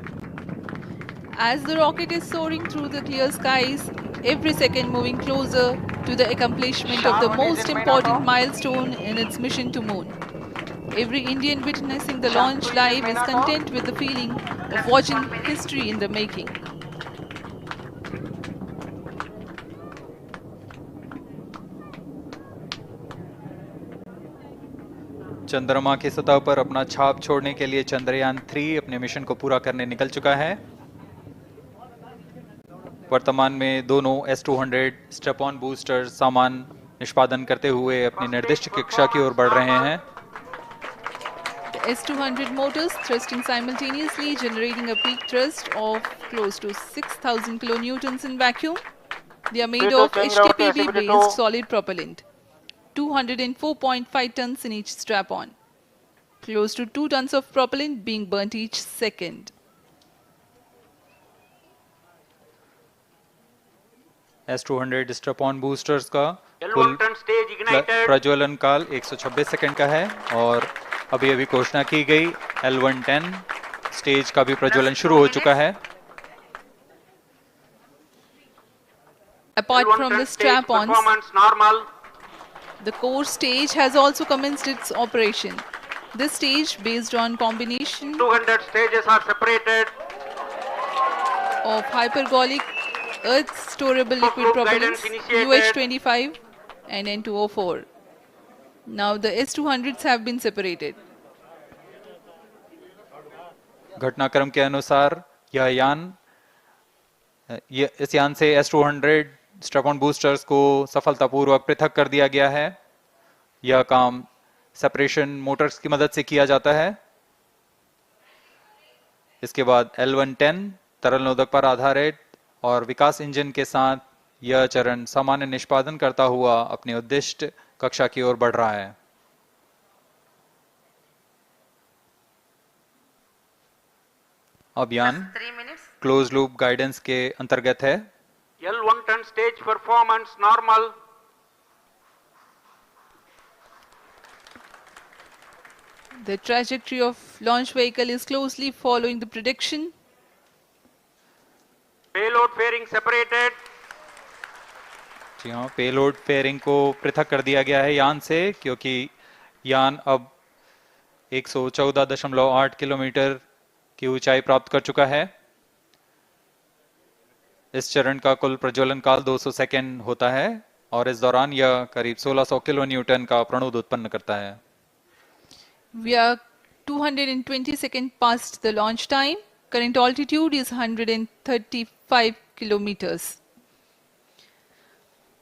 As the rocket is soaring through the clear skies, every second moving closer to the accomplishment of the most important milestone in its mission to moon. Every Indian witnessing the launch live is content with the feeling of watching history in the making. चंद्रमा की सतह पर अपना छाप छोड़ने के लिए चंद्रयान 3 अपने मिशन को पूरा करने निकल चुका है। वर्तमान में दोनों S200 स्टेप ऑन बूस्टर सामान निष्पादन करते हुए अपनी निर्दिष्ट कक्षा की ओर बढ़ रहे हैं। The S200 motors thrusting simultaneously, generating a peak thrust of close to 6,000 kilonewtons in vacuum. They are made of HTPB-based solid propellant. 204.5 tons in each strap-on. Close to 2 tons of propellant being burnt each second. S200 strap-on boosters का कुल प्रज्वलन काल 126 second का है और अभी अभी घोषणा की गई L110 स्टेज का भी प्रज्वलन शुरू हो चुका है। Apart from the strap-ons, the core stage has also commenced its operation. This stage, based on combination 200 stages are separated of hypergolic earth storable liquid propellants UH-25 and N2O4. Now the S200s have been separated. घटनाक्रम के अनुसार इस यान से S200 strap-on boosters को सफलतापूर्वक पृथक कर दिया गया है। यह काम सेपरेशन मोटर्स की मदद से किया जाता है। इसके बाद L110 तरल नोदक पर आधारित और विकास इंजन के साथ यह चरण सामान्य निष्पादन करता हुआ अपनी उद्दिष्ट कक्षा की ओर बढ़ रहा है। अब यान क्लोज लूप गाइडेंस के अंतर्गत है। L110 stage performance normal. The trajectory of launch vehicle is closely following the prediction. Payload fairing separated. जी हाँ, पेलोड फेयरिंग को पृथक कर दिया गया है यान से, क्योंकि यान अब 114.8 किलोमीटर की ऊंचाई प्राप्त कर चुका है। इस चरण का कुल प्रज्वलन काल 200 सेकेंड होता है। और इस दौरान यह करीब 1600 किलो न्यूटन का प्रणोद उत्पन्न करता है. We are 220 seconds past the launch time. Current altitude is 135 kilometers.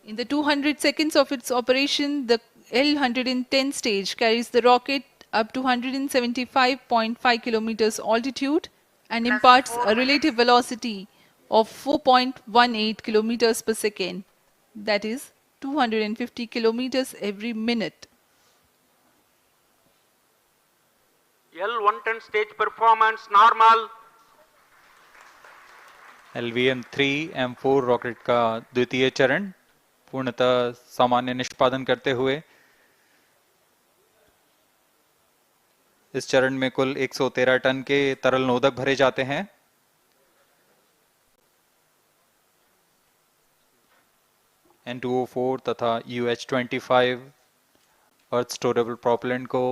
In the 200 seconds of its operation, the L-110 stage carries the rocket up to 175.5 kilometers altitude and imparts a relative velocity of 4.18 kilometers per second. That is 250 kilometers every minute. L-110 stage performance normal. LVM-3 M4 rocket का द्वितीय चरण पूर्णतः सामान्य निष्पादन करते हुए इस चरण में कुल 113 टन के तरल नोदक भरे जाते हैं. N2O4 तथा UH-25 अर्थ स्टोरेबल प्रोपेलेंट को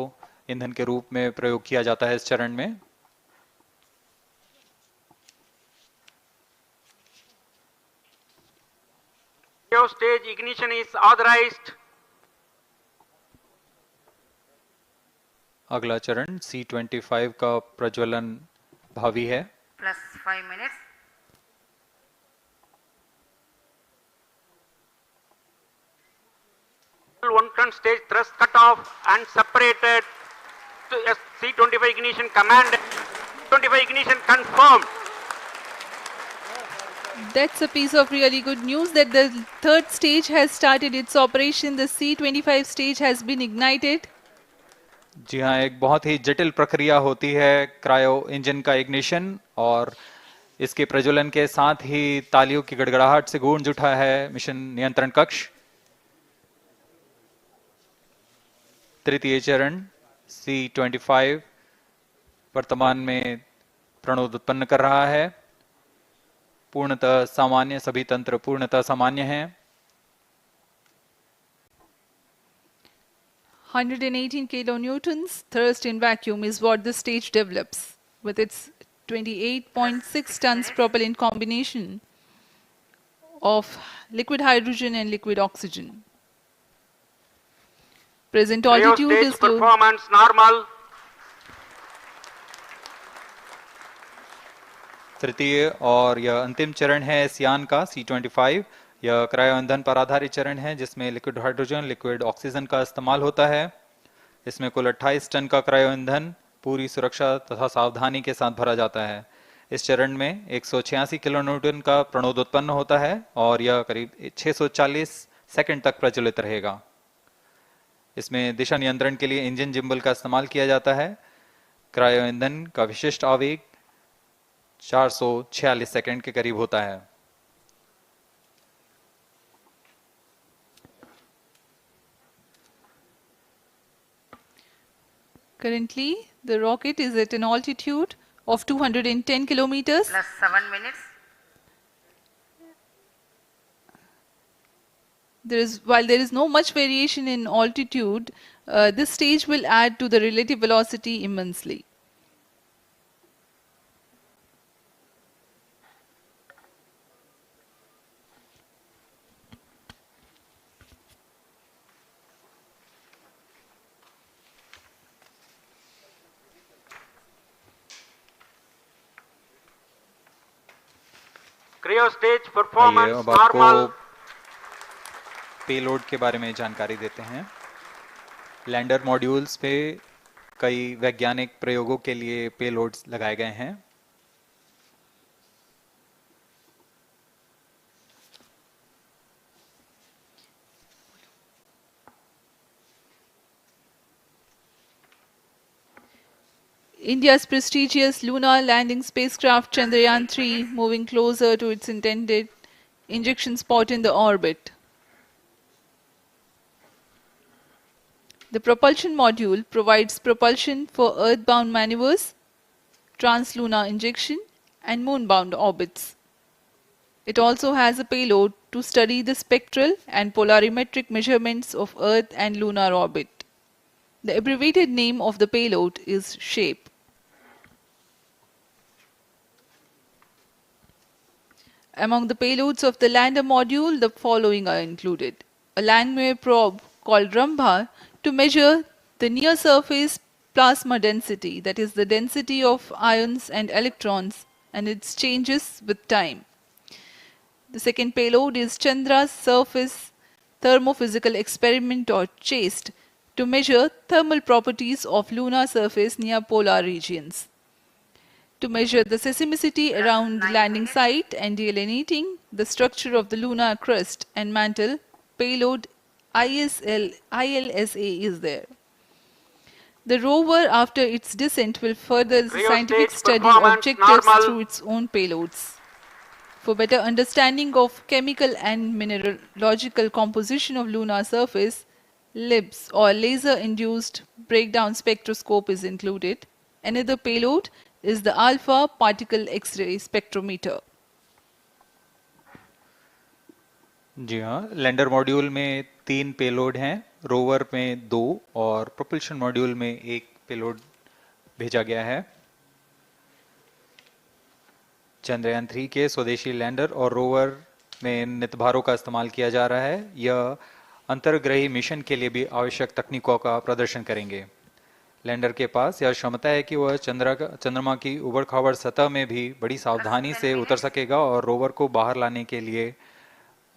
ईंधन के रूप में प्रयोग किया जाता है इस चरण में. Stage ignition is authorized. अगला चरण C-25 का प्रज्वलन भावी है. Plus 5 minutes. L-110 stage thrust cut off and separated. C-25 ignition command. 25 ignition confirmed. That's a piece of really good news that the third stage has started its operation. The C-25 stage has been ignited. जी हाँ, एक बहुत ही जटिल प्रक्रिया होती है cryo engine का ignition और इसके प्रज्वलन के साथ ही तालियों की गड़गड़ाहट से गूंज उठा है मिशन नियंत्रण कक्ष. तृतीय चरण C-25 वर्तमान में प्रणोद उत्पन्न कर रहा है. पूर्णतः सामान्य, सभी तंत्र पूर्णतः सामान्य हैं. 118 kilonewtons thrust in vacuum is what the stage develops with its 28.6 tons propellant combination of liquid hydrogen and liquid oxygen. Present altitude stage is low. Performance normal. तृतीय और यह अंतिम चरण है इस यान का C-25. यह क्रायो ईंधन पर आधारित चरण है जिसमें लिक्विड हाइड्रोजन, लिक्विड ऑक्सीजन का इस्तेमाल होता है. इसमें कुल 28 टन का क्रायो ईंधन पूरी सुरक्षा तथा सावधानी के साथ भरा जाता है. इस चरण में 186 किलोन्यूटन का प्रणोद उत्पन्न होता है और यह करीब 640 सेकंड तक प्रज्वलित रहेगा. इसमें दिशा नियंत्रण के लिए इंजन जिम्बल का इस्तेमाल किया जाता है. क्रायो ईंधन का विशिष्ट आवेग 446 सेकंड के करीब होता है. Currently, the rocket is at an altitude of 210 kilometers. Plus 7 minutes. While there is no much variation in altitude, this stage will add to the relative velocity immensely. Cryo stage आइए performance अब आपको normal. Payload के बारे में जानकारी देते हैं. Lander modules पे कई वैज्ञानिक प्रयोगों के लिए पेलोड्स लगाए गए हैं. India's prestigious lunar landing spacecraft Chandrayaan-3 moving closer to its intended injection spot in the orbit. The propulsion module provides propulsion for earthbound maneuvers, translunar injection, and moonbound orbits. It also has a payload to study the spectral and polarimetric measurements of Earth and lunar orbit. The abbreviated name of the payload is SHAPE. Among the payloads of the lander module, the following are included: a landwehr probe called Rambha to measure the near surface plasma density, that is the density of ions and electrons, and its changes with time. The second payload is Chandra's surface thermophysical experiment, or CHASTE, to measure thermal properties of lunar surface near polar regions. To measure the seismicity around the landing site and delineating the structure of the lunar crust and mantle, payload ILSA is there. The rover, after its descent, will further the scientific study objectives through its own payloads. For better understanding of chemical and mineralogical composition of lunar surface, LIBS, or laser-induced breakdown spectroscope, is included. Another payload is the alpha particle X-ray spectrometer. जी हाँ, lander module में 3 payload हैं, rover में 2 और propulsion module में 1 payload भेजा गया है। चंद्रयान 3 के स्वदेशी लैंडर और रोवर में नितभारों का इस्तेमाल किया जा रहा है। यह अंतर्ग्रही मिशन के लिए भी आवश्यक तकनीकों का प्रदर्शन करेंगे। लैंडर के पास यह क्षमता है कि वह चंद्रमा की उबड़-खाबड़ सतह में भी बड़ी सावधानी से उतर सकेगा और रोवर को बाहर लाने के लिए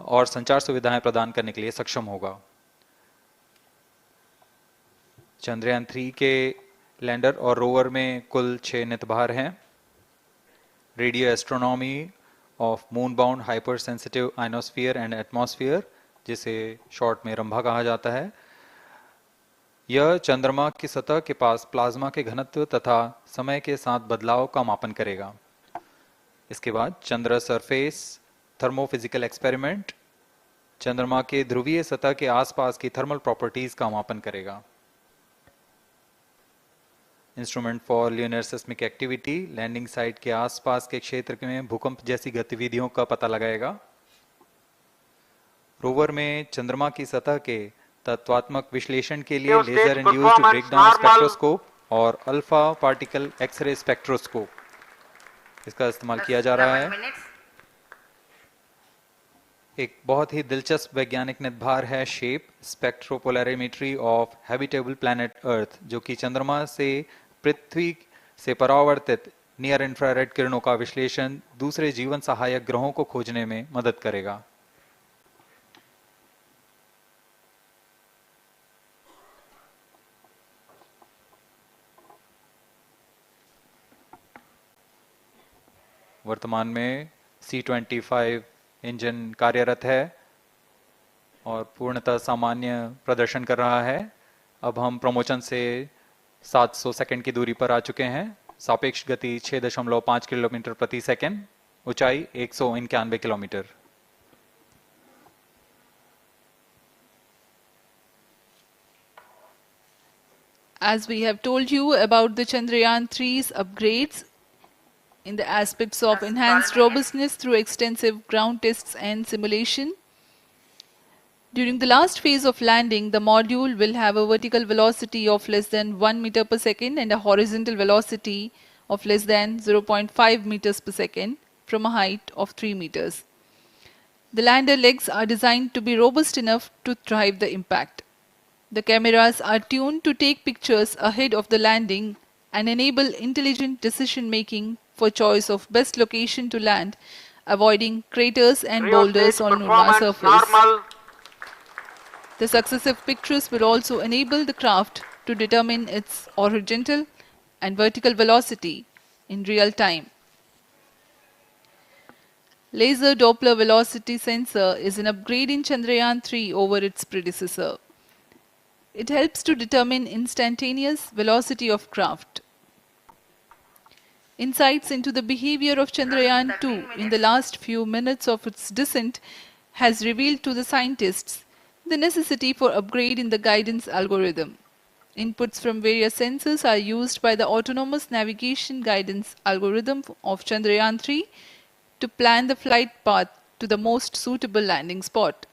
और संचार सुविधाएं प्रदान करने के लिए सक्षम होगा। चंद्रयान 3 के लैंडर और रोवर में कुल 6 नितभार हैं। Radio astronomy of moon bound hyper sensitive ionosphere and atmosphere, जिसे शॉर्ट में रंभा कहा जाता है, यह चंद्रमा की सतह के पास प्लाज्मा के घनत्व तथा समय के साथ बदलाव का मापन करेगा। इसके बाद चंद्र सरफेस थर्मोफिजिकल एक्सपेरिमेंट चंद्रमा के ध्रुवीय सतह के आसपास की थर्मल प्रॉपर्टीज का मापन करेगा। Instrument for lunar seismic activity landing site के आसपास के क्षेत्र में भूकंप जैसी गतिविधियों का पता लगाएगा। रोवर में चंद्रमा की सतह के तत्वात्मक विश्लेषण के लिए लेजर इंड्यूस्ड ब्रेकडाउन स्पेक्ट्रोस्कोप और अल्फा पार्टिकल एक्सरे स्पेक्ट्रोस्कोप इसका इस्तेमाल किया जा रहा है। एक बहुत ही दिलचस्प वैज्ञानिक निर्धार है shape स्पेक्ट्रोपोलैरिमेट्री of habitable planet earth, जो कि चंद्रमा से पृथ्वी से परावर्तित नियर इंफ्रारेड किरणों का विश्लेषण दूसरे जीवन सहायक ग्रहों को खोजने में मदद करेगा। वर्तमान में C-25 इंजन कार्यरत है और पूर्णतः सामान्य प्रदर्शन कर रहा है। अब हम प्रमोशन से 700 सेकंड की दूरी पर आ चुके हैं। सापेक्ष गति 6.5 किलोमीटर प्रति सेकंड, ऊंचाई 191 kilometre. As we have told you about the Chandrayaan 3's upgrades in the aspects of enhanced robustness through extensive ground tests and simulation. During the last phase of landing, the module will have a vertical velocity of less than 1 meter per second and a horizontal velocity of less than 0.5 meters per second from a height of 3 meters. The lander legs are designed to be robust enough to thrive the impact. The cameras are tuned to take pictures ahead of the landing and enable intelligent decision making for choice of best location to land, avoiding craters and boulders on lunar surface. The successive pictures will also enable the craft to determine its horizontal and vertical velocity in real time. Laser Doppler velocity sensor is an upgrade in Chandrayaan 3 over its predecessor. It helps to determine instantaneous velocity of craft. Insights into the behavior of Chandrayaan 2 in the last few minutes of its descent has revealed to the scientists the necessity for upgrade in the guidance algorithm. Inputs from various sensors are used by the autonomous navigation guidance algorithm of Chandrayaan 3 to plan the flight path to the most suitable landing spot.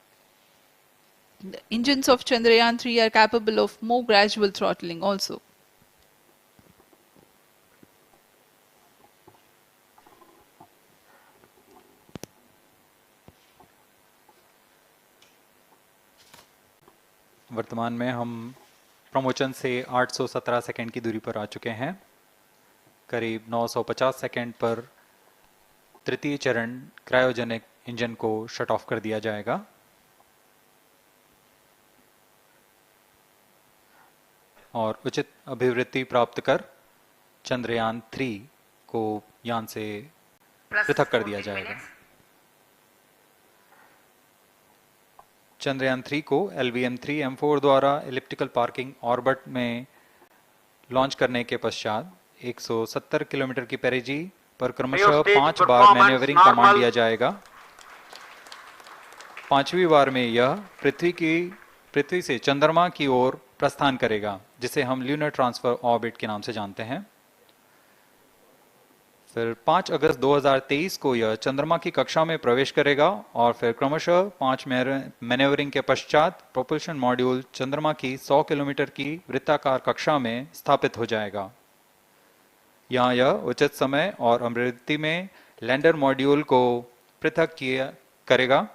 The engines of Chandrayaan 3 are capable of more gradual throttling also. वर्तमान में हम promotion से 817 second की दूरी पर आ चुके हैं। करीब 950 सेकंड पर तृतीय चरण क्रायोजेनिक इंजन को शट ऑफ कर दिया जाएगा और उचित अभिवृद्धि प्राप्त कर चंद्रयान 3 को यान से पृथक कर दिया जाएगा। चंद्रयान 3 को LVM-3M4 द्वारा एलिप्टिकल पार्किंग ऑर्बिट में लॉन्च करने के पश्चात 170 किलोमीटर की पेरिजी पर क्रमशः 5 बार मैन्यूवरिंग कमांड दिया जाएगा। 5वीं बार में यह पृथ्वी से चंद्रमा की ओर प्रस्थान करेगा, जिसे हम ल्यूनर ट्रांसफर ऑर्बिट के नाम से जानते हैं। फिर 5 अगस्त 2023 को यह चंद्रमा की कक्षा में प्रवेश करेगा और फिर क्रमशः 5 मैन्यूवरिंग के पश्चात प्रोपल्शन मॉड्यूल चंद्रमा की 100 किलोमीटर की वृत्ताकार कक्षा में स्थापित हो जाएगा। यहाँ यह उचित समय और अभिवृद्धि में लैंडर मॉड्यूल को पृथक करेगा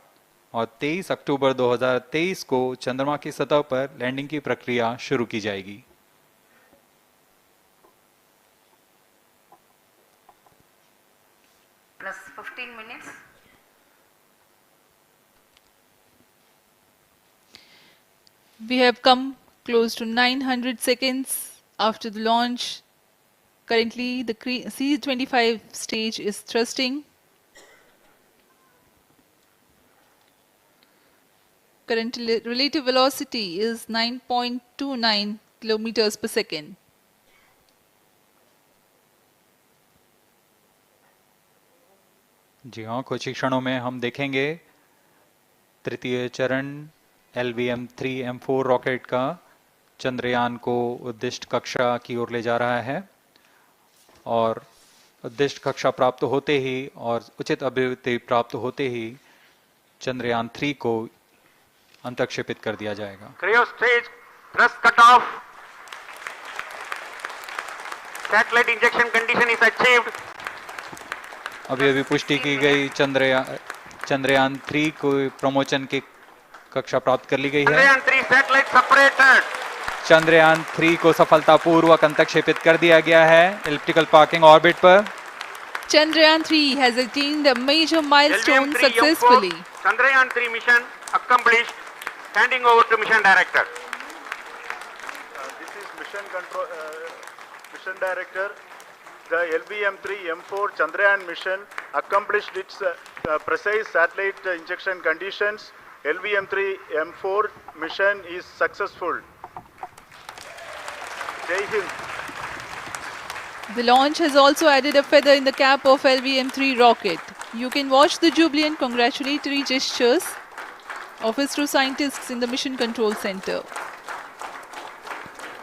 और 23 अक्टूबर 2023 को चंद्रमा की सतह पर लैंडिंग की प्रक्रिया शुरू की जाएगी। Plus 15 minutes. We have come close to 900 seconds after the launch. Currently, the C-25 stage is thrusting. Current relative velocity is 9.29 kilometers per second. जी हाँ, कुछ ही क्षणों में हम देखेंगे तृतीय चरण LVM-3M4 रॉकेट का चंद्रयान को उद्दिष्ट कक्षा की ओर ले जा रहा है और उद्दिष्ट कक्षा प्राप्त होते ही और उचित अभिवृद्धि प्राप्त होते ही चंद्रयान 3 को अंतक्षेपित कर दिया जाएगा। Cryo stage thrust cutoff. Satellite injection condition is achieved. अभी पुष्टि की गई चंद्रयान 3 को प्रमोशन की कक्षा प्राप्त कर ली गई है। Chandrayaan 3 satellite separated. चंद्रयान 3 को सफलतापूर्वक अंतक्षेपित कर दिया गया है एलिप्टिकल पार्किंग ऑर्बिट पर। Chandrayaan 3 has attained a major milestone successfully. Chandrayaan 3 mission accomplished. Handing over to mission director. This is mission director. The LVM-3M4 Chandrayaan mission accomplished its precise satellite injection conditions. LVM-3M4 mission is successful. Jai Hind. The launch has also added a feather in the cap of LVM-3 rocket. You can watch the jubilant congratulatory gestures of ISRO scientists in the Mission Control Center.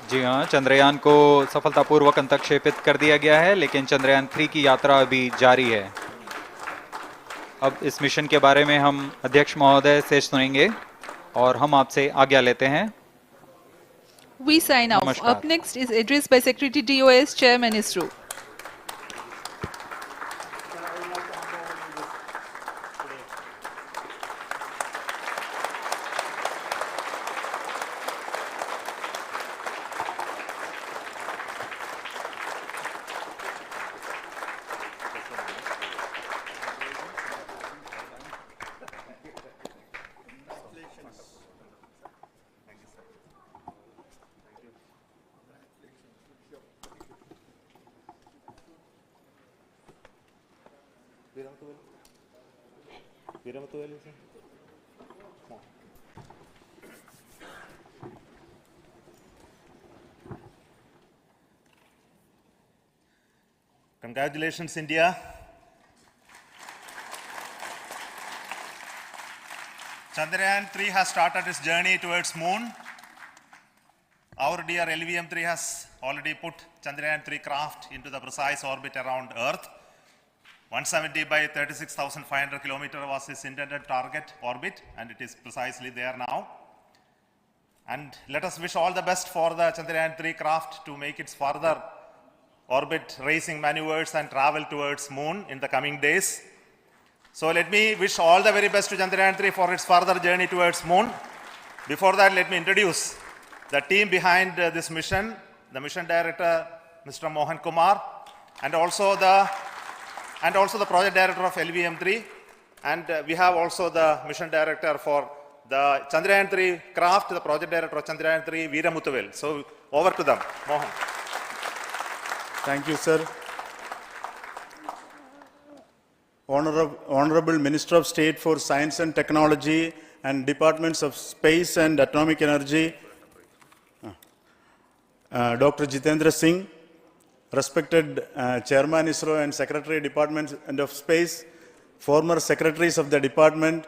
जी हाँ, चंद्रयान को सफलतापूर्वक अंतक्षेपित कर दिया गया है, लेकिन चंद्रयान 3 की यात्रा अभी जारी है। अब इस मिशन के बारे में हम अध्यक्ष महोदय से सुनेंगे और हम आपसे आज्ञा लेते हैं। We sign off. Up next is address by Secretary DOS, Chairman ISRO. Congratulations, India. Chandrayaan 3 has started its journey towards moon. Our dear LVM-3 has already put Chandrayaan 3 craft into the precise orbit around Earth. 170 by 36,500 kilometers was its intended target orbit, and it is precisely there now. And let us wish all the best for the Chandrayaan 3 craft to make its further orbit racing maneuvers and travel towards moon in the coming days. So let me wish all the very best to Chandrayaan 3 for its further journey towards moon. Before that, let me introduce the team behind this mission, the mission director, Mr. Mohan Kumar, and also the project director of LVM3, and we have also the mission director for the Chandrayaan 3 craft, the project director of Chandrayaan 3, Veera Muthuvel. So over to them, Mohan. Thank you, sir. Honorable Minister of State for Science and Technology and Departments of Space and Atomic Energy, Dr. Jitendra Singh, respected Chairman ISRO and Secretary Department of Space, former secretaries of the department,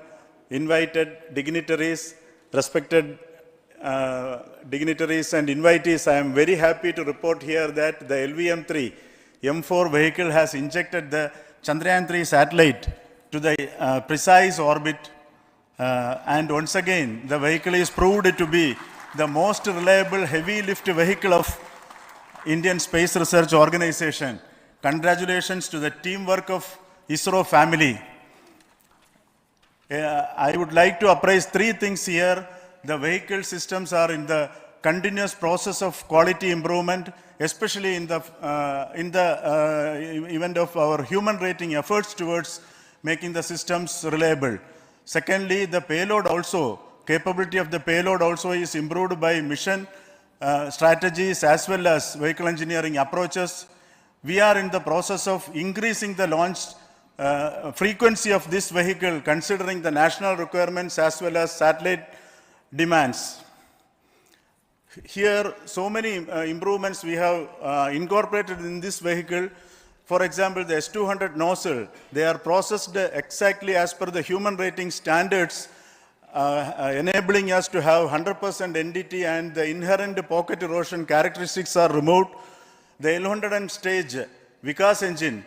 invited dignitaries, respected dignitaries and invitees, I am very happy to report here that the LVM3 M4 vehicle has injected the Chandrayaan 3 satellite to the precise orbit, and once again the vehicle is proved to be the most reliable heavy lift vehicle of Indian Space Research Organization. Congratulations to the teamwork of ISRO family. I would like to appraise three things here. The vehicle systems are in the continuous process of quality improvement, especially in the event of our human rating efforts towards making the systems reliable. Secondly, the payload also, capability of the payload also is improved by mission strategies as well as vehicle engineering approaches. We are in the process of increasing the launch frequency of this vehicle considering the national requirements as well as satellite demands. Here, so many improvements we have incorporated in this vehicle. For example, the S200 nozzle, they are processed exactly as per the human rating standards, enabling us to have 100% NDT, and the inherent pocket erosion characteristics are removed. The L100 stage Vikas engine,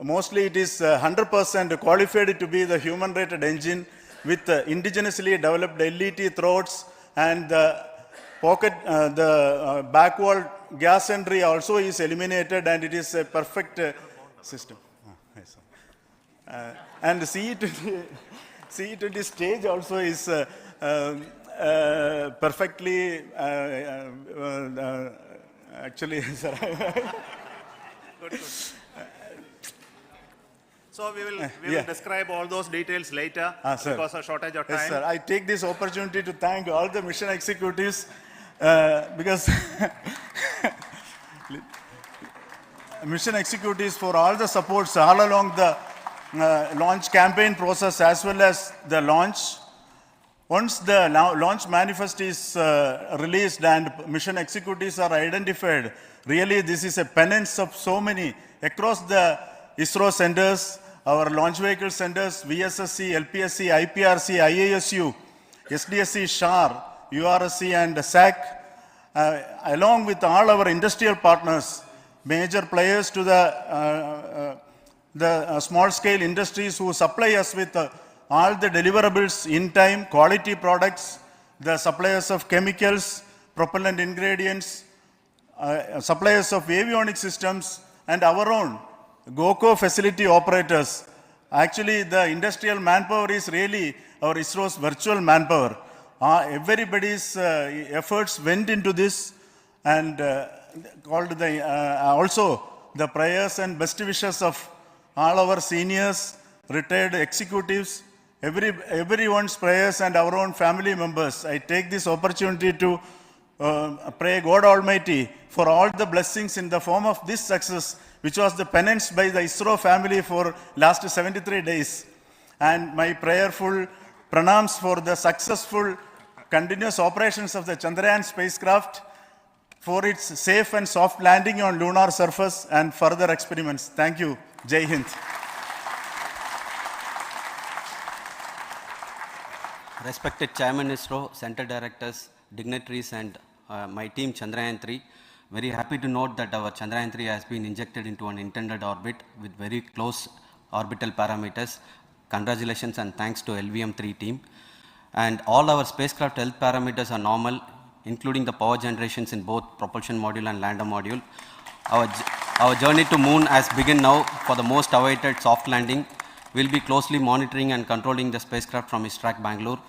mostly it is 100% qualified to be the human rated engine with indigenously developed LET throats, and the pocket, the backward gas entry also is eliminated, and it is a perfect system. And CE20 stage also is perfectly, actually, sir. Good. So we will describe all those details later because of shortage of time. Yes, sir. I take this opportunity to thank all the mission executives because mission executives for all the supports all along the launch campaign process as well as the launch. Once the launch manifest is released and mission executives are identified, really this is a penance of so many across the ISRO centers, our launch vehicle centers, VSSC, LPSC, IPRC, IASU, SDSC, SHAR, URSC and SAC, along with all our industrial partners, major players to the small-scale industries who supply us with all the deliverables in time, quality products, the suppliers of chemicals, propellant ingredients, suppliers of avionics systems, and our own GOCO facility operators. Actually, the industrial manpower is really our ISRO's virtual manpower. Everybody's efforts went into this, and also the prayers and best wishes of all our seniors, retired executives, everyone's prayers and our own family members. I take this opportunity to pray God Almighty for all the blessings in the form of this success, which was the penance by the ISRO family for last 73 days. And my prayerful pranams for the successful continuous operations of the Chandrayaan spacecraft, for its safe and soft landing on lunar surface and further experiments. Thank you. Jai Hind. Respected Chairman ISRO, Center Directors, dignitaries and my team Chandrayaan 3, very happy to note that our Chandrayaan 3 has been injected into an intended orbit with very close orbital parameters. Congratulations and thanks to LVM3 team. And all our spacecraft health parameters are normal, including the power generations in both propulsion module and lander module. Our journey to moon has begun now for the most awaited soft landing. We'll be closely monitoring and controlling the spacecraft from ISRAC Bangalore.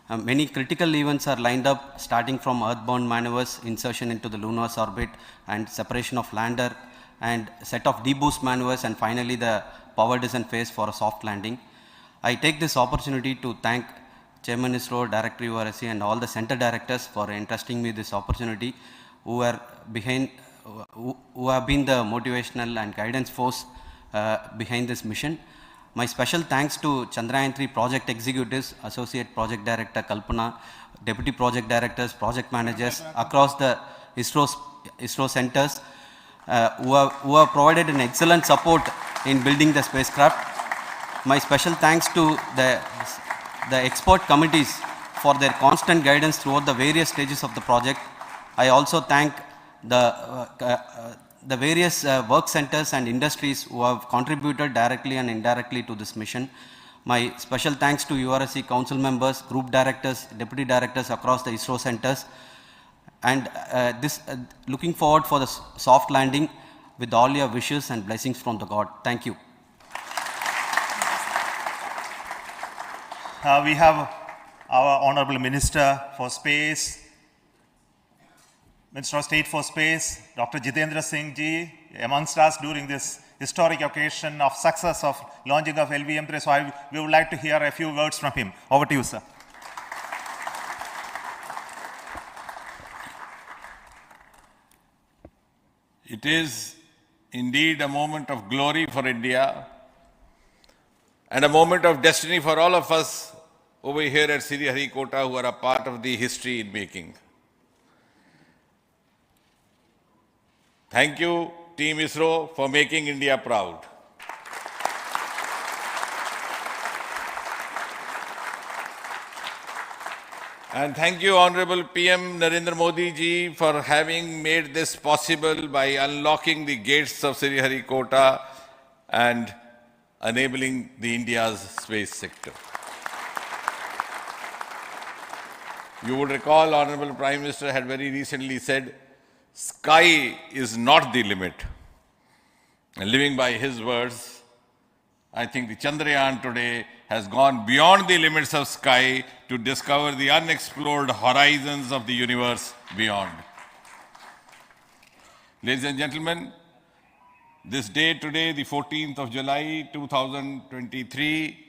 Many critical events are lined up, starting from earthbound maneuvers, insertion into the lunar orbit, and separation of lander, and set of deboost maneuvers, and finally the power descent phase for a soft landing. I take this opportunity to thank Chairman ISRO, Director URSC, and all the center directors for entrusting me this opportunity, who have been the motivational and guidance force behind this mission. My special thanks to Chandrayaan 3 project executives, Associate Project Director Kalpana, Deputy Project Directors, Project Managers across the ISRO centers who have provided an excellent support in building the spacecraft. My special thanks to the expert committees for their constant guidance throughout the various stages of the project. I also thank the various work centers and industries who have contributed directly and indirectly to this mission. My special thanks to URSC council members, group directors, deputy directors across the ISRO centers, and looking forward for the soft landing with all your wishes and blessings from the God. Thank you. We have our Honorable Minister for Space, Minister of State for Space, Dr. Jitendra Singh ji, amongst us during this historic occasion of success of launching of LVM-3. So we would like to hear a few words from him. Over to you, sir. It is indeed a moment of glory for India and a moment of destiny for all of us over here at Sriharikota who are a part of the history in making. Thank you, Team ISRO, for making India proud. And thank you, Honorable PM Narendra Modi ji, for having made this possible by unlocking the gates of Sriharikota and enabling the India's space sector. You would recall, Honorable Prime Minister had very recently said, sky is not the limit. And living by his words, I think the Chandrayaan today has gone beyond the limits of sky to discover the unexplored horizons of the universe beyond. Ladies and gentlemen, this day today, the 14th of July 2023,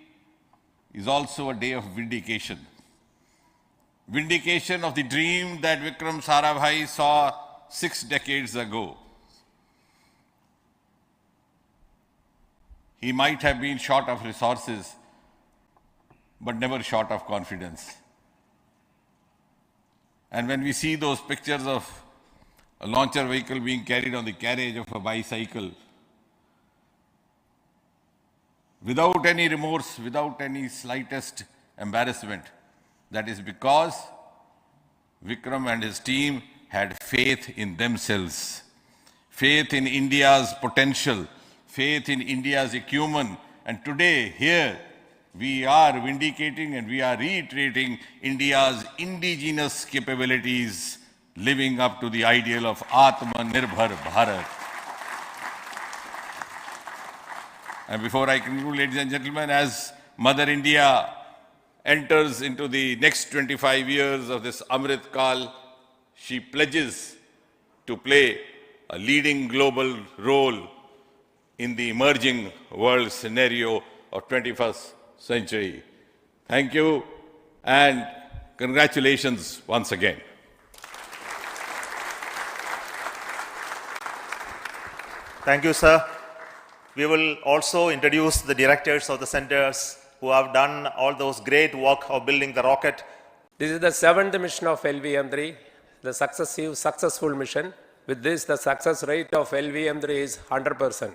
is also a day of vindication. Vindication of the dream that Vikram Sarabhai saw 6 decades ago. He might have been short of resources, but never short of confidence. And when we see those pictures of a launcher vehicle being carried on the carriage of a bicycle, without any remorse, without any slightest embarrassment, that is because Vikram and his team had faith in themselves, faith in India's potential, faith in India's acumen. And today, here, we are vindicating and we are reiterating India's indigenous capabilities, living up to the ideal of Atmanirbhar Bharat. And before I conclude, ladies and gentlemen, as Mother India enters into the next 25 years of this Amrit Kal, she pledges to play a leading global role in the emerging world scenario of 21st century. Thank you and congratulations once again. Thank you, sir. We will also introduce the directors of the centers who have done all those great work of building the rocket. This is the 7th mission of LVM-3, the successful mission. With this, the success rate of LVM-3 is 100%.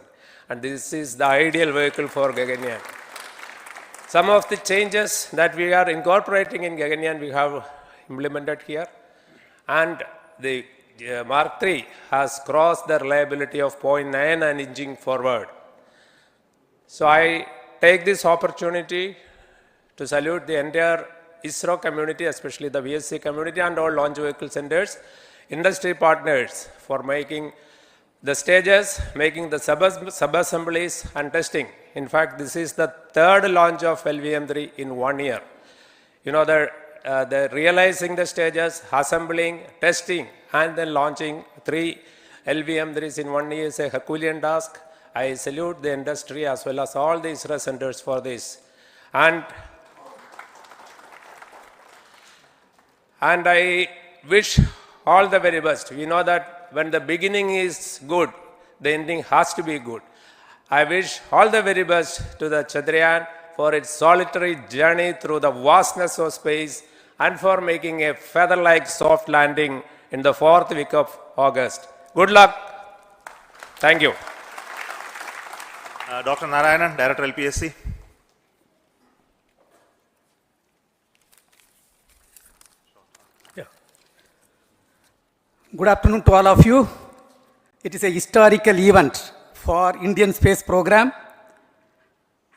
And this is the ideal vehicle for Gaganyaan. Some of the changes that we are incorporating in Gaganyaan, we have implemented here. And the Mark III has crossed the reliability of 0.9 and inching forward. So I take this opportunity to salute the entire ISRO community, especially the VSC community and all launch vehicle centers, industry partners for making the stages, making the sub-assemblies and testing. In fact, this is the 3rd launch of LVM-3 in 1 year. You know, the the realizing the stages, assembling, testing, and then launching 3 LVM3s in 1 year is a Herculean task. I salute the industry as well as all the ISRO centers for this. And I wish all the very best. We know that when the beginning is good, the ending has to be good. I wish all the very best to the Chandrayaan for its solitary journey through the vastness of space and for making a feather-like soft landing in the 4th week of August. Good luck. Thank you. Dr. Narayanan, Director LPSC. Good afternoon to all of you. It is a historical event for Indian space program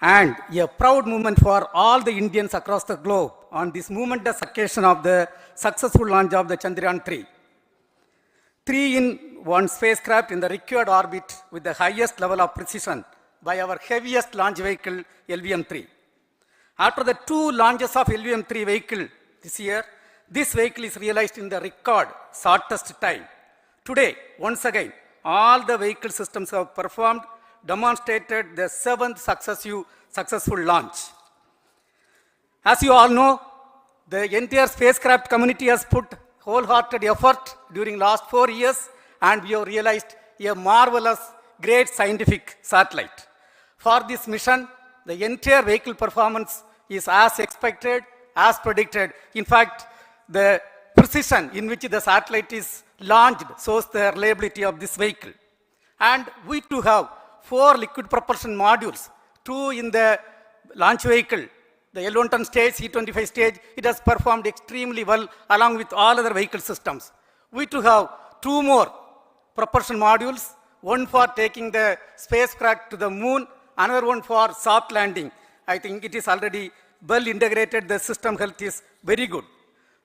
and a proud moment for all the Indians across the globe on this momentous occasion of the successful launch of the Chandrayaan 3. 3-in-1 spacecraft in the required orbit with the highest level of precision by our heaviest launch vehicle LVM-3. After the 2 launches of LVM-3 vehicle this year, this vehicle is realized in the record shortest time. Today, once again, all the vehicle systems have performed, demonstrated the 7th successful launch. As you all know, the entire spacecraft community has put wholehearted effort during last 4 years, and we have realized a marvelous, great scientific satellite. For this mission, the entire vehicle performance is as expected, as predicted. In fact, the precision in which the satellite is launched shows the reliability of this vehicle. And we too have 4 liquid propulsion modules, 2 in the launch vehicle. The L110 stage, C25 stage, it has performed extremely well along with all other vehicle systems. We too have 2 more propulsion modules, one for taking the spacecraft to the moon, another one for soft landing. I think it is already well integrated, the system health is very good.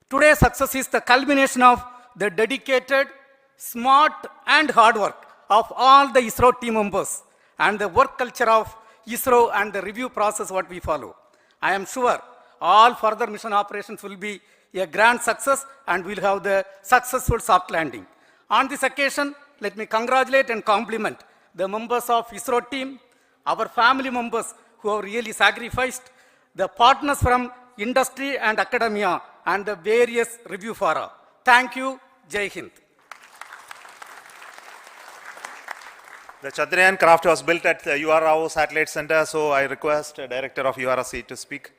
Today's success is the culmination of the dedicated, smart and hard work of all the ISRO team members and the work culture of ISRO and the review process what we follow. I am sure all further mission operations will be a grand success and we'll have the successful soft landing. On this occasion, let me congratulate and compliment the members of ISRO team, our family members who have really sacrificed, the partners from industry and academia, and the various review fora. Thank you. Jai Hind. The Chandrayaan craft was built at the UR Rao Satellite Center, so I request the Director of URC to speak.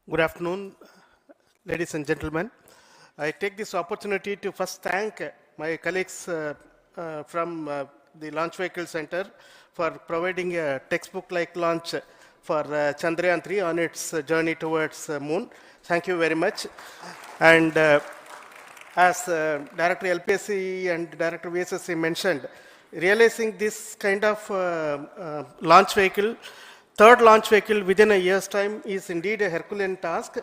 Good afternoon, ladies and gentlemen. I take this opportunity to first thank my colleagues from the Launch Vehicle Center for providing a textbook-like launch for Chandrayaan 3 on its journey towards moon. Thank you very much. And as Director LPSC and Director VSSC mentioned, realizing this kind of launch vehicle, 3rd launch vehicle within a year's time is indeed a Herculean task.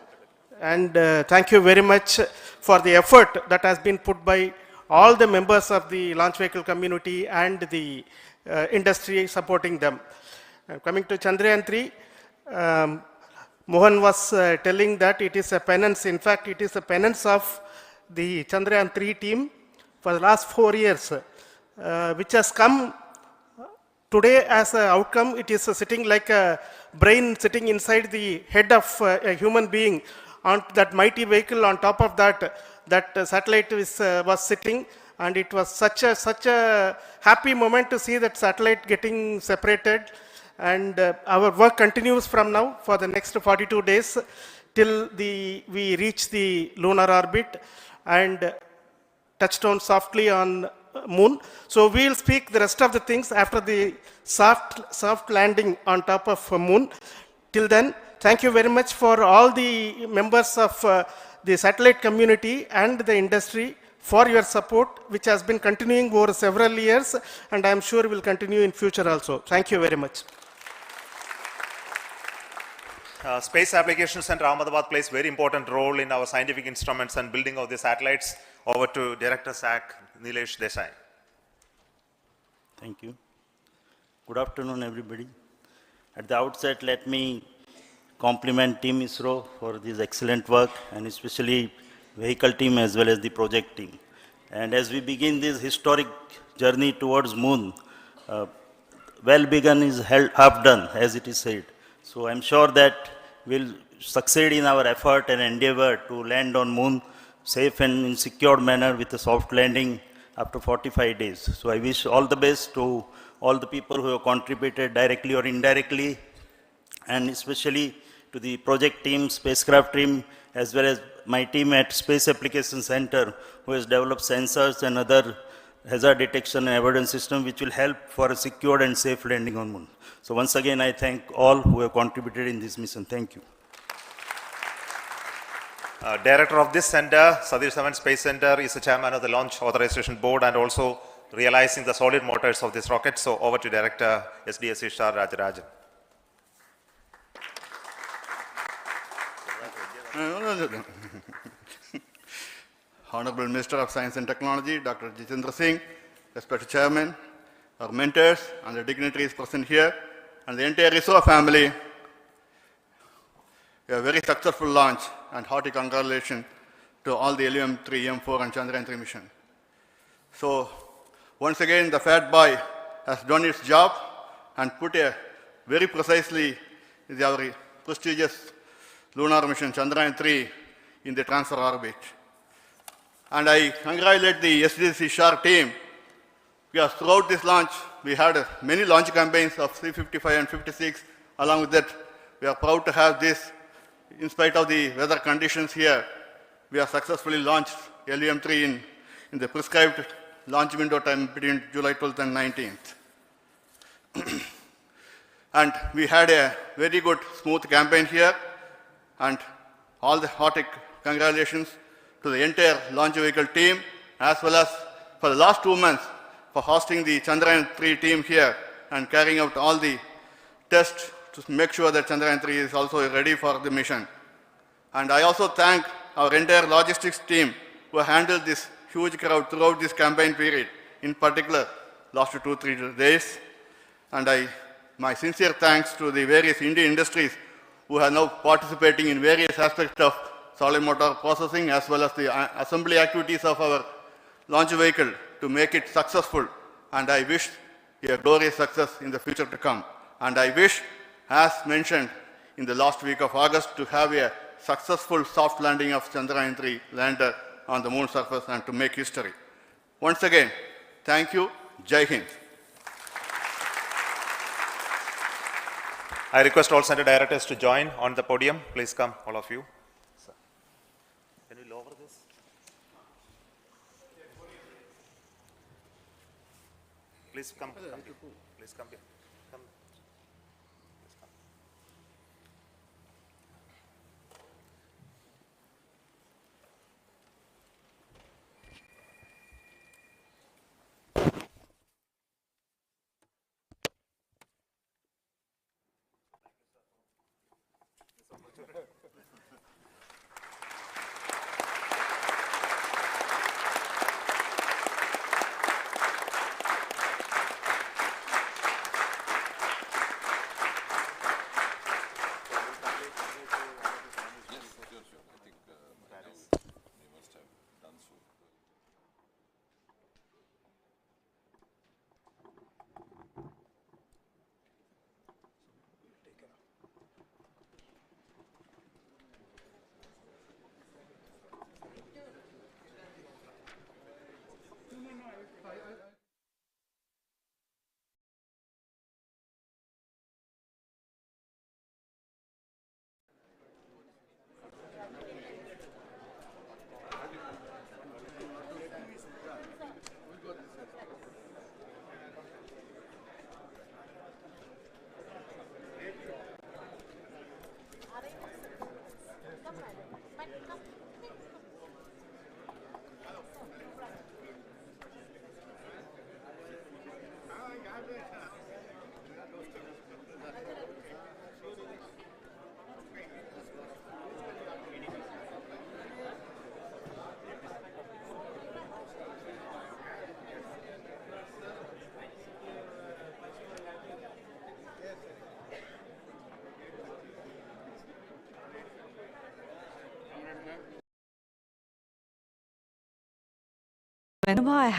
And thank you very much for the effort that has been put by all the members of the launch vehicle community and the industry supporting them. Coming to Chandrayaan 3, Mohan was telling that it is a penance. In fact, it is a penance of the Chandrayaan 3 team for the last 4 years, which has come today as an outcome. It is sitting like a brain sitting inside the head of a human being on that mighty vehicle. On top of that, that satellite was sitting, and it was such a happy moment to see that satellite getting separated. And our work continues from now for the next 42 days till we reach the lunar orbit and touchdown softly on moon. So we will speak the rest of the things after the soft landing on top of moon. Till then, thank you very much for all the members of the satellite community and the industry for your support, which has been continuing over several years, and I am sure will continue in future also. Thank you very much. Space Applications Center Ahmedabad plays very important role in our scientific instruments and building of the satellites. Over to Director SAC, Nilesh Desai. Thank you. Good afternoon, everybody. At the outset, let me compliment Team ISRO for this excellent work, and especially vehicle team as well as the project team. And as we begin this historic journey towards moon, well begun is half done, as it is said. So I'm sure that we'll succeed in our effort and endeavor to land on moon safe and in secure manner with a soft landing after 45 days. So I wish all the best to all the people who have contributed directly or indirectly, and especially to the project team, spacecraft team, as well as my team at Space Application Center, who has developed sensors and other hazard detection and avoidance system which will help for a secured and safe landing on moon. So once again, I thank all who have contributed in this mission. Thank you. Director of this center, Sadish Dhawan Space Center, is the chairman of the Launch Authorization Board and also realizing the solid motors of this rocket. So over to Director SDSC Shah Rajarajan. Honorable Minister of Science and Technology, Dr. Jitendra Singh, respected Chairman, our mentors and the dignitaries present here, and the entire ISRO family, a very successful launch and hearty congratulations to all the LVM-3, M4 and Chandrayaan-3 mission. So, once again, the Fat Boy has done its job and put a very precisely our prestigious lunar mission Chandrayaan-3 in the transfer orbit. And I congratulate the SDSC SHAR team, because throughout this launch, we had many launch campaigns of 355 and 56. Along with that, we are proud to have this. In spite of the weather conditions here, we have successfully launched LVM-3 in the prescribed launch window time between July 12th and 19th. And we had a very good, smooth campaign here, and all the hearty congratulations to the entire launch vehicle team, as well as for the last 2 months for hosting the Chandrayaan-3 team here and carrying out all the tests to make sure that Chandrayaan-3 is also ready for the mission. And I also thank our entire logistics team who handled this huge crowd throughout this campaign period, in particular last 2-3 days. And my sincere thanks to the various Indian industries who are now participating in various aspects of solid motor processing as well as the assembly activities of our launch vehicle to make it successful. And I wish a glorious success in the future to come. And I wish, as mentioned in the last week of August, to have a successful soft landing of Chandrayaan-3 lander on the moon surface and to make history. Once again, thank you. Jai Hind. I request all center directors to join on the podium. Please come, all of you. Can you lower this? Please come. Please come here. Come. Please come.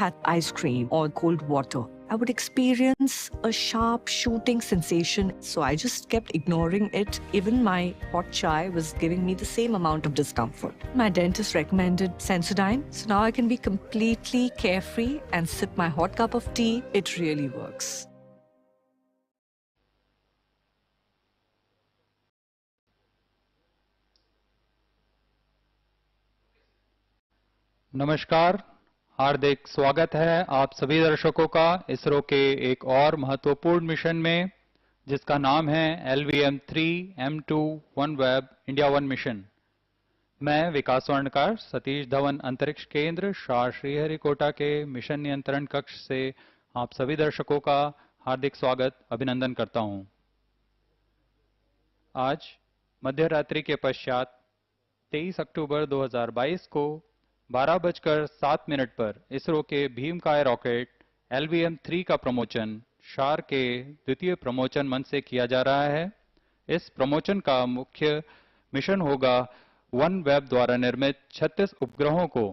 had ice cream or cold water, I would experience a sharp shooting sensation, so I just kept ignoring it. Even my hot chai was giving me the same amount of discomfort. My dentist recommended Sensodyne, so now I can be completely carefree and sip my hot cup of tea. It really works. नमस्कार, हार्दिक स्वागत है आप सभी दर्शकों का इसरो के एक और महत्वपूर्ण मिशन में, जिसका नाम है LVM-3 M2 OneWeb India 1 mission. मैं विकास स्वर्णकार सतीश धवन अंतरिक्ष केंद्र शार श्रीहरिकोटा के मिशन नियंत्रण कक्ष से आप सभी दर्शकों का हार्दिक स्वागत अभिनंदन करता हूं। आज मध्य रात्रि के पश्चात 23 अक्टूबर 2022 को 12:07 पर इसरो के भीमकाय रॉकेट LVM-3 का प्रमोशन शार के द्वितीय प्रमोशन मंच से किया जा रहा है। इस प्रमोशन का मुख्य मिशन होगा OneWeb द्वारा निर्मित 36 उपग्रहों को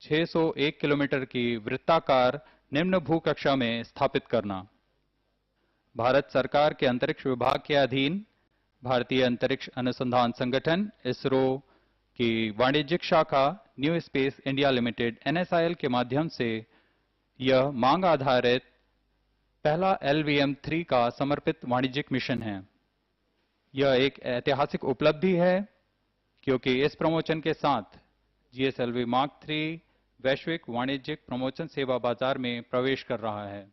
601 किलोमीटर की वृत्ताकार निम्न भूकक्षा में स्थापित करना। भारत सरकार के अंतरिक्ष विभाग के अधीन भारतीय अंतरिक्ष अनुसंधान संगठन इसरो की वाणिज्यिक शाखा new space India limited NSIL के माध्यम से यह मांग आधारित पहला LVM-3 का समर्पित वाणिज्यिक मिशन है। यह एक ऐतिहासिक उपलब्धि है क्योंकि इस प्रमोशन के साथ GSLV Mark 3 वैश्विक वाणिज्यिक प्रमोशन सेवा बाजार में प्रवेश कर रहा है।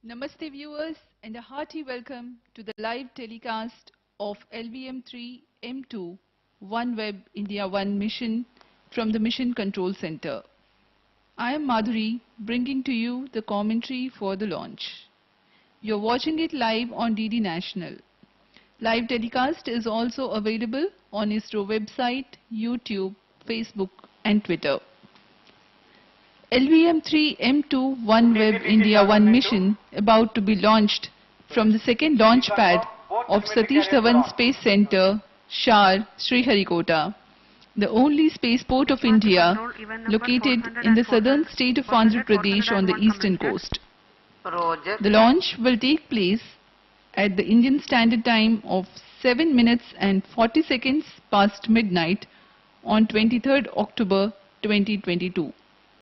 Namaste viewers and a hearty welcome to the live telecast of LVM-3 M2 OneWeb India 1 mission from the Mission Control Center. I am Madhuri, bringing to you the commentary for the launch. You're watching it live on DD National. Live telecast is also available on ISRO website, YouTube, Facebook and Twitter. LVM-3 M2 OneWeb India 1 mission about to be launched from the second launch pad of Satish Dhawan Space Center, Shar, Sriharikota, the only spaceport of India located in the southern state of Andhra Pradesh on the eastern coast. The launch will take place at the Indian Standard Time of 7 minutes and 40 seconds past midnight on 23rd October 2022.